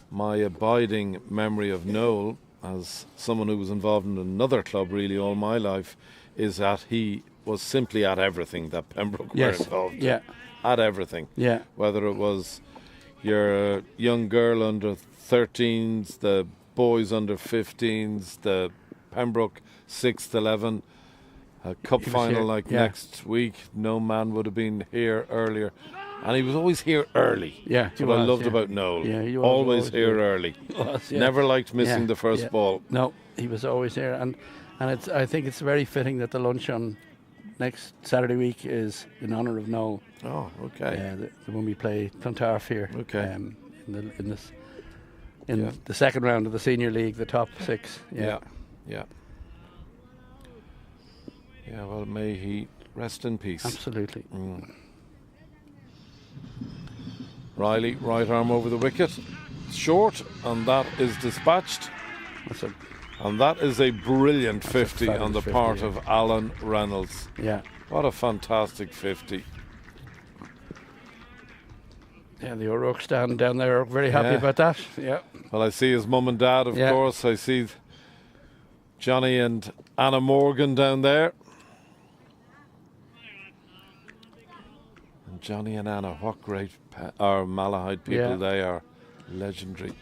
my abiding memory of Noel, as someone who was involved in another club really all my life, is that he was simply at everything that Pembroke were involved in. Yeah. At everything. Yeah. Whether it was your young girl under 13s, the boys under 15s, the Pembroke 6th 11, a cup final like next week, no man would have been here earlier. And he was always here early. Yeah, that's what I loved about Noel. Yeah, he was always here early. Never liked missing the first ball. No, he was always here, and I think it's very fitting that the lunch on next Saturday week is in honour of Noel. Oh, okay. When we play Clontarf here. Okay. In the second round of the Senior League, the top 6. Yeah. Well, may he rest in peace. Absolutely. Riley, right arm over the wicket, short, and that is dispatched. And that is a brilliant 50 on the part of Alan Reynolds. Yeah. What a fantastic 50. Yeah, the O'Rourke stand down there are very happy about that. Yeah. Well, I see his mum and dad, of course. I see Johnny and Anna Morgan down there. And Johnny and Anna, what great Malahide people they are. Legendary.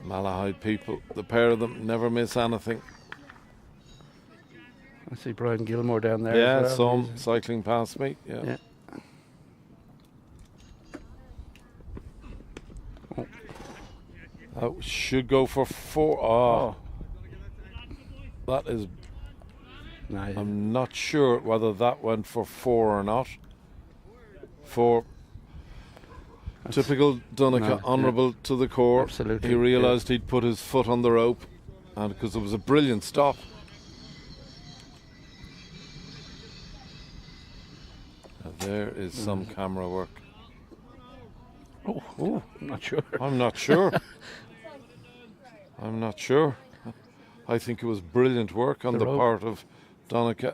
Malahide people, the pair of them never miss anything. I see Brian Gilmore down there. Yeah, as well. some cycling past me. Yeah. That should go for 4. Oh. That is. I'm not sure whether that went for 4 or not. Typical Donegal, honourable to the core. Absolutely. He realised he'd put his foot on the rope, and because it was a brilliant stop. Now there is some camera work. Oh, I'm not sure. I'm not sure. I'm not sure. I think it was brilliant work on the part of Donegal.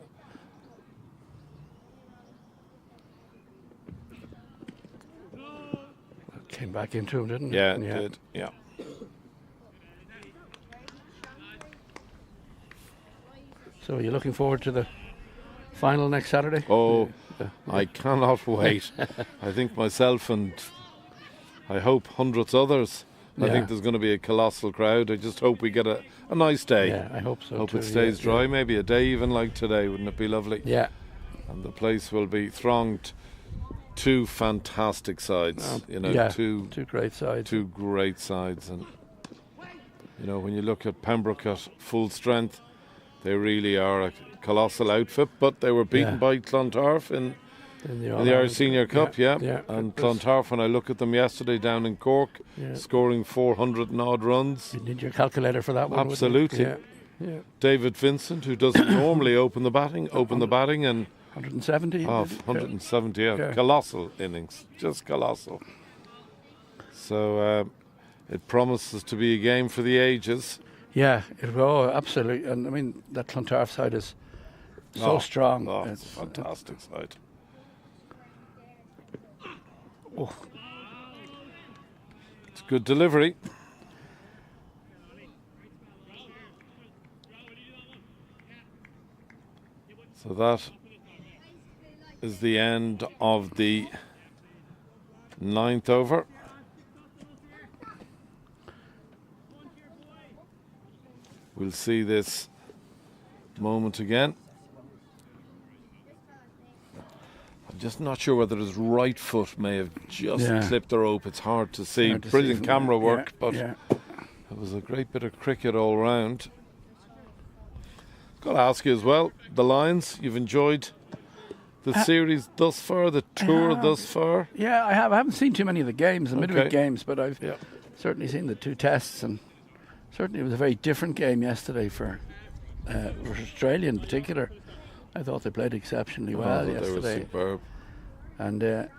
Came back into him, didn't it? Yeah, it did. Yeah. So are you looking forward to the final next Saturday? Oh, I cannot wait. I think myself and I hope hundreds others. I think there's going to be a colossal crowd. I just hope we get a nice day. Yeah, I hope so. Hope it stays dry. Maybe a day even like today. Wouldn't it be lovely? Yeah. And the place will be thronged. 2 fantastic sides, two great sides. 2 great sides, and when you look at Pembroke at full strength, they really are a colossal outfit. But they were beaten by Clontarf in the Irish Senior Cup, and Clontarf. When I look at them yesterday down in Cork, scoring 400 and odd runs. You need your calculator for that one. Absolutely. Yeah. David Vincent, who doesn't normally open the batting, and 170. 170, colossal innings, just colossal. So it promises to be a game for the ages. Yeah, absolutely. And I mean, that Clontarf side is so strong. Oh, it's a fantastic side. It's good delivery. So that is the end of the 9th over. We'll see this moment again. I'm just not sure whether his right foot may have just clipped the rope. It's hard to see. Brilliant camera work, but it was a great bit of cricket all round. Got to ask you as well, the Lions, you've enjoyed the series thus far, the tour thus far? Yeah, I have. I haven't seen too many of the games, the midweek games, but I've certainly seen the 2 tests, and certainly it was a very different game yesterday for Australia in particular. I thought they played exceptionally well They were yesterday. superb. And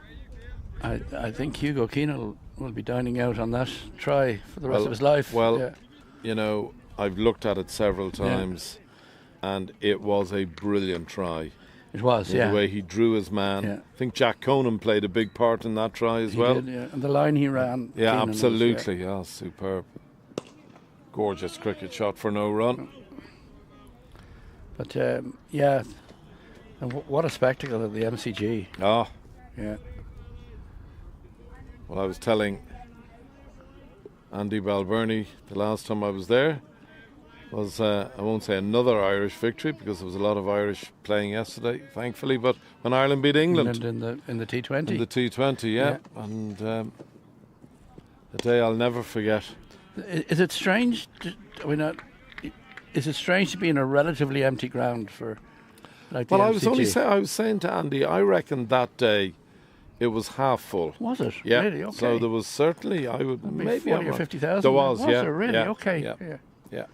I think Hugo Keane will be dining out on that try for the rest of his life. Well, yeah. you know, I've looked at it several times, and it was a brilliant try. It was, The way he drew his man. Yeah. I think Jack Conan played a big part in that try as He well. did, yeah. And the line he ran. Yeah, Keenan was, absolutely. Yeah, superb. Gorgeous cricket shot for no run. But yeah, and what a spectacle at the MCG. Ah. Yeah. Well, I was telling Andy Balbirnie the last time I was there was, I won't say another Irish victory because there was a lot of Irish playing yesterday, thankfully, but when Ireland beat England in the T20. In the T20, yeah. And a day I'll never forget. Is it strange? Is it strange to be in a relatively empty ground for like the MCG? I was saying to Andy, I reckon that day it was half full. Was it? Yeah. Really? Okay. So there was certainly, maybe 40 or 50,000. There was, Was yeah. there really? Yeah. Okay. Yeah.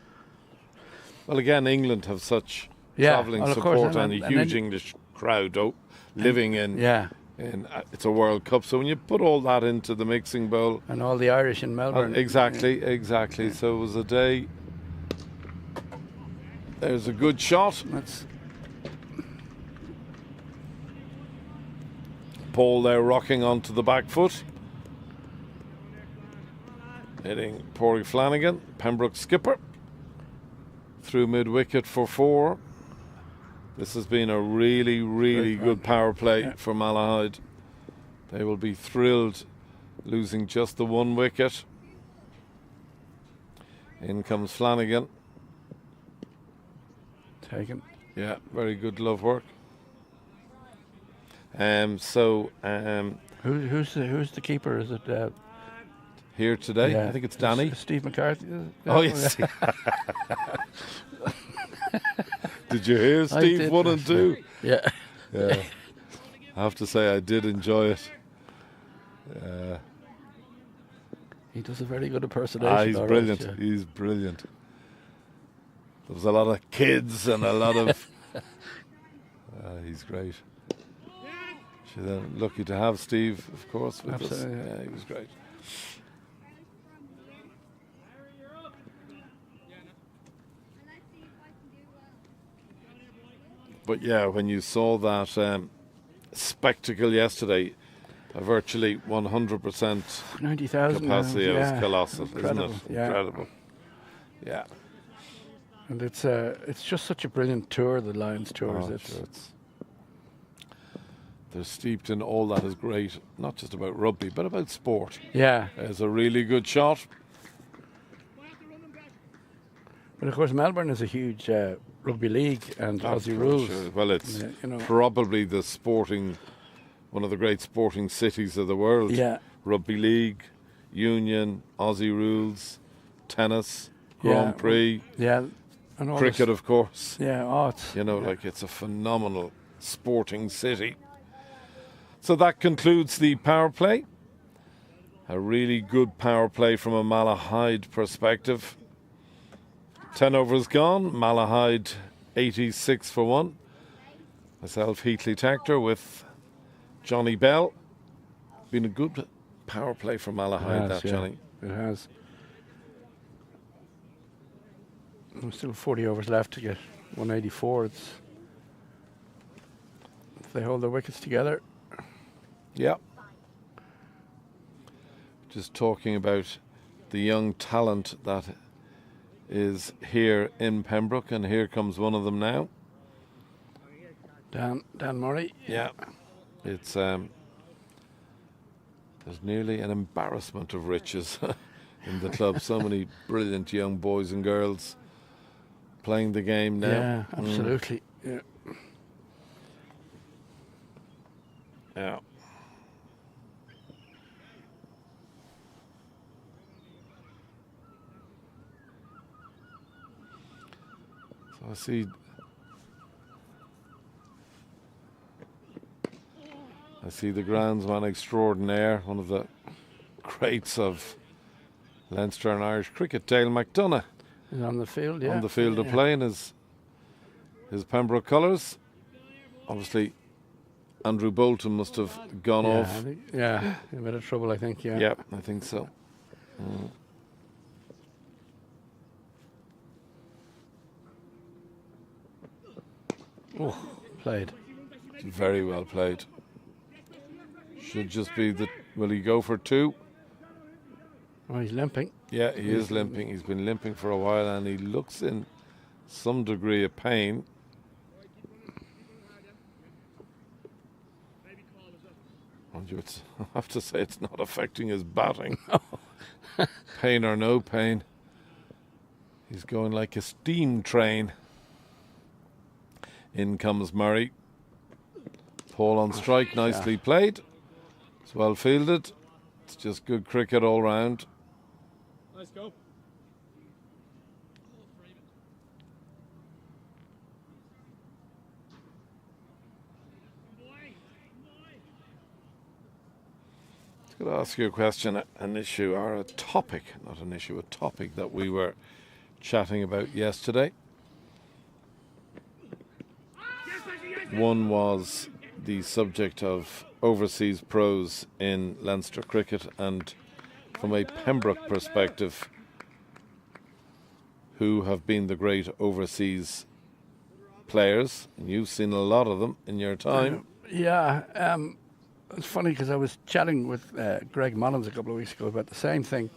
Well, again, England have such Yeah. travelling Well, of support course, and a and huge then- English crowd living in. Yeah. It's a World Cup, so when you put all that into the mixing bowl, And all the Irish in Melbourne. exactly. So it was a day. There's a good shot. Paul there rocking onto the back foot, hitting Pádraig Flanagan, Pembroke skipper, through mid wicket for 4. This has been a really, really good power play for Malahide. They will be thrilled losing just the 1 wicket. In comes Flanagan. Taken. Yeah, very good glove work. Who's the keeper? Is it here today? Yeah. I think it's Danny. Steve McCarthy. Oh yes. Did you hear Steve 1 and 2? Yeah. Yeah. I have to say I did enjoy it. He does a very good impersonation. He's brilliant. Right, yeah. He's brilliant. There was a lot of kids and a lot of. He's great. Lucky to have Steve, of course, with us. Yeah, he was great. But yeah, when you saw that spectacle yesterday, a virtually 100% 90,000 capacity, it was colossal, incredible. isn't it? Yeah. Incredible. Yeah. And it's just such a brilliant tour, the Lions tours. They're steeped in all that is great, not just about rugby, but about sport. Yeah. It's a really good shot. But of course, Melbourne is a huge rugby league and Aussie rules. Sure. Well, it's probably one of the great sporting cities of the world. Yeah. Rugby league, union, Aussie rules, tennis, Grand Prix. Yeah. And all cricket, of course. Yeah. It's a phenomenal sporting city. So that concludes the power play. A really good power play from a Malahide perspective. 10 overs gone. Malahide 86 for 1. Myself, Heatley Tactor with Johnny Bell. Been a good power play for Malahide, Johnny. It has. There's still 40 overs left to get 184. If they hold their wickets together. Yeah. Just talking about the young talent that is here in Pembroke, and here comes one of them now. Dan Murray. Yeah. It's there's nearly an embarrassment of riches in the club. So many brilliant young boys and girls playing the game now. Yeah, absolutely. Yeah. Yeah. So I see the groundsman extraordinaire, one of the greats of Leinster and Irish cricket, Dale McDonough. He's on the field, yeah. On the field of play in his his Pembroke colours. Obviously, Andrew Bolton must have gone Yeah, off. I think, yeah, in a bit of trouble, I think. Yeah. Yeah, I think so. Oh, played. Very well played. Should just be the. Will he go for 2? Oh, he's limping. Yeah, he is limping. He's been limping for a while, and he looks in some degree of pain. I have to say, it's not affecting his batting. Pain or no pain, he's going like a steam train. In comes Murray. Paul on strike, nicely played. It's well fielded. It's just good cricket all round. Let's go. I was going to ask you a question, an issue, or a topic, not an issue, a topic that we were chatting about yesterday. One was the subject of overseas pros in Leinster cricket, and from a Pembroke perspective, who have been the great overseas players, and you've seen a lot of them in your time. It's funny because I was chatting with Greg Mullins a couple of weeks ago about the same thing,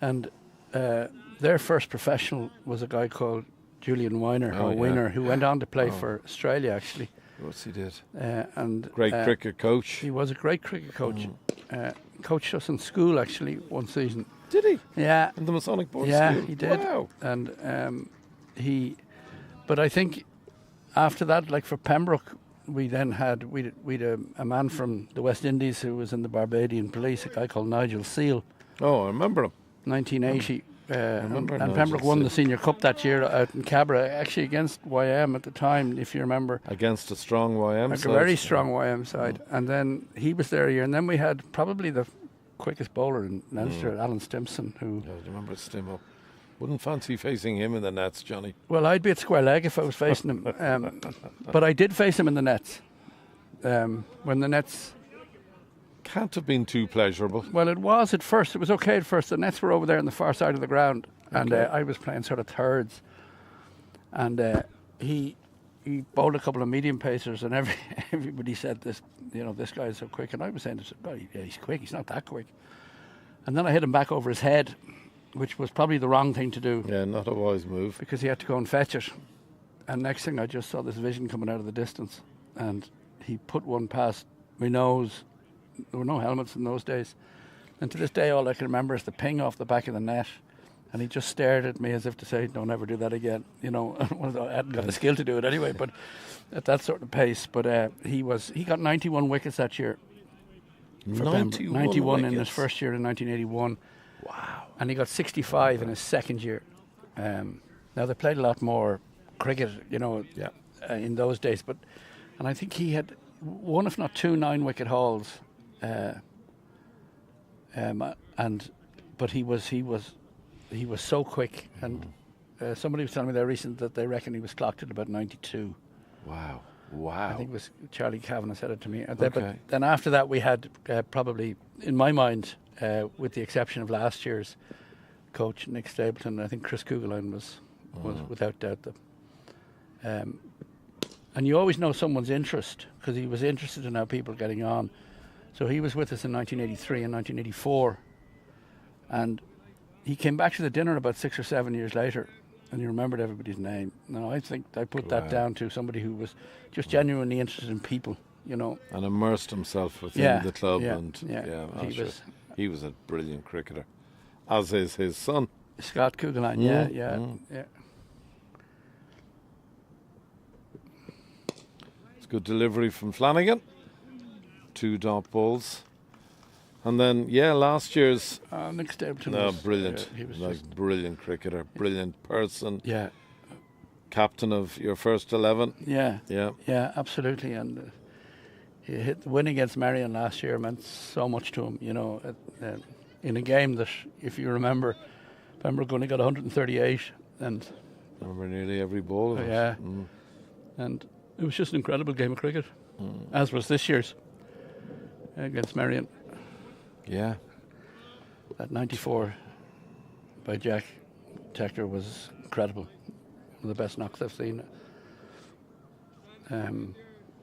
and their first professional was a guy called Julian Weiner, who went on to play for Australia, actually. Of course he did. And great cricket coach. He was a great cricket coach. Coached us in school, actually, one season. Did he? Yeah. In the Masonic Board Yeah, School? he did. Wow. And but I think after that, like for Pembroke, we then had we'd a man from the West Indies who was in the Barbadian police, a guy called Nigel Seal. Oh, I remember him. 1980. And Nigel Pembroke won Seal. the Senior Cup that year out in Cabra, actually against YM at the time, if you remember. Against a strong YM like side. a very strong YM side. And then he was there a year. And then we had probably the quickest bowler in Leinster, Alan Stimpson, who... Yeah, I remember Stim up. Wouldn't fancy facing him in the nets, Johnny. Well, I'd be at square leg if I was facing him. But I did face him in the nets. When the nets... Can't have been too pleasurable. Well, it was at first. It was okay at first. The nets were over there on the far side of the ground. And I was playing sort of thirds. And he bowled a couple of medium pacers, and everybody said this, this guy is so quick. And I was saying, yeah, he's quick. He's not that quick. And then I hit him back over his head, which was probably the wrong thing to do. Yeah, not a wise move. Because he had to go and fetch it. And next thing I just saw this vision coming out of the distance. And he put one past my nose. There were no helmets in those days. And to this day, all I can remember is the ping off the back of the net. And he just stared at me as if to say, don't ever do that again. I hadn't got the skill to do it anyway, but at that sort of pace. But he got 91 wickets that year. 91 in his first year in 1981. Wow. And he got 65 in his second year. Now, they played a lot more cricket, in those days. And I think he had one, if not two, 9-wicket hauls. But he was so quick. And somebody was telling me there recently that they reckon he was clocked at about 92. Wow. I think it was Charlie Kavanagh said it to me. But then after that, we had probably, in my mind, with the exception of last year's coach, Nick Stapleton, I think Chris Kugelheim was without doubt and you always know someone's interest, because he was interested in how people are getting on. So he was with us in 1983 and 1984. And he came back to the dinner about 6 or 7 years later, and he remembered everybody's name. Now, I think I put that down to somebody who was just genuinely interested in people, And immersed himself within the club. He was a brilliant cricketer, as is his son. Scott Kugelheim, yeah. It's good delivery from Flanagan. 2 dot balls. And then, last year's... Nick Stapleton was brilliant. He was brilliant cricketer, brilliant person. Yeah. Captain of your first 11. Yeah, absolutely. And he hit the win against Marion last year meant so much to him, in a game that, if you remember, Pembroke only got 138, and remember nearly every ball of it. Yeah. And it was just an incredible game of cricket, as was this year's against Marion. Yeah. That 94 by Jack Tector was incredible. One of the best knocks I've seen.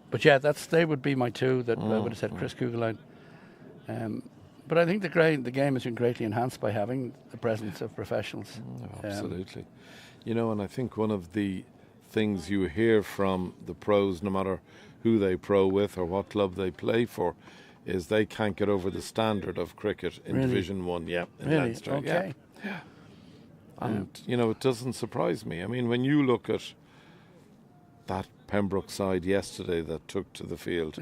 But yeah, they would be my two that I would have said Chris Kugelheim. But I think the game has been greatly enhanced by having the presence of professionals. Absolutely. You know, and I think one of the things you hear from the pros, no matter who they pro with or what club they play for, is they can't get over the standard of cricket in Really? Division 1, in Really? Leinster. Okay. Yeah. And, you know, it doesn't surprise me. I mean, when you look at that Pembroke side yesterday that took to the field,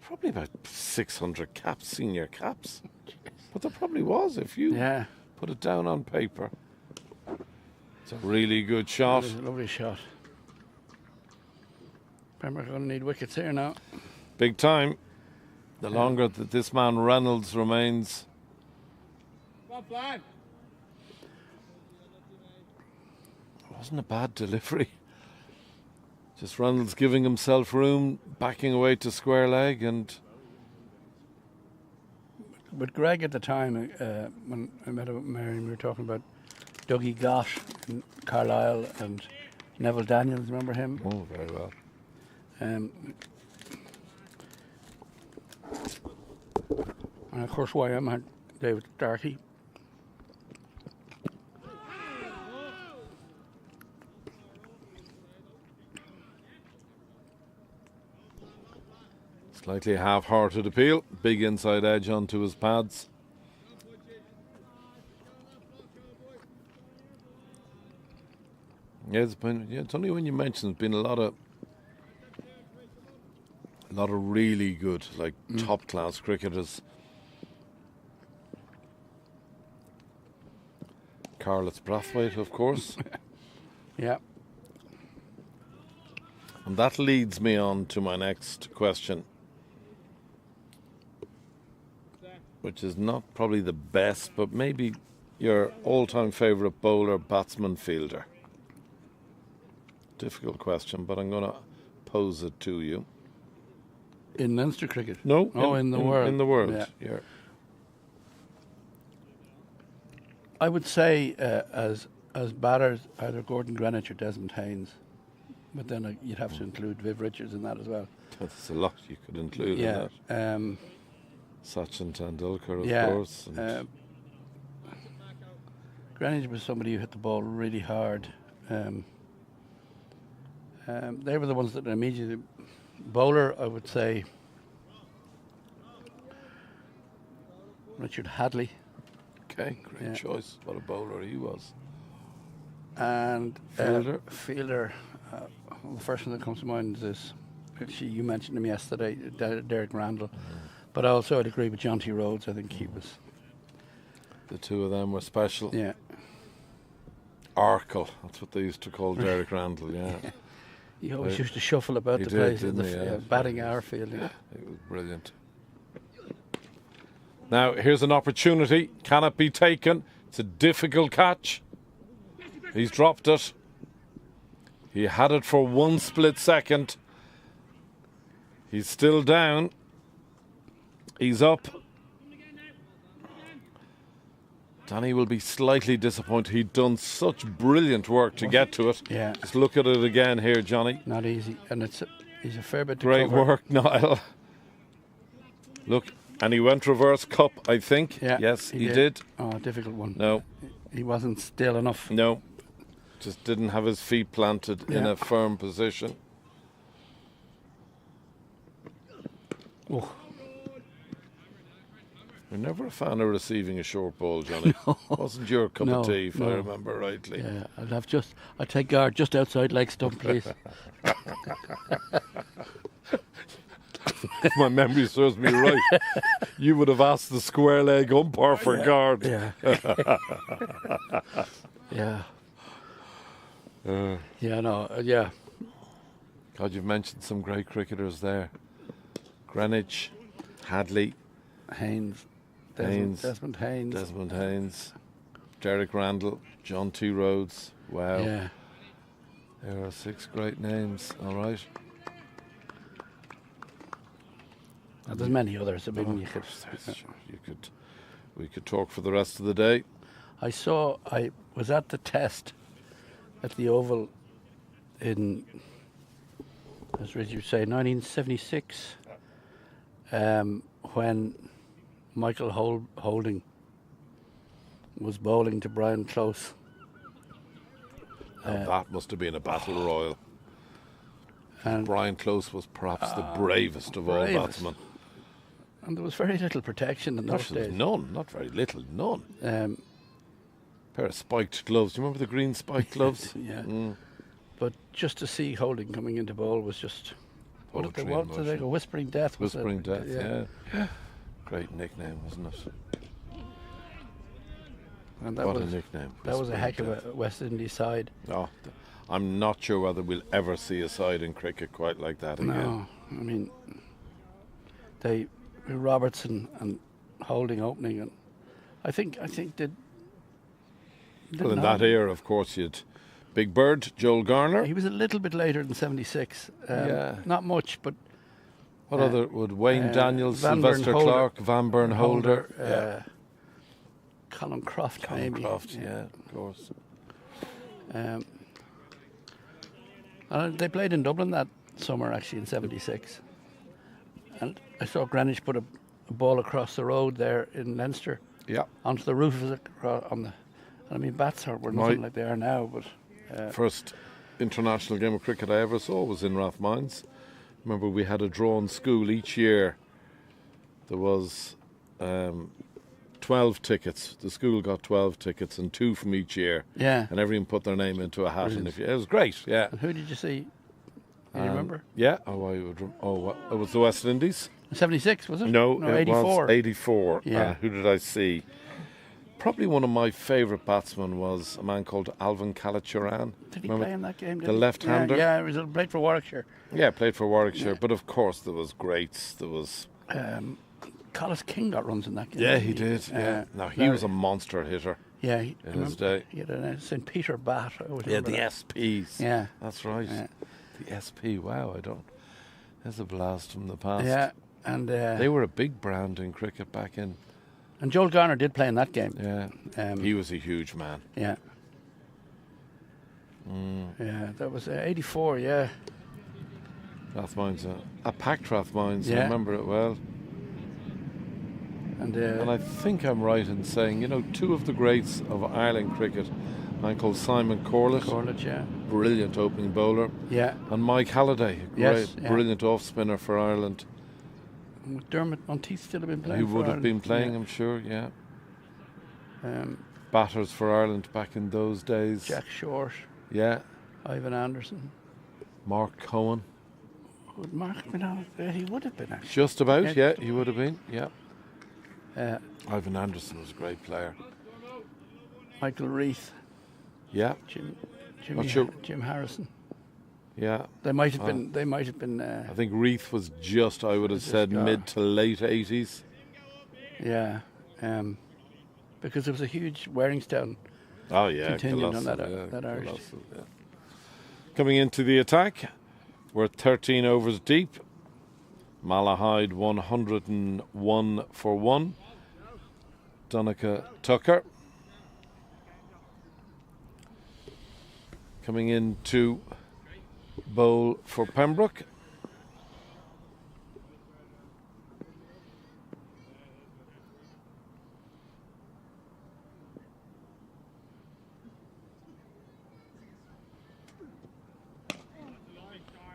probably about 600 caps, senior caps. But there probably was if you put it down on paper. It's a really good shot. It is a lovely shot. Pembroke are going to need wickets here now. Big time. The longer that this man Reynolds remains. Come on, flag. It wasn't a bad delivery. Just Reynolds giving himself room, backing away to square leg, and. But Greg at the time, when I met him at Marion, we were talking about Dougie Gott and Carlisle and Neville Daniels. Remember him? Oh, very well. And of course, YM had David Darty. Slightly half-hearted appeal. Big inside edge onto his pads. Yeah, it's only when you mention there's been a lot of really good, like top-class cricketers. Carlos Brathwaite, of course. Yeah. And that leads me on to my next question, which is not probably the best, but maybe your all-time favourite bowler, batsman, fielder. Difficult question, but I'm going to pose it to you. In Leinster cricket? No. In the world. In the world, yeah. I would say as batters, either Gordon Greenwich or Desmond Haynes. But then you'd have to include Viv Richards in that as well. That's a lot you could include in that. Sachin Tendulkar, of course. Greenwich was somebody who hit the ball really hard. They were the ones that immediately... Bowler, I would say... Richard Hadley. Okay, great choice. What a bowler he was. And Fielder. The first one that comes to mind is, actually, you mentioned him yesterday, Derek Randall. But also I'd agree with John T. Rhodes. I think he was... The two of them were special. Yeah. Arkle, that's what they used to call Derek Randall, yeah. He always used to shuffle about the place, batting our field. Yeah, it was brilliant. Now, here's an opportunity. Can it be taken? It's a difficult catch. He's dropped it. He had it for one split second. He's still down. He's up. Danny will be slightly disappointed. He'd done such brilliant work to get to it. Yeah. Just look at it again here, Johnny. Not easy. And he's a fair bit to Great cover. work, Niall. Look, and he went reverse cup, I think. Yeah, yes, he did. Oh, difficult one. No. He wasn't still enough. No. Just didn't have his feet planted in a firm position. Oh. You're never a fan of receiving a short ball, Johnny. No. Wasn't your cup of tea, if I remember rightly. Yeah, I'd take guard just outside leg stump, please. If my memory serves me right, you would have asked the square leg umpire for guard. Yeah. Yeah. Yeah. God, you've mentioned some great cricketers there. Greenwich, Hadley, Desmond Haynes, Derek Randall, John T. Rhodes, Wow. Yeah. There are 6 great names. All right. And there's many others. I mean, we could talk for the rest of the day. I was at the test at the Oval in, as Richard say, 1976, when Michael Holding was bowling to Brian Close. That must have been a battle royal. And Brian Close was perhaps the bravest of all batsmen. And there was very little protection in those days. None, not very little, none. Pair of spiked gloves. Do you remember the green spiked gloves? Yeah. But just to see Holding coming into bowl was just... What did they go? Whispering Death. Whispering Death, yeah. Great nickname, wasn't it? And what a nickname. That was a heck of a West Indies side. Oh, I'm not sure whether we'll ever see a side in cricket quite like that again. No, I mean, they Robertson and Holding opening, and I think did. Well, in that era, of course, you had Big Bird, Joel Garner. He was a little bit later than 76. Not much, but. What other would Wayne Daniels, Van Sylvester Burn Clark, Van Burn Holder, Colin Croft, Colin maybe. Croft, yeah, of course. They played in Dublin that summer, actually, in 76. And I saw Greenwich put a ball across the road there in Leinster. Yeah. Onto the roof of I mean, bats were nothing like they are now, but... First international game of cricket I ever saw was in Rathmines. Remember, we had a drawn school each year. There was 12 tickets. The school got 12 tickets and 2 from each year. Yeah. And everyone put their name into a hat. Brilliant. And it was great, yeah. And who did you see? Do you remember? Yeah. It was the West Indies. 76, was it? No, it 84. was 84. Yeah. Who did I see? Probably one of my favourite batsmen was a man called Alvin Kalachurran. Did he play in that game? The left-hander. Yeah, he played for Warwickshire. Yeah, played for Warwickshire. Yeah. But of course there was greats. There was... Collis King got runs in that game. Yeah, he did. Yeah. No, he was a monster hitter. Yeah, in his day. He had a St. Peter bat. Yeah, the SPs. Yeah. That's right. Yeah. The SP, wow, there's a blast from the past. Yeah, and... they were a big brand in cricket back in... And Joel Garner did play in that game. Yeah, he was a huge man. Yeah. Yeah, that was 84, yeah. Rathmines, a packed Rathmines, I remember it well. And I think I'm right in saying, 2 of the greats of Ireland cricket, a man called Simon Corlett. Corlett, yeah. Brilliant opening bowler. Yeah. And Mike Halliday, brilliant off-spinner for Ireland. Dermot Monteith still have been playing. He would have been playing, I'm sure, yeah. Batters for Ireland back in those days. Jack Short. Yeah. Ivan Anderson. Mark Cohen. Would Mark been on? He would have been, actually. Just about, he would have been, yeah. Ivan Anderson was a great player. Michael Reith. Yeah. Jim Harrison. Yeah, they might have been. I think Reith was just, I would have said, mid to late 80s. Yeah, because there was a huge Waringstown. Oh yeah, contingent on that Irish. Yeah. Coming into the attack, we're 13 overs deep. Malahide 101 for 1. Donica Tucker coming into bowl for Pembroke.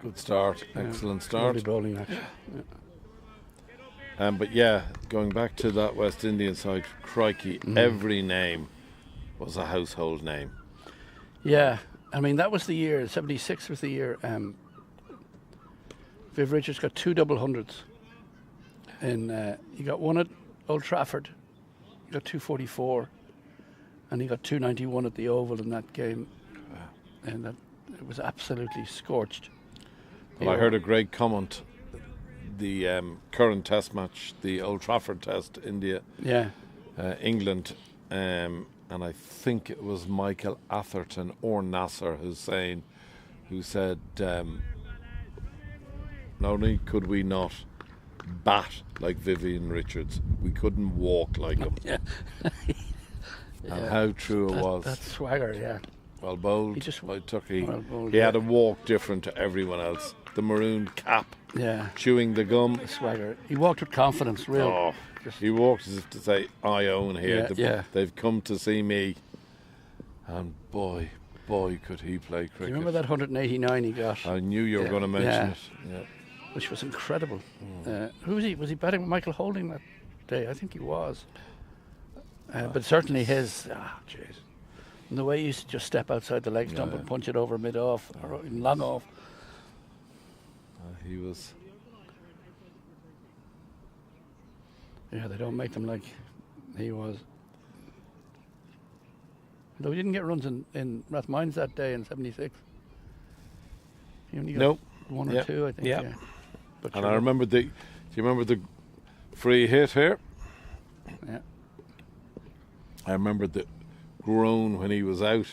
Good start, excellent start. Bowling action. But going back to that West Indian side, crikey, every name was a household name. Yeah, I mean, that was the year, 76 was the year. Viv Richards got 2 double hundreds. And he got 1 at Old Trafford, he got 244, and he got 291 at the Oval in that game. And that it was absolutely scorched. Well, I heard a great comment. The current test match, the Old Trafford test, India, England, and I think it was Michael Atherton or Nasser who said, not only could we not bat like Vivian Richards, we couldn't walk like him. Yeah. And how true it was. That swagger, yeah. Well bowled by Tucky. He had a walk different to everyone else. The maroon cap, chewing the gum. Swagger. He walked with confidence, really. Oh, he walked as if to say, I own here. They've come to see me. And boy, could he play cricket. Do you remember that 189 he got? I knew you were going to mention it. Yeah. Which was incredible. Who was he? Was he batting with Michael Holding that day? I think he was. But certainly his, jeez. And the way he used to just step outside the leg stump and punch it over mid-off, or long off. He was... Yeah, they don't make them like he was. Though he didn't get runs in Rathmines that day in 76. He only got one or two, I think. Yeah. But and I remember do you remember the free hit here? Yeah. I remember the groan when he was out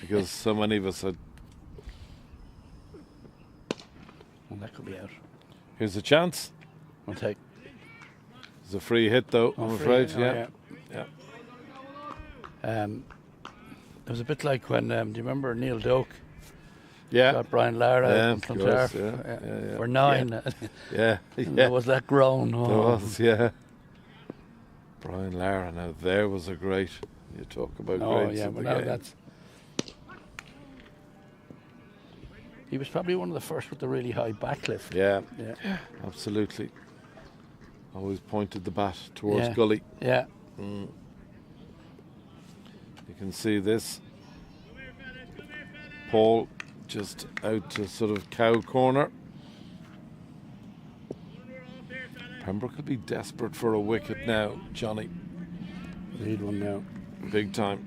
because so many of us had. Well, that could be out. Here's a chance. I'll take. It's a free hit though, I'm afraid. Yeah. It was a bit like when, do you remember Neil Doak? Yeah. Got Brian Lara in Clontarf for 9. Yeah. There was that groan. There was, yeah. Brian Lara, now there was a great, you talk about greats of the game. That's... He was probably one of the first with the really high backlift. Yeah, absolutely. Always pointed the bat towards gully. Yeah. You can see this. Paul just out to sort of cow corner. Pembroke could be desperate for a wicket now, Johnny. Need one now. Big time.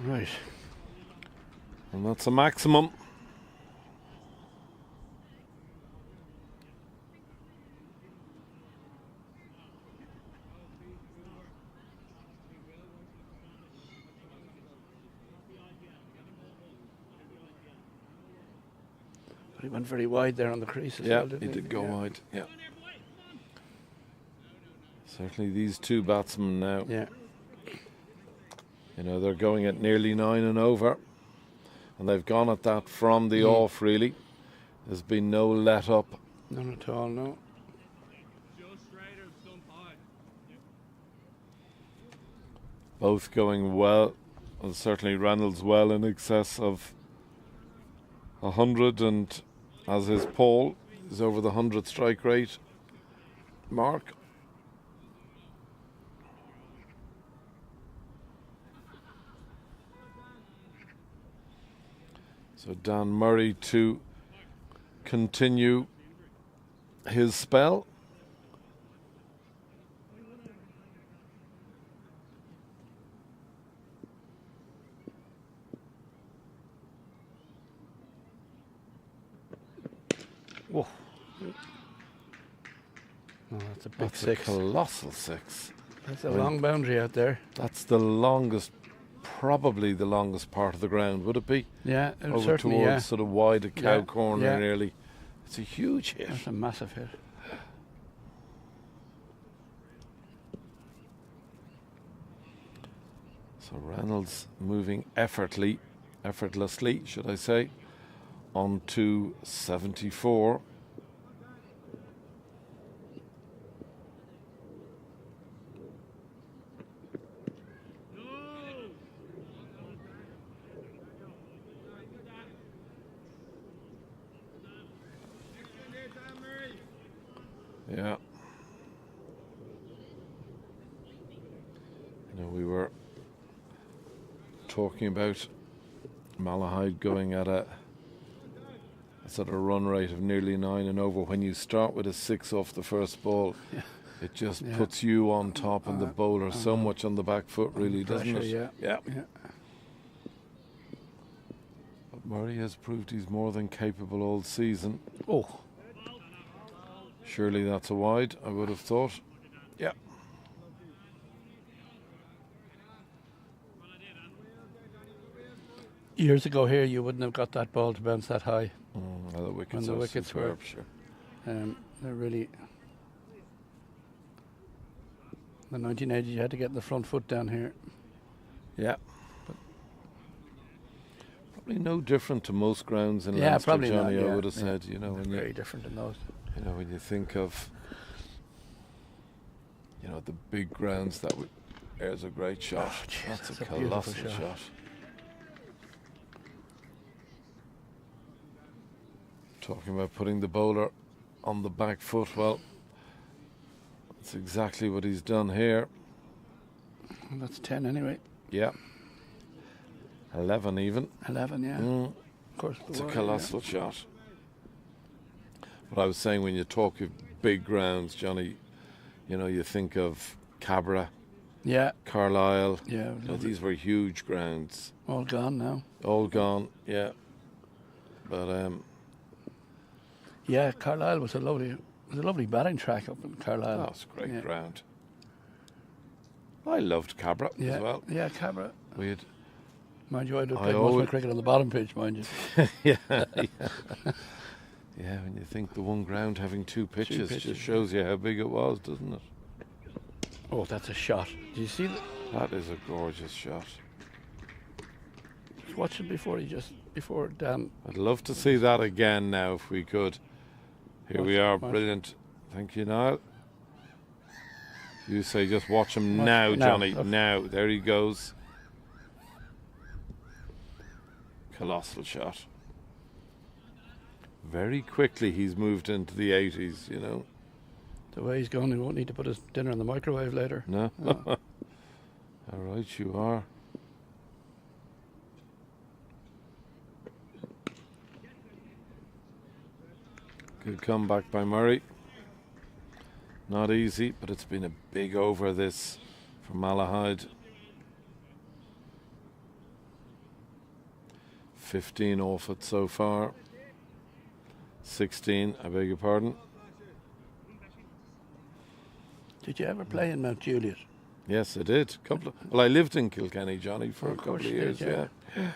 Right. And that's a maximum. But he went very wide there on the crease as well, didn't he? He did go wide, yeah. Certainly these two batsmen now. Yeah. You know, they're going at nearly 9 and over. And they've gone at that from the off, really. There's been no let up. None at all, no. Both going well. And certainly Reynolds well in excess of 100. And as is Paul, is over the 100 strike rate mark. So Dan Murray to continue his spell. Whoa. Oh, that's a big That's six. a colossal 6. That's a long boundary out there. That's the longest, probably the longest part of the ground, would it be? Yeah, over certainly, towards sort of wide of cow corner yeah. nearly. It's a huge hit. That's a massive hit. So Reynolds moving effortlessly, should I say, on to 74. Yeah. You know, we were talking about Malahide going at a sort of run rate of nearly 9 and over. When you start with a 6 off the first ball, It just puts you on top and the bowler so much on the back foot, really, doesn't it? Yeah. But Murray has proved he's more than capable all season. Oh. Surely that's a wide, I would have thought. Yeah. Years ago here, you wouldn't have got that ball to bounce that high. Well, the wickets When the are wickets superb, were, sure. They're really. The 1980s, you had to get the front foot down here. Yeah. But probably no different to most grounds in Yeah, Leinster, probably Johnny, not, I yeah, would have yeah. said, you know, when Very you, different than those. you know, when you think of, you know, the big grounds that would, there's a great shot. Oh, geez, that's a that's a beautiful colossal shot. shot. Talking about putting the bowler on the back foot, well, that's exactly what he's done here. Well, that's 10 anyway. Yeah. 11 even. 11, yeah. Mm. Of course. It's a colossal shot. But I was saying, when you talk of big grounds, Johnny, you know, you think of Cabra, Carlisle. Yeah. You know, these were huge grounds. All gone now. All gone, yeah. But yeah, Carlisle was a lovely batting track up in Carlisle. that's a great ground. I loved Cabra as well. Yeah, Cabra. We had, mind you, I'd have played most of my cricket on the bottom pitch, mind you. yeah. Yeah, when you think the one ground having two pitches just shows you how big it was, doesn't it? Oh, that's a shot. Do you see that? That is a gorgeous shot. Just watch it before Dan. I'd love to see that again now if we could. Here we are, watch. brilliant. Thank you, Niall. You say just watch him Watch now, now, Johnny. look. Now, there he goes. Colossal shot. Very quickly he's moved into the 80s, you know. The way he's going, he won't need to put his dinner in the microwave later. No. All right, you are. Good comeback by Murray. Not easy, but it's been a big over this for Malahide. 15 off it so far. 16, I beg your pardon. Did you ever play in Mount Juliet? Yes, I did. Well, I lived in Kilkenny, Johnny, for a couple of you years. did, Yeah.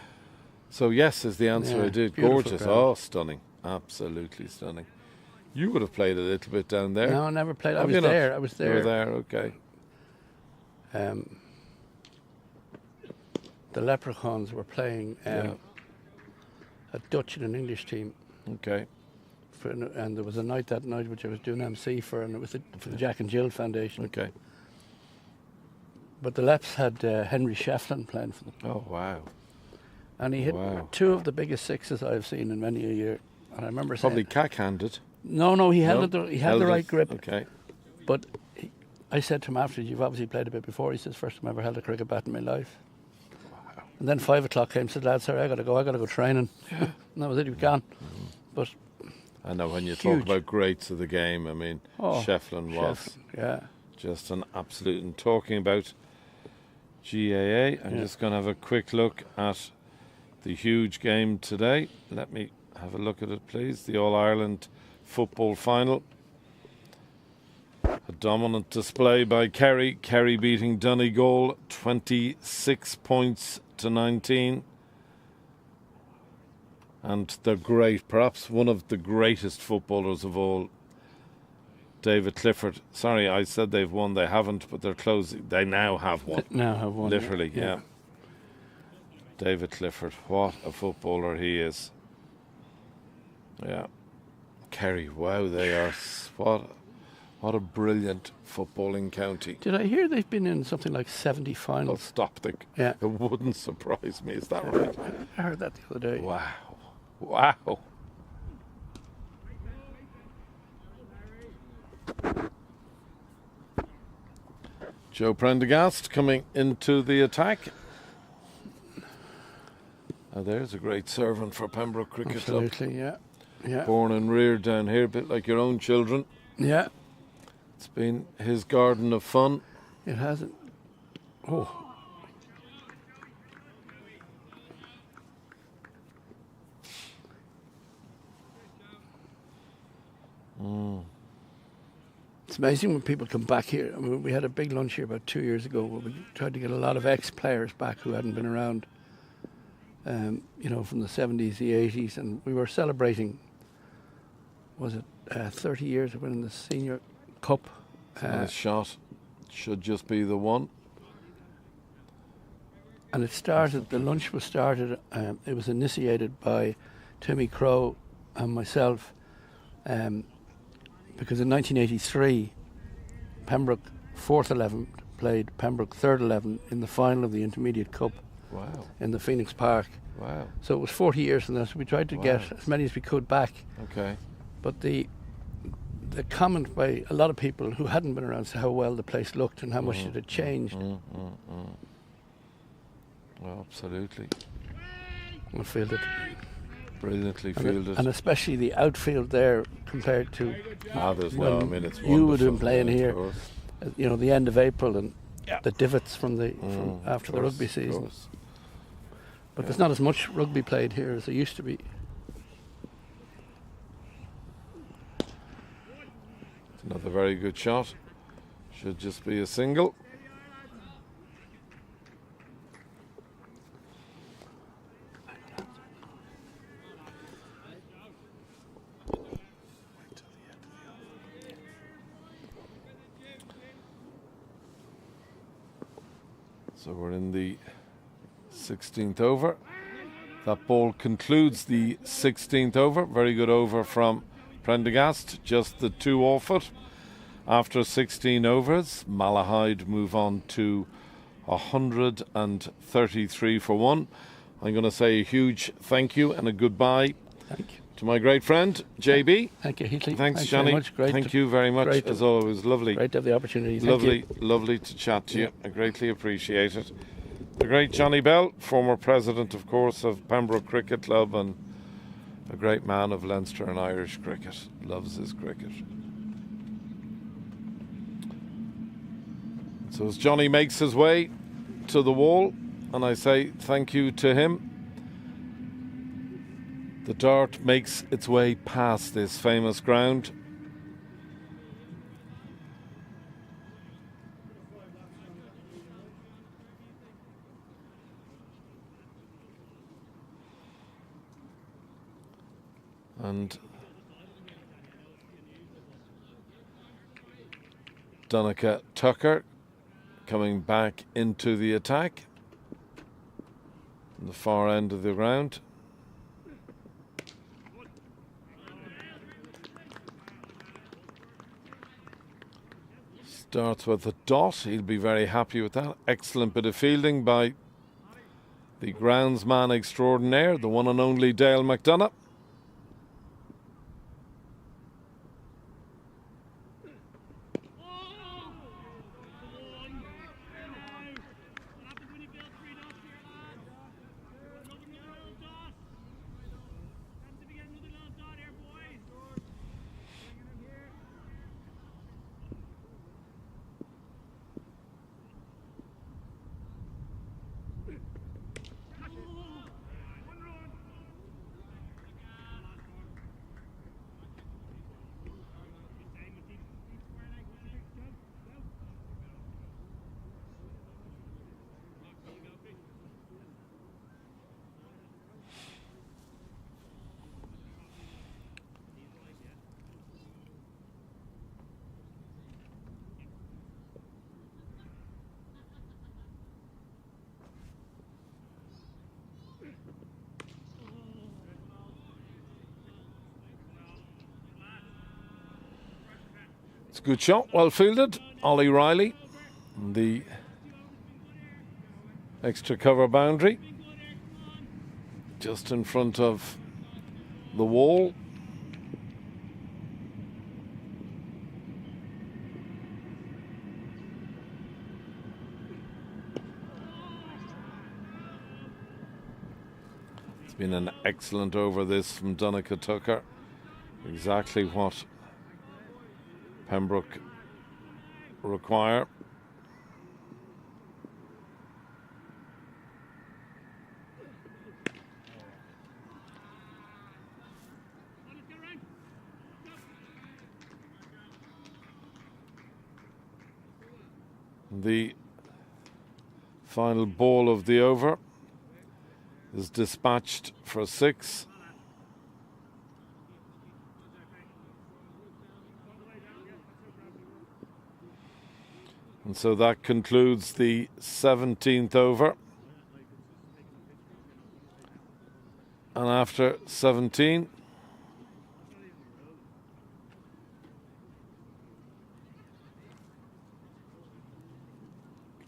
So yes is the answer. Yeah, I did. beautiful Gorgeous. ground. Oh, stunning. Absolutely stunning. You would have played a little bit down there. No, I never played. I Have was you not? there. I was there. You were there. Okay. The Leprechauns were playing Yeah. a Dutch and an English team. Okay. And there was a night that night which I was doing MC for, and it was for the Jack and Jill Foundation. Okay. But the Leps had Henry Shefflin playing for them. Oh wow. And he hit Wow. two of the biggest sixes I've seen in many a year. And I remember Probably saying, cack-handed. No, he held No? it. He had Held the it. right grip. Okay. But I said to him after, "You've obviously played a bit before." He says, "First time I ever held a cricket bat in my life." Wow. And then 5 o'clock came. Said, "Lad, sorry, I got to go training." And that was it. He was gone. But I know when you huge. talk about greats of the game, I mean, Shefflin was just an absolute. And talking about GAA, I'm just going to have a quick look at the huge game today. Let me have a look at it, please. The All-Ireland football final. A dominant display by Kerry. Kerry beating Donegal 26 points to 19. And they're great, perhaps one of the greatest footballers of all, David Clifford. Sorry, I said they've won. They haven't, but they're closing. They now have won. Now have won. Literally, yeah. David Clifford, what a footballer he is. Yeah. Kerry, wow, they are. What a brilliant footballing county. Did I hear they've been in something like 70 Oh, finals? stop. Yeah. It wouldn't surprise me. Is that right? I heard that the other day. Wow. Wow. Joe Prendergast coming into the attack. There's a great servant for Pembroke Cricket Club. Absolutely, yeah. Born and reared down here, a bit like your own children. Yeah. It's been his garden of fun. It hasn't. Oh. It's amazing when people come back here. I mean, we had a big lunch here about 2 years ago where we tried to get a lot of ex-players back who hadn't been around, from the 70s, the 80s, and we were celebrating, was it 30 years of winning the Senior Cup. Nice shot. Should just be the one. And the lunch was started, it was initiated by Timmy Crowe and myself, because in 1983, Pembroke 4th 11 played Pembroke 3rd 11 in the final of the Intermediate Cup. Wow. In the Phoenix Park. Wow. So it was 40 years from that, so we tried to get as many as we could back. Okay. But the comment by a lot of people who hadn't been around said how well the place looked and how much it had changed. Well, absolutely. I fielded. Brilliantly fielded. And especially the outfield there compared to it's you would have been playing here, the end of April and the divots from after the rugby season. But there's not as much rugby played here as there used to be. Another very good shot. Should just be a single. So we're in the 16th over. That ball concludes the 16th over. Very good over from Prendergast, just the 2 off it. After 16 overs, Malahide move on to 133 for 1. I'm going to say a huge thank you and a goodbye to my great friend, JB. Thank you, Heatley. Thanks, Johnny. Thank you very much, as always. Lovely. Great to have the opportunity. Lovely to chat to you. I greatly appreciate it. The great Johnny Bell, former president, of course, of Pembroke Cricket Club and a great man of Leinster and Irish cricket. Loves his cricket. So as Johnny makes his way to the wall, and I say thank you to him, the dart makes its way past this famous ground. And Donica Tucker coming back into the attack on the far end of the ground. Starts with a dot. He'll be very happy with that. Excellent bit of fielding by the groundsman extraordinaire, the one and only Dale McDonough. It's a good shot, well fielded. Ollie Riley, the extra cover boundary, just in front of the wall. It's been an excellent over this from Donica Tucker. Exactly what Pembroke require. The final ball of the over is dispatched for 6. And so that concludes the 17th over. And after 17,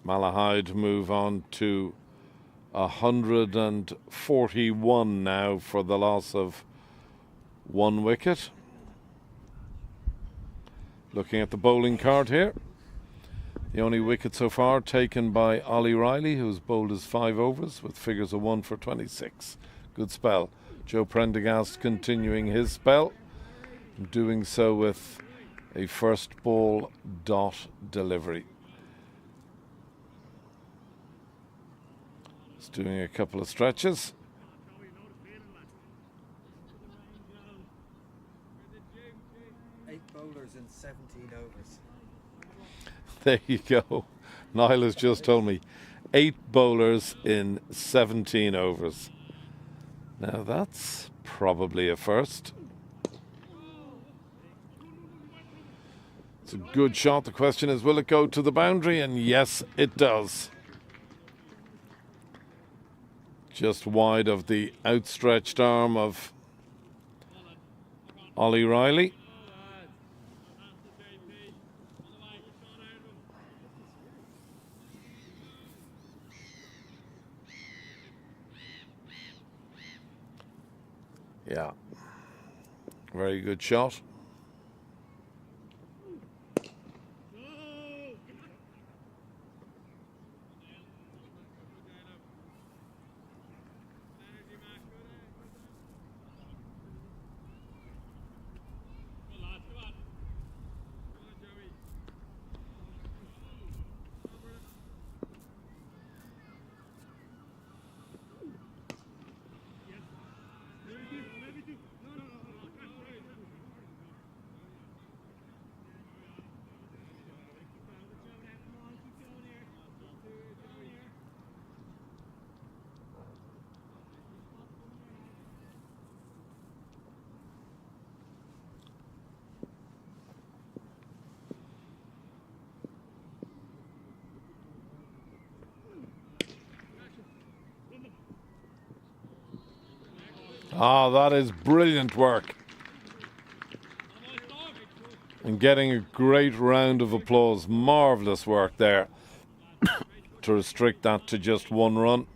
Malahide move on to 141 now for the loss of 1 wicket. Looking at the bowling card here, the only wicket so far taken by Ollie Riley, who's bowled his 5 overs with figures of 1 for 26. Good spell. Joe Prendergast continuing his spell, doing so with a first ball dot delivery. He's doing a couple of stretches. Bowlers in 17 overs. There you go. Niall has just told me 8 bowlers in 17 overs. Now that's probably a first. It's a good shot. The question is, will it go to the boundary? And yes, it does. Just wide of the outstretched arm of Ollie Riley. Yeah, very good shot. Ah, that is brilliant work. And getting a great round of applause. Marvellous work there to restrict that to just 1 run.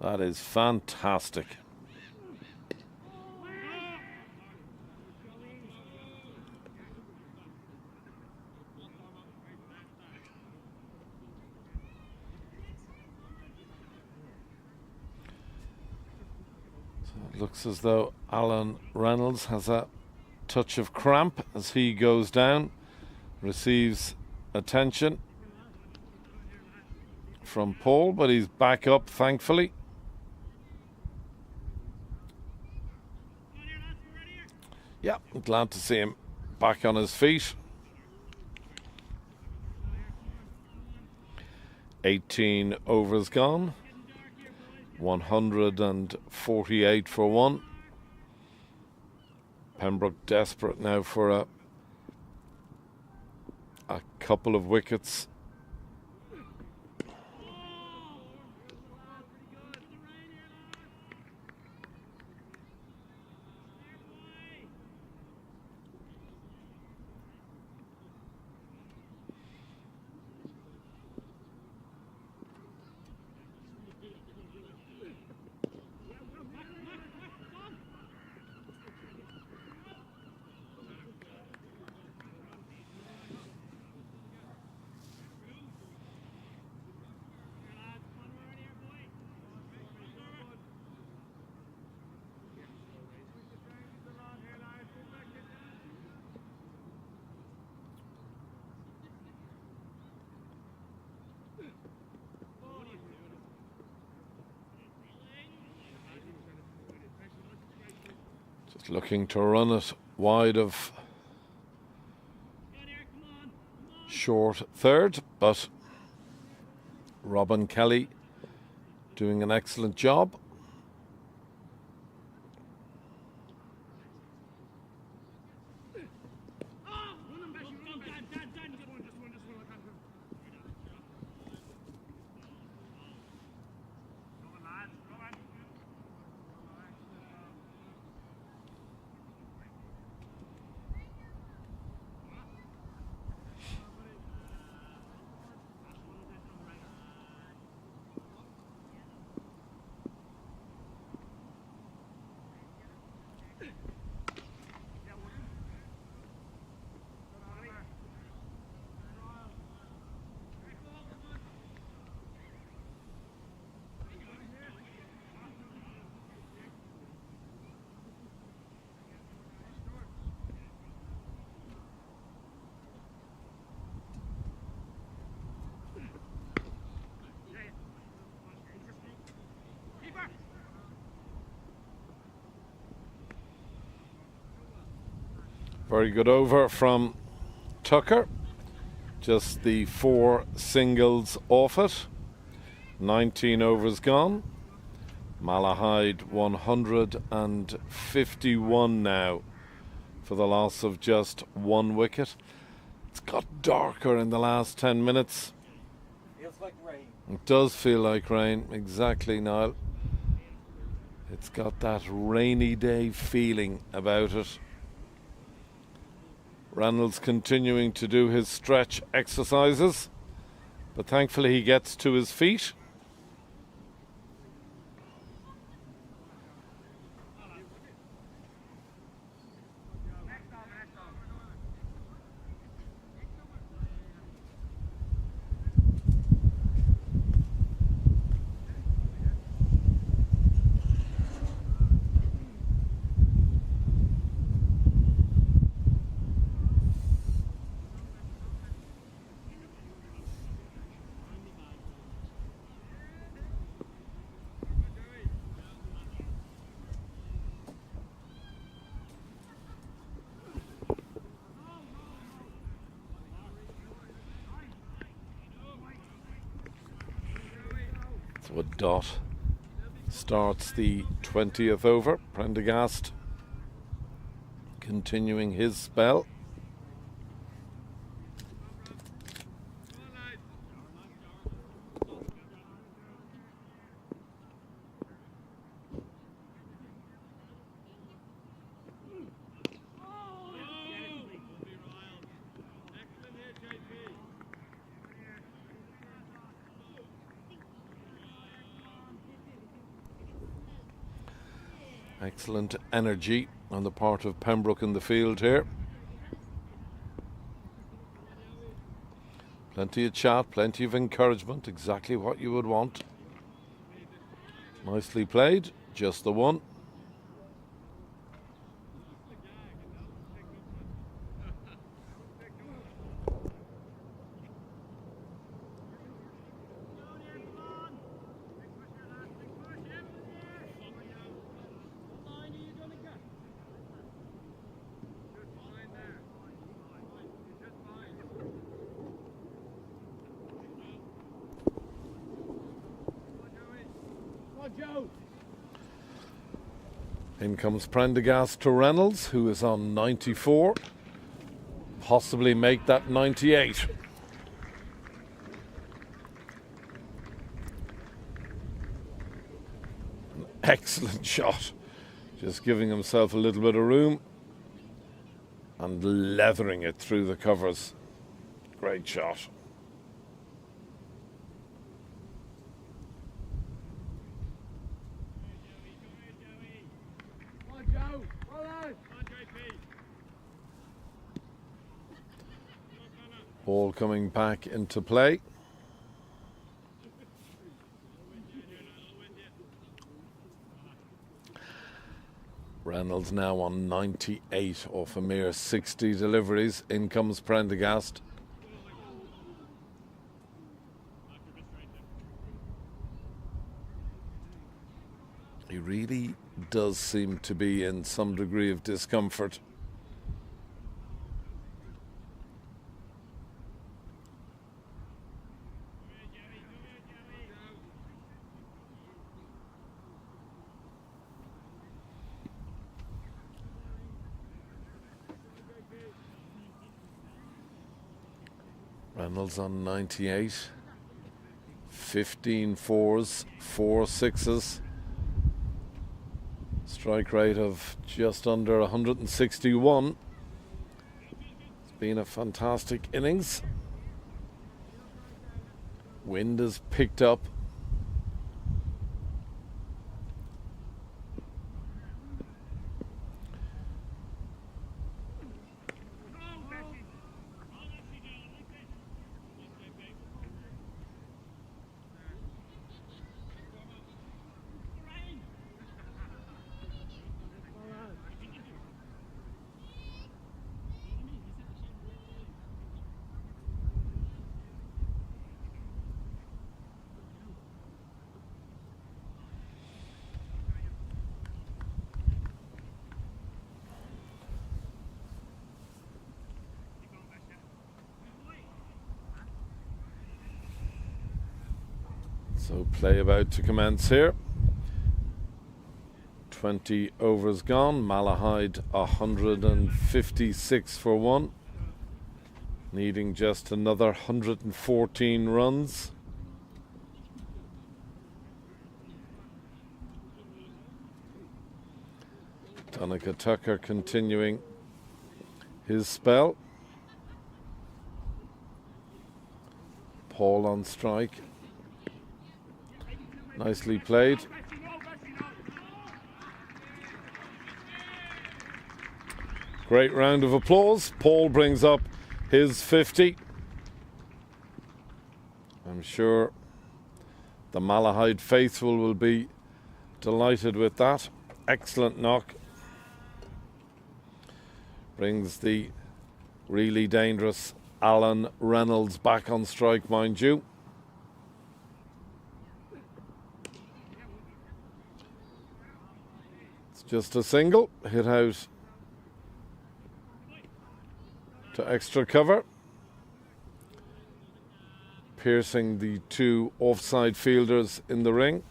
That is fantastic. Looks as though Alan Reynolds has a touch of cramp as he goes down, receives attention from Paul, but he's back up, thankfully. Yeah, I'm glad to see him back on his feet. 18 overs gone. 148 for 1. Pembroke desperate now for a couple of wickets. looking to run it wide of short third, but Robin Kelly doing an excellent job. Very good over from Tucker. Just the 4 singles off it. 19 overs gone. Malahide 151 now for the loss of just 1 wicket. It's got darker in the last 10 minutes. Feels like rain. It does feel like rain, exactly, Niall. It's got that rainy day feeling about it. Reynolds continuing to do his stretch exercises, but thankfully he gets to his feet. So a dot starts the 20th over. Prendergast continuing his spell. Excellent energy on the part of Pembroke in the field here. Plenty of chat, plenty of encouragement, exactly what you would want. Nicely played, just the one. In comes Prendergast to Reynolds, who is on 94. Possibly make that 98. An excellent shot. Just giving himself a little bit of room and leathering it through the covers. Great shot. Ball coming back into play. Reynolds now on 98 off a mere 60 deliveries. In comes Prendergast. He really does seem to be in some degree of discomfort. Reynolds on 98. 15 fours, 4 sixes. Strike rate of just under 161. It's been a fantastic innings. Wind has picked up. So play about to commence here. 20 overs gone. Malahide 156 for 1. Needing just another 114 runs. Donica Tucker continuing his spell. Paul on strike. Nicely played. Great round of applause. Paul brings up his 50. I'm sure the Malahide faithful will be delighted with that. Excellent knock. Brings the really dangerous Alan Reynolds back on strike, mind you. Just a single, hit out to extra cover, piercing the 2 offside fielders in the ring.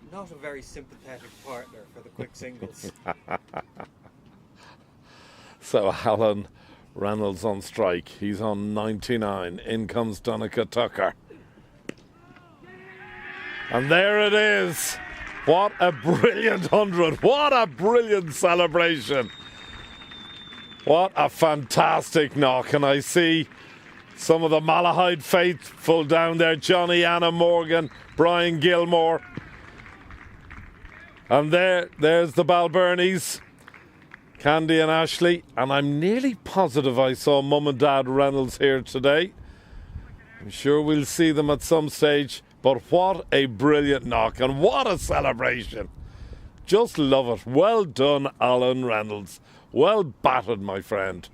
Not a very sympathetic partner for the quick singles. So Alan Reynolds on strike. He's on 99. In comes Donica Tucker. And there it is. What a brilliant 100. What a brilliant celebration. What a fantastic knock. And I see some of the Malahide faithful down there. Johnny, Anna Morgan, Brian Gilmore. And there's the Balburnies, Candy and Ashley. And I'm nearly positive I saw Mum and Dad Reynolds here today. I'm sure we'll see them at some stage. But what a brilliant knock and what a celebration. Just love it. Well done, Alan Reynolds. Well battered, my friend.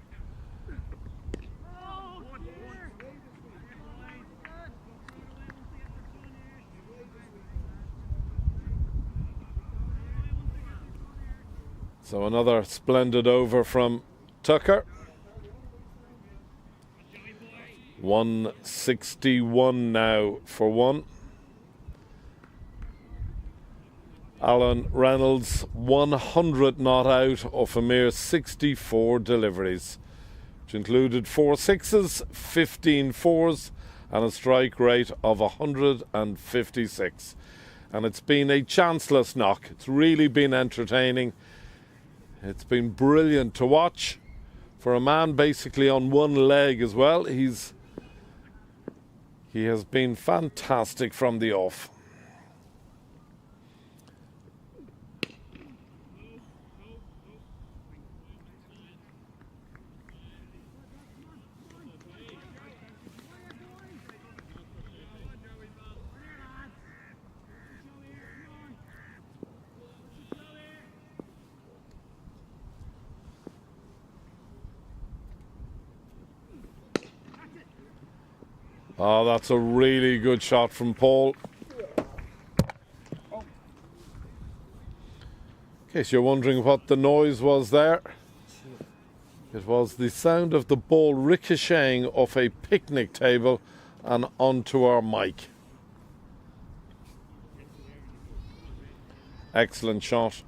So another splendid over from Tucker. 161 now for 1. Alan Reynolds, 100 not out of a mere 64 deliveries, which included 4 sixes, 15 fours, and a strike rate of 156. And it's been a chanceless knock. It's really been entertaining. It's been brilliant to watch. For a man basically on one leg as well, he has been fantastic from the off. Oh, that's a really good shot from Paul. In case you're wondering what the noise was there, it was the sound of the ball ricocheting off a picnic table and onto our mic. Excellent shot.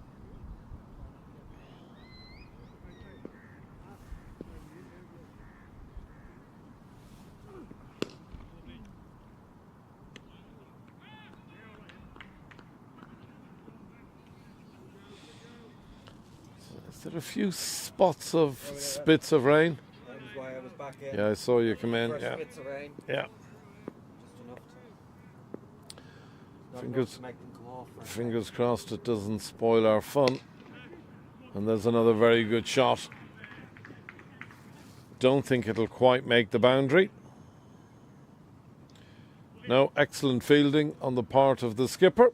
Is there a few spots of spits of rain? That was why I was back in. Yeah, I saw you come in. First Yeah. bits of rain. Yeah. Just enough to, not Fingers, enough to make them come off. fingers crossed it doesn't spoil our fun. And there's another very good shot. Don't think it'll quite make the boundary. No, excellent fielding on the part of the skipper.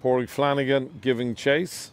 Pádraig Flanagan giving chase.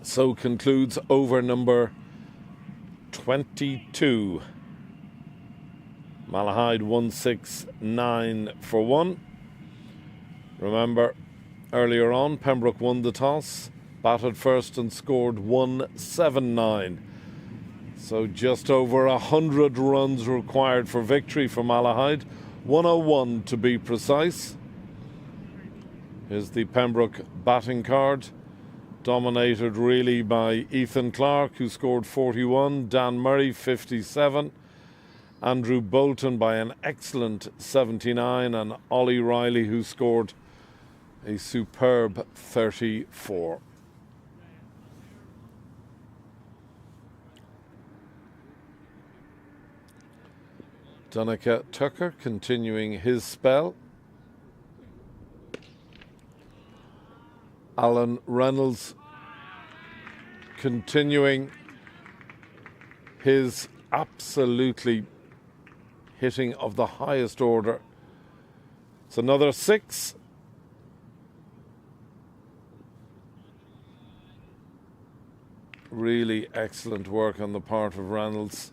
So concludes over number 22. Malahide 169 for 1. Remember, earlier on, Pembroke won the toss, batted first and scored 179. So just over 100 runs required for victory for Malahide. 101 to be precise. Here's the Pembroke batting card. Dominated really by Ethan Clark, who scored 41, Dan Murray 57, Andrew Bolton by an excellent 79, and Ollie Riley, who scored a superb 34. Donica Tucker continuing his spell. Alan Reynolds continuing his absolutely hitting of the highest order. It's another 6. Really excellent work on the part of Reynolds.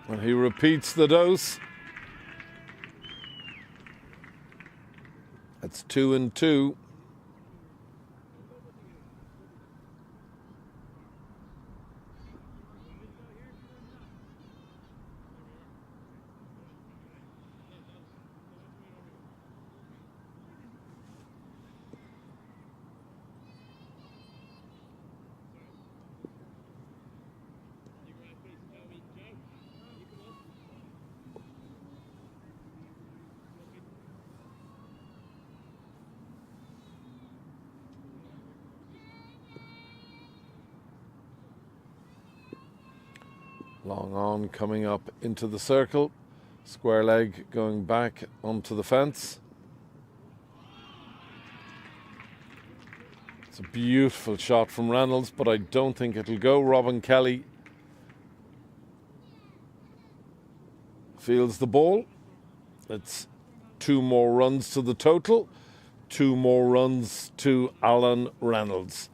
And he repeats the dose. It's 2 and 2. Long on coming up into the circle. Square leg going back onto the fence. It's a beautiful shot from Reynolds, but I don't think it'll go. Robin Kelly fields the ball. It's 2 more runs to the total. 2 more runs to Alan Reynolds.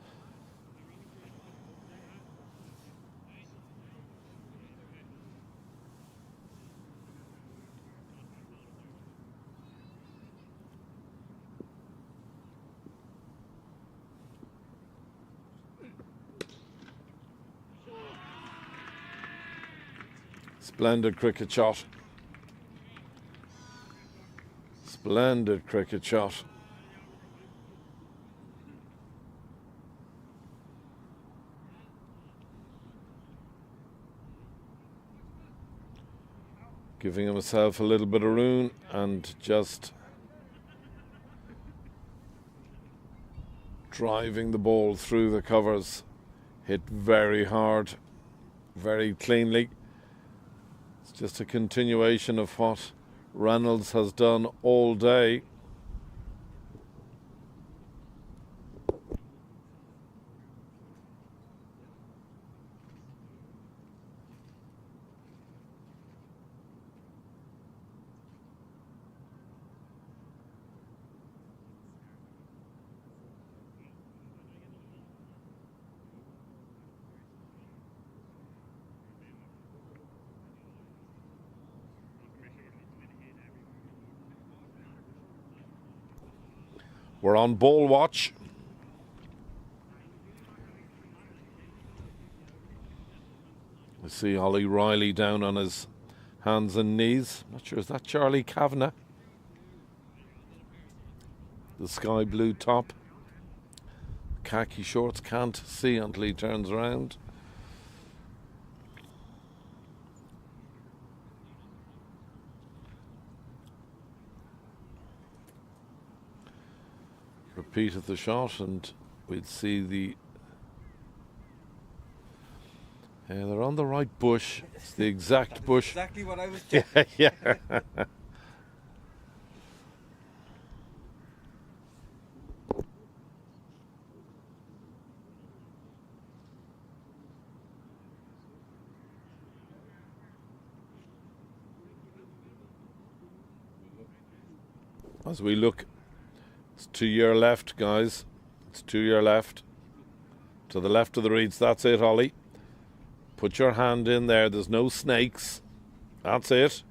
Splendid cricket shot. Splendid cricket shot. Giving himself a little bit of room and just driving the ball through the covers. Hit very hard, very cleanly. It's just a continuation of what Reynolds has done all day. We're on ball watch. We see Ollie Riley down on his hands and knees. Not sure, is that Charlie Kavanagh? The sky blue top. Khaki shorts, can't see until he turns around. Repeat of the shot and we'd see the... Yeah, they're on the right bush. It's the exact bush. Exactly what I was Yeah, checking. yeah. As we look, it's to your left, guys. It's to your left. To the left of the reeds. That's it, Ollie. Put your hand in there. There's no snakes. That's it.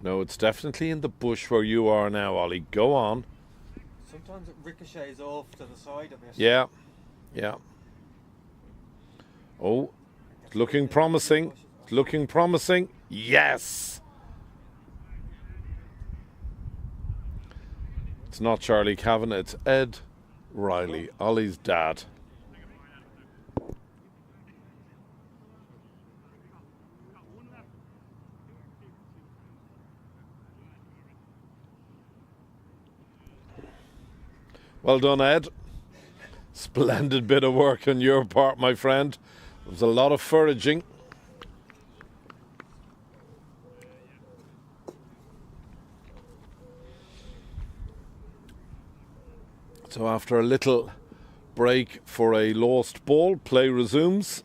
No, it's definitely in the bush where you are now, Ollie. Go on. Sometimes it ricochets off to the side a bit. Yeah. Yeah. Oh, it's looking promising. It's looking promising. Yes. It's not Charlie Kavanagh, it's Ed Riley, Ollie's dad. Well done, Ed. Splendid bit of work on your part, my friend. There was a lot of foraging. So after a little break for a lost ball, play resumes.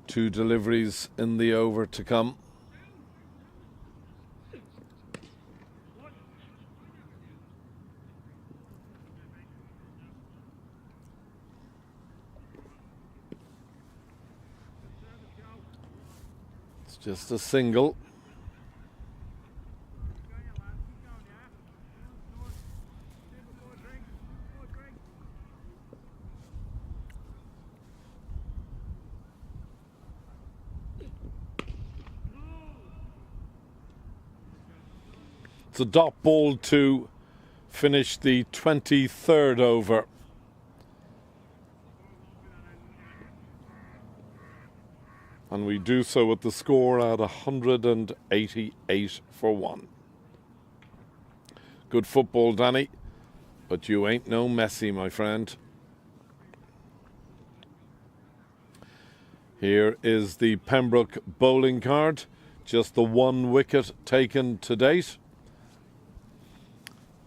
2 deliveries in the over to come. It's just a single. It's a dot ball to finish the 23rd over. And we do so with the score at 188 for 1. Good football, Danny. but you ain't no Messi, my friend. Here is the Pembroke bowling card. Just the 1 wicket taken to date.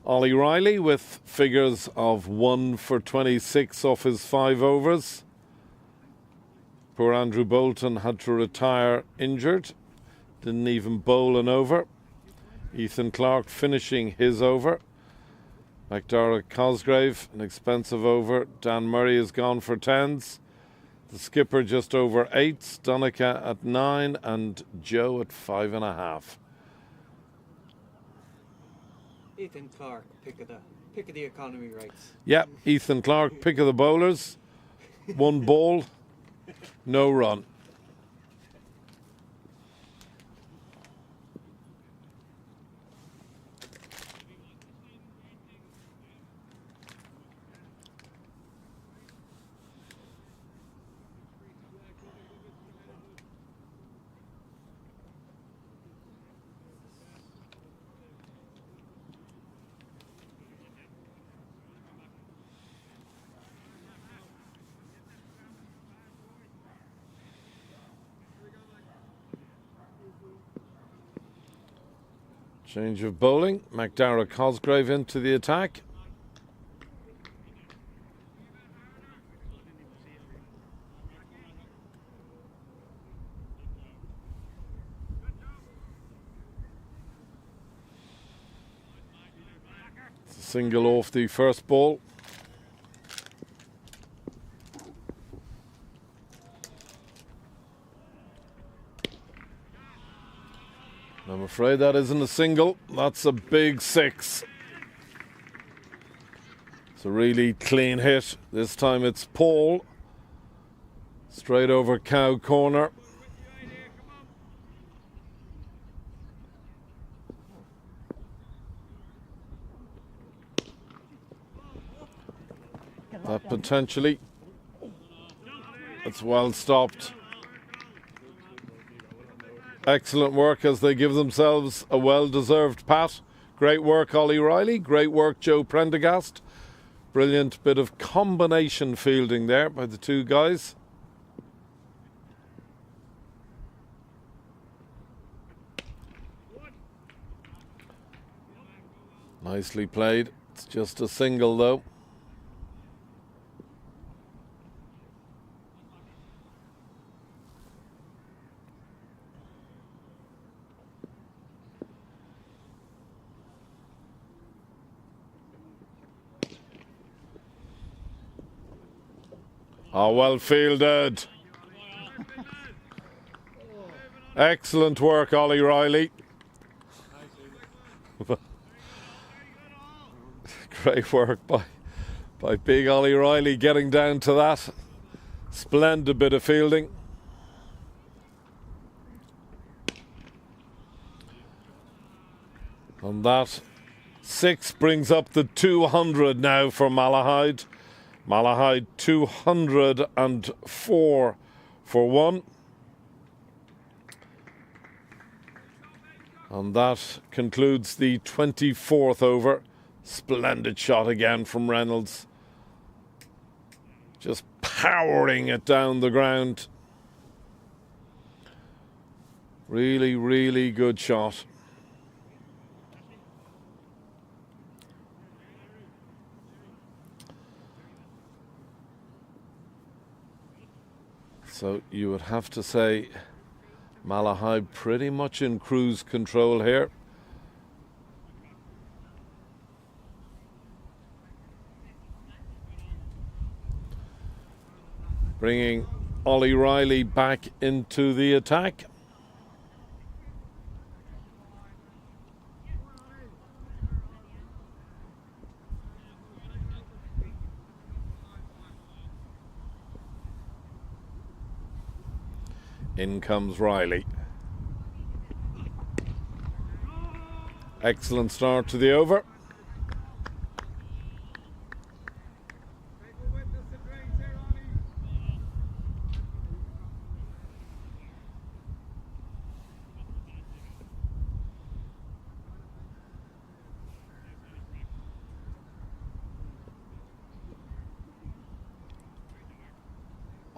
Ollie Riley with figures of 1 for 26 off his 5 overs. Poor Andrew Bolton had to retire injured. Didn't even bowl an over. Ethan Clark finishing his over. McDara Cosgrave, an expensive over. Dan Murray has gone for 10s. The skipper just over 8s. Donica at 9 and Joe at 5.5. Ethan Clark, pick of the economy rates. Yep, Ethan Clark, pick of the bowlers. 1 ball, no run. Change of bowling. McDara Cosgrave into the attack. It's a single off the first ball. I'm afraid that isn't a single. That's a big 6. It's a really clean hit. This time it's Paul. Straight over cow corner. That potentially. It's well stopped. Excellent work as they give themselves a well-deserved pat. Great work, Ollie Riley. Great work, Joe Prendergast. Brilliant bit of combination fielding there by the 2 guys. Nicely played. It's just a single, though. Oh, well fielded. Excellent work, Ollie Riley. Great work by big Ollie Riley getting down to that. Splendid bit of fielding. And that 6 brings up the 200 now for Malahide. Malahide 204 for 1. And that concludes the 24th over. Splendid shot again from Reynolds. Just powering it down the ground. Really, really good shot. So you would have to say Malahide pretty much in cruise control here. Bringing Ollie Riley back into the attack. In comes Riley. Excellent start to the over.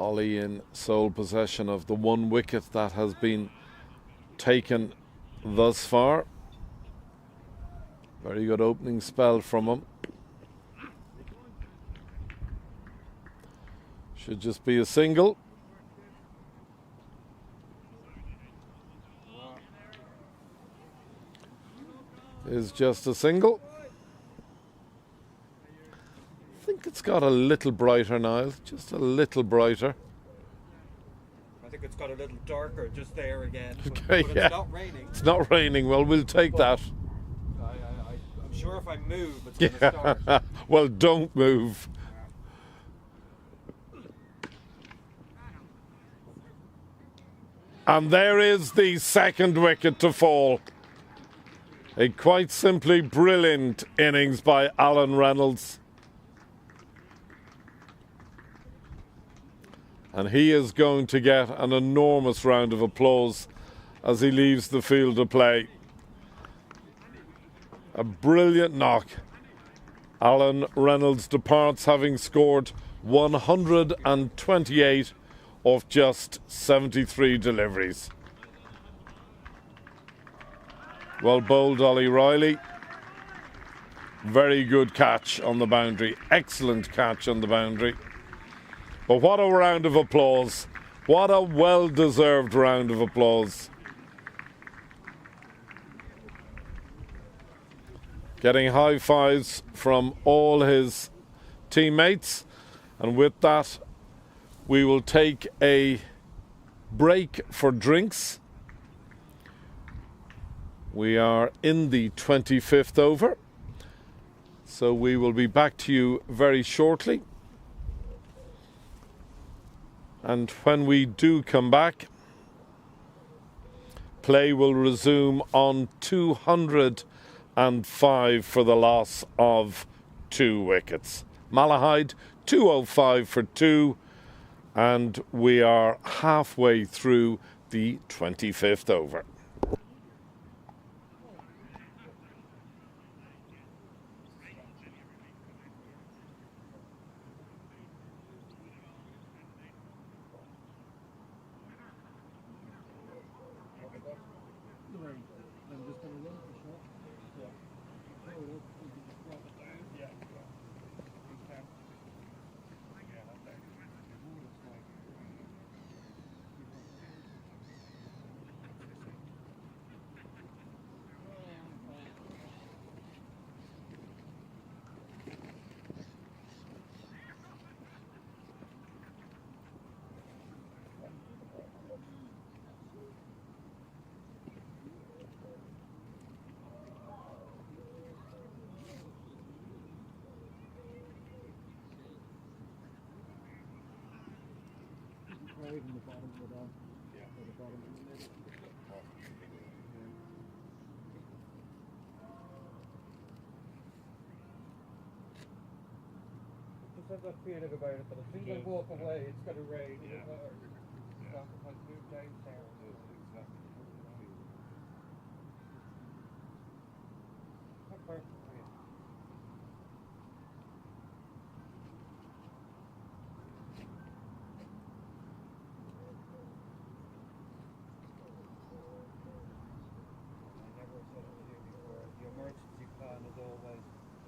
Ollie in sole possession of the one wicket that has been taken thus far. Very good opening spell from him. Should just be a single. Is just a single. I think it's got a little brighter now, just a little brighter. I think it's got a little darker just there again. Okay, but yeah. It's not raining. It's not raining. Well, we'll take that. I'm sure if I move, it's going to start. Well, don't move. And there is the second wicket to fall. A quite simply brilliant innings by Alan Reynolds. And he is going to get an enormous round of applause as he leaves the field of play. A brilliant knock. Alan Reynolds departs having scored 128 of just 73 deliveries. Well bowled, Ollie Riley. Very good catch on the boundary. Excellent catch on the boundary. But what a round of applause. What a well-deserved round of applause. Getting high fives from all his teammates. And with that, we will take a break for drinks. We are in the 25th over, so we will be back to you very shortly. And when we do come back, play will resume on 205 for the loss of 2 wickets. Malahide, 205 for 2, and we are halfway through the 25th over. Just have that feeling about it that as soon as I walk away, it's going to rain. Yeah. Stop if I move downtown. Not perfect for you. I never said it to you before. The emergency plan is always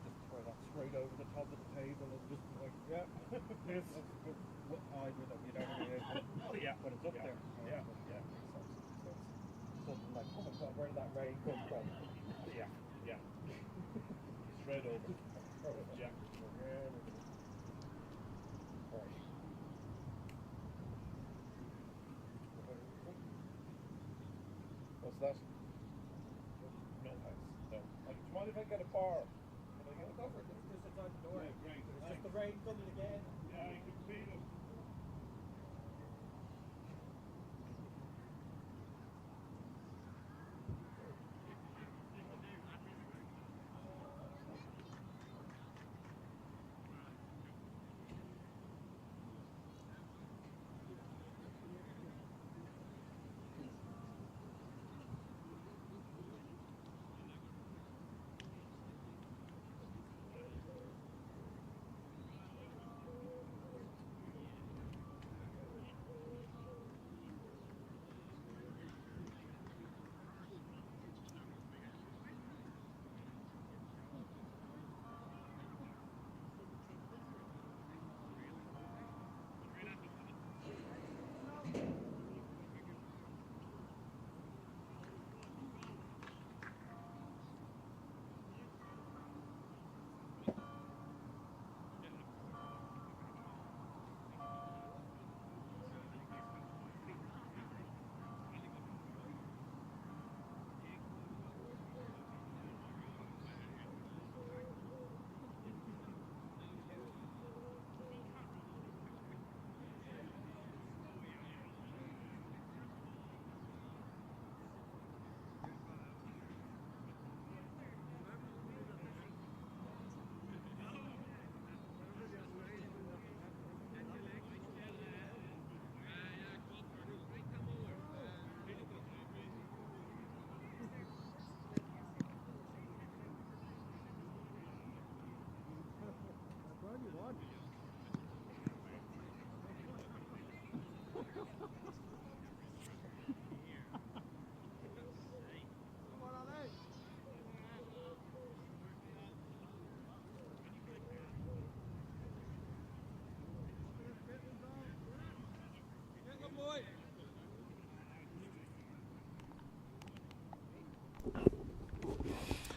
just throw that straight over the top of the table and just be like, yeah, this either that you don't really yeah, but it's up there. Yeah. Something like, oh my god, where did that rain come from? Yeah. Straight over. Yeah. What's that? No thanks. No. Do you mind if I get a bar? Can I get a Go for it, it's just outside the door. Yeah, great. It's just the rain coming again. Yeah, I can feel it.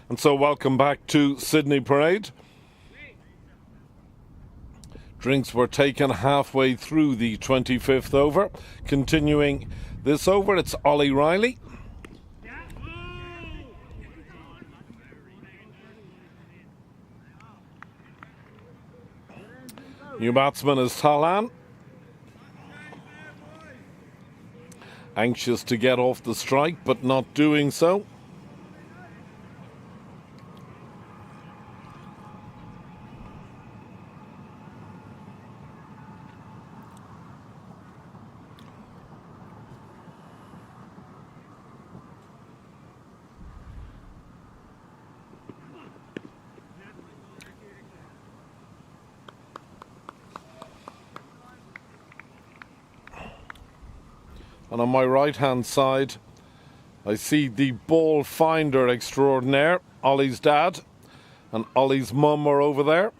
And so welcome back to Sydney Parade. Drinks were taken halfway through the 25th over. Continuing this over, it's Ollie Riley. New batsman is Talan. Anxious to get off the strike, but not doing so. And on my right-hand side, I see the ball finder extraordinaire, Ollie's dad, and Ollie's mum are over there.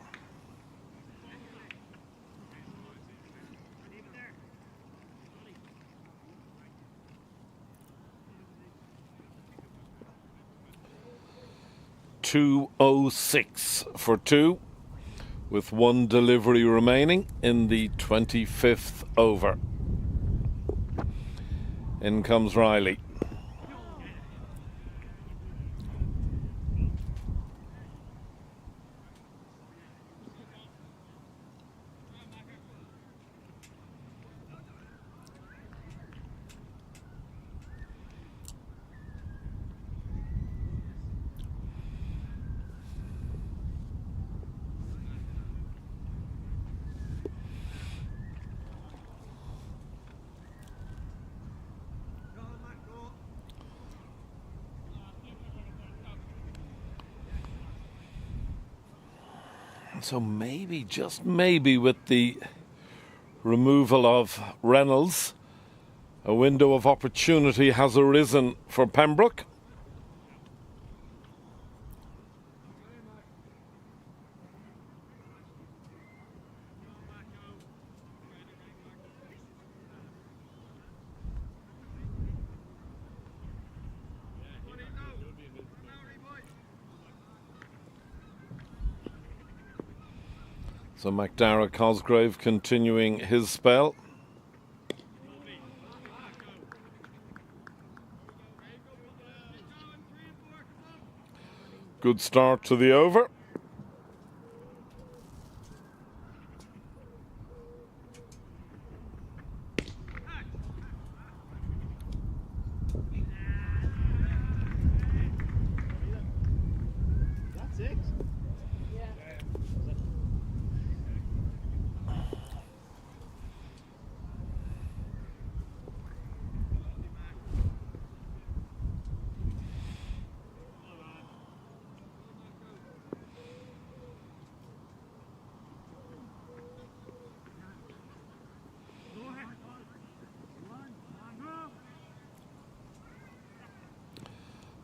.206 for two, with one delivery remaining in the 25th over. In comes Riley. So maybe, just maybe, with the removal of Reynolds, a window of opportunity has arisen for Pembroke. So McDara Cosgrave continuing his spell. Good start to the over.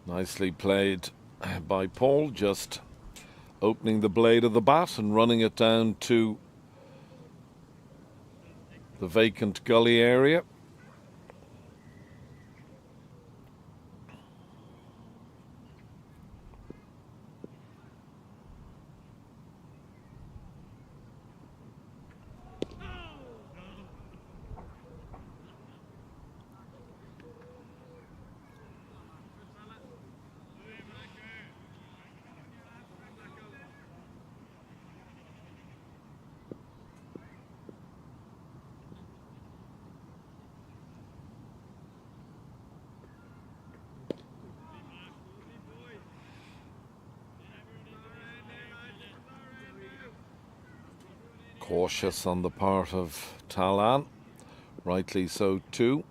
Nicely played by Paul, just opening the blade of the bat and running it down to the vacant gully area. Cautious on the part of Talan, rightly so too.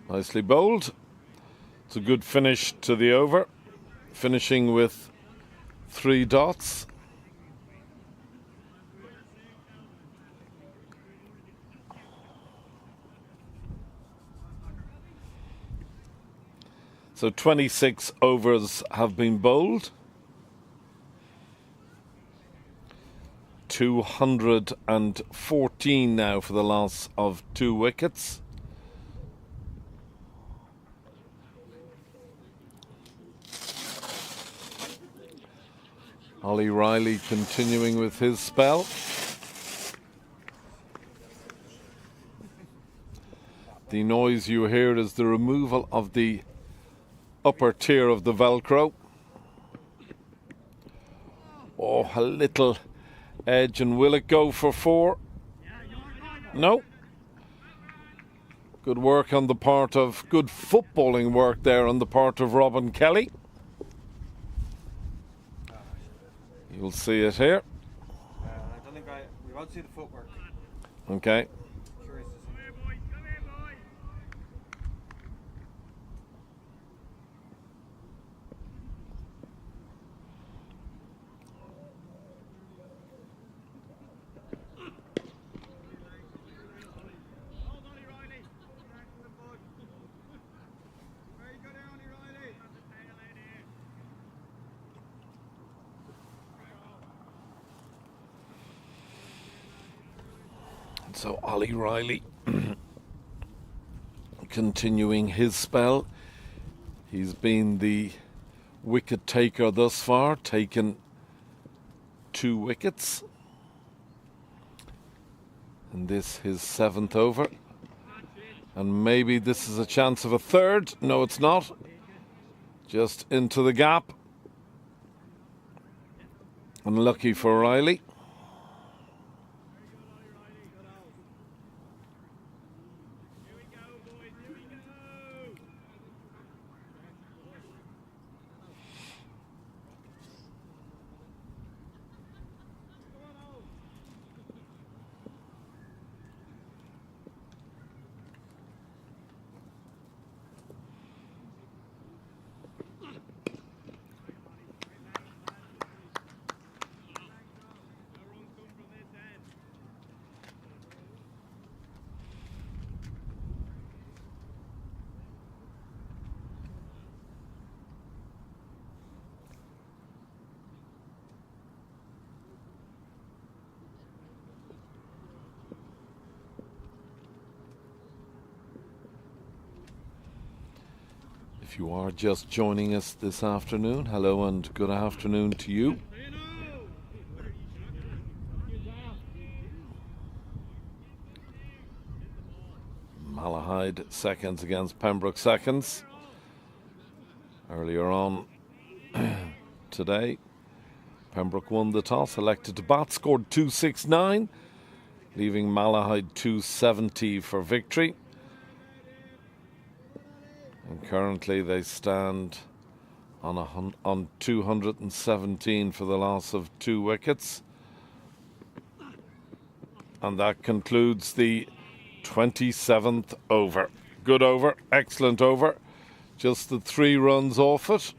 Nicely bowled. It's a good finish to the over, finishing with 3 dots. So 26 overs have been bowled. 214 now for the loss of 2 wickets. Ollie Riley continuing with his spell. The noise you hear is the removal of the upper tier of the Velcro. Oh, a little edge, and will it go for 4? No. Good work on the part of, good footballing work there on the part of Robin Kelly. You'll see it here. I don't think we won't see the footwork. Okay. Curious to see. So Ollie Riley continuing his spell. He's been the wicket taker thus far, taken 2 wickets. And this his 7th over. And maybe this is a chance of a 3rd. No, it's not. Just into the gap. Unlucky for Riley. If you are just joining us this afternoon, hello and good afternoon to you. Malahide seconds against Pembroke seconds. Earlier on today, Pembroke won the toss, elected to bat, scored 269, leaving Malahide 270 for victory. And currently they stand on 217 for the loss of 2 wickets. And that concludes the 27th over. Good over, excellent over. Just the 3 runs off it.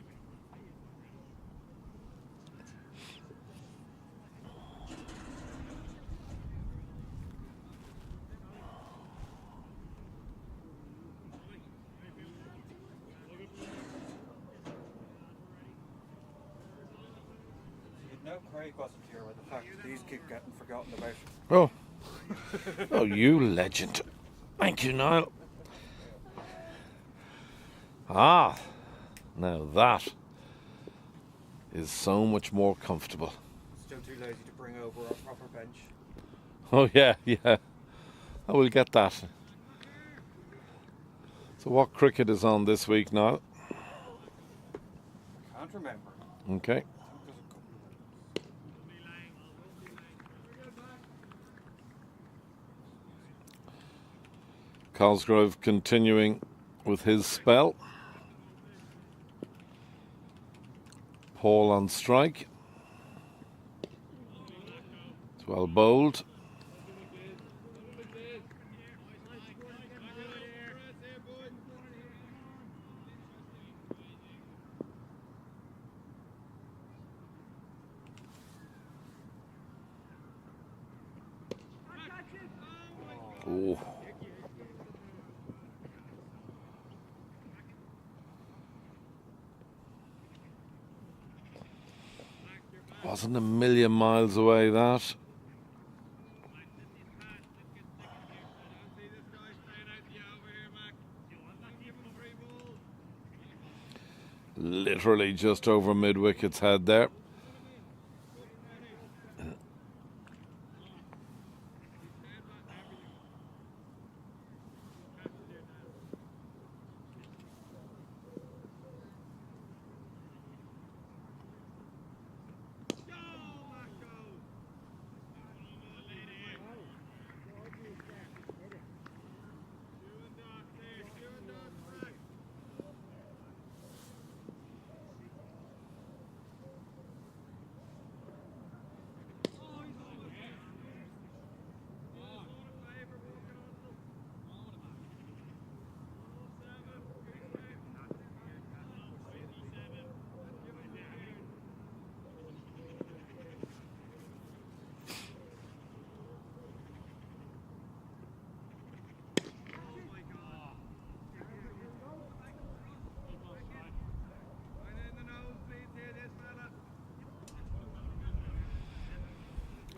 No, Craig wasn't here with the fact that these keep getting forgotten about. Oh. Oh, you legend. Thank you, Niall. Ah, now that is so much more comfortable. Still too lazy to bring over a proper bench. Oh, yeah, yeah. I will get that. So what cricket is on this week, Niall? Can't remember. Okay. Cosgrove continuing with his spell. Paul on strike. It's well bowled. Oh. Wasn't a million miles away, that. literally just over mid-wicket's head there.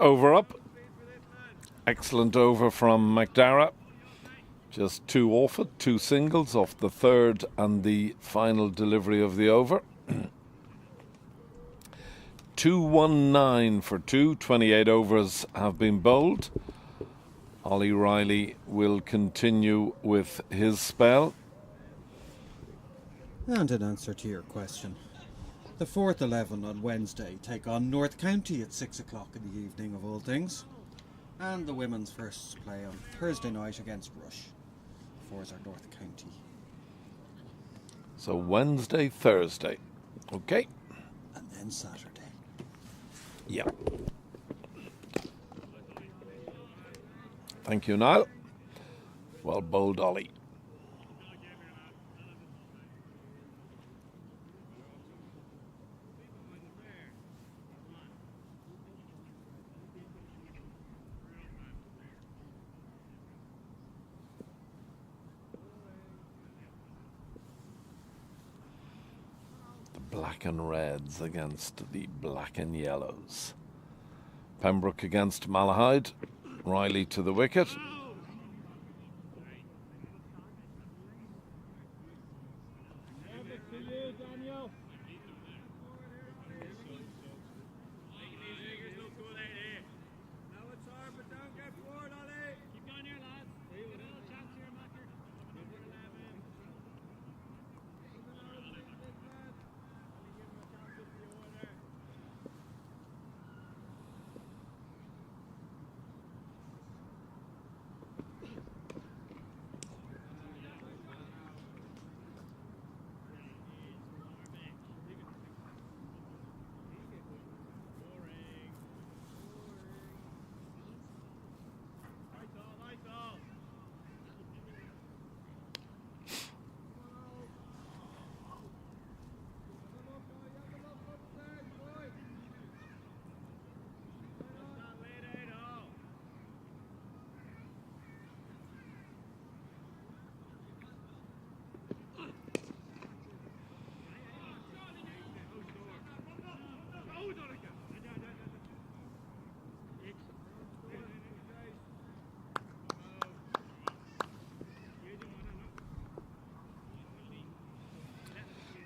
Over up. Excellent over from McDara. Just 2 off it, 2 singles off the third and the final delivery of the over. 219 for 2. 28 overs have been bowled. Ollie Riley will continue with his spell. And in answer to your question, the fourth 11 on Wednesday take on North County at 6 o'clock in the evening of all things. And the women's first play on Thursday night against Rush. Fours are North County. So Wednesday, Thursday. Okay. And then Saturday. Yeah. Thank you, Niall. Well bowled, Ollie. Black and reds against the black and yellows. Pembroke against Malahide. Riley to the wicket.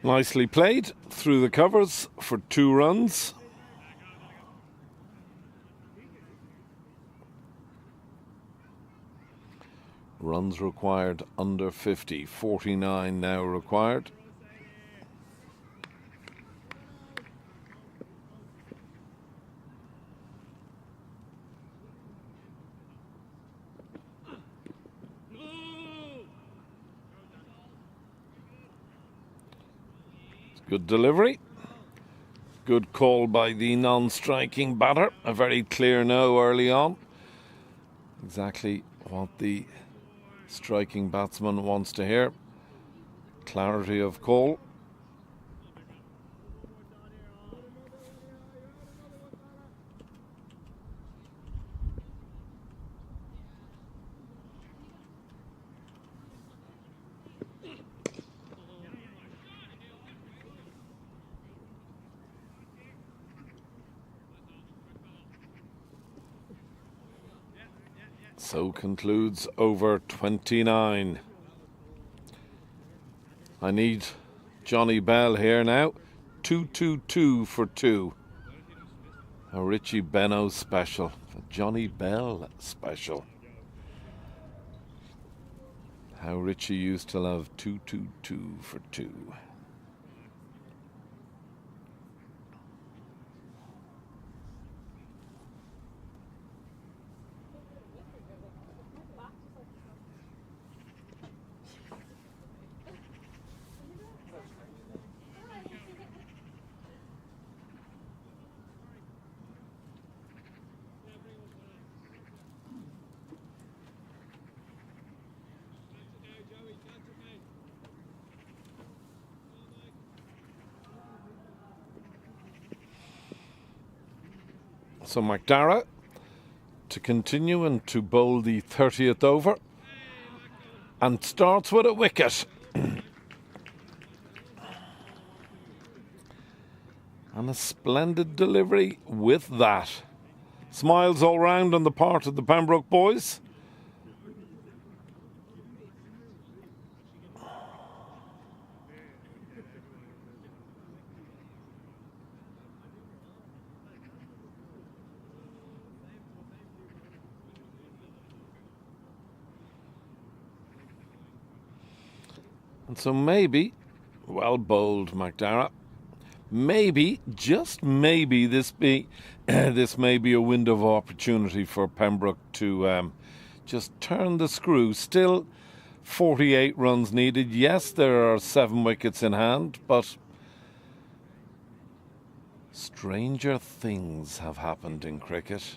Nicely played through the covers for 2 runs. Runs required under 50, 49 now required. Good delivery. Good call by the non-striking batter. A very clear no early on. Exactly what the striking batsman wants to hear. Clarity of call. So concludes over 29. I need Johnny Bell here now. 2-2-2 for 2. A Richie Benno special. A Johnny Bell special. How Richie used to love 2-2-2 for 2. So McDara to continue and to bowl the 30th over, and starts with a wicket. And a splendid delivery with that. Smiles all round on the part of the Pembroke boys. And so maybe, well bowled McDara, maybe, just maybe, this may be a window of opportunity for Pembroke to just turn the screw. Still 48 runs needed. Yes, there are 7 wickets in hand, but stranger things have happened in cricket.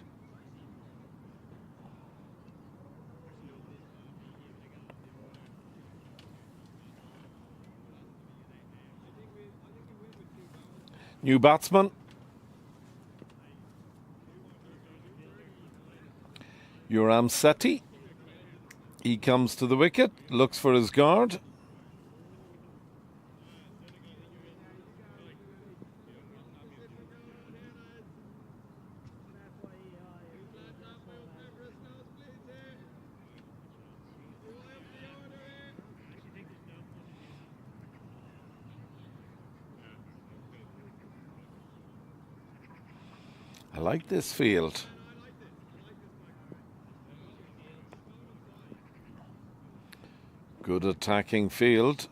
New batsman. Yoram Sethi. He comes to the wicket, looks for his guard. I like this field. Good attacking field.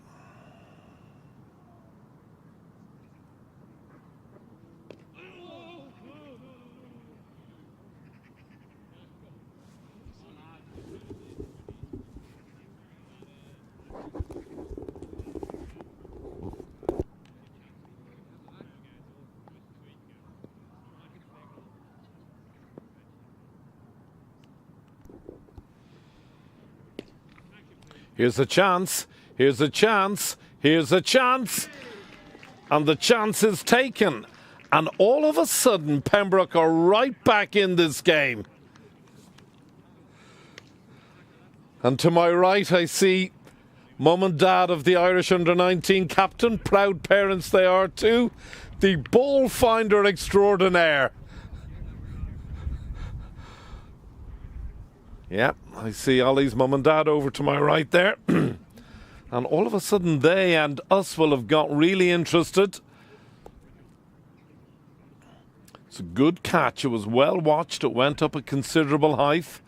Here's a chance, here's a chance, here's a chance. And the chance is taken. And all of a sudden, Pembroke are right back in this game. And to my right, I see Mum and Dad of the Irish Under-19 captain. Proud parents they are too. The ball finder extraordinaire. Yeah, I see Ollie's mum and dad over to my right there. And all of a sudden they and us will have got really interested. It's a good catch. It was well watched. It went up a considerable height.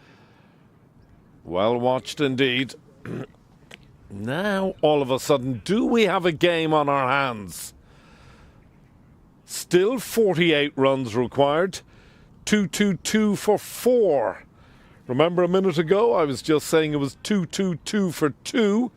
Well watched indeed. Now, all of a sudden, do we have a game on our hands? Still 48 runs required. 2-2-2 for 4. Remember a minute ago, I was just saying it was 2-2-2 for 2.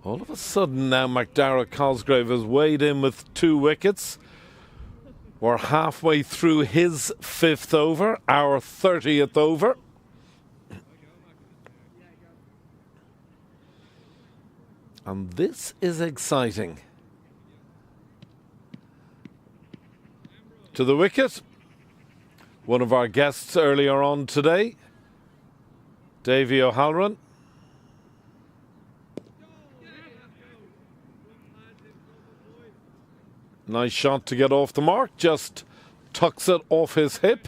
All of a sudden now, McDara Cosgrave has weighed in with 2 wickets. We're halfway through his 5th over, our 30th over. And this is exciting. To the wicket, one of our guests earlier on today, Davy O'Halloran. Nice shot to get off the mark, just tucks it off his hip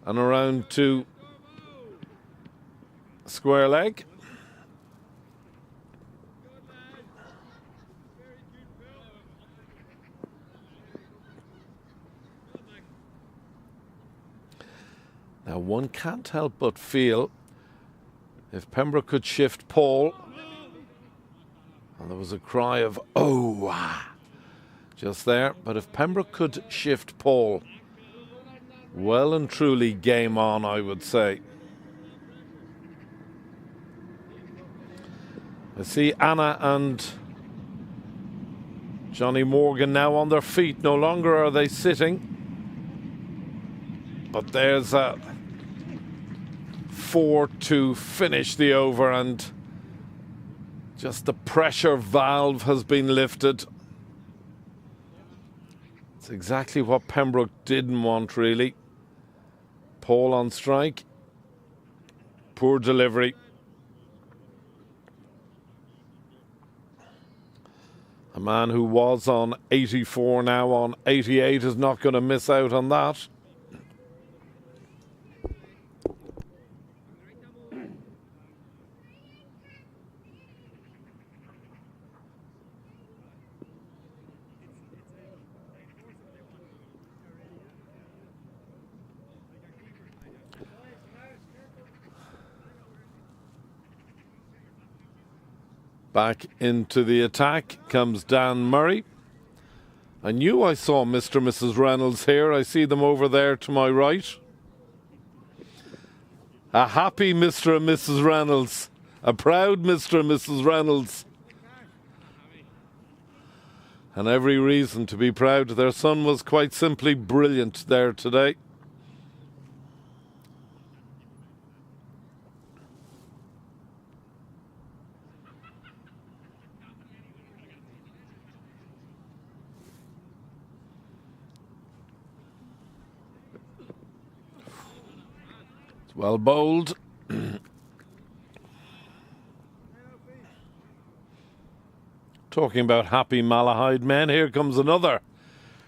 and around to square leg. Now one can't help but feel if Pembroke could shift Paul, and there was a cry of "oh" just there, but if Pembroke could shift Paul, well and truly game on, I would say. I see Anna and Johnny Morgan now on their feet. No longer are they sitting, but there's a 4 to finish the over, and just the pressure valve has been lifted. It's exactly what Pembroke didn't want, really. Paul on strike. Poor delivery. A man who was on 84 now on 88 is not going to miss out on that. Back into the attack comes Dan Murray. I knew I saw Mr. and Mrs. Reynolds here. I see them over there to my right. A happy Mr. and Mrs. Reynolds. A proud Mr. and Mrs. Reynolds. And every reason to be proud. Their son was quite simply brilliant there today. Well bowled. Talking about happy Malahide men, here comes another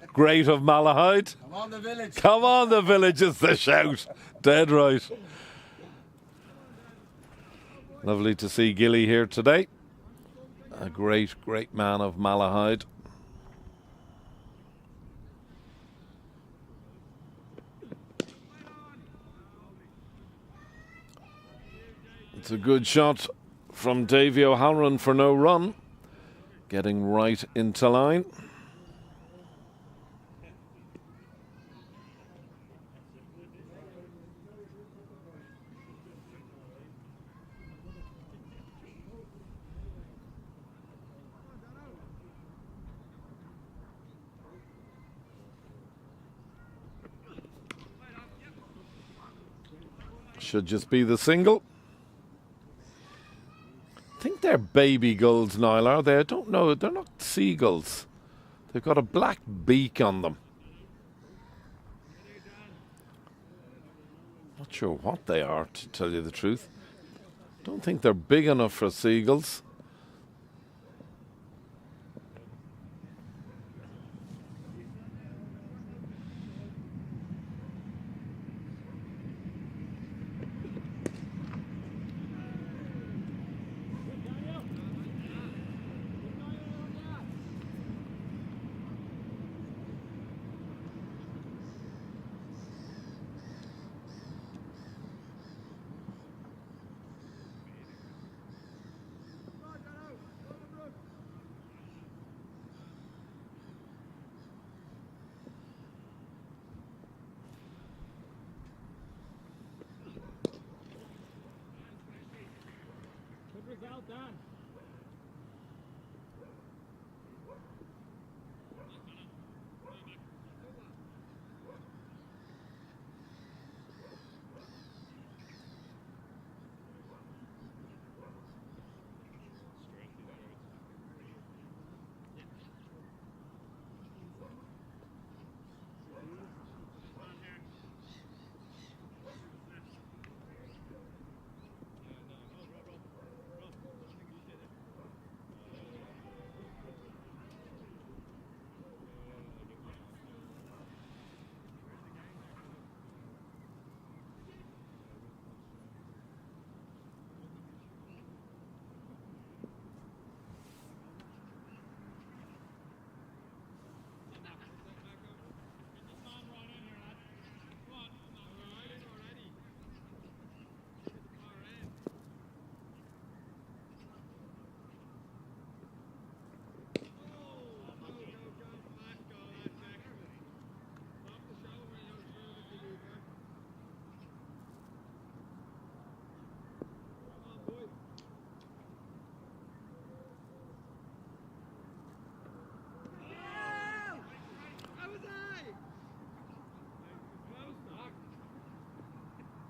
great of Malahide. Come on, the village. Come on, the village is the shout. Dead right. Lovely to see Gilly here today. A great, great man of Malahide. It's a good shot from Davy O'Halloran for no run. Getting right into line. Should just be the single. I think they're baby gulls, Niall, are they? I don't know. They're not seagulls. They've got a black beak on them. Not sure what they are, to tell you the truth. Don't think they're big enough for seagulls.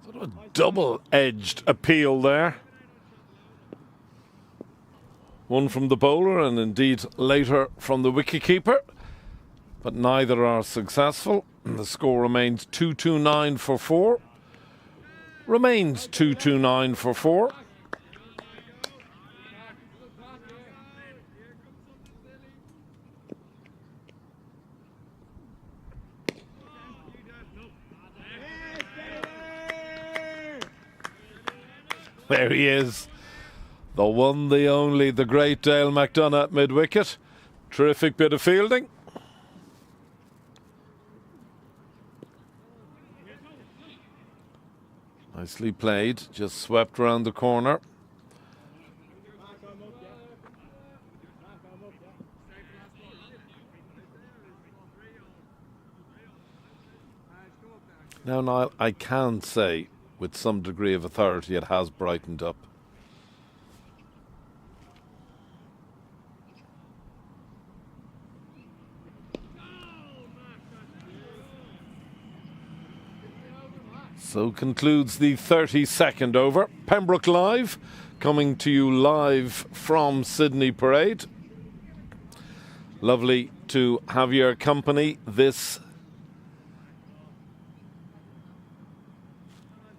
Sort of a double-edged appeal there. One from the bowler and indeed later from the wicketkeeper, but neither are successful. The score remains 2-2-9 for 4. Remains 2-2-9 for 4. There he is. The one, the only, the great Dale McDonough at mid-wicket. Terrific bit of fielding. Nicely played, just swept round the corner. Now, Niall, I can say with some degree of authority it has brightened up. So concludes the 32nd over. Pembroke Live, coming to you live from Sydney Parade. Lovely to have your company this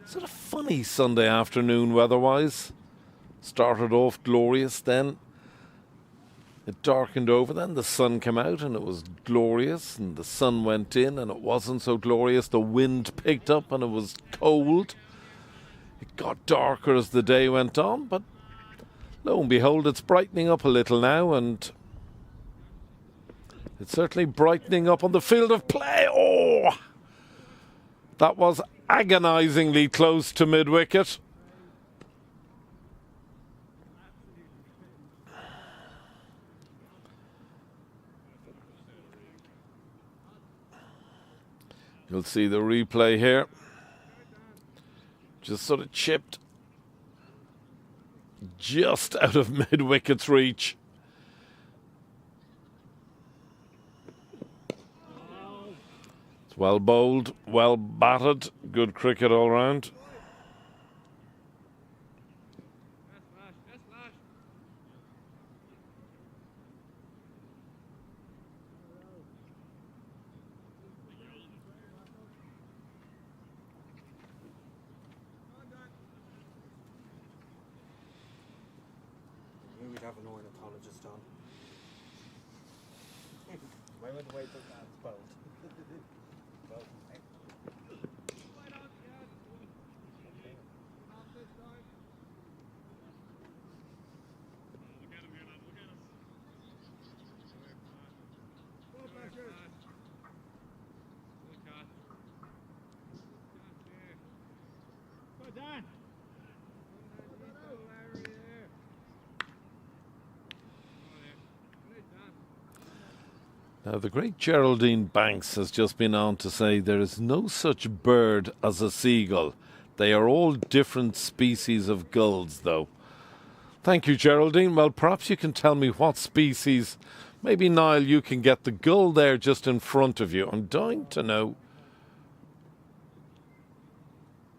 sort of funny Sunday afternoon weather-wise. Started off glorious, then it darkened over, then the sun came out and it was glorious, and the sun went in and it wasn't so glorious. The wind picked up and it was cold. It got darker as the day went on, but lo and behold, it's brightening up a little now, and it's certainly brightening up on the field of play. Oh! That was agonisingly close to mid-wicket. You'll see the replay here. Just sort of chipped just out of mid-wicket's reach. It's well bowled, well batted, good cricket all round. We'd have an ornithologist on. Why would the way that spelled? Now, the great Geraldine Banks has just been on to say there is no such bird as a seagull. They are all different species of gulls, though. Thank you, Geraldine. Well, perhaps you can tell me what species. Maybe, Niall, you can get the gull there just in front of you. I'm dying to know.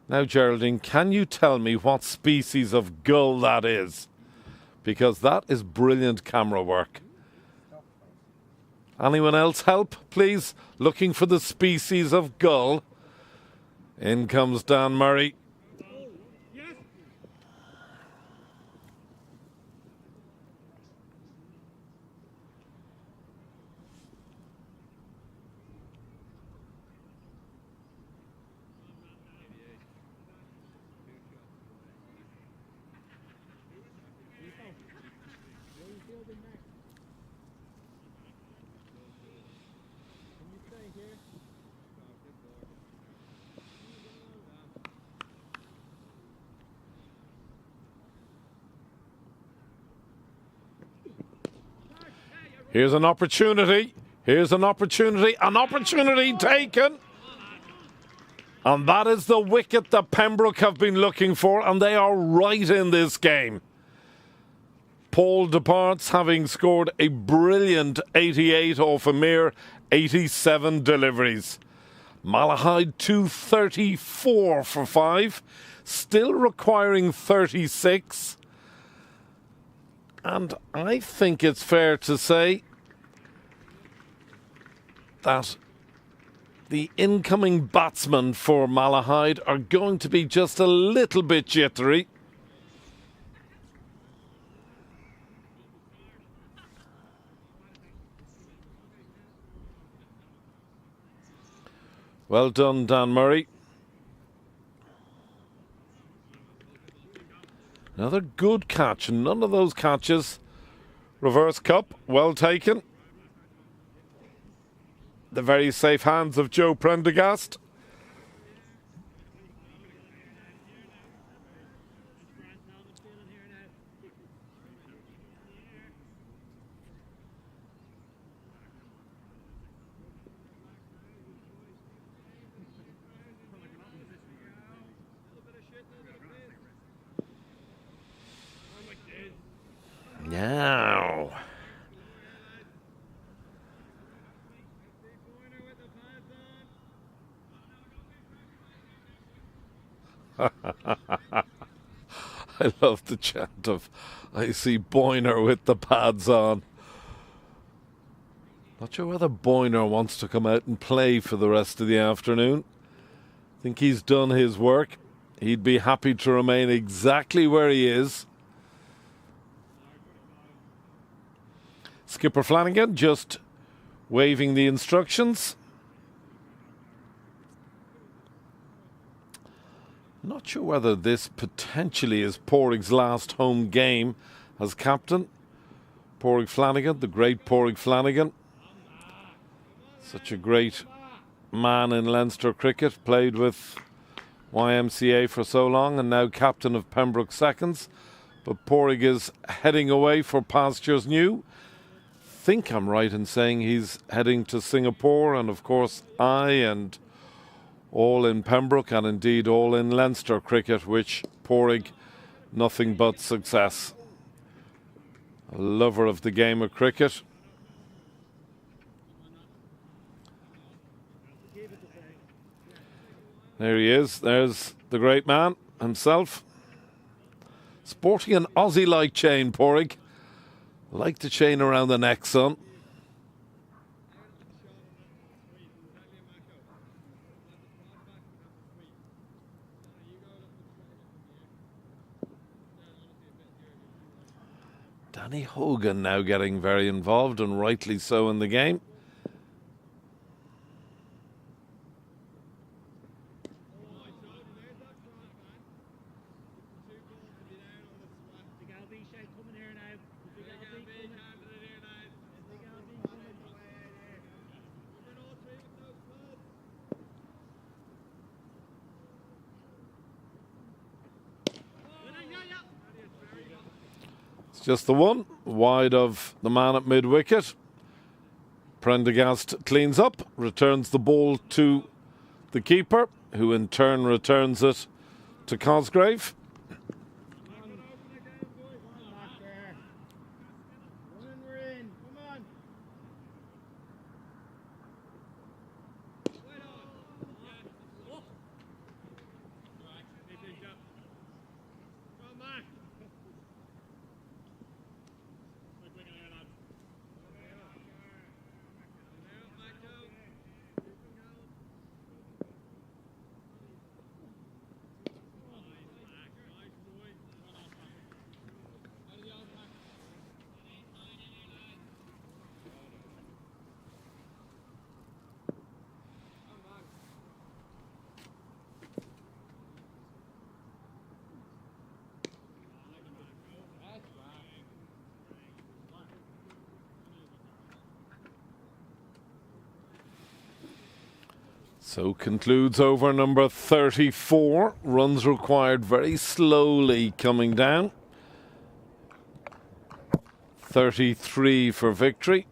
Now, Geraldine, can you tell me what species of gull that is? Because that is brilliant camera work. Anyone else help, please? Looking for the species of gull. In comes Dan Murray. Here's an opportunity. Here's an opportunity. An opportunity taken. And that is the wicket that Pembroke have been looking for, and they are right in this game. Paul departs having scored a brilliant 88 off a mere 87 deliveries. Malahide 234 for 5. Still requiring 36. And I think it's fair to say that the incoming batsmen for Malahide are going to be just a little bit jittery. Well done, Dan Murray. Another good catch. None of those catches. Reverse cup, well taken. The very safe hands of Joe Prendergast. Now. I love the chant of, I see Boyner with the pads on. Not sure whether Boyner wants to come out and play for the rest of the afternoon. I think he's done his work. He'd be happy to remain exactly where he is. Skipper Flanagan just waving the instructions. Not sure whether this potentially is Porrick's last home game as captain. Porrick Flanagan, the great Porrick Flanagan. Such a great man in Leinster cricket, played with YMCA for so long and now captain of Pembroke Seconds. But Porrick is heading away for pastures new. I think I'm right in saying he's heading to Singapore, and of course I and all in Pembroke and indeed all in Leinster cricket, which Porrick nothing but success. A lover of the game of cricket. There he is. There's the great man himself. Sporting an Aussie-like chain, Porrick. Like the chain around the neck, son. Danny Hogan now getting very involved, and rightly so, in the game. Just the one, wide of the man at mid-wicket. Prendergast cleans up, returns the ball to the keeper, who in turn returns it to Cosgrave. So concludes over number 34. Runs required very slowly coming down. 33 for victory.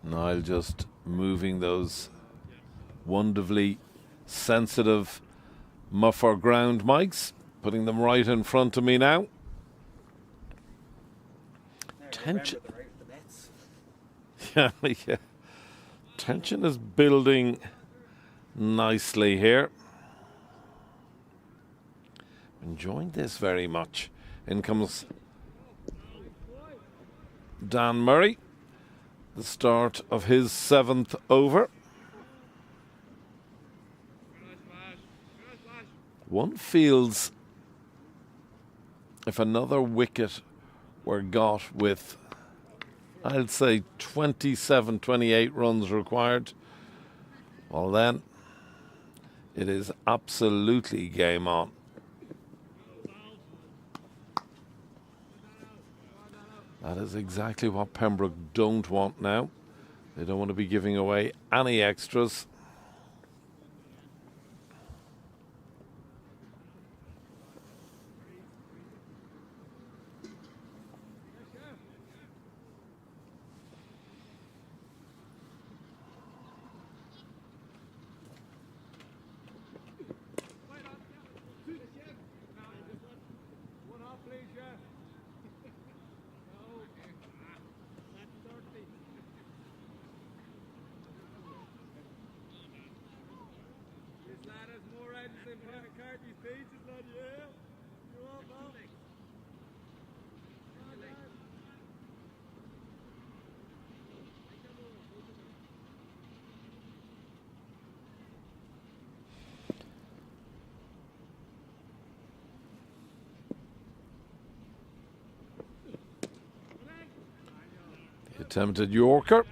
Niall just moving those wonderfully sensitive muffer ground mics, putting them right in front of me now. Tension. Yeah, yeah. Tension is building nicely here. Enjoying this very much. In comes Dan Murray. The start of his 7th over. One feels if another wicket were got with, I'd say, 27, 28 runs required, well then, it is absolutely game on. That is exactly what Pembroke don't want now. They don't want to be giving away any extras. Attempted Yorker.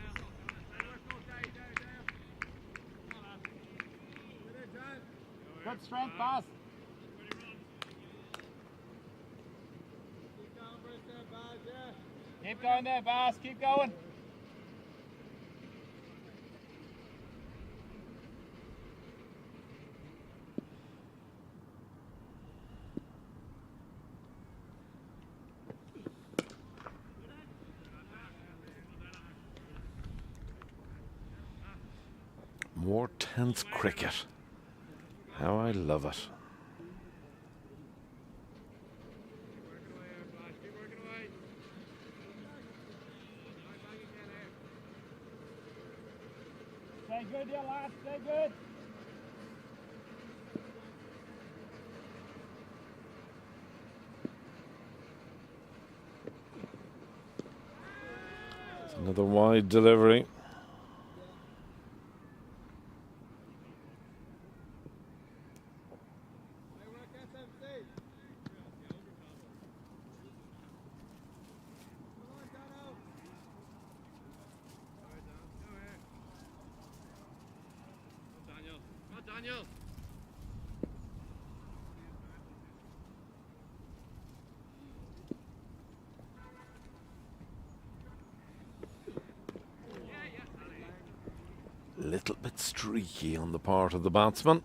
Good strength, boss. Keep going there, boss. Keep going. More tense cricket. How I love it. Stay good, dear lad. Stay good. Another wide delivery. Daniel. Little bit streaky on the part of the batsman.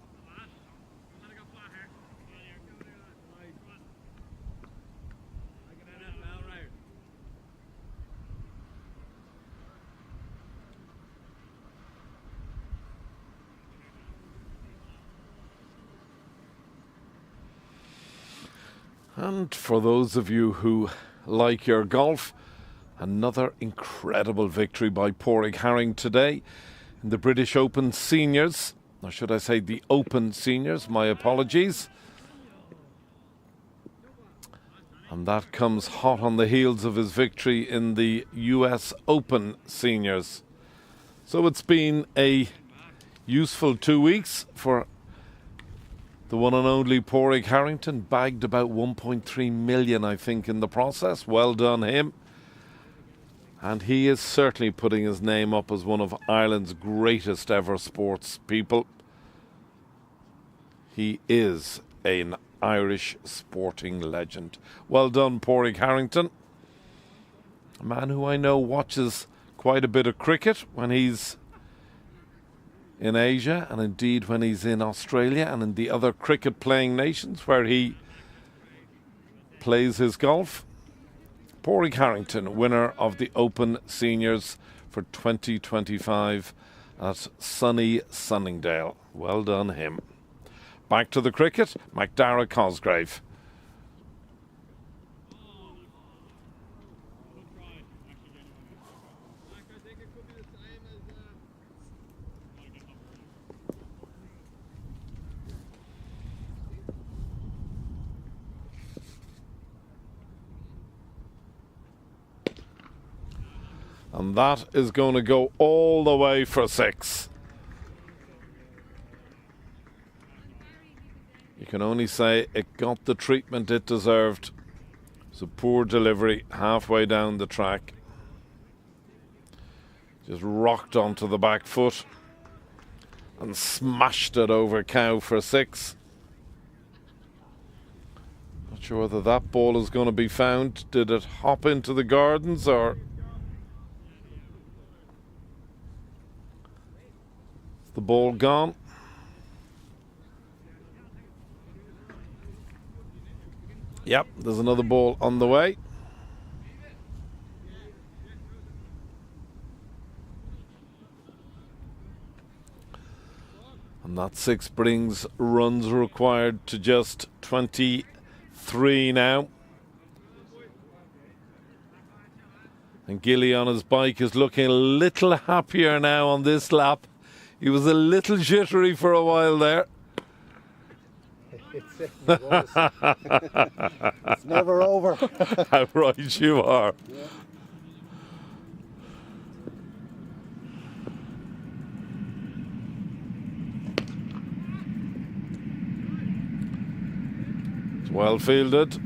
And for those of you who like your golf, another incredible victory by Pádraig Harring today in the British Open Seniors. Or should I say the Open Seniors, my apologies. And that comes hot on the heels of his victory in the US Open Seniors. So it's been a useful 2 weeks for the one and only Pádraig Harrington. Bagged about 1.3 million, I think, in the process. Well done him. And he is certainly putting his name up as one of Ireland's greatest ever sports people. He is an Irish sporting legend. Well done, Pádraig Harrington. A man who I know watches quite a bit of cricket when he's in Asia, and indeed when he's in Australia and in the other cricket playing nations where he plays his golf. Pádraig Harrington, winner of the Open Seniors for 2025 at sunny Sunningdale. Well done him. Back to the cricket, McDara Cosgrave. And that is going to go all the way for 6. You can only say it got the treatment it deserved. It's a poor delivery halfway down the track. Just rocked onto the back foot and smashed it over cow for 6. Not sure whether that ball is going to be found. Did it hop into the gardens or... Is the ball gone? Yep, there's another ball on the way. And that 6 brings runs required to just 23 now. And Gilly on his bike is looking a little happier now on this lap. He was a little jittery for a while there. It's never over. How right you are. Yeah. It's well fielded.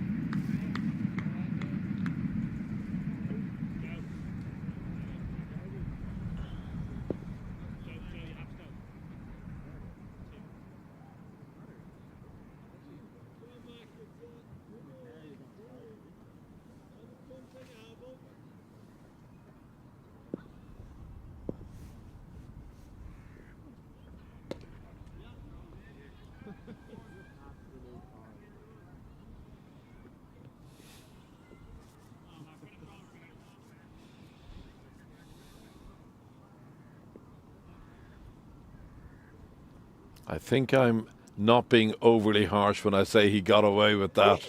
I think I'm not being overly harsh when I say he got away with that.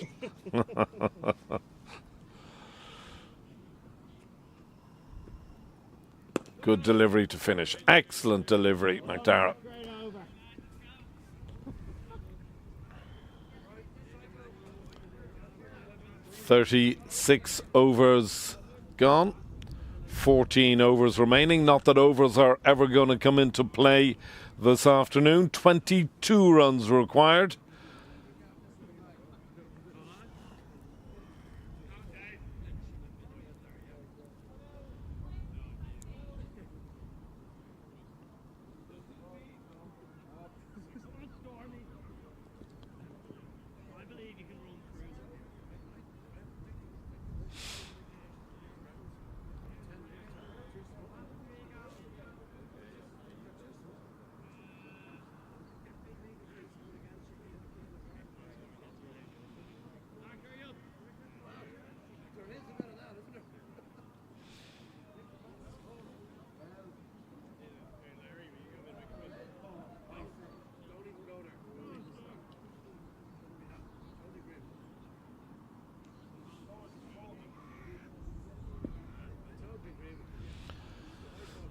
Good delivery to finish. Excellent delivery, McDara. "36 overs gone, 14 overs remaining. Not that overs are ever going to come into play this afternoon. 22 runs required.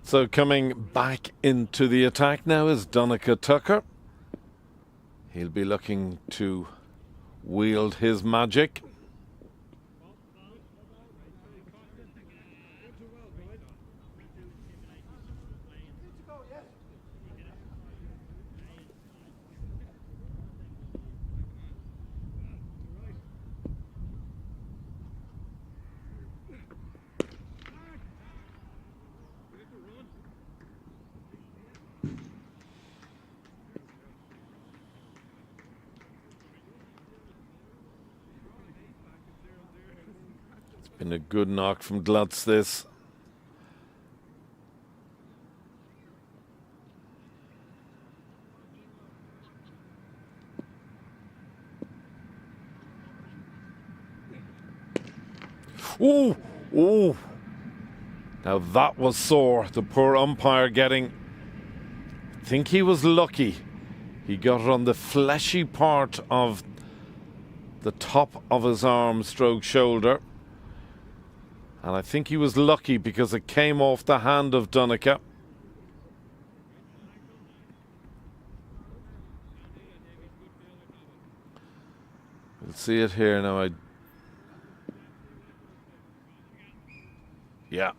So coming back into the attack now is Donncha Tucker. He'll be looking to wield his magic. Been a good knock from Glutz this. Ooh, ooh. Now that was sore. The poor umpire getting, I think he was lucky. He got it on the fleshy part of the top of his arm stroke shoulder. And I think he was lucky because it came off the hand of Donncha. We'll see it here now. Yeah.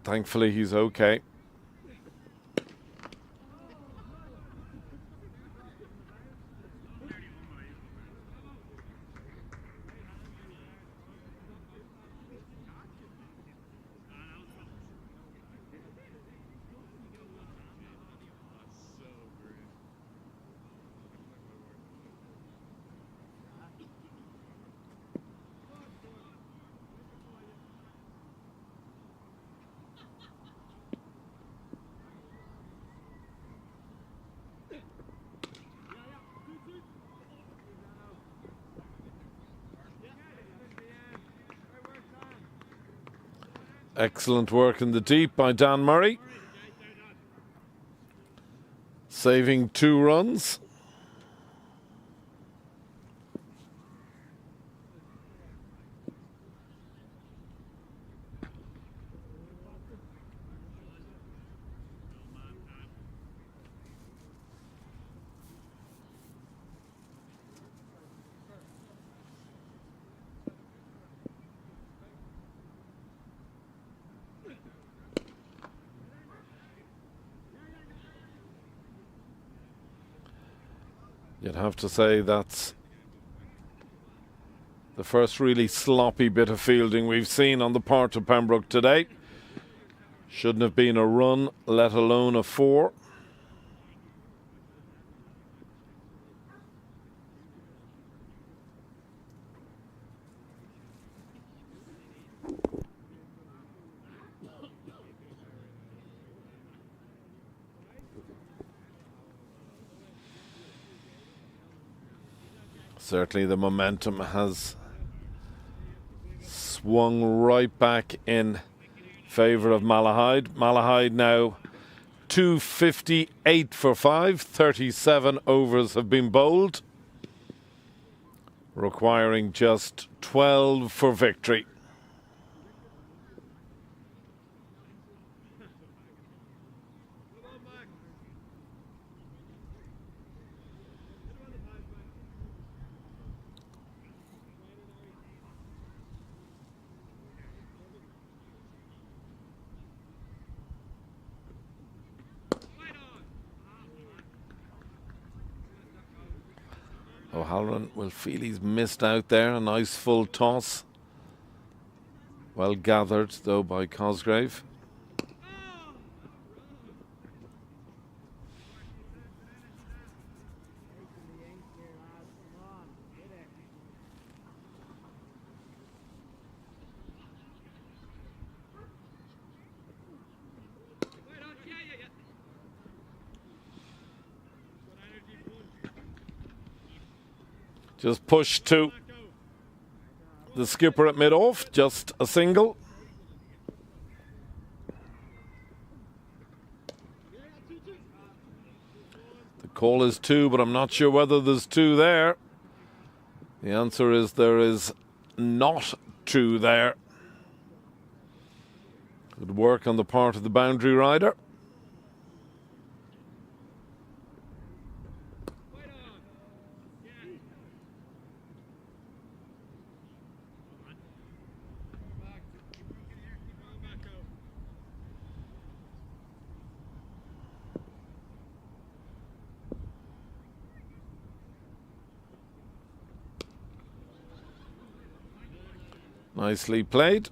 thankfully he's okay. Excellent work in the deep by Dan Murray. Saving 2 runs. You'd have to say that's the first really sloppy bit of fielding we've seen on the part of Pembroke today. Shouldn't have been a run, let alone a 4. Certainly the momentum has swung right back in favour of Malahide. Malahide now 258 for 5. 37 overs have been bowled, requiring just 12 for victory. O'Halloran will feel he's missed out there. A nice full toss. Well gathered, though, by Cosgrave. Just push to the skipper at mid-off, just a single. The call is 2, but I'm not sure whether there's 2 there. The answer is there is not 2 there. Good work on the part of the boundary rider. Nicely played.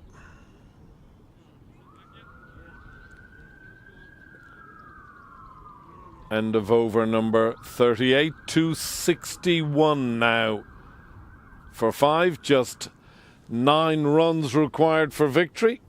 End of over number 38. 261 now for 5. Just 9 runs required for victory.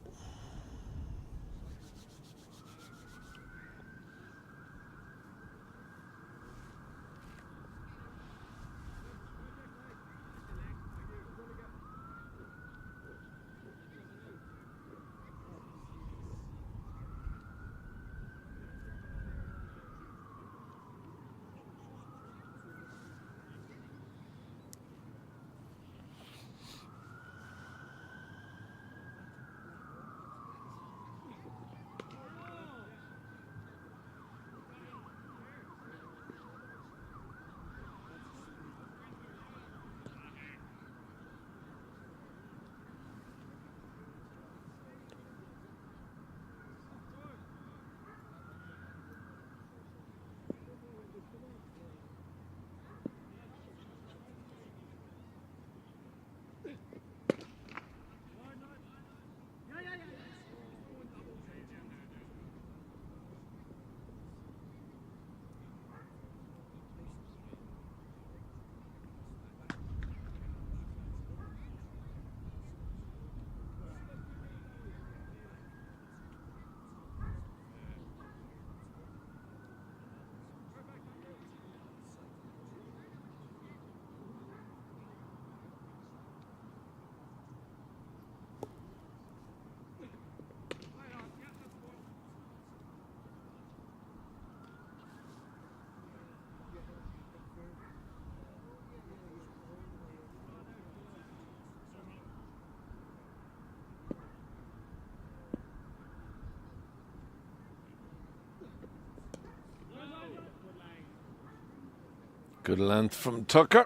Good length from Tucker.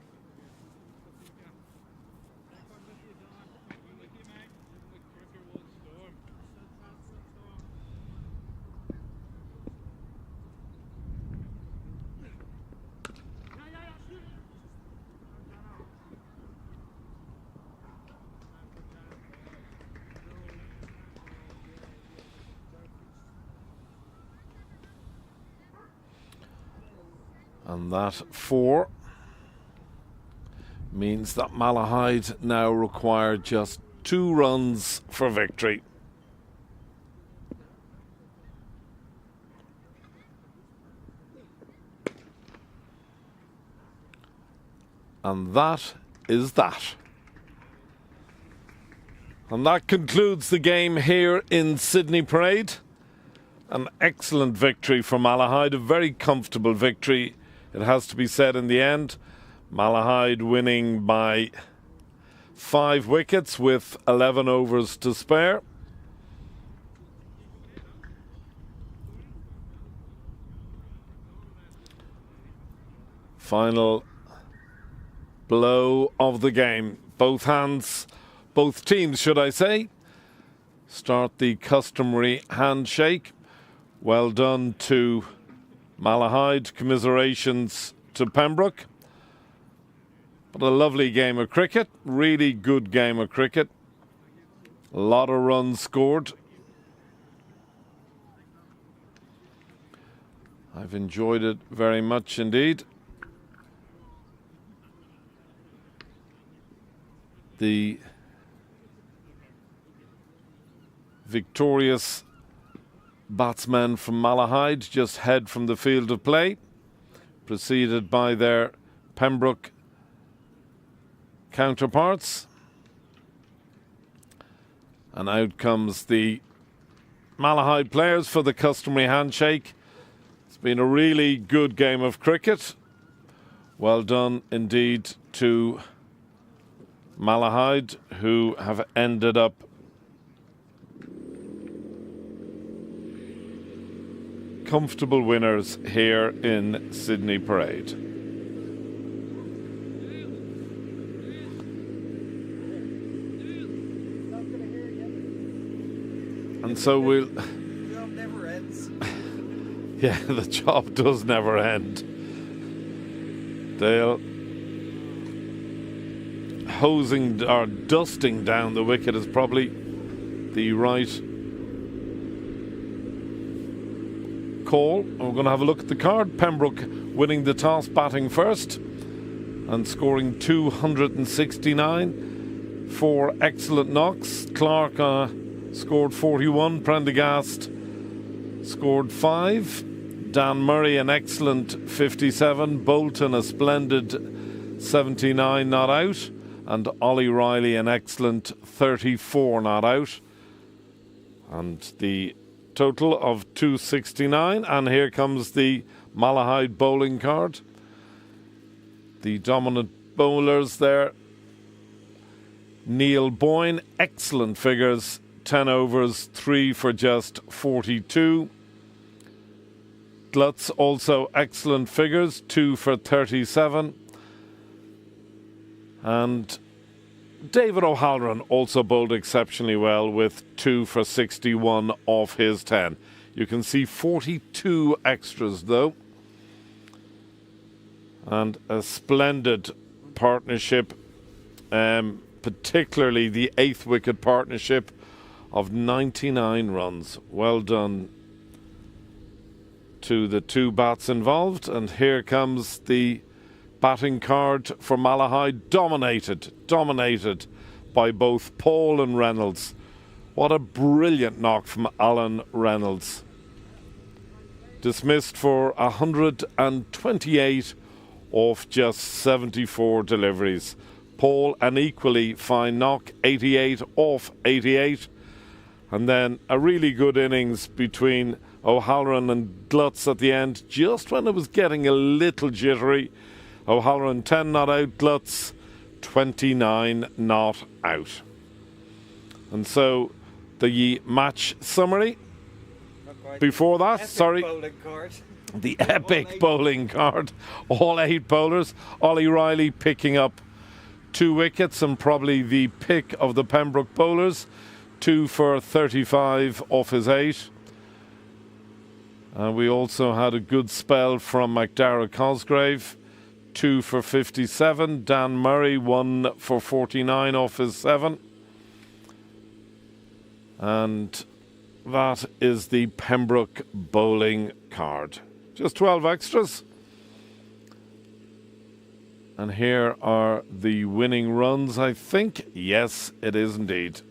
And that 4 means that Malahide now require just 2 runs for victory. And that is that. And that concludes the game here in Sydney Parade. An excellent victory for Malahide, a very comfortable victory, it has to be said in the end. Malahide winning by 5 wickets with 11 overs to spare. Final blow of the game. Both teams, should I say, start the customary handshake. Well done to Malahide, commiserations to Pembroke. But a lovely game of cricket, really good game of cricket. A lot of runs scored. I've enjoyed it very much indeed. The victorious batsmen from Malahide just head from the field of play, preceded by their Pembroke counterparts. And out comes the Malahide players for the customary handshake. It's been a really good game of cricket. Well done indeed to Malahide, who have ended up comfortable winners here in Sydney Parade. And so we'll... The job never ends. Yeah, the job does never end. Dale hosing or dusting down the wicket is probably the right call. We're going to have a look at the card. Pembroke winning the toss, batting first and scoring 269. 4 excellent knocks. Clark scored 41. Prendergast scored 5. Dan Murray an excellent 57. Bolton a splendid 79 not out. And Ollie Riley an excellent 34 not out. And the total of 269. And here comes the Malahide bowling card. The dominant bowlers there. Neil Boyne, excellent figures. 10 overs, 3 for just 42. Glutz also excellent figures, 2 for 37. And David O'Halloran also bowled exceptionally well with 2 for 61 off his 10. You can see 42 extras though. And a splendid partnership, particularly the 8th wicket partnership of 99 runs. Well done to the 2 bats involved. And here comes the batting card for Malahide, dominated by both Paul and Reynolds. What a brilliant knock from Alan Reynolds. Dismissed for 128 off just 74 deliveries. Paul an equally fine knock, 88 off 88. And then a really good innings between O'Halloran and Glutz at the end, just when it was getting a little jittery. O'Halloran 10 not out, Glutz 29 not out. And so the match summary. Before that, sorry. the epic bowling card. All 8 bowlers. Ollie Riley picking up 2 wickets and probably the pick of the Pembroke bowlers. 2 for 35 off his 8. And we also had a good spell from McDara Cosgrave. 2 for 57. Dan Murray 1 for 49 off his 7. And that is the Pembroke bowling card. Just 12 extras. And here are the winning runs, I think. Yes, it is indeed.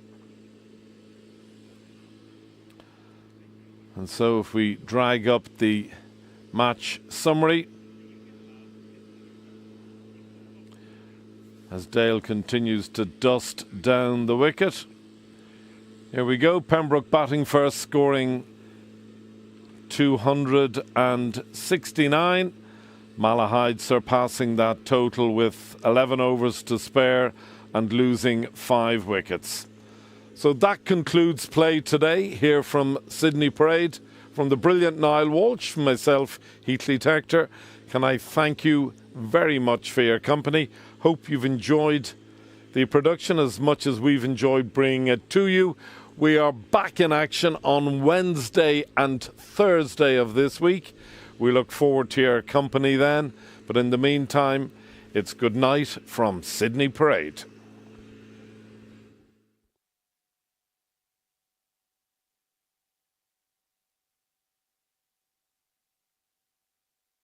And so if we drag up the match summary, as Dale continues to dust down the wicket. Here we go. Pembroke batting first, scoring 269. Malahide surpassing that total with 11 overs to spare and losing 5 wickets. So that concludes play today here from Sydney Parade. From the brilliant Niall Walsh, from myself, Heatley Tector, can I thank you very much for your company. Hope you've enjoyed the production as much as we've enjoyed bringing it to you. We are back in action on Wednesday and Thursday of this week. We look forward to your company then. But in the meantime, it's good night from Sydney Parade.